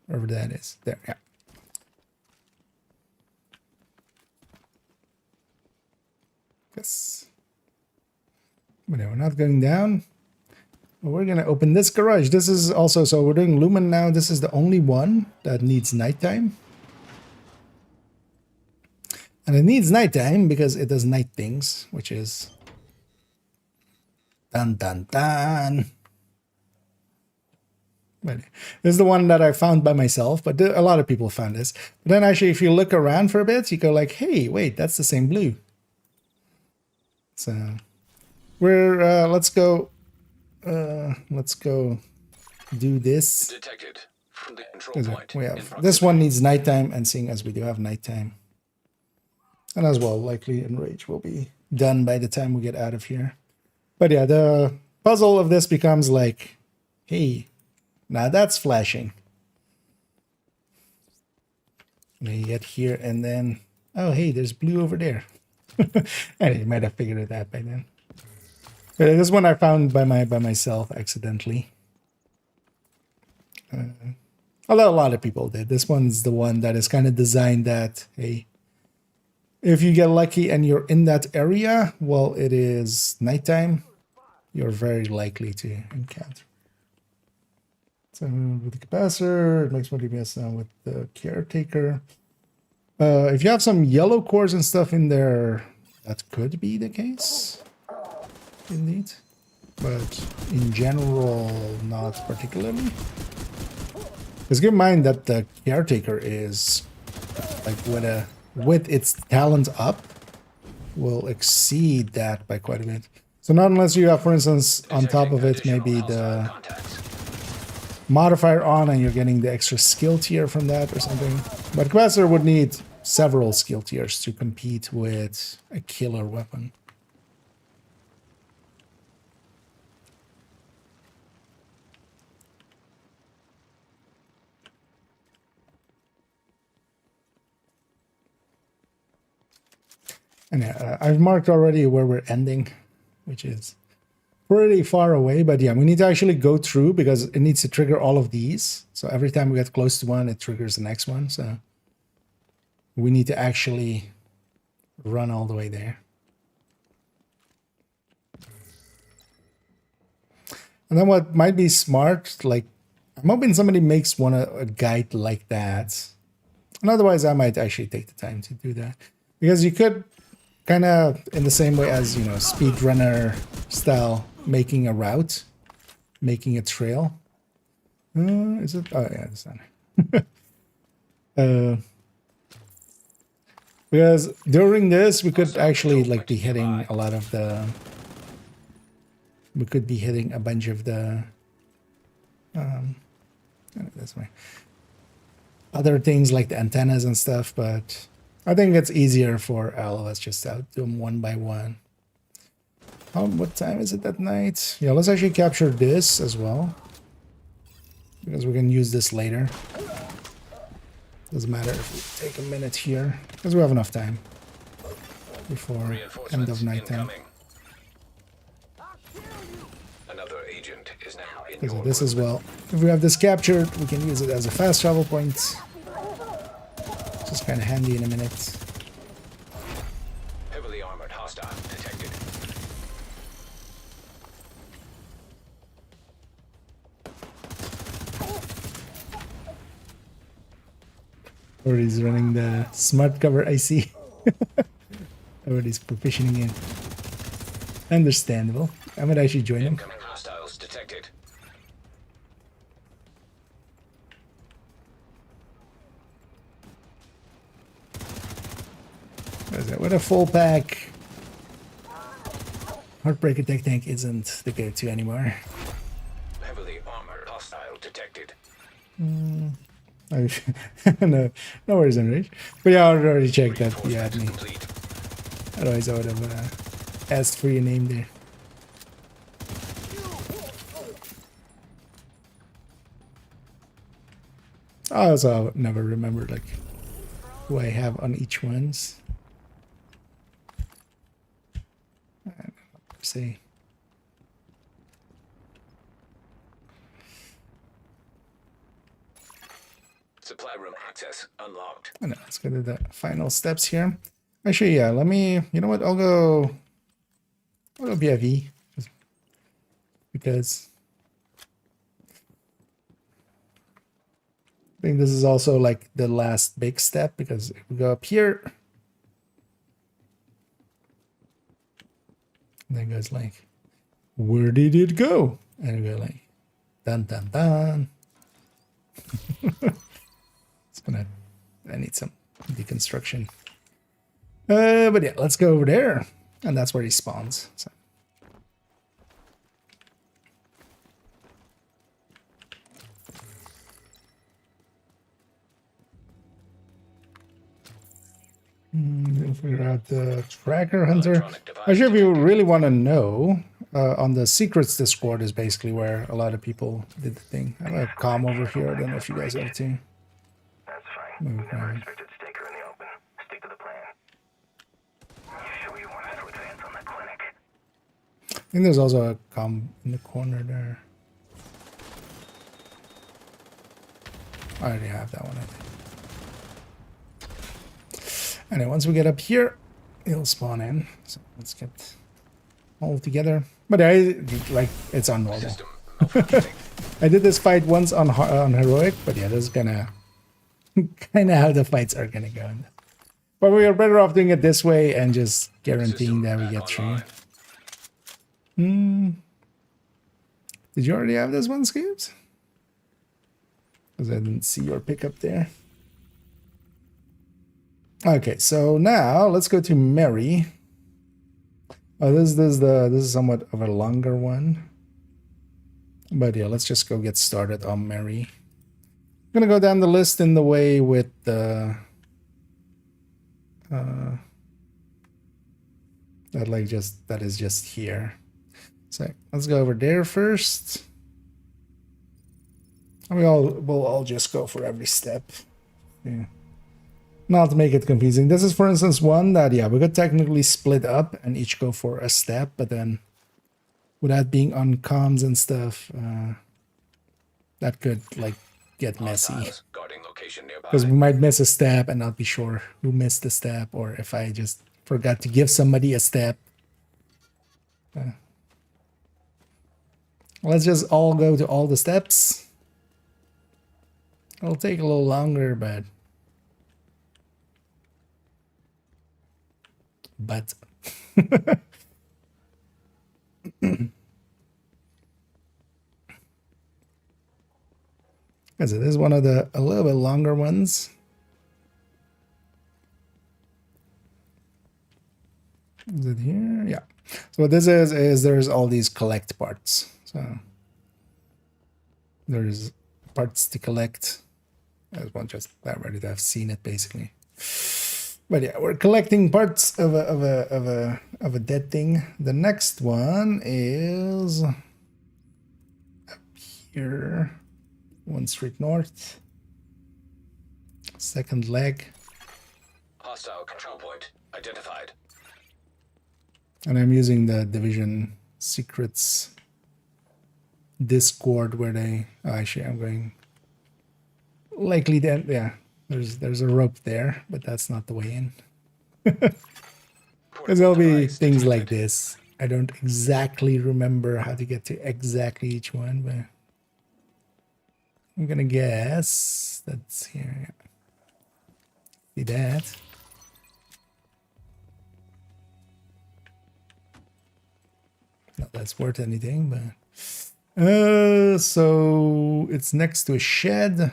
Speaker 1: Wherever that is. There, yeah. Yes. But no, we're not going down. We're going to open this garage. This is also, so we're doing Lumen now. This is the only one that needs nighttime. And it needs nighttime because it does night things, which is... Dun, dun, dun. But this is the one that I found by myself, but a lot of people found this. But then actually, if you look around for a bit, you go like, hey, wait, that's the same blue. So we're, let's go do this.
Speaker 13: Detected from the control point.
Speaker 1: We have, this one needs nighttime, and seeing as we do have nighttime, and as well, likely Enrage will be done by the time we get out of here. But yeah, the puzzle of this becomes like, hey, now that's flashing. And then you get here, and then, oh, hey, there's blue over there. And you might have figured it out by then. But this one I found by myself accidentally. Although a lot of people did. This one's the one that is kind of designed that, hey, if you get lucky and you're in that area while it is nighttime, you're very likely to encounter. So with the capacitor, it makes more DPS now with the caretaker. If you have some yellow cores and stuff in there, that could be the case. Indeed. But in general, not particularly. Because keep in mind that the caretaker is like with its talent up will exceed that by quite a bit. So not unless you have, for instance, on top of it, maybe the modifier on and you're getting the extra skill tier from that or something. But capacitor would need several skill tiers to compete with a killer weapon. And yeah, I've marked already where we're ending, which is pretty far away. But yeah, we need to actually go through because it needs to trigger all of these. So every time we get close to one, it triggers the next one. So we need to actually run all the way there. And then what might be smart, like I'm hoping somebody makes a guide like that. And otherwise I might actually take the time to do that. Because you could kind of in the same way as, you know, speedrunner style, making a route. making a trail. Is it? Oh yeah, it's not. Because during this, we could actually like be hitting a lot of the. We could be hitting a bunch of the. That's way. Other things like the antennas and stuff, but I think it's easier for all of us just to do them one by one. What time is it at night? Yeah, let's actually capture this as well, because we can use this later. Doesn't matter if we take a minute here, because we have enough time before end of nighttime.
Speaker 13: Another agent is now in
Speaker 1: Because of this as well. If we have this captured, we can use it as a fast travel point. Just kind of handy in a minute.
Speaker 13: Heavily armored hostile detected.
Speaker 1: Or he's running the smart cover, I see. Or he's provisioning in. Understandable. I might actually join him.
Speaker 13: Incoming hostiles detected.
Speaker 1: What is that? With a full pack. Heartbreaker tech tank isn't the go-to anymore.
Speaker 13: Heavily armored hostile detected.
Speaker 1: No worries, Enrich. But yeah, I already checked that you had me. Otherwise, I would have asked for your name there. I also never remember like who I have on each ones. Let's see.
Speaker 13: Supply room access unlocked.
Speaker 1: I know, let's go to the final steps here. Actually, yeah, let me, you know what, I'll go BIV. Just because I think this is also like the last big step, because if we go up here, and then it goes like, where did it go? And we go like, dun dun dun. I need some deconstruction. But yeah, let's go over there. And that's where he spawns. So. Figure out the tracker hunter. Actually, if you really want to know, on the secrets Discord is basically where a lot of people did the thing. I have a comm over here. I don't know if you guys have too.
Speaker 3: That's fine. We never expected to take her in the open. Stick to the plan. You sure you want us to advance on the clinic?
Speaker 1: I think there's also a comm in the corner there. I already have that one, I think. Anyway, once we get up here, it'll spawn in. So let's get all together. But it's on normal. I did this fight once on heroic, but yeah, this is kind of how the fights are gonna go. But we are better off doing it this way and just guaranteeing that we get through. Did you already have this one, Scoops? Because I didn't see your pickup there. Okay, so now let's go to Mary. Oh, this is somewhat of a longer one. But yeah, let's just go get started on Mary. I'm gonna go down the list in the way with the that is just here. So let's go over there first. And we'll all just go for every step. Yeah. Not to make it confusing. This is, for instance, one that, yeah, we could technically split up and each go for a step, but then without being on comms and stuff, that could, like, get messy. Because we might miss a step and not be sure who missed the step, or if I just forgot to give somebody a step. Let's just all go to all the steps. It'll take a little longer, but Because it is one of the a little bit longer ones. Is it here? Yeah. So what this is there's all these collect parts. So there's parts to collect. As one just already to have seen it basically. But yeah, we're collecting parts of a dead thing. The next one is up here, 1 street north. Second leg.
Speaker 13: Hostile control point identified.
Speaker 1: And I'm using the Division Secrets Discord where they actually I'm going likely then yeah. There's a rope there, but that's not the way in. Because there'll be things like this. I don't exactly remember how to get to exactly each one, but I'm gonna guess that's here. Yeah. See that? Not that's worth anything, but so it's next to a shed.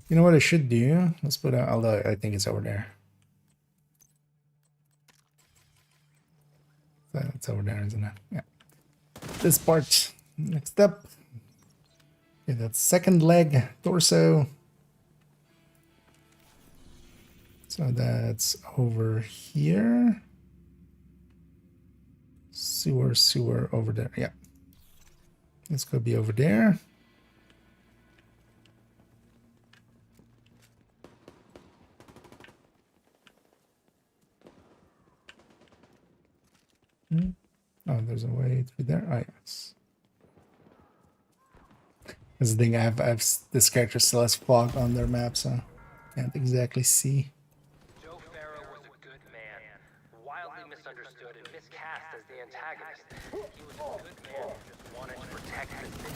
Speaker 1: You know what I should do? Let's put out, although I think it's over there. So it's over there, isn't it? Yeah. This part. Next up. Okay, that's second leg, torso. So that's over here. Sewer over there. Yeah. This could be over there. Oh, there's a way through there. Oh, yes. This thing this character still has fog on their map, so can't exactly see.
Speaker 3: Joe Farrow was a good man, wildly misunderstood and miscast as the antagonist. He was a good man who just wanted to protect the city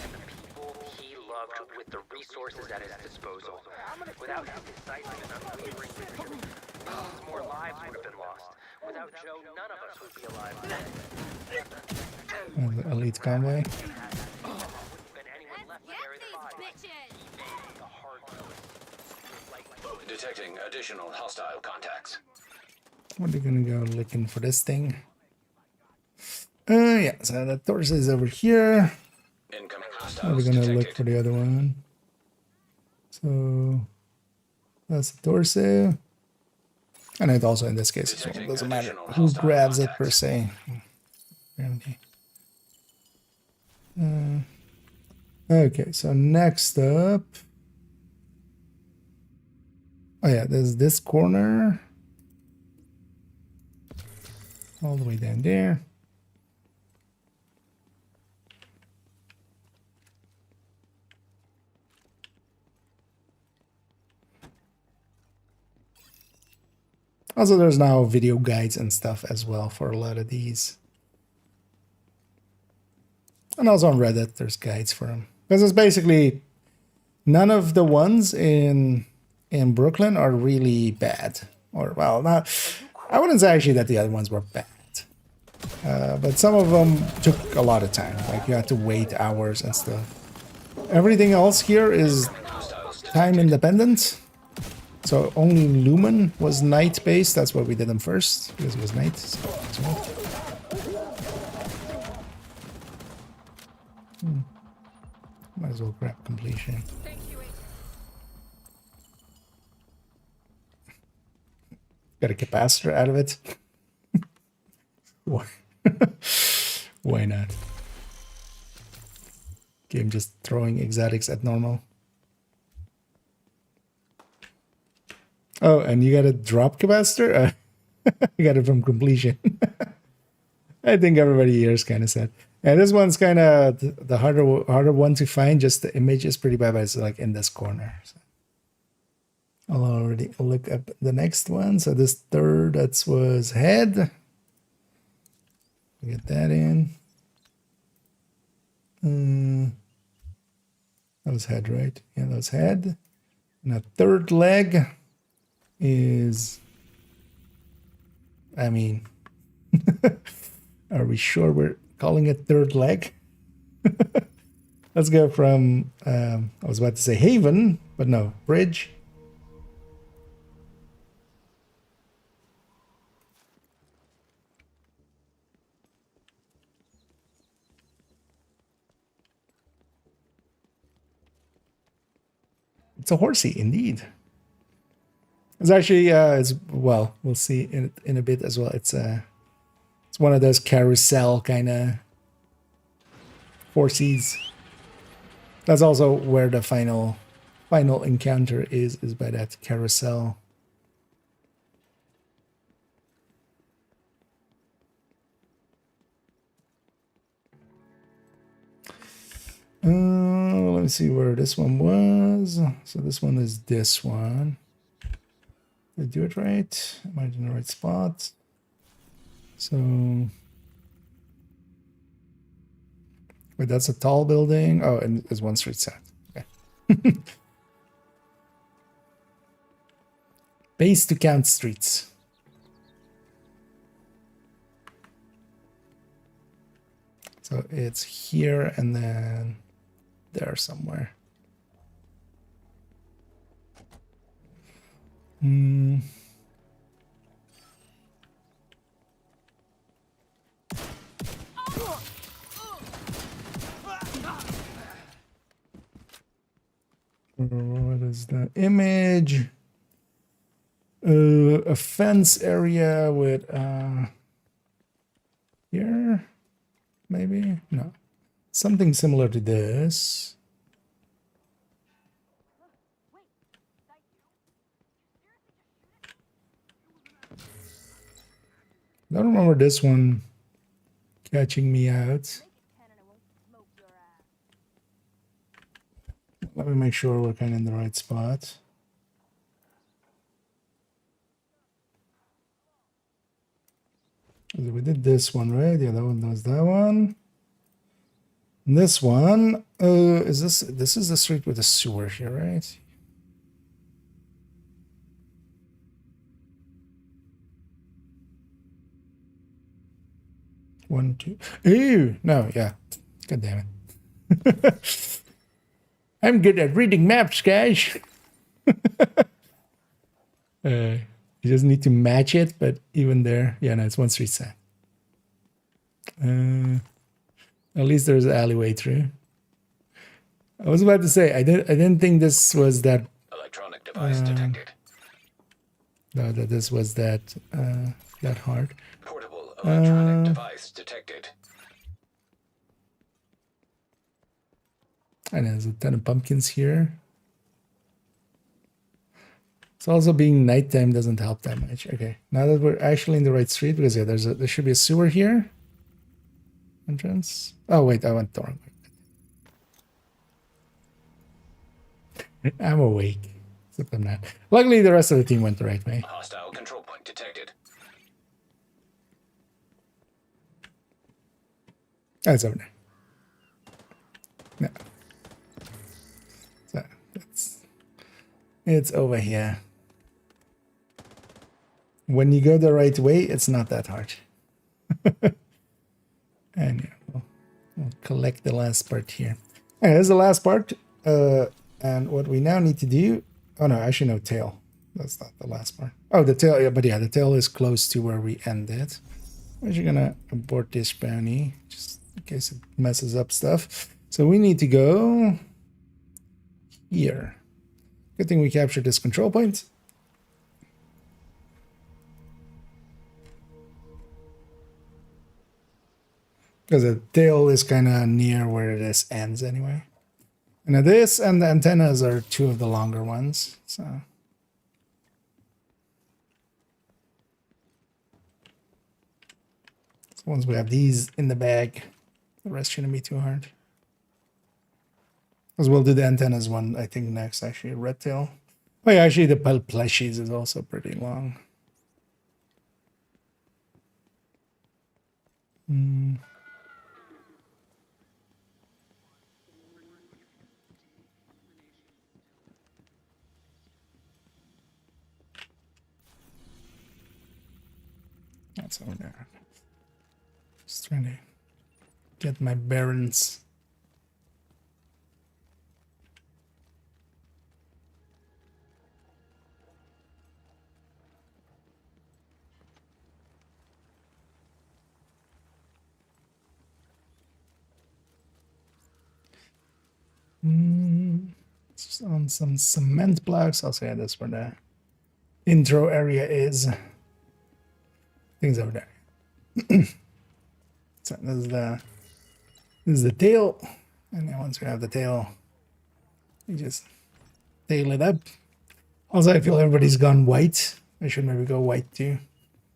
Speaker 3: and the people he loved with the resources at his disposal. Without his excitement and unwavering leadership, millions more lives would have been lost. Without Joe, none of us would be alive today.
Speaker 1: The elite convoy.
Speaker 13: Detecting additional hostile contacts.
Speaker 1: What are you gonna go looking for this thing? Yeah, so the torso is over here.
Speaker 13: Incoming
Speaker 1: We're
Speaker 13: hostiles
Speaker 1: gonna
Speaker 13: detected.
Speaker 1: look for the other one. So that's the torso. And it also in this case as well. It doesn't matter who grabs it per se. Okay, so next up. Oh yeah, there's this corner. All the way down there. Also, there's now video guides and stuff as well for a lot of these. And also on Reddit, there's guides for them. Because it's basically none of the ones in Brooklyn are really bad. Or, well, not, I wouldn't say actually that the other ones were bad. But some of them took a lot of time. Like you had to wait hours and stuff. Everything else here is time independent. So only Lumen was night based. That's why we did them first, because it was night. So, might as well grab completion. Got a capacitor out of it. Why? Why not? Game just throwing exotics at normal. Oh, and you got a drop capacitor? I got it from completion. I think everybody here is kind of sad. And this one's kind of the harder one to find. Just the image is pretty bad, but it's like in this corner. So I'll already look up the next one. So this third, that was head. Get that in. That was head, right? Yeah, that was head. And a third leg is, I mean, are we sure we're calling it third leg? Let's go from, I was about to say Haven, but no, Bridge. It's a horsey, indeed. It's actually, it's, well, we'll see in a bit as well. It's one of those carousel kind of horsies. That's also where the final encounter is by that carousel. Let me see where this one was. So this one is this one. Did I do it right? Am I in the right spot? So, wait, that's a tall building. Oh, and there's one street set. Okay. Base to count streets. So it's here and then there somewhere. What is the image? A fence area with here, maybe? No. Something similar to this. I don't remember this one catching me out. Let me make sure we're kind of in the right spot. We did this one, right? The other one was that one. And this one, is this is the street with the sewer here, right? One, two. Ew, no, yeah. God damn it. I'm good at reading maps, guys. You just need to match it, but even there, yeah, no, it's one street set. At least there's an alleyway through. I was about to say I didn't think this was that
Speaker 13: electronic device detected.
Speaker 1: No, that this was that hard.
Speaker 13: Portable electronic device detected.
Speaker 1: And there's a ton of pumpkins here. So also being nighttime doesn't help that much. Okay, now that we're actually in the right street, because yeah, there should be a sewer here. Entrance. Oh wait, I went the wrong way. I'm awake, except I'm not. Luckily, the rest of the team went the right way.
Speaker 13: Hostile control point detected.
Speaker 1: That's over there. No. So it's over here. When you go the right way, it's not that hard. And yeah, we'll collect the last part here. And here's the last part. And what we now need to do... Oh, no, actually, no, tail. That's not the last part. Oh, the tail. Yeah, but yeah, the tail is close to where we ended. We're just going to abort this bounty, just in case it messes up stuff. So we need to go here. Good thing we captured this control point. Because the tail is kind of near where this ends anyway. And now this and the antennas are two of the longer ones. So once we have these in the bag, the rest shouldn't be too hard. Because we'll do the antennas one, I think, next, actually, red tail. Oh yeah, actually the plushies is also pretty long. That's over there. Just trying to get my bearings. On some cement blocks. I'll say this where the intro area is. Things over there. So this is the tail, and then once we have the tail, we just tail it up. Also, I feel everybody's gone white. I should maybe go white too.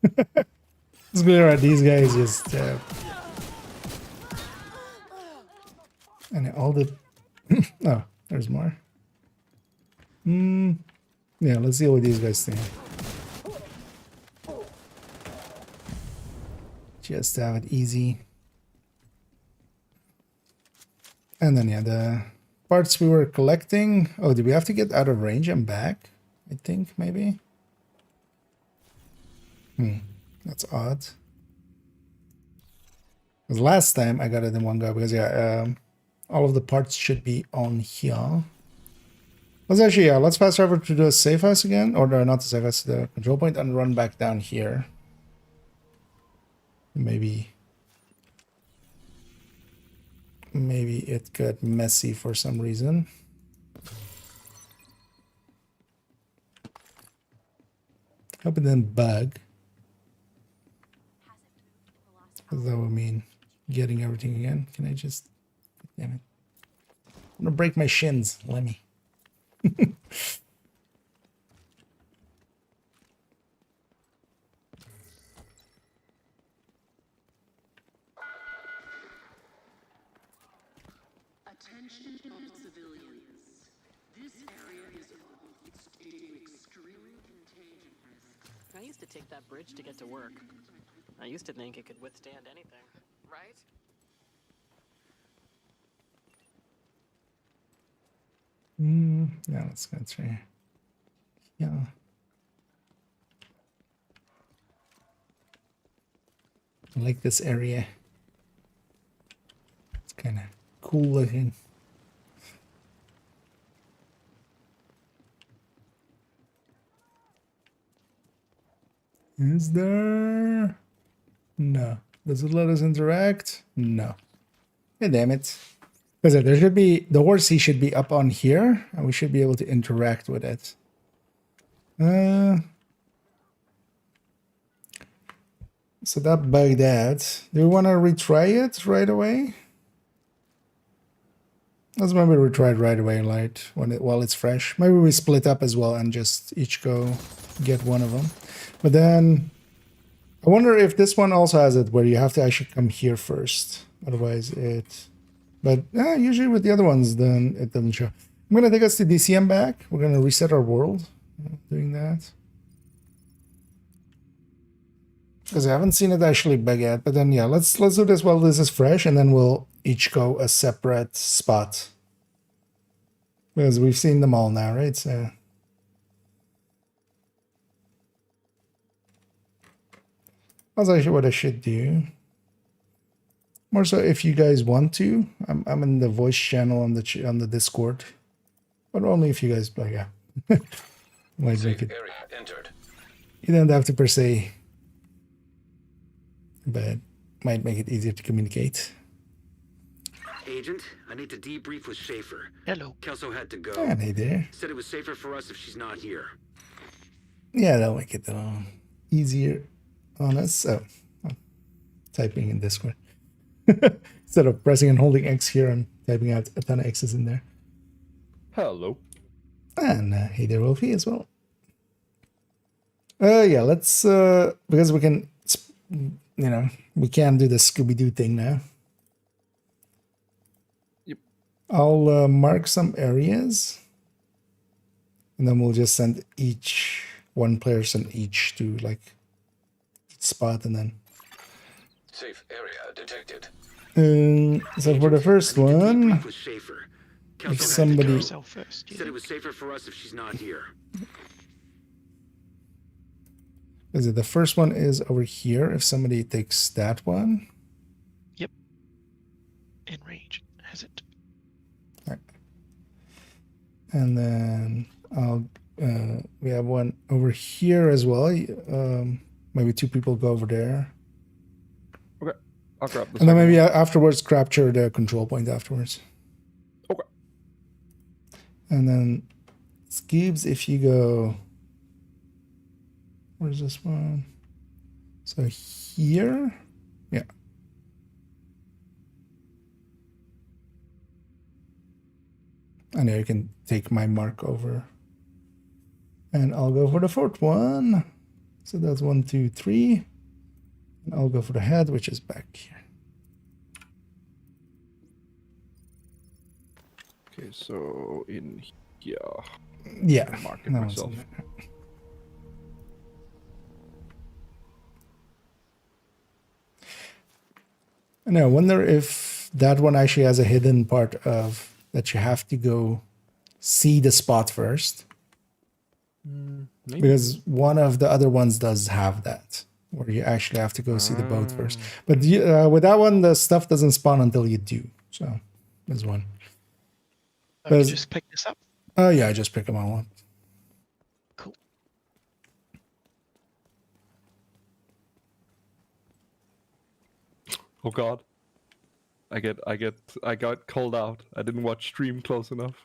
Speaker 1: It's clear that these guys just and all the oh, there's more. Yeah, let's see what these guys think. Just to have it easy. And then yeah, the parts we were collecting. Oh, did we have to get out of range and back? I think maybe. That's odd. Because last time I got it in one go because yeah, all of the parts should be on here. Let's actually, yeah, let's fast travel to the safe house again. Or no, not the safe house, the control point, and run back down here. Maybe it got messy for some reason. Hope it didn't bug. That would mean getting everything again. Can I just... Damn it. I'm gonna break my shins. Let me.
Speaker 15: Attention all civilians. This area is extreme contagion risk.
Speaker 16: I used to take that bridge to get to work. I used to think it could withstand anything. Right?
Speaker 1: Yeah, let's go through. Yeah. I like this area. It's kind of cool looking. Is there? No. Does it let us interact? No. Yeah, damn it. Because there should be, the horsey should be up on here, and we should be able to interact with it. So that bugged out. Do we want to retry it right away? Let's maybe retry it right away, like while it's fresh. Maybe we split up as well and just each go get one of them. But then I wonder if this one also has it where you have to actually come here first. Otherwise it... But usually with the other ones, then it doesn't show. I'm going to take us to DCM back. We're going to reset our world. Doing that. Because I haven't seen it actually bug yet. But then, yeah, let's do this while this is fresh. And then we'll each go a separate spot. Because we've seen them all now, right? So that's actually what I should do. More so if you guys want to. I'm in the voice channel on the Discord, but only if you guys play. Yeah, might make it.
Speaker 17: Area entered.
Speaker 1: You don't have to per se, but might make it easier to communicate.
Speaker 18: Agent, I need to debrief with Schaefer.
Speaker 19: Hello.
Speaker 18: Kelso had to go.
Speaker 1: Yeah, hey there.
Speaker 18: Said it was safer for us if she's not here.
Speaker 1: Yeah, that'll make it easier on us. So, I'm typing in Discord. Instead of pressing and holding X here and typing out a ton of X's in there.
Speaker 20: Hello.
Speaker 1: And hey there, Wolfie, as well. Yeah, let's, because we can, we can do the Scooby-Doo thing now.
Speaker 20: Yep.
Speaker 1: I'll mark some areas. And then we'll just send one person each to, like, each spot and then...
Speaker 17: Safe area detected.
Speaker 1: So for the first one, if somebody
Speaker 18: said it was safer for us if she's not here.
Speaker 1: Is it the first one is over here? If somebody takes that one,
Speaker 19: yep, in range has it.
Speaker 1: All right. And then we have one over here as well. Maybe two people go over there.
Speaker 20: I'll grab this.
Speaker 1: And then maybe afterwards capture the control point afterwards.
Speaker 20: Okay.
Speaker 1: And then Skeebs, if you go, where's this one? So here, yeah. I know you can take my mark over. And I'll go for the fourth one. So that's 1, 2, 3. And I'll go for the head, which is back here.
Speaker 20: Okay, so in here.
Speaker 1: Yeah.
Speaker 20: Mark it myself.
Speaker 1: And I wonder if that one actually has a hidden part of that you have to go see the spot first. Because one of the other ones does have that, where you actually have to go see the boat first. But with that one, the stuff doesn't spawn until you do. So there's one.
Speaker 19: You just pick this up?
Speaker 1: Oh, yeah, I just pick them all up.
Speaker 19: Cool.
Speaker 20: Oh God. I got called out. I didn't watch stream close enough.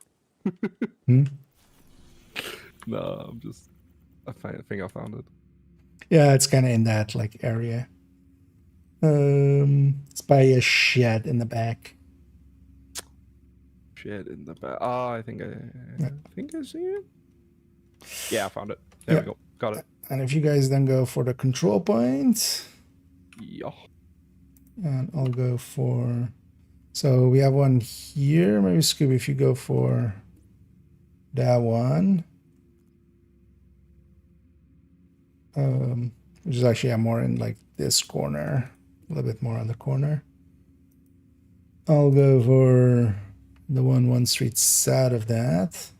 Speaker 20: No, I'm just. I think I found it.
Speaker 1: Yeah, it's kind of in that like area. It's by a shed in the back.
Speaker 20: Shed in the back. Ah, I think I see it. Yeah, I found it. There we go. Got it.
Speaker 1: And if you guys then go for the control point.
Speaker 20: Yeah.
Speaker 1: And I'll go for. So we have one here. Maybe Scooby, if you go for that one. Which is actually more in like this corner, a little bit more on the corner. I'll go for the one street south of that.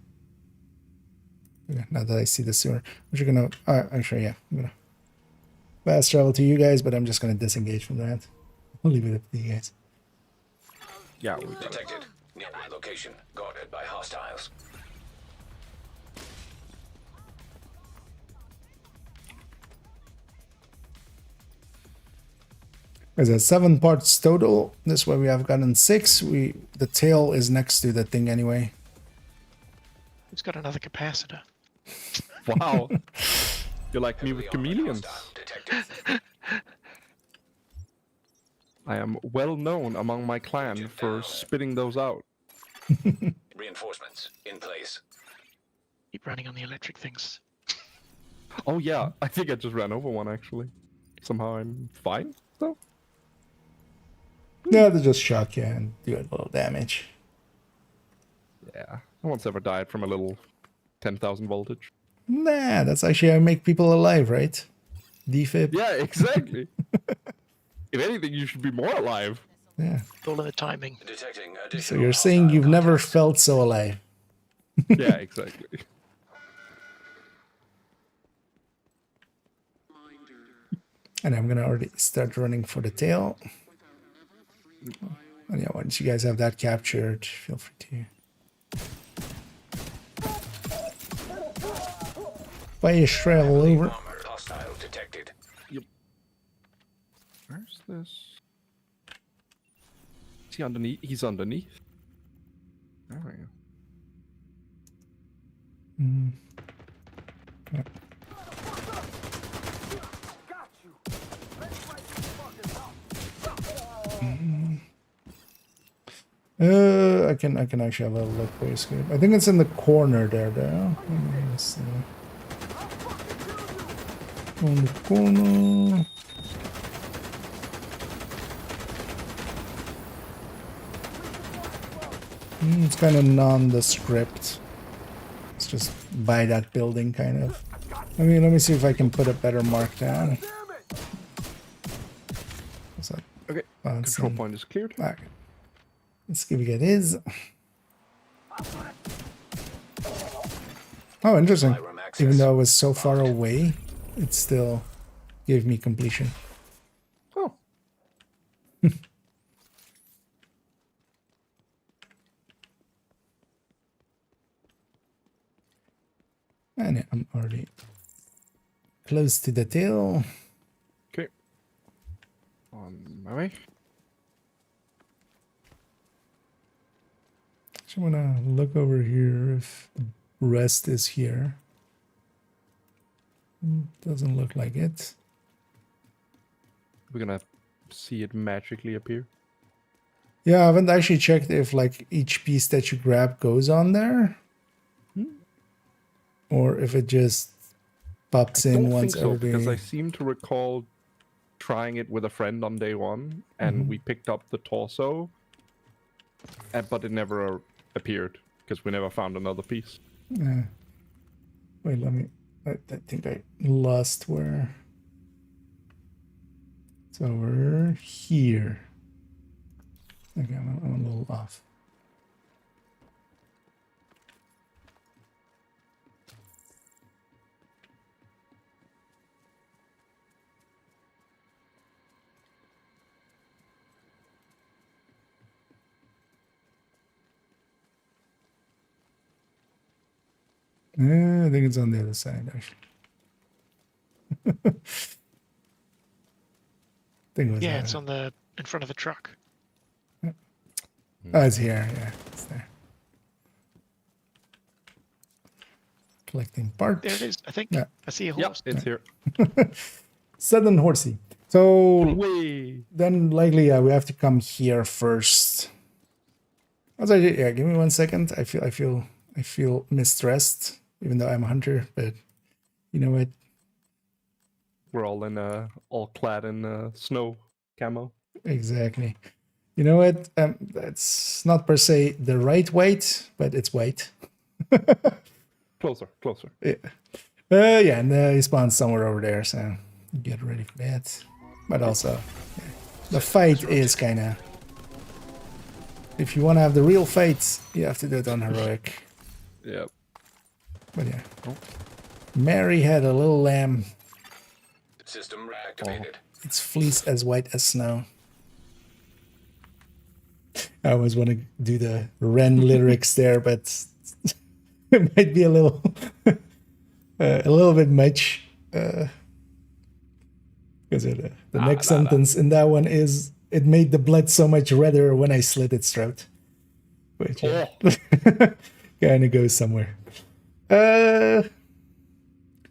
Speaker 1: Okay, now that I see the sewer, which you're gonna, actually, yeah, I'm gonna fast travel to you guys, but I'm just gonna disengage from that. I'll leave it up to you guys.
Speaker 20: Yeah,
Speaker 17: we detected. Nearby location guarded by hostiles.
Speaker 1: There's 7 parts total. This way we have gotten 6. The tail is next to the thing anyway.
Speaker 19: It's got another capacitor.
Speaker 20: Wow. You're like me with chameleons. I am well known among my clan for spitting those out.
Speaker 17: Reinforcements in place.
Speaker 19: Keep running on the electric things.
Speaker 20: Oh yeah, I think I just ran over one actually. Somehow I'm fine though.
Speaker 1: Yeah, they just shock you and do a little damage.
Speaker 20: Yeah, no one's ever died from a little 10,000 voltage.
Speaker 1: Nah, that's actually how I make people alive, right? Defib.
Speaker 20: Yeah, exactly. If anything, you should be more alive.
Speaker 1: Yeah.
Speaker 19: All in the timing.
Speaker 1: So you're saying you've never felt so alive.
Speaker 20: Yeah, exactly.
Speaker 1: And I'm gonna already start running for the tail. And yeah, once you guys have that captured, feel free to fire travel over.
Speaker 17: Hostile detected.
Speaker 20: Yep. Where's this? Is he underneath? He's underneath. There we go.
Speaker 1: Yeah. I can actually have a look for escape. I think it's in the corner there though. Let me see. On the corner. It's kind of nondescript. It's just by that building kind of. Let me see if I can put a better mark down. What's that?
Speaker 20: Okay. Control point is cleared.
Speaker 1: Okay. Let's give it his. Oh, interesting. Even though I was so far away, it still gave me completion.
Speaker 20: Oh.
Speaker 1: And I'm already close to the tail.
Speaker 20: Okay. On my way.
Speaker 1: Actually, I want to look over here if the rest is here. Doesn't look like it.
Speaker 20: We're gonna see it magically appear.
Speaker 1: Yeah, I haven't actually checked if like each piece that you grab goes on there. Or if it just pops
Speaker 20: I
Speaker 1: in
Speaker 20: don't
Speaker 1: once
Speaker 20: think so,
Speaker 1: every...
Speaker 20: because I seem to recall trying it with a friend on day one, and we picked up the torso, but it never appeared, because we never found another piece.
Speaker 1: Yeah. Wait, let me... I think I lost where... It's over here. Okay, I'm a little off. Yeah, I think it's on the other side, actually.
Speaker 19: Yeah, it's on the in front of the truck.
Speaker 1: Oh, it's here. Yeah, it's there. Collecting parts.
Speaker 19: There it is, I think.
Speaker 1: Yeah.
Speaker 19: I see a horse.
Speaker 20: Yep, it's here.
Speaker 1: Southern horsey. So
Speaker 20: Whee.
Speaker 1: then likely we have to come here first. Also, yeah, give me 1 second. I feel mistressed, even though I'm a hunter, but you know what?
Speaker 20: We're all clad in snow camo.
Speaker 1: Exactly. You know what? That's not per se the right white, but it's white.
Speaker 20: Closer.
Speaker 1: Yeah. Yeah, and he spawns somewhere over there, so get ready for that. But also, yeah, the fight is kind of... If you want to have the real fight, you have to do it on heroic.
Speaker 20: Yep.
Speaker 1: But yeah. Mary had a little lamb.
Speaker 17: System reactivated.
Speaker 1: Its fleece as white as snow. I always want to do the Ren lyrics there, but it might be a little bit much. Because the next sentence in that one is, "It made the blood so much redder when I slit its throat." Which kind of goes somewhere.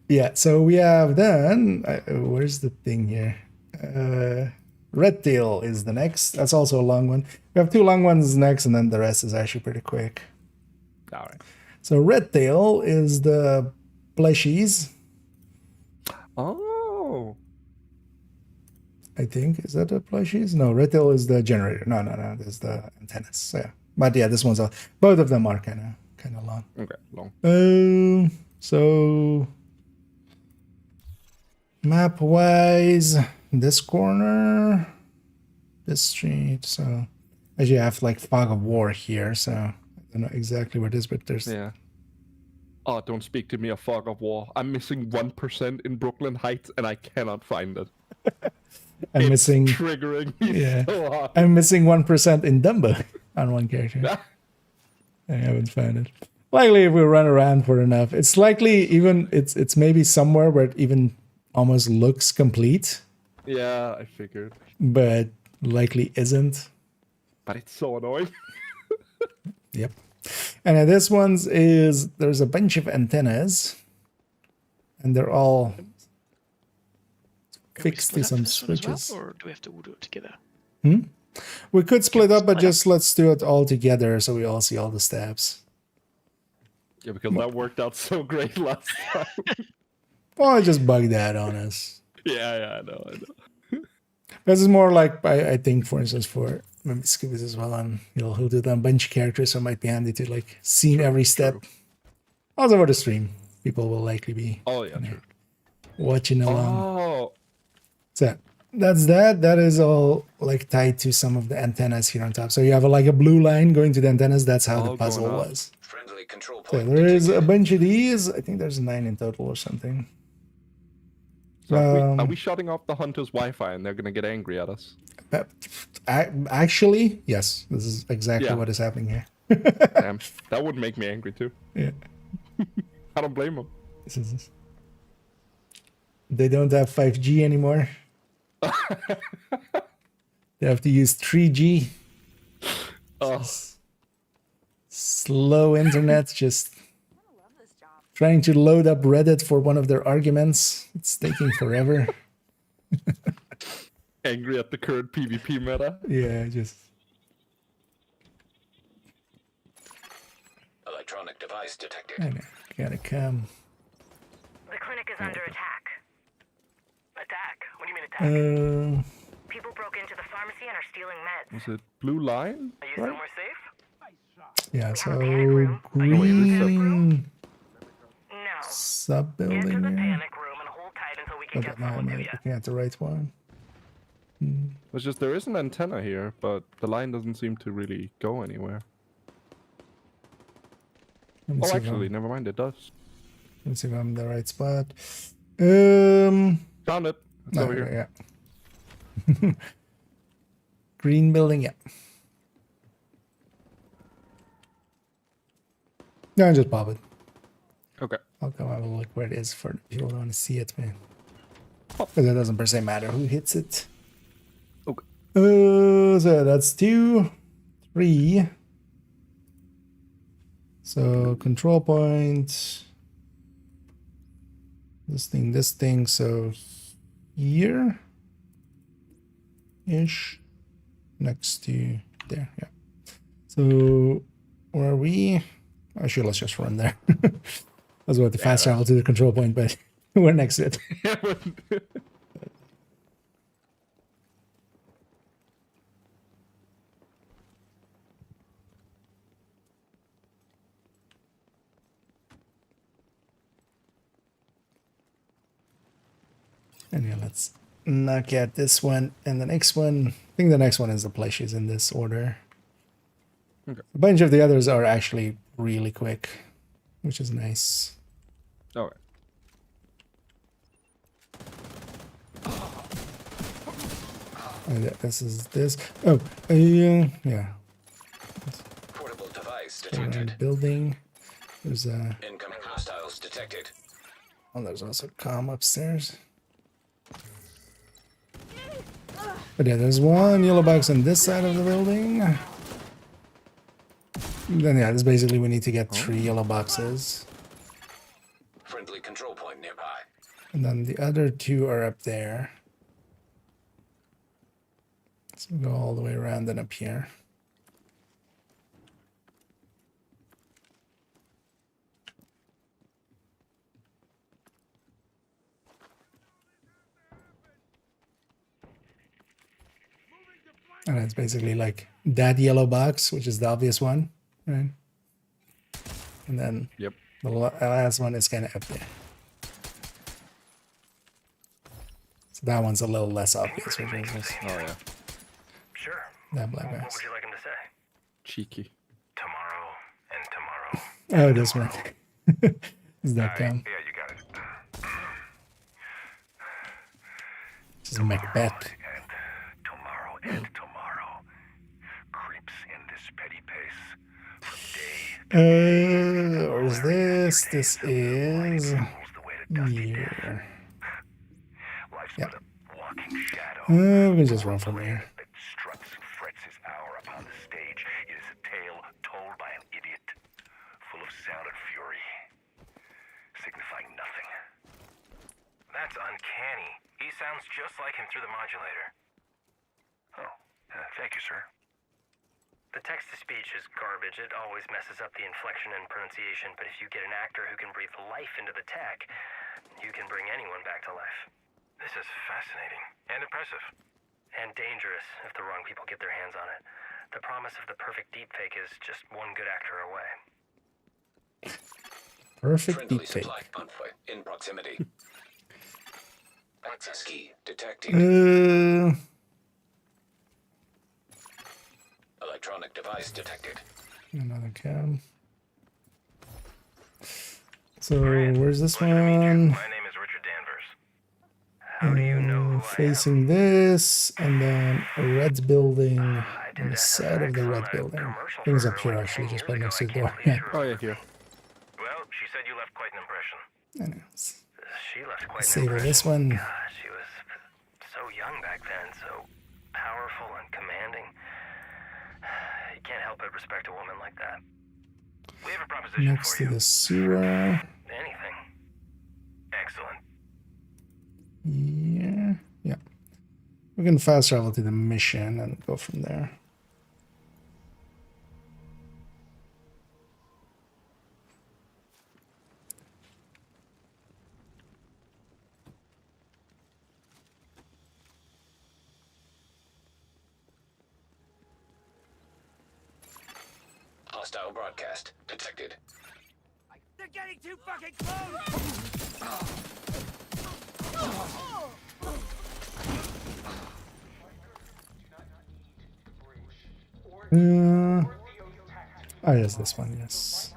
Speaker 1: Yeah, so we have then... where's the thing here? Red Tail is the next. That's also a long one. We have 2 long ones next, and then the rest is actually pretty quick.
Speaker 20: All right.
Speaker 1: So Red Tail is the plushies.
Speaker 20: Oh.
Speaker 1: I think. Is that the plushies? No, Red Tail is the generator. No. There's the antennas. So, yeah. But yeah, this one's both of them are kind of long.
Speaker 20: Okay, long.
Speaker 1: So map wise, this corner, this street. So as you have like Fog of War here, so I don't know exactly what it is, but there's...
Speaker 20: Yeah. Oh, don't speak to me of Fog of War. I'm missing 1% in Brooklyn Heights, and I cannot find it.
Speaker 1: I'm missing...
Speaker 20: triggering me so hard.
Speaker 1: I'm missing 1% in Dumbo on one character. I haven't found it. Likely if we run around for enough. It's likely even... It's maybe somewhere where it even almost looks complete.
Speaker 20: Yeah, I figured.
Speaker 1: But likely isn't.
Speaker 20: But it's so annoying.
Speaker 1: Yep. And then this one's is... There's a bunch of antennas. And they're all... fixed to some switches.
Speaker 19: Well, or do we have to do it together?
Speaker 1: We could split up, but just let's do it all together so we all see all the stabs.
Speaker 20: Yeah, because that worked out so great last time.
Speaker 1: Well, I just bugged that on us.
Speaker 20: Yeah, I know.
Speaker 1: This is more like, I think, for instance, for maybe Scoobies as well, and he'll do that on bunch of characters, so it might be handy to like see every step. Also for the stream, people will likely be watching along.
Speaker 20: Oh.
Speaker 1: So that's that. That is all like tied to some of the antennas here on top. So you have like a blue line going to the antennas. That's how the puzzle was.
Speaker 17: Friendly control
Speaker 1: So
Speaker 17: point
Speaker 1: there is a bunch of these. I think there's 9 in total or something.
Speaker 20: So are we shutting off the hunter's Wi-Fi and they're going to get angry at us?
Speaker 1: Actually, yes. This is exactly what is happening here.
Speaker 20: Damn, that would make me angry too.
Speaker 1: Yeah.
Speaker 20: I don't blame them.
Speaker 1: They don't have 5G anymore. They have to use 3G. Slow internet, just trying to load up Reddit for one of their arguments. It's taking forever.
Speaker 20: Angry at the current PvP meta.
Speaker 1: Yeah, just...
Speaker 17: Electronic device detected.
Speaker 1: I know, gotta come.
Speaker 5: The clinic is under attack. Attack? What do you mean attack? People broke into the pharmacy and are stealing meds.
Speaker 20: Was it Blue Line?
Speaker 5: Are you somewhere safe?
Speaker 1: Yeah, so green
Speaker 5: No.
Speaker 1: sub-building
Speaker 5: Get to the
Speaker 1: here.
Speaker 5: panic room and hold tight until we can get
Speaker 1: Am I
Speaker 5: someone to you.
Speaker 1: looking at the right one?
Speaker 20: It's just there is an antenna here, but the line doesn't seem to really go anywhere. Oh, actually, never mind, it does.
Speaker 1: Let's see if I'm in the right spot.
Speaker 20: Found it. It's over here.
Speaker 1: Yeah. Green building, yeah. No, just pop it.
Speaker 20: Okay.
Speaker 1: I'll come have a look where it is for the people who want to see it, man. Because it doesn't per se matter who hits it.
Speaker 20: Okay.
Speaker 1: So that's 2, 3. So control point. This thing. So here ish, next to there. Yeah. So where are we? Actually, let's just run there. I was about to fast travel to the control point, but we're next to it. And yeah, let's knock out this one and the next one. I think the next one is the plushies in this order.
Speaker 20: Okay.
Speaker 1: A bunch of the others are actually really quick, which is nice.
Speaker 20: All right.
Speaker 1: This is this. Oh, yeah.
Speaker 17: Portable device detected.
Speaker 1: Building. There's a.
Speaker 17: Incoming hostiles detected.
Speaker 1: Oh, there's also comm upstairs. But yeah, there's one yellow box on this side of the building. Then yeah, this basically we need to get 3 yellow boxes.
Speaker 17: Friendly control point nearby.
Speaker 1: And then the other 2 are up there. So we go all the way around and up here. And it's basically like that yellow box, which is the obvious one, right? And then
Speaker 20: yep,
Speaker 1: the last one is kind of up there. So that one's a little less obvious. Which is just,
Speaker 20: oh yeah.
Speaker 3: Sure.
Speaker 1: That black
Speaker 3: What
Speaker 1: box.
Speaker 3: would you like him to say?
Speaker 20: Cheeky.
Speaker 3: Tomorrow and tomorrow.
Speaker 1: Oh, this one. Is that
Speaker 3: Yeah, you got it.
Speaker 1: This is Macbeth.
Speaker 3: Tomorrow and tomorrow. Creeps in this petty pace. From day
Speaker 1: Or is this? This is here. Yeah. We can just run from here.
Speaker 3: That struts and frets his hour upon the stage. It is a tale told by an idiot, full of sound and fury, signifying nothing. That's uncanny. He sounds just like him through the modulator. Oh, thank you, sir. The text-to-speech is garbage. It always messes up the inflection and pronunciation, but if you get an actor who can breathe life into the tech, you can bring anyone back to life. This is fascinating and impressive. And dangerous if the wrong people get their hands on it. The promise of the perfect deepfake is just one good actor away.
Speaker 1: Perfect
Speaker 17: Friendly
Speaker 1: deepfake.
Speaker 17: supply convoy in proximity. Access key detected. Electronic device detected.
Speaker 1: Another cam. So where's this one?
Speaker 3: My name is Richard Danvers. How do you know who
Speaker 1: facing this, and then a red building on the side of the red building. Things up here actually, just right next to the door. Yeah.
Speaker 20: Oh yeah, here.
Speaker 3: Well, she said you left quite an impression.
Speaker 1: I know.
Speaker 3: She left quite an
Speaker 1: Savor
Speaker 3: impression.
Speaker 1: this one.
Speaker 3: God, she was so young back then, so powerful and commanding. You can't help but respect a woman like that.
Speaker 7: We have a proposition
Speaker 1: next
Speaker 7: for
Speaker 1: to
Speaker 7: you.
Speaker 1: the sewer.
Speaker 7: Anything. Excellent.
Speaker 1: Yeah. We can fast travel to the mission and go from there.
Speaker 17: Hostile broadcast detected.
Speaker 9: They're getting too fucking close!
Speaker 1: Oh, yes, this one, yes.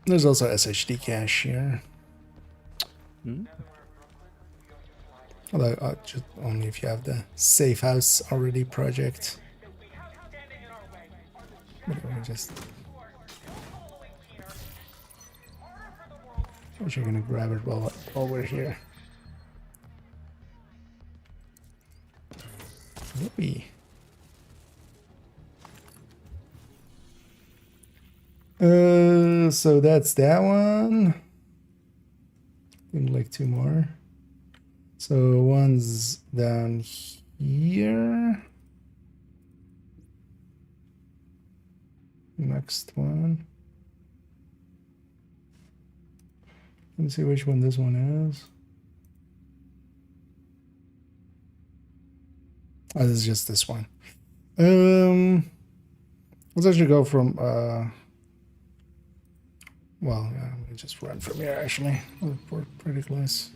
Speaker 1: There's also SHD cache here. Although, just only if you have the safe house already project. But let me just... I'm sure gonna grab it while we're here. Yippee. So that's that one. I think like 2 more. So one's down here. Next one. Let me see which one this one is. Oh, this is just this one. Let's actually go from well, yeah, let me just run from here actually. We're pretty close.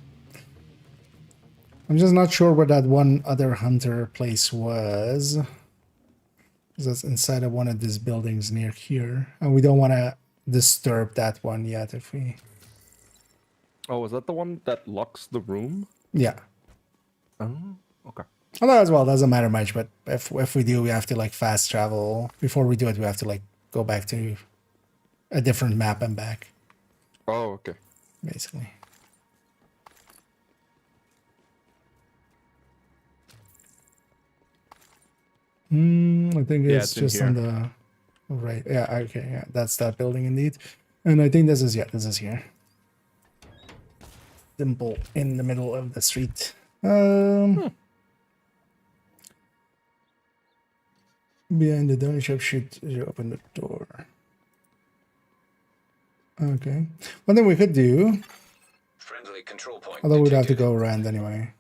Speaker 1: I'm just not sure where that one other hunter place was. That's inside of one of these buildings near here. And we don't want to disturb that one yet if we...
Speaker 20: Oh, is that the one that locks the room?
Speaker 1: Yeah.
Speaker 20: Oh, okay.
Speaker 1: Although as well, doesn't matter much, but if we do, we have to like fast travel. Before we do it, we have to like go back to a different map and back.
Speaker 20: Oh, okay.
Speaker 1: Basically. I think it's just on the right. Yeah, okay, yeah, that's that building indeed. And I think this is here. Simple in the middle of the street. Behind the donut shop, should you open the door? Okay. One thing we could do,
Speaker 17: Friendly control point
Speaker 1: although we'd have to
Speaker 17: detected.
Speaker 1: go around anyway.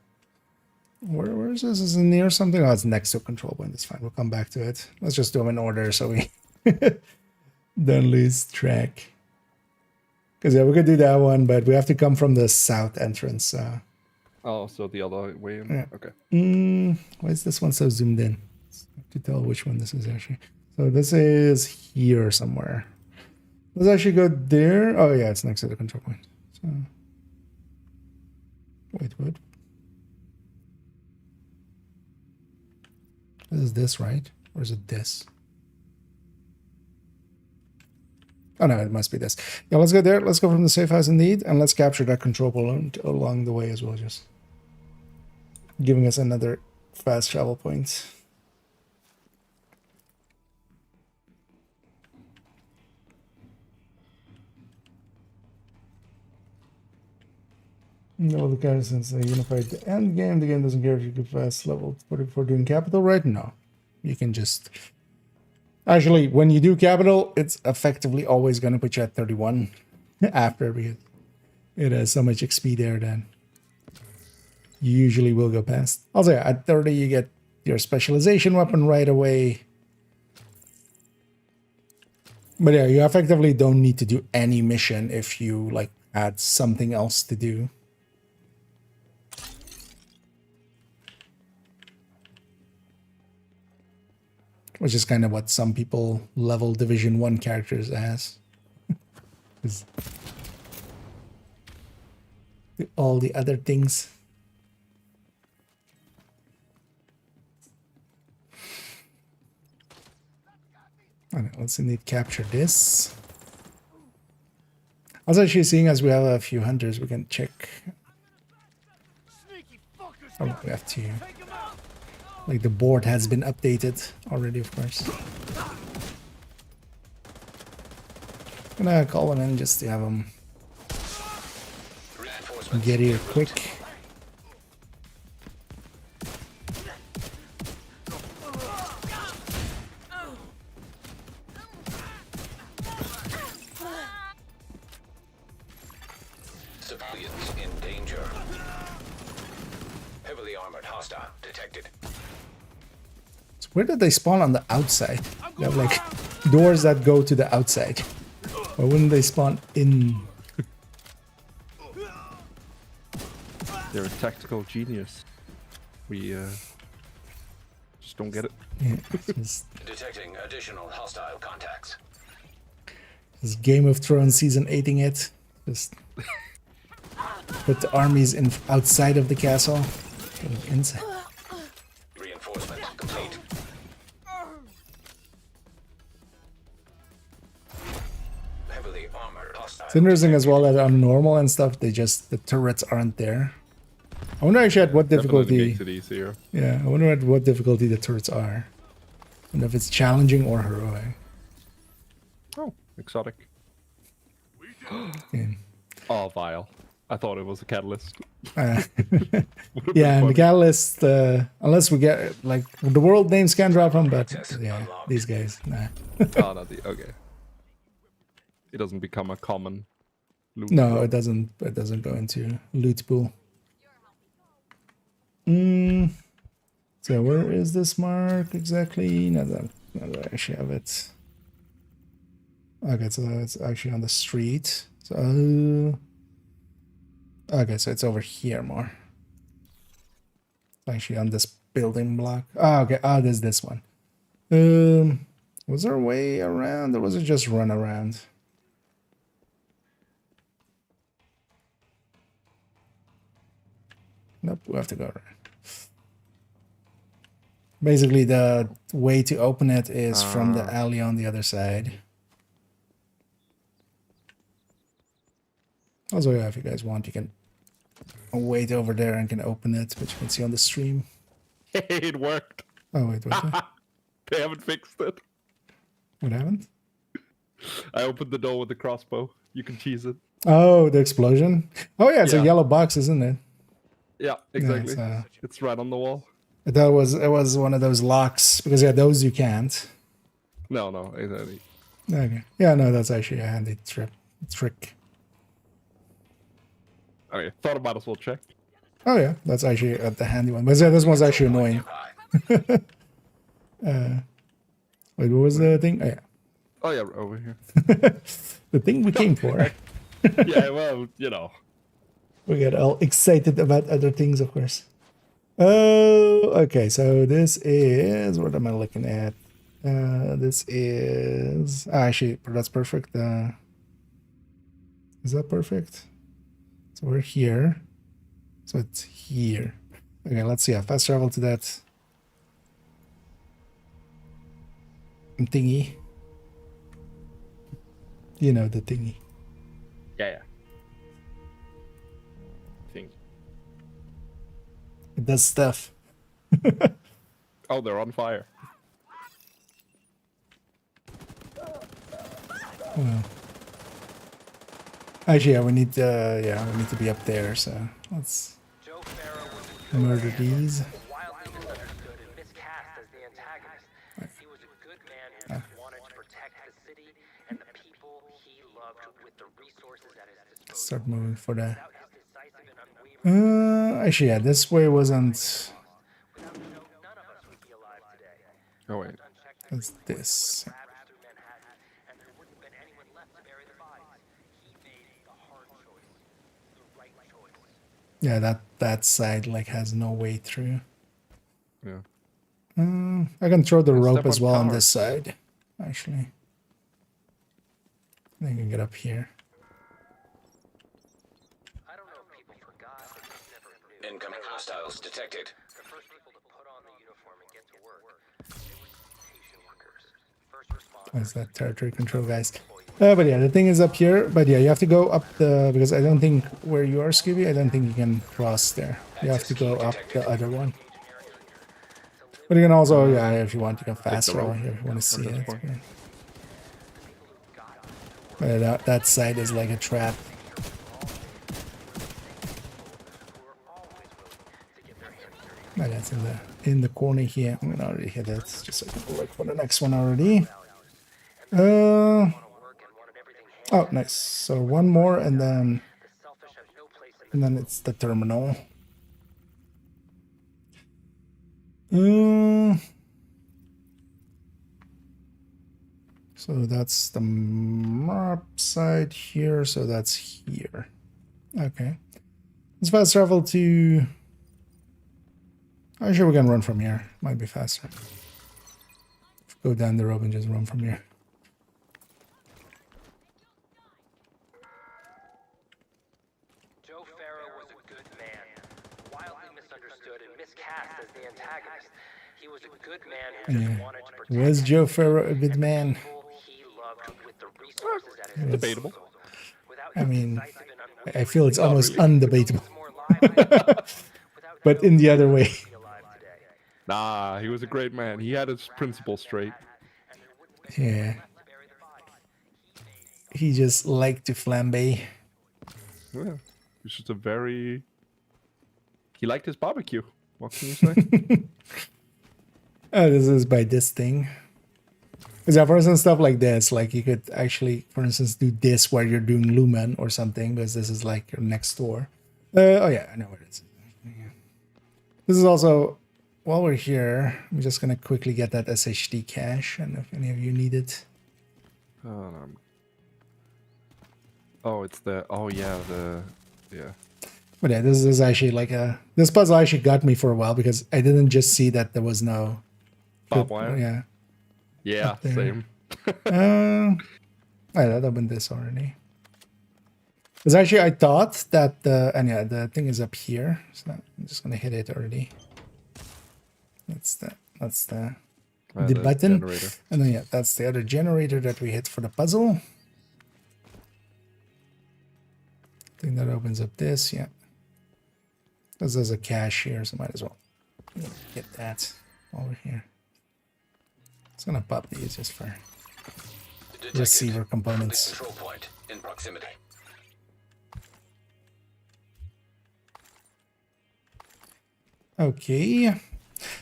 Speaker 1: Where is this? Is it near something? Oh, it's next to a control point. It's fine. We'll come back to it. Let's just do them in order so we don't lose track. Because yeah, we could do that one, but we have to come from the south entrance.
Speaker 20: Oh, so the other way in?
Speaker 1: Yeah.
Speaker 20: Okay.
Speaker 1: Why is this one so zoomed in? It's hard to tell which one this is actually. So this is here somewhere. Let's actually go there. Oh yeah, it's next to the control point. So wait, what? Is this right? Or is it this? Oh no, it must be this. Yeah, let's go there. Let's go from the safe house indeed, and let's capture that control point along the way as well, just giving us another fast travel point. No, the guys, since they unified the end game, the game doesn't care if you get fast level 44 doing capital, right? No, you can just... Actually, when you do capital, it's effectively always going to put you at 31 after, because it has so much XP there that you usually will go past. Also, yeah, at 30, you get your specialization weapon right away. But yeah, you effectively don't need to do any mission if you like add something else to do. Which is kind of what some people level Division 1 characters as. All the other things. Alright, let's indeed capture this. I was actually seeing as we have a few hunters, we can check. Oh, we have to. Like the board has been updated already, of course. Gonna call one in just to have him get here quick.
Speaker 17: Civilians in danger. Heavily armored hostile detected.
Speaker 1: So where did they spawn on the outside? They have like doors that go to the outside. Why wouldn't they spawn in?
Speaker 20: They're a tactical genius. We just don't get it.
Speaker 1: Yeah, just
Speaker 17: Detecting additional hostile contacts.
Speaker 1: this Game of Thrones season 8ing it. Just put the armies in outside of the castle. Inside.
Speaker 17: Reinforcement complete. Heavily armored hostile.
Speaker 1: It's interesting as well that on normal and stuff, the turrets aren't there. I wonder actually at what difficulty.
Speaker 20: Makes it easier.
Speaker 1: Yeah, I wonder at what difficulty the turrets are, and if it's challenging or heroic.
Speaker 20: Oh, exotic.
Speaker 1: Yeah.
Speaker 20: Oh, vile. I thought it was a catalyst.
Speaker 1: Yeah, and the catalyst, unless we get like the world names can drop them, but yeah, these guys, nah.
Speaker 20: Oh, not the okay. It doesn't become a common loot.
Speaker 1: No,
Speaker 20: block.
Speaker 1: it doesn't. It doesn't go into loot pool. So where is this mark exactly? No, I actually have it. Okay, so it's actually on the street. So okay, so it's over here more. It's actually on this building block. Oh, okay. Oh, there's this one. Was there a way around, or was it just run around? Nope, we have to go around. Basically, the way to open it is from the alley on the other side. Also, yeah, if you guys want, you can wait over there and can open it, but you can see on the stream.
Speaker 20: It worked.
Speaker 1: Oh, wait, what's that?
Speaker 20: They haven't fixed it.
Speaker 1: What happened?
Speaker 20: I opened the door with the crossbow. You can cheese it.
Speaker 1: Oh, the explosion? Oh, yeah, it's a yellow box, isn't it?
Speaker 20: Yeah, exactly.
Speaker 1: Yeah,
Speaker 20: it's right on the wall.
Speaker 1: I thought it was one of those locks, because yeah, those you can't.
Speaker 20: No, exactly.
Speaker 1: Okay. Yeah, no, that's actually a handy trick.
Speaker 20: Okay, thought I might as well check.
Speaker 1: Oh yeah, that's actually the handy one. But yeah, this one's actually annoying. Wait, what was the thing? Oh yeah.
Speaker 20: Oh yeah, over here.
Speaker 1: The thing we came for.
Speaker 20: Yeah, well, you know.
Speaker 1: We get all excited about other things, of course. Oh, okay. So this is, what am I looking at? This is actually that's perfect. Is that perfect? So we're here. So it's here. Okay, let's see. Fast travel to that thingy. You know, the thingy.
Speaker 20: Yeah. Thing.
Speaker 1: It does stuff.
Speaker 20: Oh, they're on fire.
Speaker 1: Well, actually, yeah, we need to be up there. So let's murder these. Start moving for that. Actually, yeah, this way wasn't.
Speaker 20: Oh wait,
Speaker 1: it's this. Yeah, that side like has no way through.
Speaker 20: Yeah.
Speaker 1: I can throw the rope as well on this side, actually. I can get up here.
Speaker 17: Incoming hostiles detected.
Speaker 1: What's that territory control, guys? But yeah, the thing is up here. But yeah, you have to go up because I don't think where you are, Scooby, I don't think you can cross there. You have to go up the other one. But you can also, yeah, if you want, you can fast travel here if you want to see it. That side is like a trap. But that's in the corner here. I'm gonna already hit that just so I can look for the next one already. Oh, nice. So one more and then it's the terminal. So that's the map side here. So that's here. Okay. Let's fast travel to... I'm sure we can run from here. Might be faster. Go down the road and just run from here.
Speaker 3: Joe Farrow was a good man, wildly misunderstood and miscast as the antagonist. He was a good man who just wanted to protect
Speaker 1: Was Joe Farrow a good man?
Speaker 3: he loved with the resources at his
Speaker 20: Debatable.
Speaker 1: I mean, I feel it's almost undebatable. But in the other way.
Speaker 20: Nah, he was a great man. He had his principles straight.
Speaker 1: Yeah. He just liked to flambe.
Speaker 20: Yeah. He's just a very... He liked his barbecue. What can you say?
Speaker 1: Oh, this is by this thing. Is that, for instance, stuff like this? Like you could actually, for instance, do this while you're doing Lumen or something, because this is like your next door. Oh yeah, I know what it is. This is also, while we're here, I'm just gonna quickly get that SHD cache, and if any of you need it.
Speaker 20: Oh, it's the... Oh yeah, yeah.
Speaker 1: But yeah, this is actually like a... This puzzle actually got me for a while because I didn't just see that there was no...
Speaker 20: Bob wire?
Speaker 1: Yeah.
Speaker 20: Yeah, same.
Speaker 1: I opened this already. Because actually I thought that the thing is up here. So I'm just gonna hit it already. That's the button.
Speaker 20: Generator.
Speaker 1: And then that's the other generator that we hit for the puzzle. I think that opens up this, yeah. Because there's a cache here, so might as well get that over here. It's gonna pop these just for receiver components.
Speaker 17: Control point in proximity.
Speaker 1: Okay,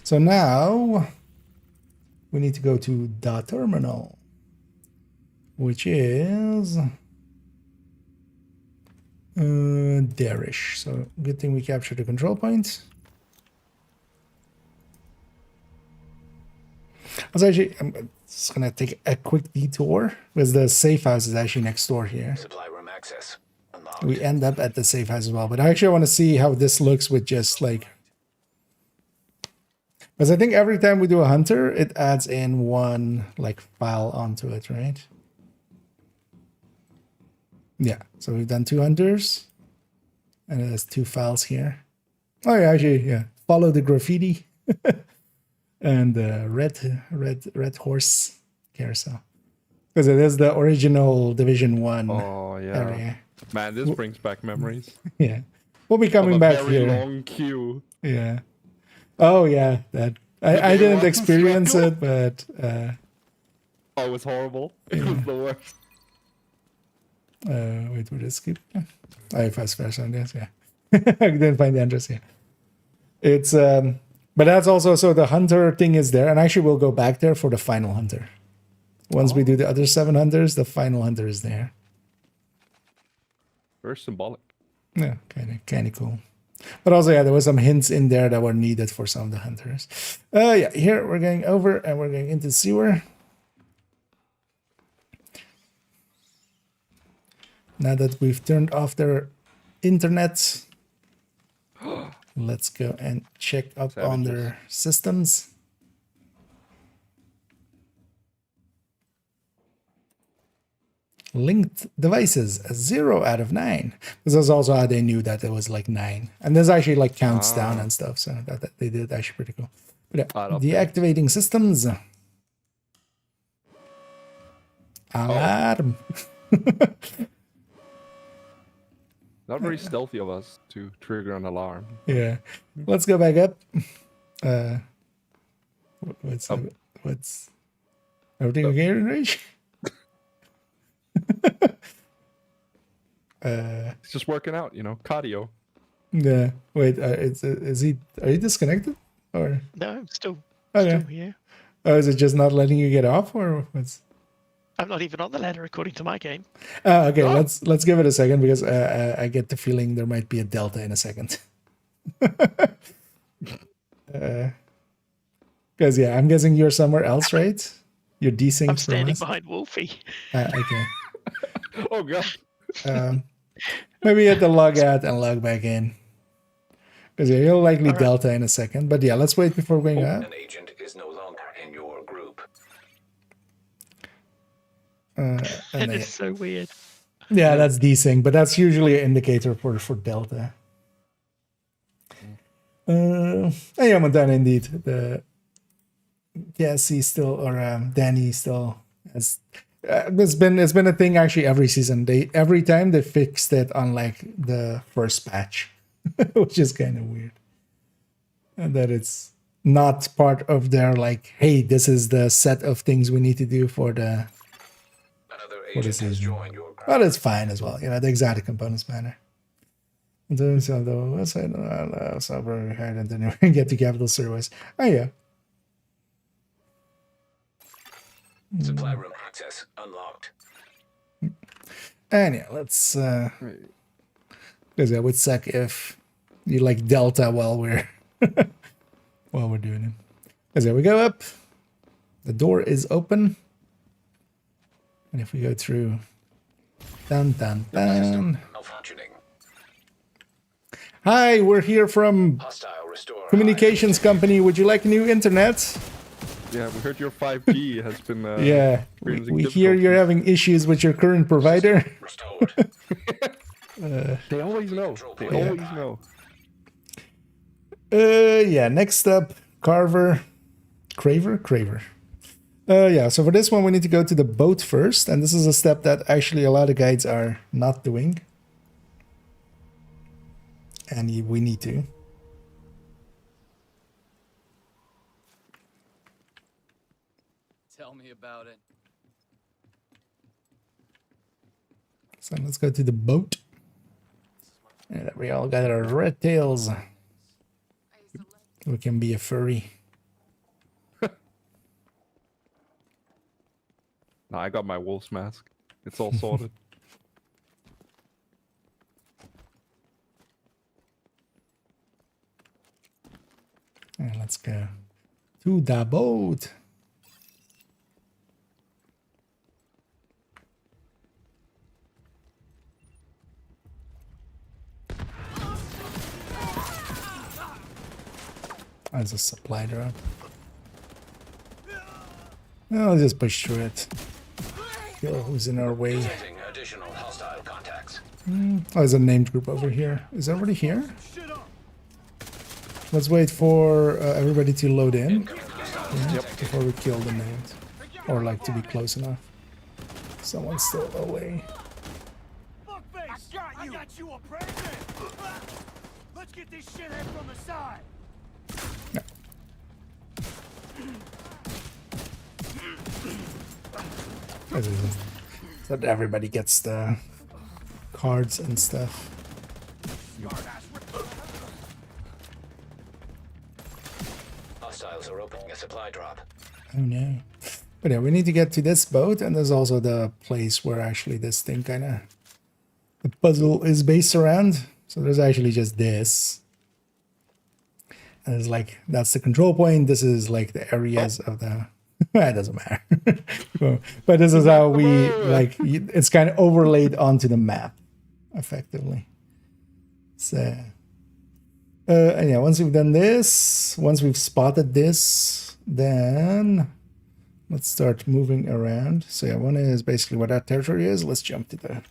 Speaker 1: so now we need to go to the terminal, which is there-ish. So good thing we captured the control point. I'm just gonna take a quick detour because the safe house is actually next door here.
Speaker 17: Supply room access unlocked.
Speaker 1: We end up at the safe house as well, but I actually want to see how this looks with just like, because I think every time we do a hunter, it adds in one like file onto it, right? Yeah, so we've done 2 hunters, and it has 2 files here. Oh yeah, actually, yeah. Follow the graffiti. And the red horse carousel, because it is the original Division 1.
Speaker 20: Oh yeah,
Speaker 1: area.
Speaker 20: Man, this brings back memories.
Speaker 1: Yeah, we'll be coming back
Speaker 20: very
Speaker 1: here.
Speaker 20: Long queue.
Speaker 1: Yeah. Oh yeah, that I didn't experience it, but
Speaker 20: oh, it was horrible. It was the worst.
Speaker 1: Wait, would it skip? I fast on this. Yeah, I didn't find the entrance here. It's but that's also, so the hunter thing is there, and actually we'll go back there for the final hunter. Once we do the other 7 hunters, the final hunter is there.
Speaker 20: Very symbolic.
Speaker 1: Yeah, kind of cool. But also, yeah, there was some hints in there that were needed for some of the hunters. Yeah, here we're going over and we're going into sewer. Now that we've turned off their internet, let's go and check up on their systems. Linked devices, a 0 out of 9. This is also how they knew that it was like 9. And this actually like counts down and stuff, so that they did actually pretty cool. But deactivating systems. Alarm.
Speaker 20: Not very stealthy of us to trigger an alarm.
Speaker 1: Yeah. Let's go back up. What's everything okay in range?
Speaker 20: It's just working out, you know, cardio.
Speaker 1: Yeah. Wait, is he? Are you disconnected? Or
Speaker 19: No, I'm still here.
Speaker 1: Oh, is it just not letting you get off, or what's?
Speaker 19: I'm not even on the ladder according to my game.
Speaker 1: Okay, let's give it a second because I get the feeling there might be a delta in a second. Because yeah, I'm guessing you're somewhere else, right? You're desynced.
Speaker 19: I'm standing behind Wolfie.
Speaker 1: Okay.
Speaker 20: Oh god.
Speaker 1: Maybe you have to log out and log back in. Because yeah, you'll likely
Speaker 19: right.
Speaker 1: delta in a second. But yeah, let's wait before going out.
Speaker 17: An agent is no longer in your group.
Speaker 19: That is so weird.
Speaker 1: Yeah, that's desync, but that's usually an indicator for delta. Yeah, Montana, indeed. He's still, or Danny still has. It's been a thing actually every season. Every time they fixed it on like the first patch, which is kind of weird. And that it's not part of their like, hey, this is the set of things we need to do for the season. But it's fine as well. You know, the exotic components matter. So the website software hard and then we get to capital service. Oh yeah.
Speaker 17: Supply room access unlocked.
Speaker 1: And yeah, let's because it would suck if you like delta while we're doing it. Because there we go up. The door is open. And if we go through dun. Hi, we're here from communications company. Would you like new internet?
Speaker 20: Yeah, we heard your 5G has been.
Speaker 1: Yeah, we hear you're having issues with your current provider.
Speaker 20: They always know. They always know.
Speaker 1: Yeah. Next up, Craver. Yeah. So for this one, we need to go to the boat first, and this is a step that actually a lot of guides are not doing, and we need to.
Speaker 9: Tell me about it.
Speaker 1: So let's go to the boat. And we all got our red tails. We can be a furry.
Speaker 20: No, I got my wolf's mask. It's all sorted.
Speaker 1: And let's go to the boat. There's a supply drop. I'll just push through it. Kill who's in our way.
Speaker 17: Additional hostile contacts.
Speaker 1: Oh, there's a named group over here. Is everybody here? Let's wait for everybody to load in. Yeah, before we kill the named. Or like to be close enough. Someone's still away.
Speaker 9: I got you a present. Let's get this shithead from the side.
Speaker 1: So that everybody gets the cards and stuff.
Speaker 17: Hostiles are opening a supply drop.
Speaker 1: Oh no. But yeah, we need to get to this boat, and there's also the place where actually this thing the puzzle is based around. So there's actually just this. And it's like, that's the control point. This is like the areas of the... It doesn't matter. But this is how we, like, it's kind of overlaid onto the map, effectively. So... and yeah, once we've done this, once we've spotted this, then let's start moving around. So yeah, one is basically where that territory is. Let's jump to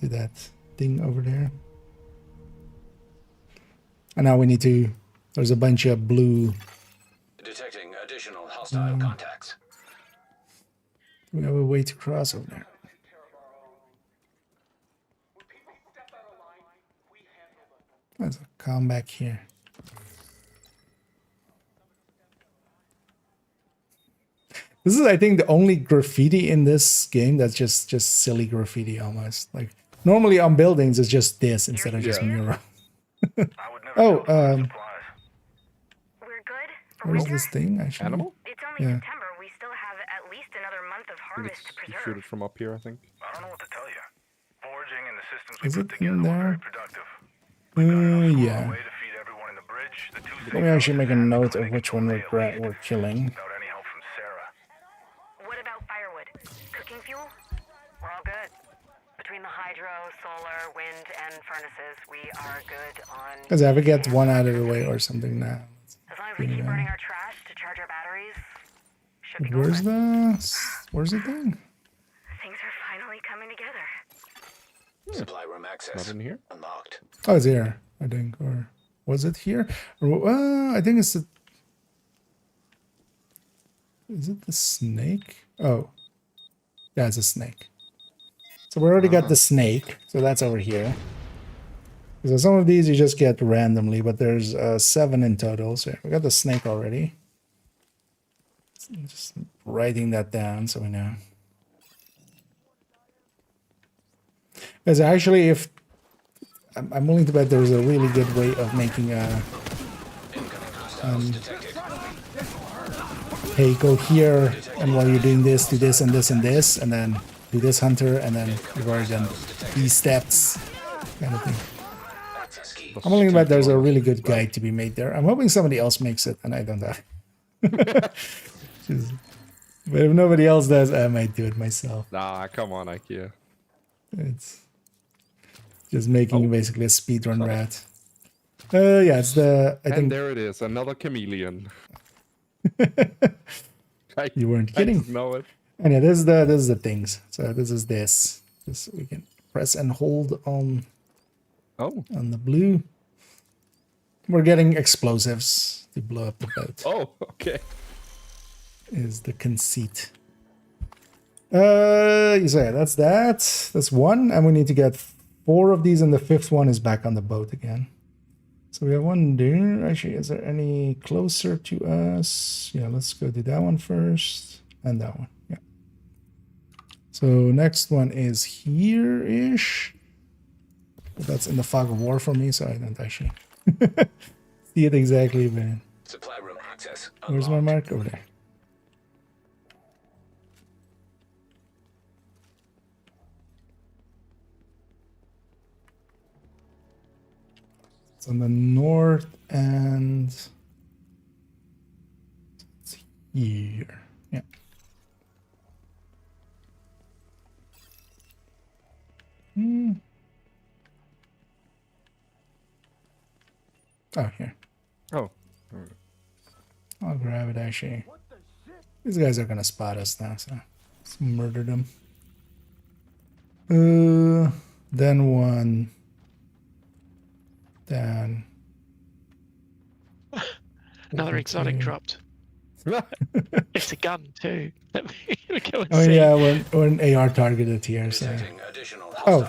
Speaker 1: that thing over there. And now we need to, there's a bunch of blue.
Speaker 17: Detecting additional hostile contacts.
Speaker 1: We have a way to cross over there. Let's come back here. This is, I think, the only graffiti in this game that's just silly graffiti almost. Like normally on buildings, it's just this instead of just mural. Oh,
Speaker 5: We're good.
Speaker 1: where's this thing actually?
Speaker 20: Animal?
Speaker 5: It's only September. We still have at least another month of harvest to
Speaker 20: You
Speaker 5: preserve.
Speaker 20: shoot it from up here, I think.
Speaker 10: I don't know what to tell you. Foraging and the systems we
Speaker 1: Is
Speaker 10: put
Speaker 1: it
Speaker 10: together
Speaker 1: in
Speaker 10: were
Speaker 1: there?
Speaker 10: very productive.
Speaker 1: Yeah.
Speaker 10: Way to feed everyone in the bridge. The two
Speaker 1: Let me actually make a note of which one we're killing.
Speaker 10: without any help from Sarah.
Speaker 5: What about firewood? Cooking fuel? We're all good. Between the hydro, solar, wind, and furnaces, we are good on...
Speaker 1: Because I ever get one out of the way or something now.
Speaker 5: As long as we keep burning our trash to charge our batteries, should be
Speaker 1: Where's the thing?
Speaker 5: Things are finally coming together.
Speaker 17: Supply room access.
Speaker 20: Not in here?
Speaker 17: Unlocked.
Speaker 1: Oh, it's here, I think. Or was it here? Or, I think it's the... Is it the snake? Oh. Yeah, it's a snake. So we already got the snake. So that's over here. So some of these you just get randomly, but there's 7 in total. So we got the snake already. Just writing that down so we know. Because actually, if I'm willing to bet there's a really good way of making a hey, go here, and while you're doing this, do this and this and this, and then do this hunter, and then you've already done these steps, kind of thing. I'm willing to bet there's a really good guide to be made there. I'm hoping somebody else makes it, and I don't have. But if nobody else does, I might do it myself.
Speaker 20: Nah, come on, IKEA.
Speaker 1: It's just making basically a speedrun rat. Yeah, it's the... I think
Speaker 20: and there it is, another chameleon.
Speaker 1: You weren't kidding.
Speaker 20: I know it.
Speaker 1: And yeah, this is the things. So this is this. This we can press and hold on. On the blue. We're getting explosives to blow up the boat.
Speaker 20: Oh, okay.
Speaker 1: Is the conceit. So yeah, that's that. That's 1, and we need to get 4 of these, and the 5th one is back on the boat again. So we have 1 there. Actually, is there any closer to us? Yeah, let's go to that one first, and that one. Yeah. So next one is here-ish. But that's in the fog of war for me, so I don't actually see it exactly. But
Speaker 17: Supply room access.
Speaker 1: where's my mark? Over there. It's on the north, and it's here. Yeah. Oh, here.
Speaker 20: Oh.
Speaker 1: I'll grab it, actually. These guys are gonna spot us now, so let's murder them. Then 1. Then...
Speaker 19: Another exotic dropped. It's a gun, too. Let me go and
Speaker 1: Oh,
Speaker 19: see.
Speaker 1: yeah, we're an AR targeted here, so... Oh,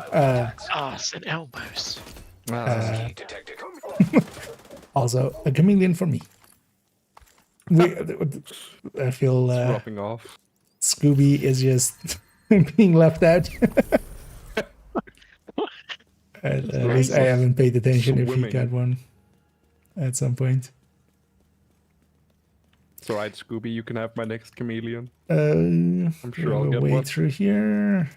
Speaker 19: St. Elmo's.
Speaker 1: Also, a chameleon for me. I feel
Speaker 20: dropping off.
Speaker 1: Scooby is just being left out. At least I haven't paid attention if he got one at some point.
Speaker 20: It's alright, Scooby, you can have my next chameleon.
Speaker 1: I'm
Speaker 20: sure I'll get
Speaker 1: way
Speaker 20: one.
Speaker 1: through here.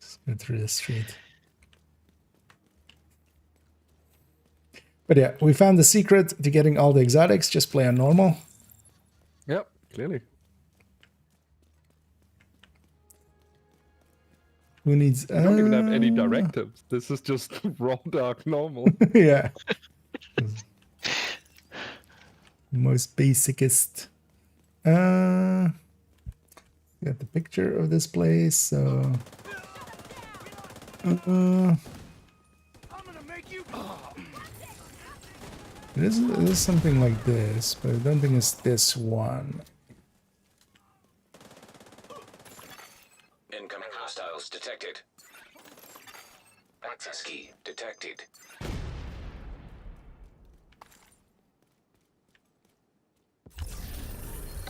Speaker 1: Let's go through the street. But yeah, we found the secret to getting all the exotics. Just play on normal.
Speaker 20: Yep, clearly.
Speaker 1: Who needs...
Speaker 20: You don't even have any directives. This is just raw dark normal.
Speaker 1: Yeah. Most basicest. Got the picture of this place, so... It is something like this, but I don't think it's this one.
Speaker 17: Incoming hostiles detected. Access key detected.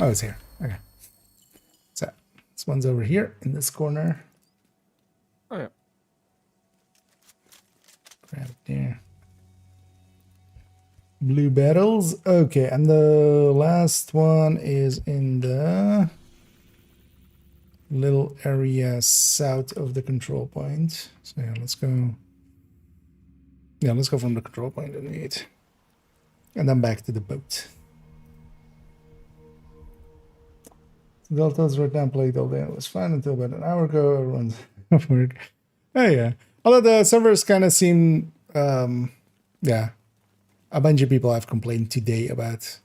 Speaker 1: Oh, it's here. Okay. So this one's over here in this corner.
Speaker 20: Oh yeah.
Speaker 1: Grab it there. Blue battles. Okay, and the last one is in the little area south of the control point. So yeah, let's go. Yeah, let's go from the control point indeed. And then back to the boat. Delta's right now played all day. It was fun until about an hour ago. Everyone's work. Oh yeah. Although the servers kind of seem yeah. A bunch of people have complained today about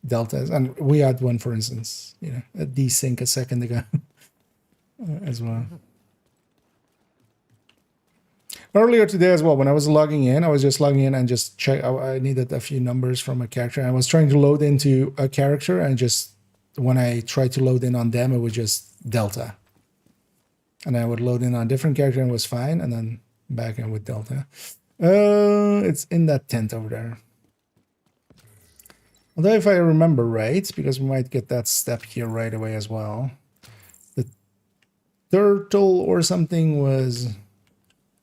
Speaker 1: deltas, and we had one, for instance, you know, a desync a second ago as well. Earlier today as well, when I was logging in, I was just logging in and just check. I needed a few numbers from a character. I was trying to load into a character, and just when I tried to load in on them, it was just delta. And I would load in on a different character and it was fine, and then back in with delta. It's in that tent over there. Although if I remember right, because we might get that step here right away as well, the turtle or something was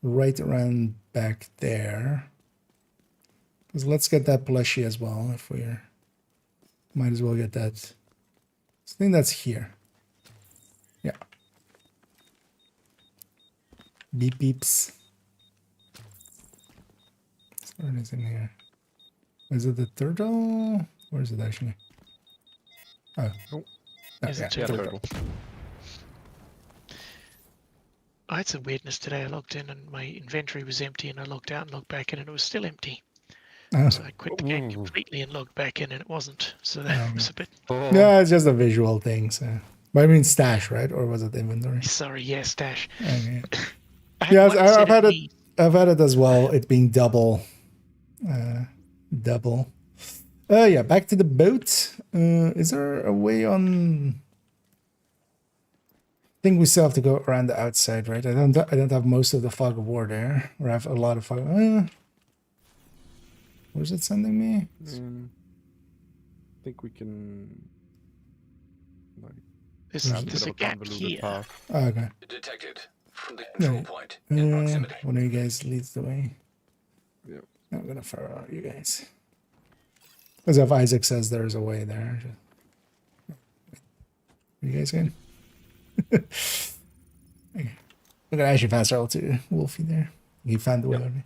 Speaker 1: right around back there. Because let's get that plushie as well. If we're might as well get that. I think that's here. Yeah. Beep beeps. What is in here? Is it the turtle? Where is it actually? Oh.
Speaker 19: Is it turtle? I had some weirdness today. I logged in and my inventory was empty, and I logged out and logged back in and it was still empty.
Speaker 1: Oh.
Speaker 19: So I quit the game completely and logged back in and it wasn't. So that was a bit...
Speaker 1: Yeah, it's just a visual thing. So, but I mean stash, right? Or was it inventory?
Speaker 19: Sorry, yeah, stash.
Speaker 1: Okay. Yes, I've had it. I've had it as well. It being double. Yeah, back to the boat. Is there a way on? I think we still have to go around the outside, right? I don't have most of the fog of war there, or I have a lot of fog. Where's it sending me?
Speaker 20: I think we can. Like,
Speaker 19: there's a gap here.
Speaker 20: Path.
Speaker 1: Oh, okay.
Speaker 17: Detected from the control point in proximity.
Speaker 1: One of you guys leads the way.
Speaker 20: Yeah.
Speaker 1: I'm gonna fire out you guys. As if Isaac says there's a way there. You guys in? Okay. I'm gonna actually fast travel to Wolfie there. You found the way already.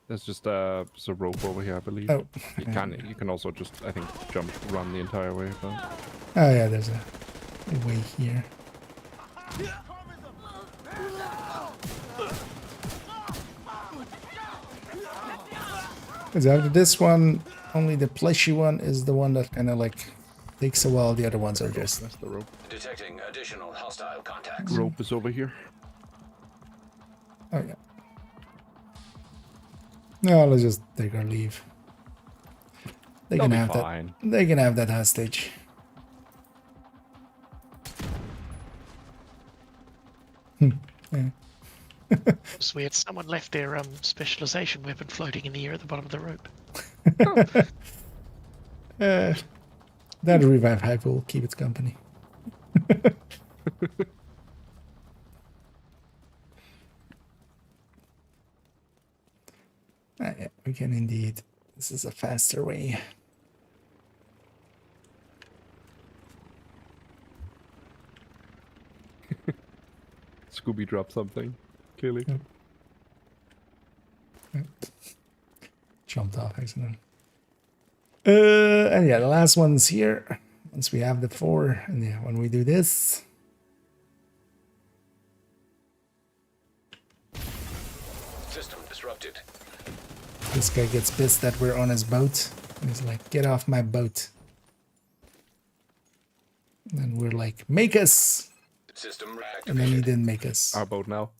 Speaker 20: There's just a rope over here, I believe.
Speaker 1: Oh.
Speaker 20: You can also just, I think, run the entire way. But...
Speaker 1: Oh yeah, there's a way here. Because after this one, only the plushy one is the one that kind of like takes a while. The other ones are just...
Speaker 20: That's the rope.
Speaker 17: Detecting additional hostile contacts.
Speaker 20: Rope is over here.
Speaker 1: Oh yeah. No, let's just take our leave. They can have that. They can have that hostage. Yeah.
Speaker 19: So we had someone left their specialization weapon floating in the air at the bottom of the rope.
Speaker 1: That revive hype will keep its company. Yeah, we can indeed. This is a faster way.
Speaker 20: Scooby dropped something. Clearly.
Speaker 1: Yep. Jumped off accident. And yeah, the last one's here. Once we have the 4, and yeah, when we do this.
Speaker 17: System disrupted.
Speaker 1: This guy gets pissed that we're on his boat. He's like, get off my boat. And we're like, make us!
Speaker 17: System reactivated.
Speaker 1: And then he didn't make us.
Speaker 20: Our boat now.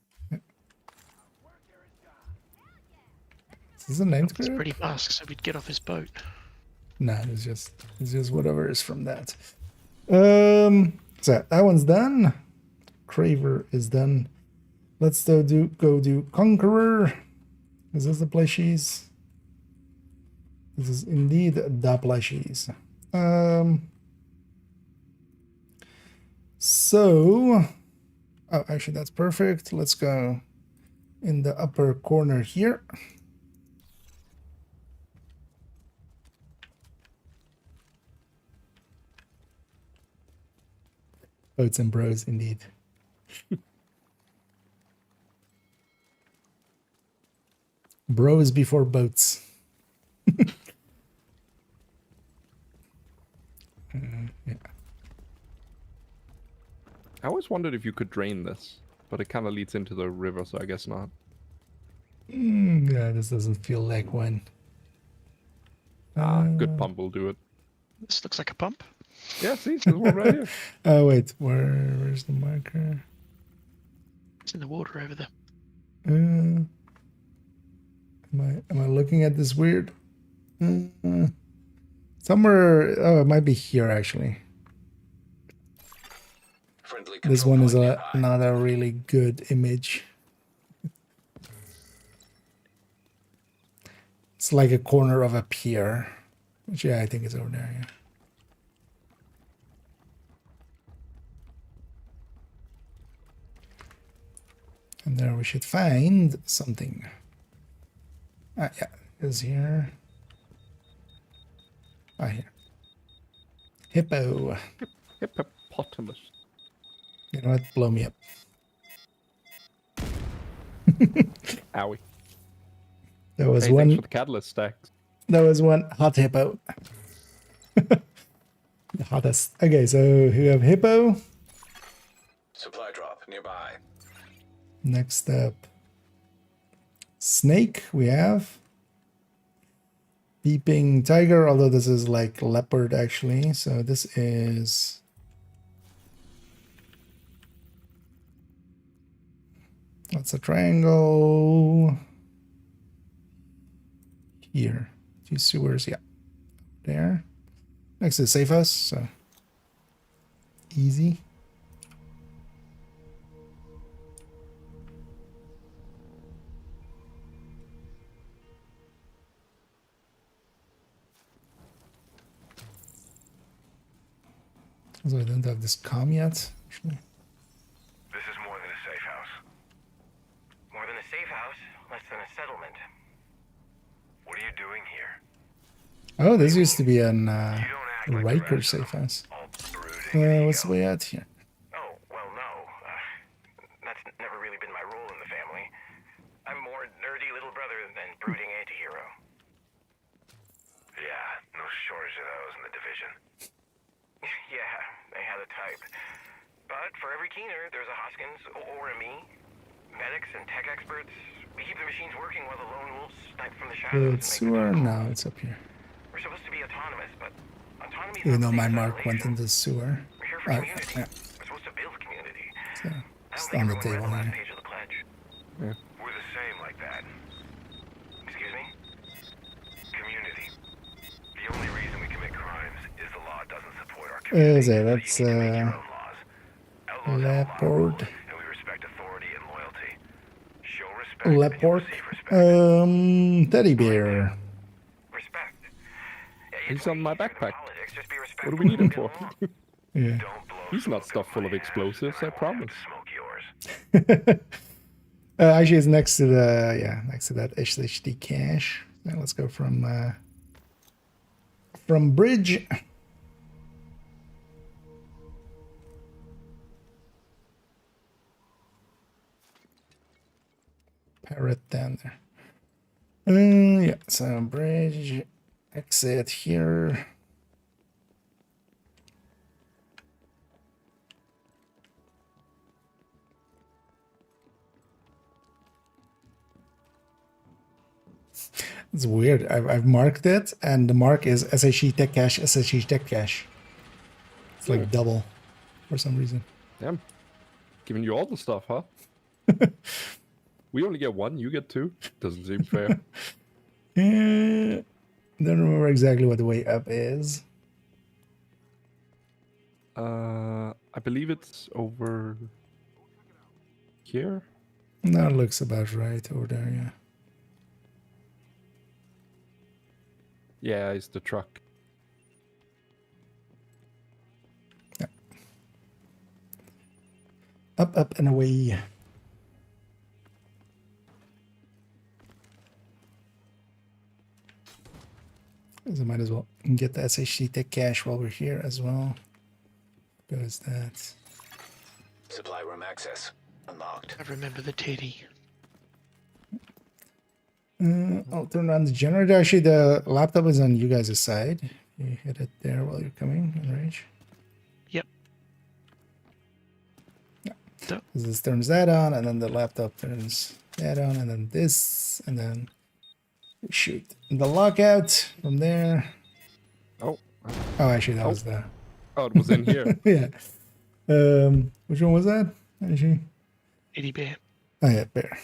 Speaker 1: Is this a name
Speaker 19: It's pretty mask, so we'd get off his boat.
Speaker 1: No, it's just whatever is from that. So that one's done. Craver is done. Let's go do Conqueror. Is this the plushies? This is indeed the plushies. So, oh, actually, that's perfect. Let's go in the upper corner here. Boats and bros, indeed. Bros before boats. Yeah.
Speaker 20: I always wondered if you could drain this, but it kind of leads into the river, so I guess not.
Speaker 1: Yeah, this doesn't feel like one.
Speaker 20: Good pump will do it.
Speaker 19: This looks like a pump.
Speaker 20: Yeah, see, there's one right here.
Speaker 1: Oh wait, where's the marker?
Speaker 19: It's in the water over there.
Speaker 1: Am I looking at this weird? Somewhere. Oh, it might be here actually. This one is not a really good image. It's like a corner of a pier, which yeah, I think is over there. Yeah. And there we should find something. Ah, yeah, it's here. Ah, here. Hippo.
Speaker 20: Hippopotamus.
Speaker 1: You know what? Blow me up.
Speaker 20: Owie.
Speaker 1: There was
Speaker 20: hey,
Speaker 1: one.
Speaker 20: Thanks for the catalyst stacks.
Speaker 1: There was one hot hippo. The hottest. Okay, so we have hippo.
Speaker 17: Supply drop nearby.
Speaker 1: Next up, snake. We have beeping tiger. Although this is like leopard actually. So this is. That's a triangle. Here. 2 sewers, yeah. There. Next to the safe house, so easy. So I don't have this comm yet, actually.
Speaker 7: This is more than a safe house. More than a safe house, less than a settlement. What are you doing here?
Speaker 1: Oh, this used to be an Riker safe house. What's the way out here?
Speaker 7: Oh, well, no. That's never really been my role in the family. I'm more nerdy little brother than brooding anti-hero. Yeah, no shortage of those in the division. Yeah, they had a type. But for every keener, there's a Hoskins or a me. Medics and tech experts. We keep the machines working while the lone wolves snipe from the shadows.
Speaker 1: The sewer? No, it's up here.
Speaker 7: We're supposed to be autonomous, but autonomy is
Speaker 1: Even
Speaker 7: not
Speaker 1: though
Speaker 7: the
Speaker 1: my
Speaker 7: same as
Speaker 1: mark went
Speaker 7: isolation.
Speaker 1: into the sewer.
Speaker 7: We're here for community.
Speaker 1: Yeah.
Speaker 7: We're supposed to build community.
Speaker 1: So,
Speaker 7: I don't
Speaker 1: it's
Speaker 7: think
Speaker 1: on the
Speaker 7: everyone read
Speaker 1: table
Speaker 7: the last
Speaker 1: here.
Speaker 7: page of the pledge.
Speaker 20: Yeah.
Speaker 7: We're the same like that. Excuse me? Community. The only reason we commit crimes is the law doesn't support our community.
Speaker 1: Is it? That's leopard.
Speaker 7: And we respect authority and loyalty. Show respect.
Speaker 1: Leopard. Teddy bear.
Speaker 20: He's on my backpack. What do we need him for?
Speaker 1: Yeah.
Speaker 20: He's not stuffed full of explosives, I promise.
Speaker 1: Actually, it's next to the next to that SHD cache. Now let's go from bridge. Parrot down there. Yeah, so bridge, exit here. It's weird. I've marked it, and the mark is SHD tech cache, SHD tech cache. It's like double for some reason.
Speaker 20: Damn. Giving you all the stuff, huh? We only get one, you get two. Doesn't seem fair.
Speaker 1: Don't remember exactly what the way up is.
Speaker 20: I believe it's over here.
Speaker 1: That looks about right over there, yeah.
Speaker 20: Yeah, it's the truck.
Speaker 1: Yeah. Up, up, and away. So might as well get the SHD tech cache while we're here as well. Goes that.
Speaker 17: Supply room access unlocked.
Speaker 19: I remember the teddy.
Speaker 1: I'll turn on the generator. Actually, the laptop is on you guys' side. You hit it there while you're coming in range.
Speaker 19: Yep.
Speaker 1: Yeah. This turns that on, and then the laptop turns that on, and then this, and then shoot the lockout from there.
Speaker 20: Oh.
Speaker 1: Oh, actually, that was the.
Speaker 20: Oh, it was in here.
Speaker 1: Yeah. Which one was that? Actually.
Speaker 19: Eddie Bear.
Speaker 1: Oh yeah, bear.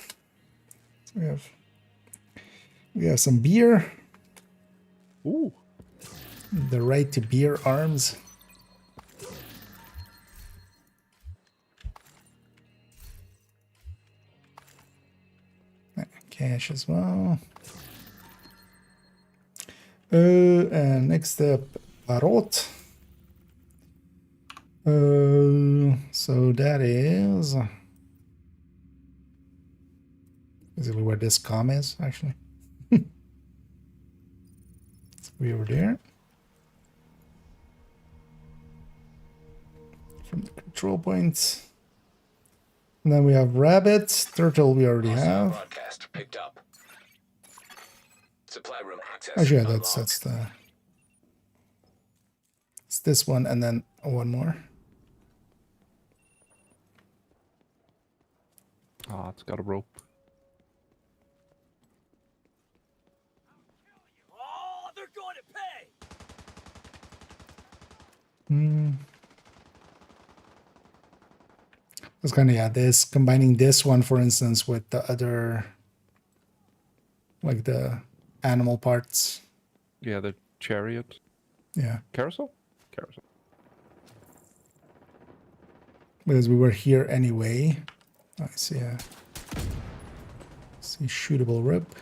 Speaker 1: So we have some beer.
Speaker 20: Ooh.
Speaker 1: The right to beer arms. Cash as well. And next up, Parrot. So that is basically where this comm is, actually. It's way over there. From the control points. And then we have rabbit, turtle we already have.
Speaker 17: Broadcast picked up. Supply room access.
Speaker 1: Actually, yeah, that's the. It's this one and then one more.
Speaker 20: Ah, it's got a rope.
Speaker 9: Oh, they're going to pay.
Speaker 1: It's kind of, yeah, this, combining this one, for instance, with the other, like the animal parts.
Speaker 20: Yeah, the chariot.
Speaker 1: Yeah.
Speaker 20: Carousel? Carousel.
Speaker 1: Because we were here anyway. I see a shootable rip.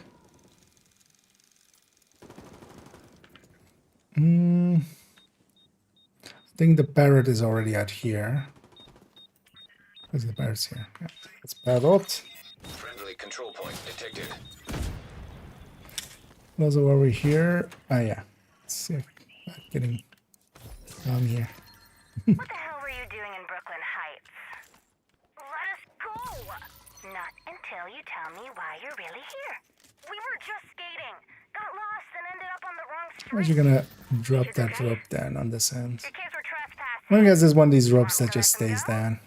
Speaker 1: I think the parrot is already out here. Where's the parrot's here? Yeah, it's parrot.
Speaker 17: Friendly control point detected.
Speaker 1: Also, while we're here, yeah. Let's see if I'm getting down here.
Speaker 5: What the hell were you doing in Brooklyn Heights? Let us go! Not until you tell me why you're really here. We were just skating, got lost, and ended up on the wrong street.
Speaker 1: Where's you gonna drop that rope down on this end? I guess there's one of these ropes that just stays down.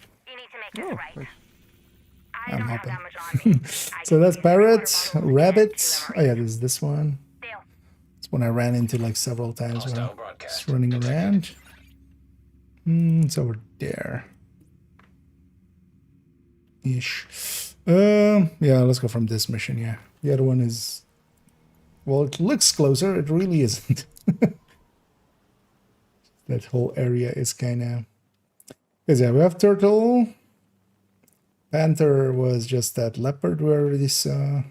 Speaker 20: Oh,
Speaker 1: I'm hoping. So that's parrot, rabbit. Oh yeah, there's this one. It's one I ran into like several times when I was running around. It's over there. Ish. Yeah, let's go from this mission, yeah. The other one is, well, it looks closer, it really isn't. That whole area is kind of, because yeah, we have turtle. Panther was just that leopard we already saw.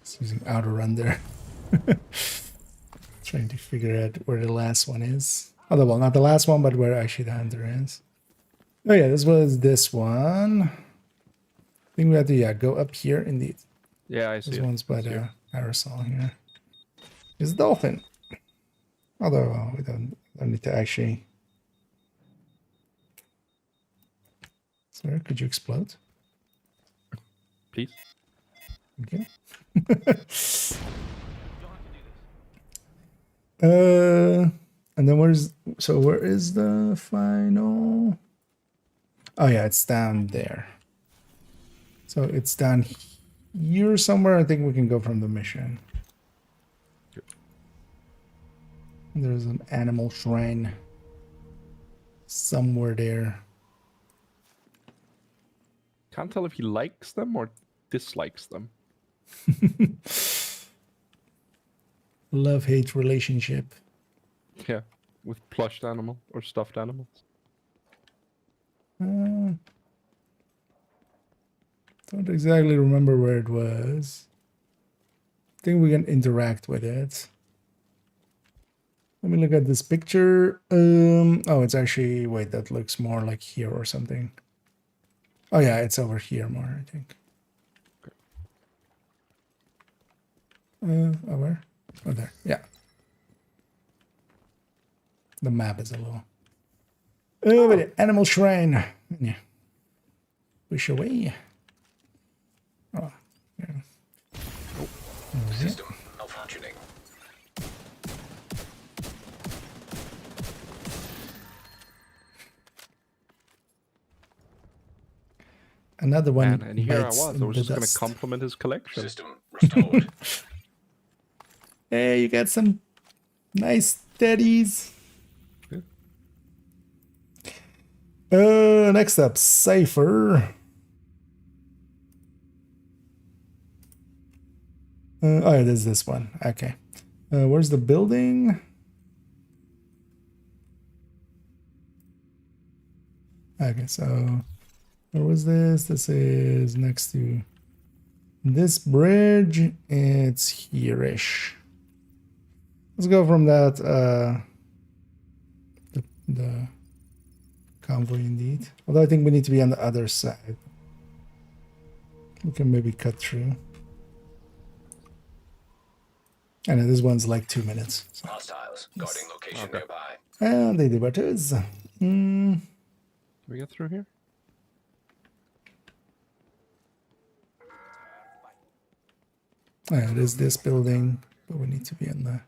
Speaker 1: Just using outer run there. Trying to figure out where the last one is. Oh, well, not the last one, but where actually the hunter is. Oh yeah, this was this one. I think we have to, yeah, go up here indeed.
Speaker 20: Yeah, I see.
Speaker 1: This one's by the parasol here. It's a dolphin. Although we don't need to actually. Sir, could you explode?
Speaker 20: Please.
Speaker 1: Okay. And then where is the final? Oh yeah, it's down there. So it's down here somewhere. I think we can go from the mission. There's an animal shrine somewhere there.
Speaker 20: Can't tell if he likes them or dislikes them.
Speaker 1: love-hate relationship.
Speaker 20: Yeah, with plushed animal or stuffed animals.
Speaker 1: Don't exactly remember where it was. I think we can interact with it. Let me look at this picture. Oh, it's actually, wait, that looks more like here or something. Oh yeah, it's over here more, I think. Oh, where? Oh, there. Yeah. The map is a little. Oh, but animal shrine. Yeah. Push away. Oh, yeah.
Speaker 17: System malfunctioning.
Speaker 1: Another one.
Speaker 20: Man, and here I was just going to compliment his collection. System restored.
Speaker 1: Hey, you got some nice teddies. Next up, Cypher. Oh, there's this one. Okay. Where's the building? Okay, so where was this? This is next to this bridge. It's here-ish. Let's go from that, the convoy indeed. Although I think we need to be on the other side. We can maybe cut through. I know this one's like 2 minutes. So.
Speaker 17: Hostiles guarding location nearby.
Speaker 1: And they do butters.
Speaker 20: Can we get through here?
Speaker 1: It is this building, but we need to be on the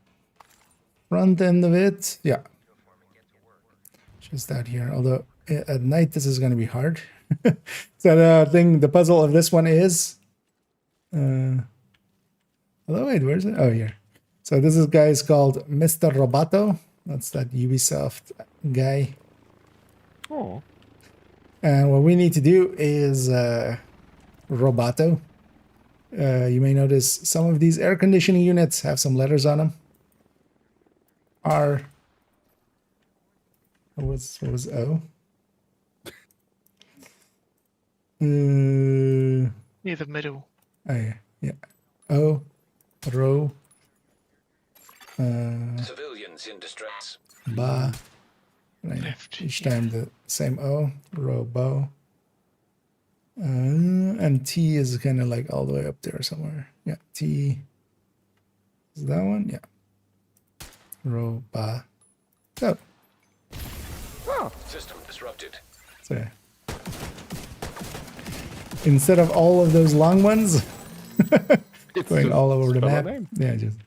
Speaker 1: front end of it. Yeah. Just out here. Although at night this is going to be hard. So the thing, the puzzle of this one is. Although wait, where is it? Oh, here. So this is guy is called Mr. Roboto. That's that Ubisoft guy.
Speaker 20: Oh.
Speaker 1: And what we need to do is Roboto. You may notice some of these air conditioning units have some letters on them. R. What was O?
Speaker 19: Near the middle.
Speaker 1: Oh yeah, yeah. O. Ro.
Speaker 17: Civilians in distress.
Speaker 1: Ba. Right. Each time the same O. Robo. And T is kind of like all the way up there somewhere. Yeah, T. Is that one? Yeah. Roba. So.
Speaker 17: Oh. System disrupted.
Speaker 1: So. Instead of all of those long ones, going all over the map. Yeah, just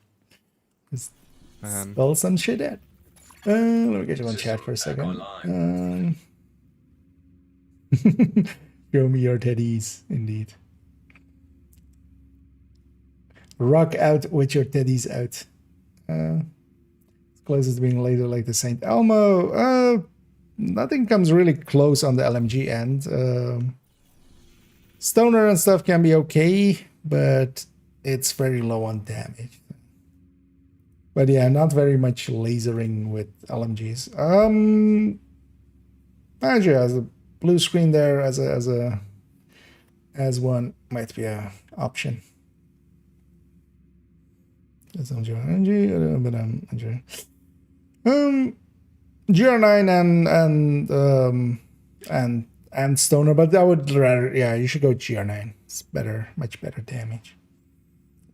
Speaker 1: spell some shit out. Let me get you on chat for a second. Show me your teddies, indeed. Rock out with your teddies out. Closest to being later like the St. Elmo. Nothing comes really close on the LMG end. Stoner and stuff can be okay, but it's very low on damage. But yeah, not very much lasering with LMGs. Actually, as a blue screen there as one might be a option. GR9 and Stoner, but I would rather, yeah, you should go GR9. It's better, much better damage.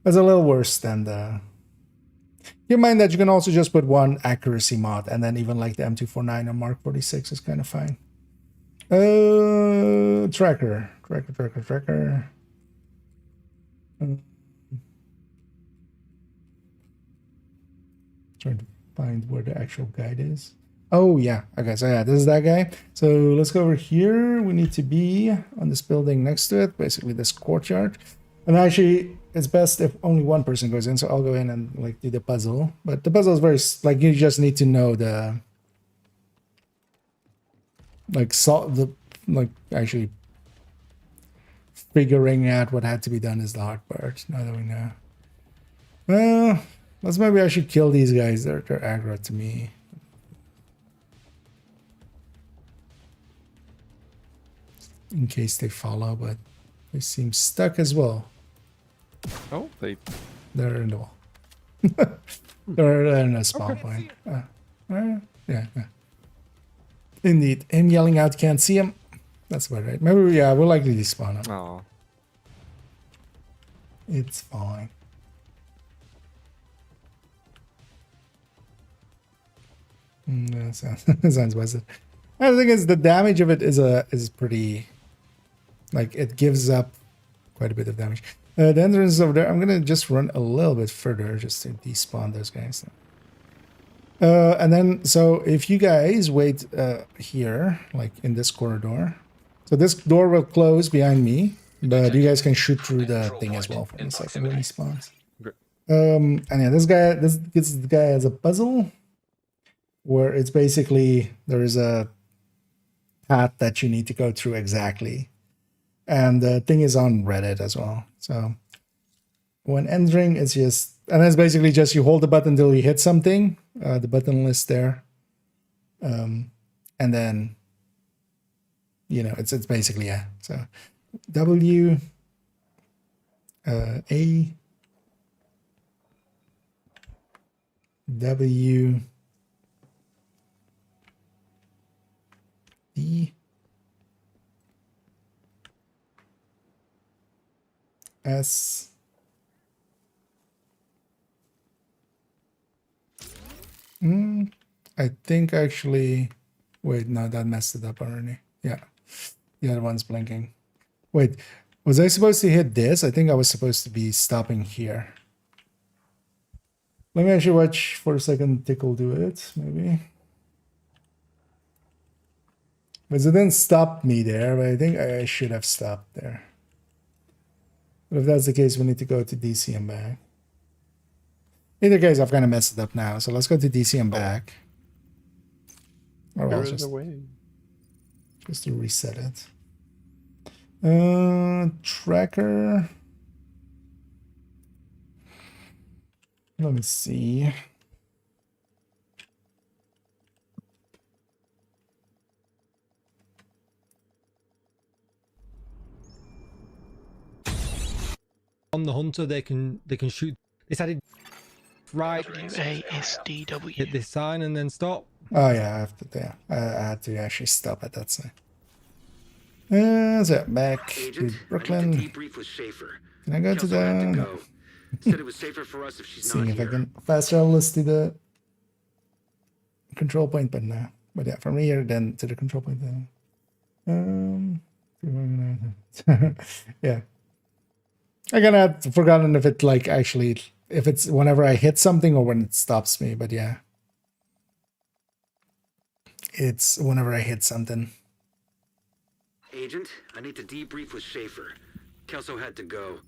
Speaker 1: It's a little worse than the. Keep in mind that you can also just put one accuracy mod, and then even like the M249 or Mark 46 is kind of fine. Tracker. Trying to find where the actual guide is. Oh yeah, okay, so yeah, this is that guy. So let's go over here. We need to be on this building next to it, basically this courtyard. And actually, it's best if only one person goes in, so I'll go in and like do the puzzle. But the puzzle is very, like, you just need to know the, like, actually figuring out what had to be done is the hard part, now that we know. Well, Let's maybe I should kill these guys. They're aggro to me. In case they follow, but they seem stuck as well.
Speaker 20: Oh,
Speaker 1: they're in the wall. they're in a spawn point. Yeah. Indeed. Him yelling out, can't see him. That's about right. Maybe, yeah, we'll likely despawn him.
Speaker 20: Oh.
Speaker 1: It's fine. Sounds wasted. I think it's the damage of it is pretty, like, it gives up quite a bit of damage. The entrance is over there. I'm gonna just run a little bit further just to despawn those guys. And then, so if you guys wait here, like in this corridor, so this door will close behind me, but you guys can shoot through the thing as well for a second when he spawns. And yeah, this guy has a puzzle where it's basically there is a path that you need to go through exactly, and the thing is on Reddit as well. So when entering, it's just, and it's basically just you hold the button until you hit something, the button list there, and then it's basically so W, A, W, D, S, I think actually, wait, no, that messed it up already. Yeah, the other one's blinking. Wait, was I supposed to hit this? I think I was supposed to be stopping here. Let me actually watch for a second. Tickle do it, maybe. But it didn't stop me there, but I think I should have stopped there. But if that's the case, we need to go to DC and back. Either case, I've kind of messed it up now, so let's go to DC and back. Or else just to reset it. Tracker. Let me see.
Speaker 8: On the hunter, they can shoot. They said right.
Speaker 19: ASDW.
Speaker 8: Hit this sign and then stop.
Speaker 1: Oh yeah, I have to. Yeah, I had to actually stop at that sign. So back to Brooklyn.
Speaker 18: Debrief with Schaefer.
Speaker 1: Can I go to the?
Speaker 18: Said it was safer for us if she's
Speaker 1: Seeing
Speaker 18: not
Speaker 1: if
Speaker 18: here.
Speaker 1: I can fast travel this to the control point, but no. But yeah, from here then to the control point. Then. Yeah. I kind of had forgotten if it like actually if it's whenever I hit something or when it stops me, but yeah. It's whenever I hit something.
Speaker 18: Agent, I need to debrief with Schaefer. Kelso had to go.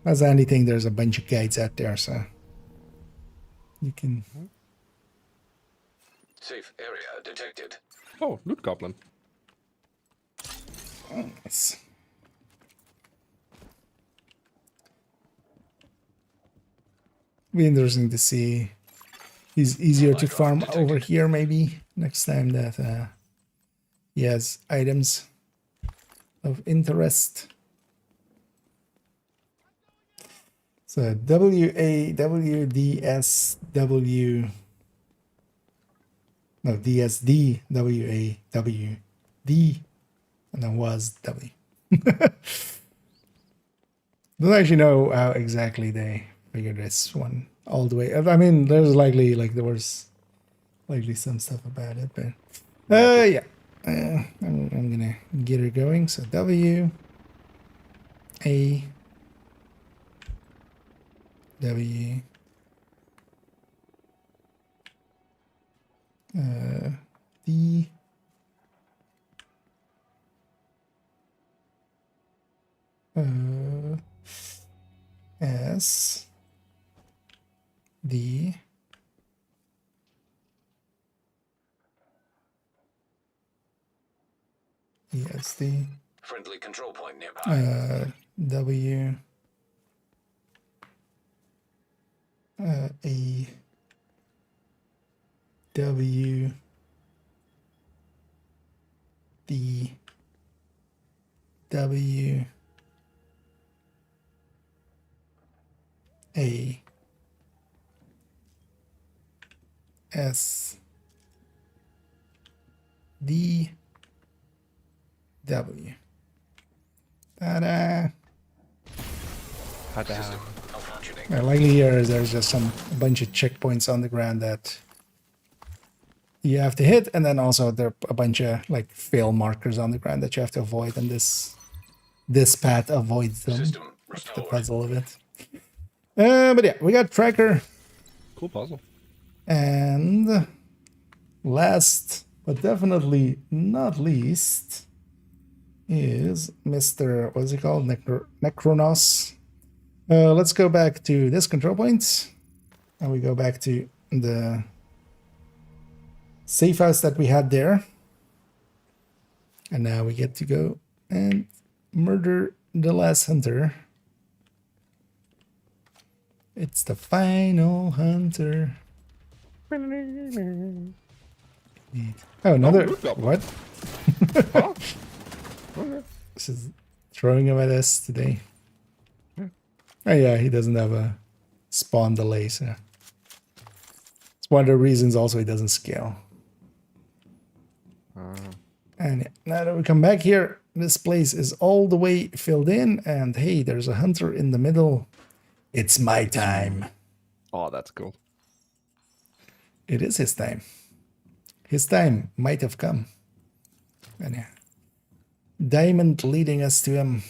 Speaker 1: As anything, there's a bunch of guides out there, so you can.
Speaker 17: Safe area detected.
Speaker 20: Oh, loot goblin.
Speaker 1: Oh, nice. Be interesting to see. He's easier to farm over here, maybe next time that he has items of interest. So WAWDSW. No, DSDWAWD. And then was W. Don't actually know how exactly they figured this one all the way. I mean, there's likely there was likely some stuff about it, but yeah. I'm gonna get her going. So W A W D S D ESD.
Speaker 17: Friendly control point nearby.
Speaker 1: W A W D W A S D W. Ta-da!
Speaker 20: Ta-da.
Speaker 1: Likely here there's just a bunch of checkpoints on the ground that you have to hit, and then also there are a bunch of like fail markers on the ground that you have to avoid, and this path avoids them. That's the puzzle of it. But yeah, we got tracker.
Speaker 20: Cool puzzle.
Speaker 1: And last but definitely not least is Mr. what's it called? Necronos. Let's go back to this control point, and we go back to the safe house that we had there. And now we get to go and murder the last hunter. It's the final hunter. Oh, another what?
Speaker 20: Huh?
Speaker 1: This is throwing him at us today. Oh yeah, he doesn't have a spawn delay, so it's one of the reasons also he doesn't scale. And now that we come back here, this place is all the way filled in, and hey, there's a hunter in the middle. It's my time.
Speaker 20: Oh, that's cool.
Speaker 1: It is his time. His time might have come. And yeah, Diamond leading us to him.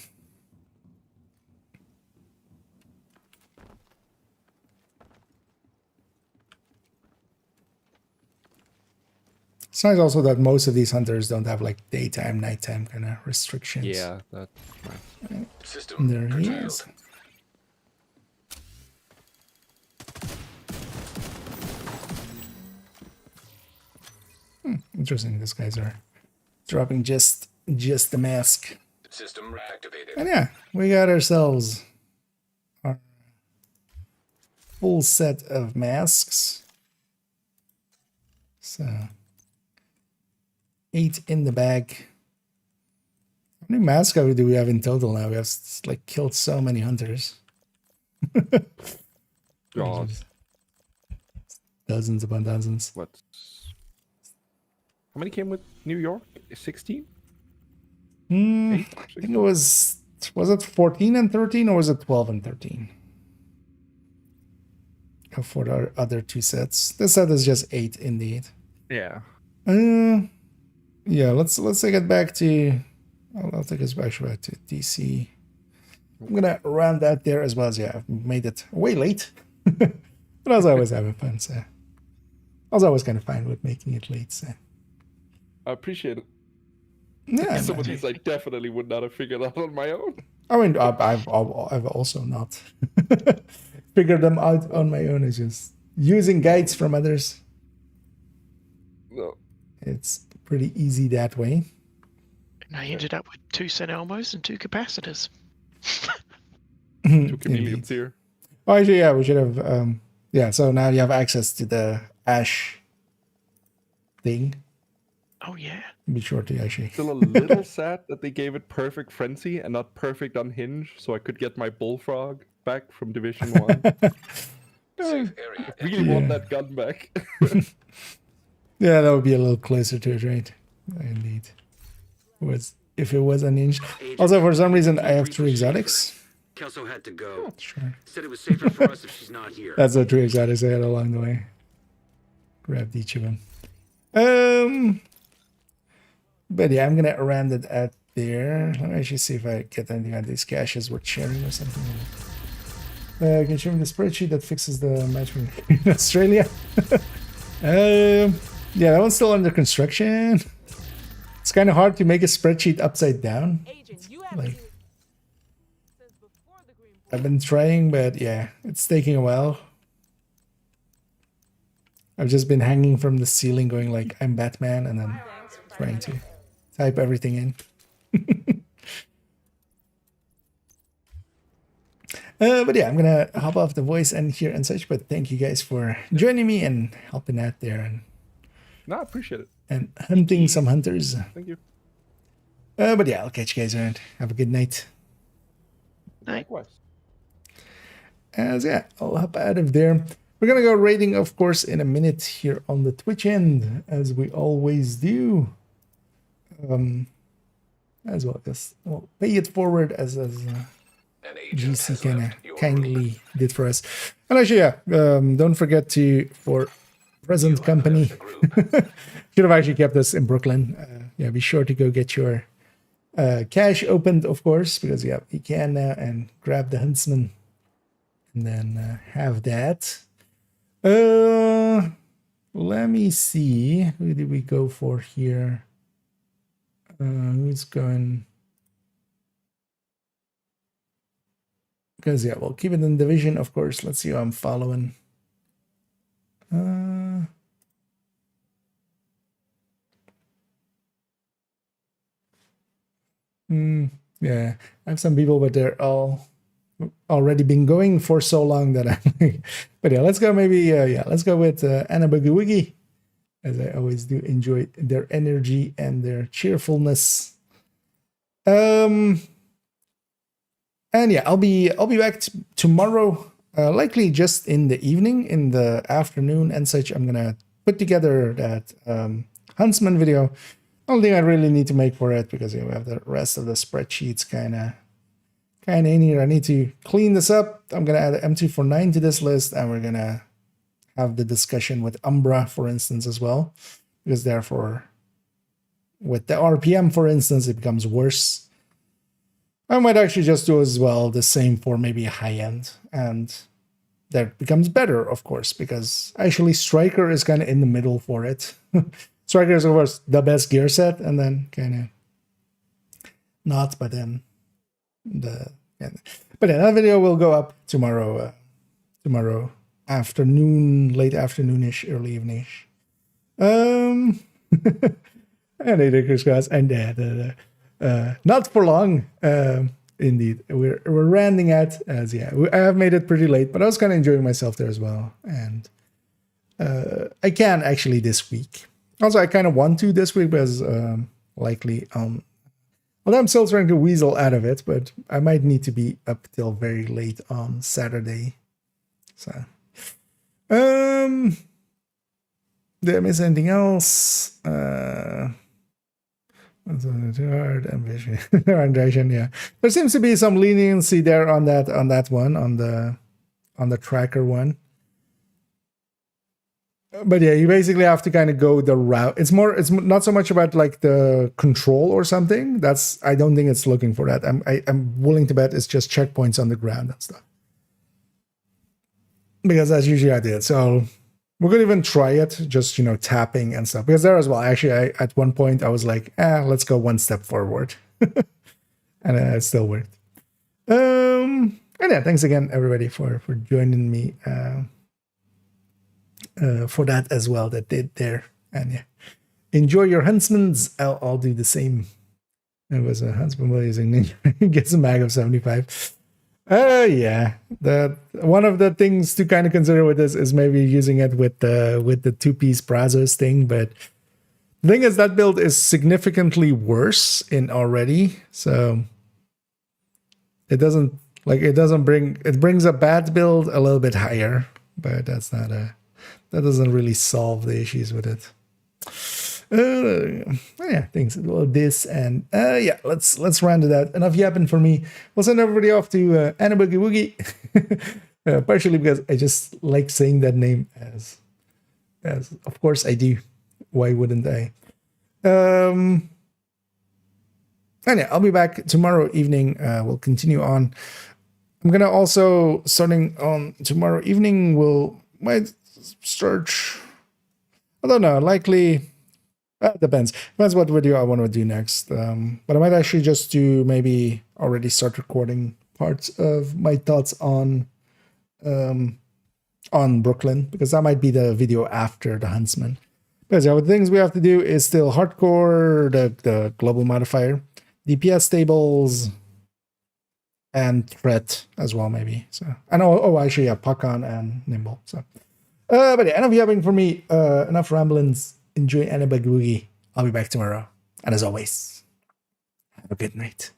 Speaker 1: It's nice also that most of these hunters don't have like daytime, nighttime kind of restrictions.
Speaker 20: Yeah, that's nice.
Speaker 17: System
Speaker 1: there he
Speaker 17: curtailed.
Speaker 1: is. Interesting. These guys are dropping just the mask.
Speaker 17: System reactivated.
Speaker 1: And yeah, we got ourselves our full set of masks. So 8 in the bag. How many masks do we have in total now? We have like killed so many hunters.
Speaker 20: God.
Speaker 1: Dozens upon dozens.
Speaker 20: What? How many came with New York? 16?
Speaker 1: I think it was it 14 and 13 or was it 12 and 13? For the other two sets. This set is just 8 indeed.
Speaker 20: Yeah.
Speaker 1: Yeah, let's take it back to I'll take us back to DC. I'm gonna round that there as well as yeah, I've made it way late. But I was always having fun, so I was always kind of fine with making it late, so
Speaker 20: I appreciate it.
Speaker 1: yeah.
Speaker 20: Some of these I definitely would not have figured out on my own.
Speaker 1: I mean, I've also not figured them out on my own. It's just using guides from others.
Speaker 20: No.
Speaker 1: It's pretty easy that way.
Speaker 19: And I ended up with 2 St. Elmos and 2 capacitors.
Speaker 20: 2 chameleons here.
Speaker 1: Oh, actually, yeah, we should have. Yeah, so now you have access to the Ash thing.
Speaker 19: Oh, yeah.
Speaker 1: Be sure to actually.
Speaker 20: Still a little sad that they gave it perfect frenzy and not perfect unhinged, so I could get my bullfrog back from Division 1. I really want that gun back.
Speaker 1: Yeah, that would be a little closer to it, right? Indeed. If it was unhinged. Also, for some reason, I have 3 exotics.
Speaker 18: Kelso had to go.
Speaker 1: Sure.
Speaker 18: Said it was safer for us if she's not here.
Speaker 1: That's the 3 exotics I had along the way. Grabbed each of them. But yeah, I'm gonna round it at there. Let me actually see if I get anything on these caches worth sharing or something. I can show me the spreadsheet that fixes the matchmaking in Australia. Yeah, that one's still under construction. It's kind of hard to make a spreadsheet upside down. Like, I've been trying, but yeah, it's taking a while. I've just been hanging from the ceiling going like, I'm Batman, and then trying to type everything in. But yeah, I'm gonna hop off the voice end here and such. But thank you guys for joining me and helping out there, and
Speaker 20: no, I appreciate it.
Speaker 1: And hunting some hunters.
Speaker 20: Thank you.
Speaker 1: But yeah, I'll catch you guys around. Have a good night.
Speaker 20: Likewise.
Speaker 1: As yeah, I'll hop out of there. We're gonna go raiding, of course, in a minute here on the Twitch end, as we always do. As well, just we'll pay it forward as GC kind of kindly did for us. And actually, yeah, don't forget to for present company. Should have actually kept this in Brooklyn. Yeah, be sure to go get your cache opened, of course, because yeah, you can now and grab the huntsman and then have that. Let me see. Who did we go for here? Who's going? Because yeah, we'll keep it in division, of course. Let's see who I'm following. Yeah, I have some people, but they're all already been going for so long that I'm. But yeah, let's go. Maybe yeah, let's go with Anna Boogie Woogie, as I always do enjoy their energy and their cheerfulness. And yeah, I'll be back tomorrow, likely just in the evening, in the afternoon and such. I'm gonna put together that Huntsman video. Only thing I really need to make for it, because yeah, we have the rest of the spreadsheets kind of in here. I need to clean this up. I'm gonna add M249 to this list, and we're gonna have the discussion with Umbra, for instance, as well, because therefore, with the RPM, for instance, it becomes worse. I might actually just do as well the same for maybe a high end, and that becomes better, of course, because actually Striker is kind of in the middle for it. Striker is, of course, the best gear set, and then kind of not, but then but yeah, that video will go up tomorrow. Tomorrow afternoon, late afternoonish, early eveningish. And Chris Cross, and not for long. Indeed, we're rounding out, as yeah, I have made it pretty late, but I was kind of enjoying myself there as well, and I can actually this week. Also, I kind of want to this week, because likely well, I'm still trying to weasel out of it, but I might need to be up till very late on Saturday. So, did I miss anything else? Too hard ambition. Yeah, there seems to be some leniency there on that one, on the tracker one. But yeah, you basically have to kind of go the route. It's not so much about like the control or something. I don't think it's looking for that. I'm willing to bet it's just checkpoints on the ground and stuff. Because that's usually I did. So we could even try it, just, tapping and stuff. Because there as well, actually, at one point I was like, let's go one step forward. And it still worked. And yeah, thanks again, everybody, for joining me. For that as well, that did there. And yeah, enjoy your huntsmans. I'll do the same. It was a huntsman while using ninja. Gets a mag of 75. Yeah, one of the things to kind of consider with this is maybe using it with the two-piece Brazos thing. But the thing is, that build is significantly worse in already, so it brings a bad build a little bit higher, but that doesn't really solve the issues with it. Yeah, thanks. Well, this and yeah, let's round it out. Enough yapping for me. We'll send everybody off to Anna Boogie Woogie. Partially because I just like saying that name, as of course I do. Why wouldn't I? And yeah, I'll be back tomorrow evening. We'll continue on. I'm gonna also, starting on tomorrow evening, might start. I don't know. Likely. Depends what video I want to do next. But I might actually just maybe already start recording parts of my thoughts on Brooklyn, because that might be the video after the Huntsman. Because the things we have to do is still hardcore, the global modifier, DPS tables, and Threat as well, maybe. So, and actually, yeah, Pakan and Nimble. So, but yeah, enough yapping for me. Enough ramblings. Enjoy Annabelle Boogie. I'll be back tomorrow. And as always, have a good night.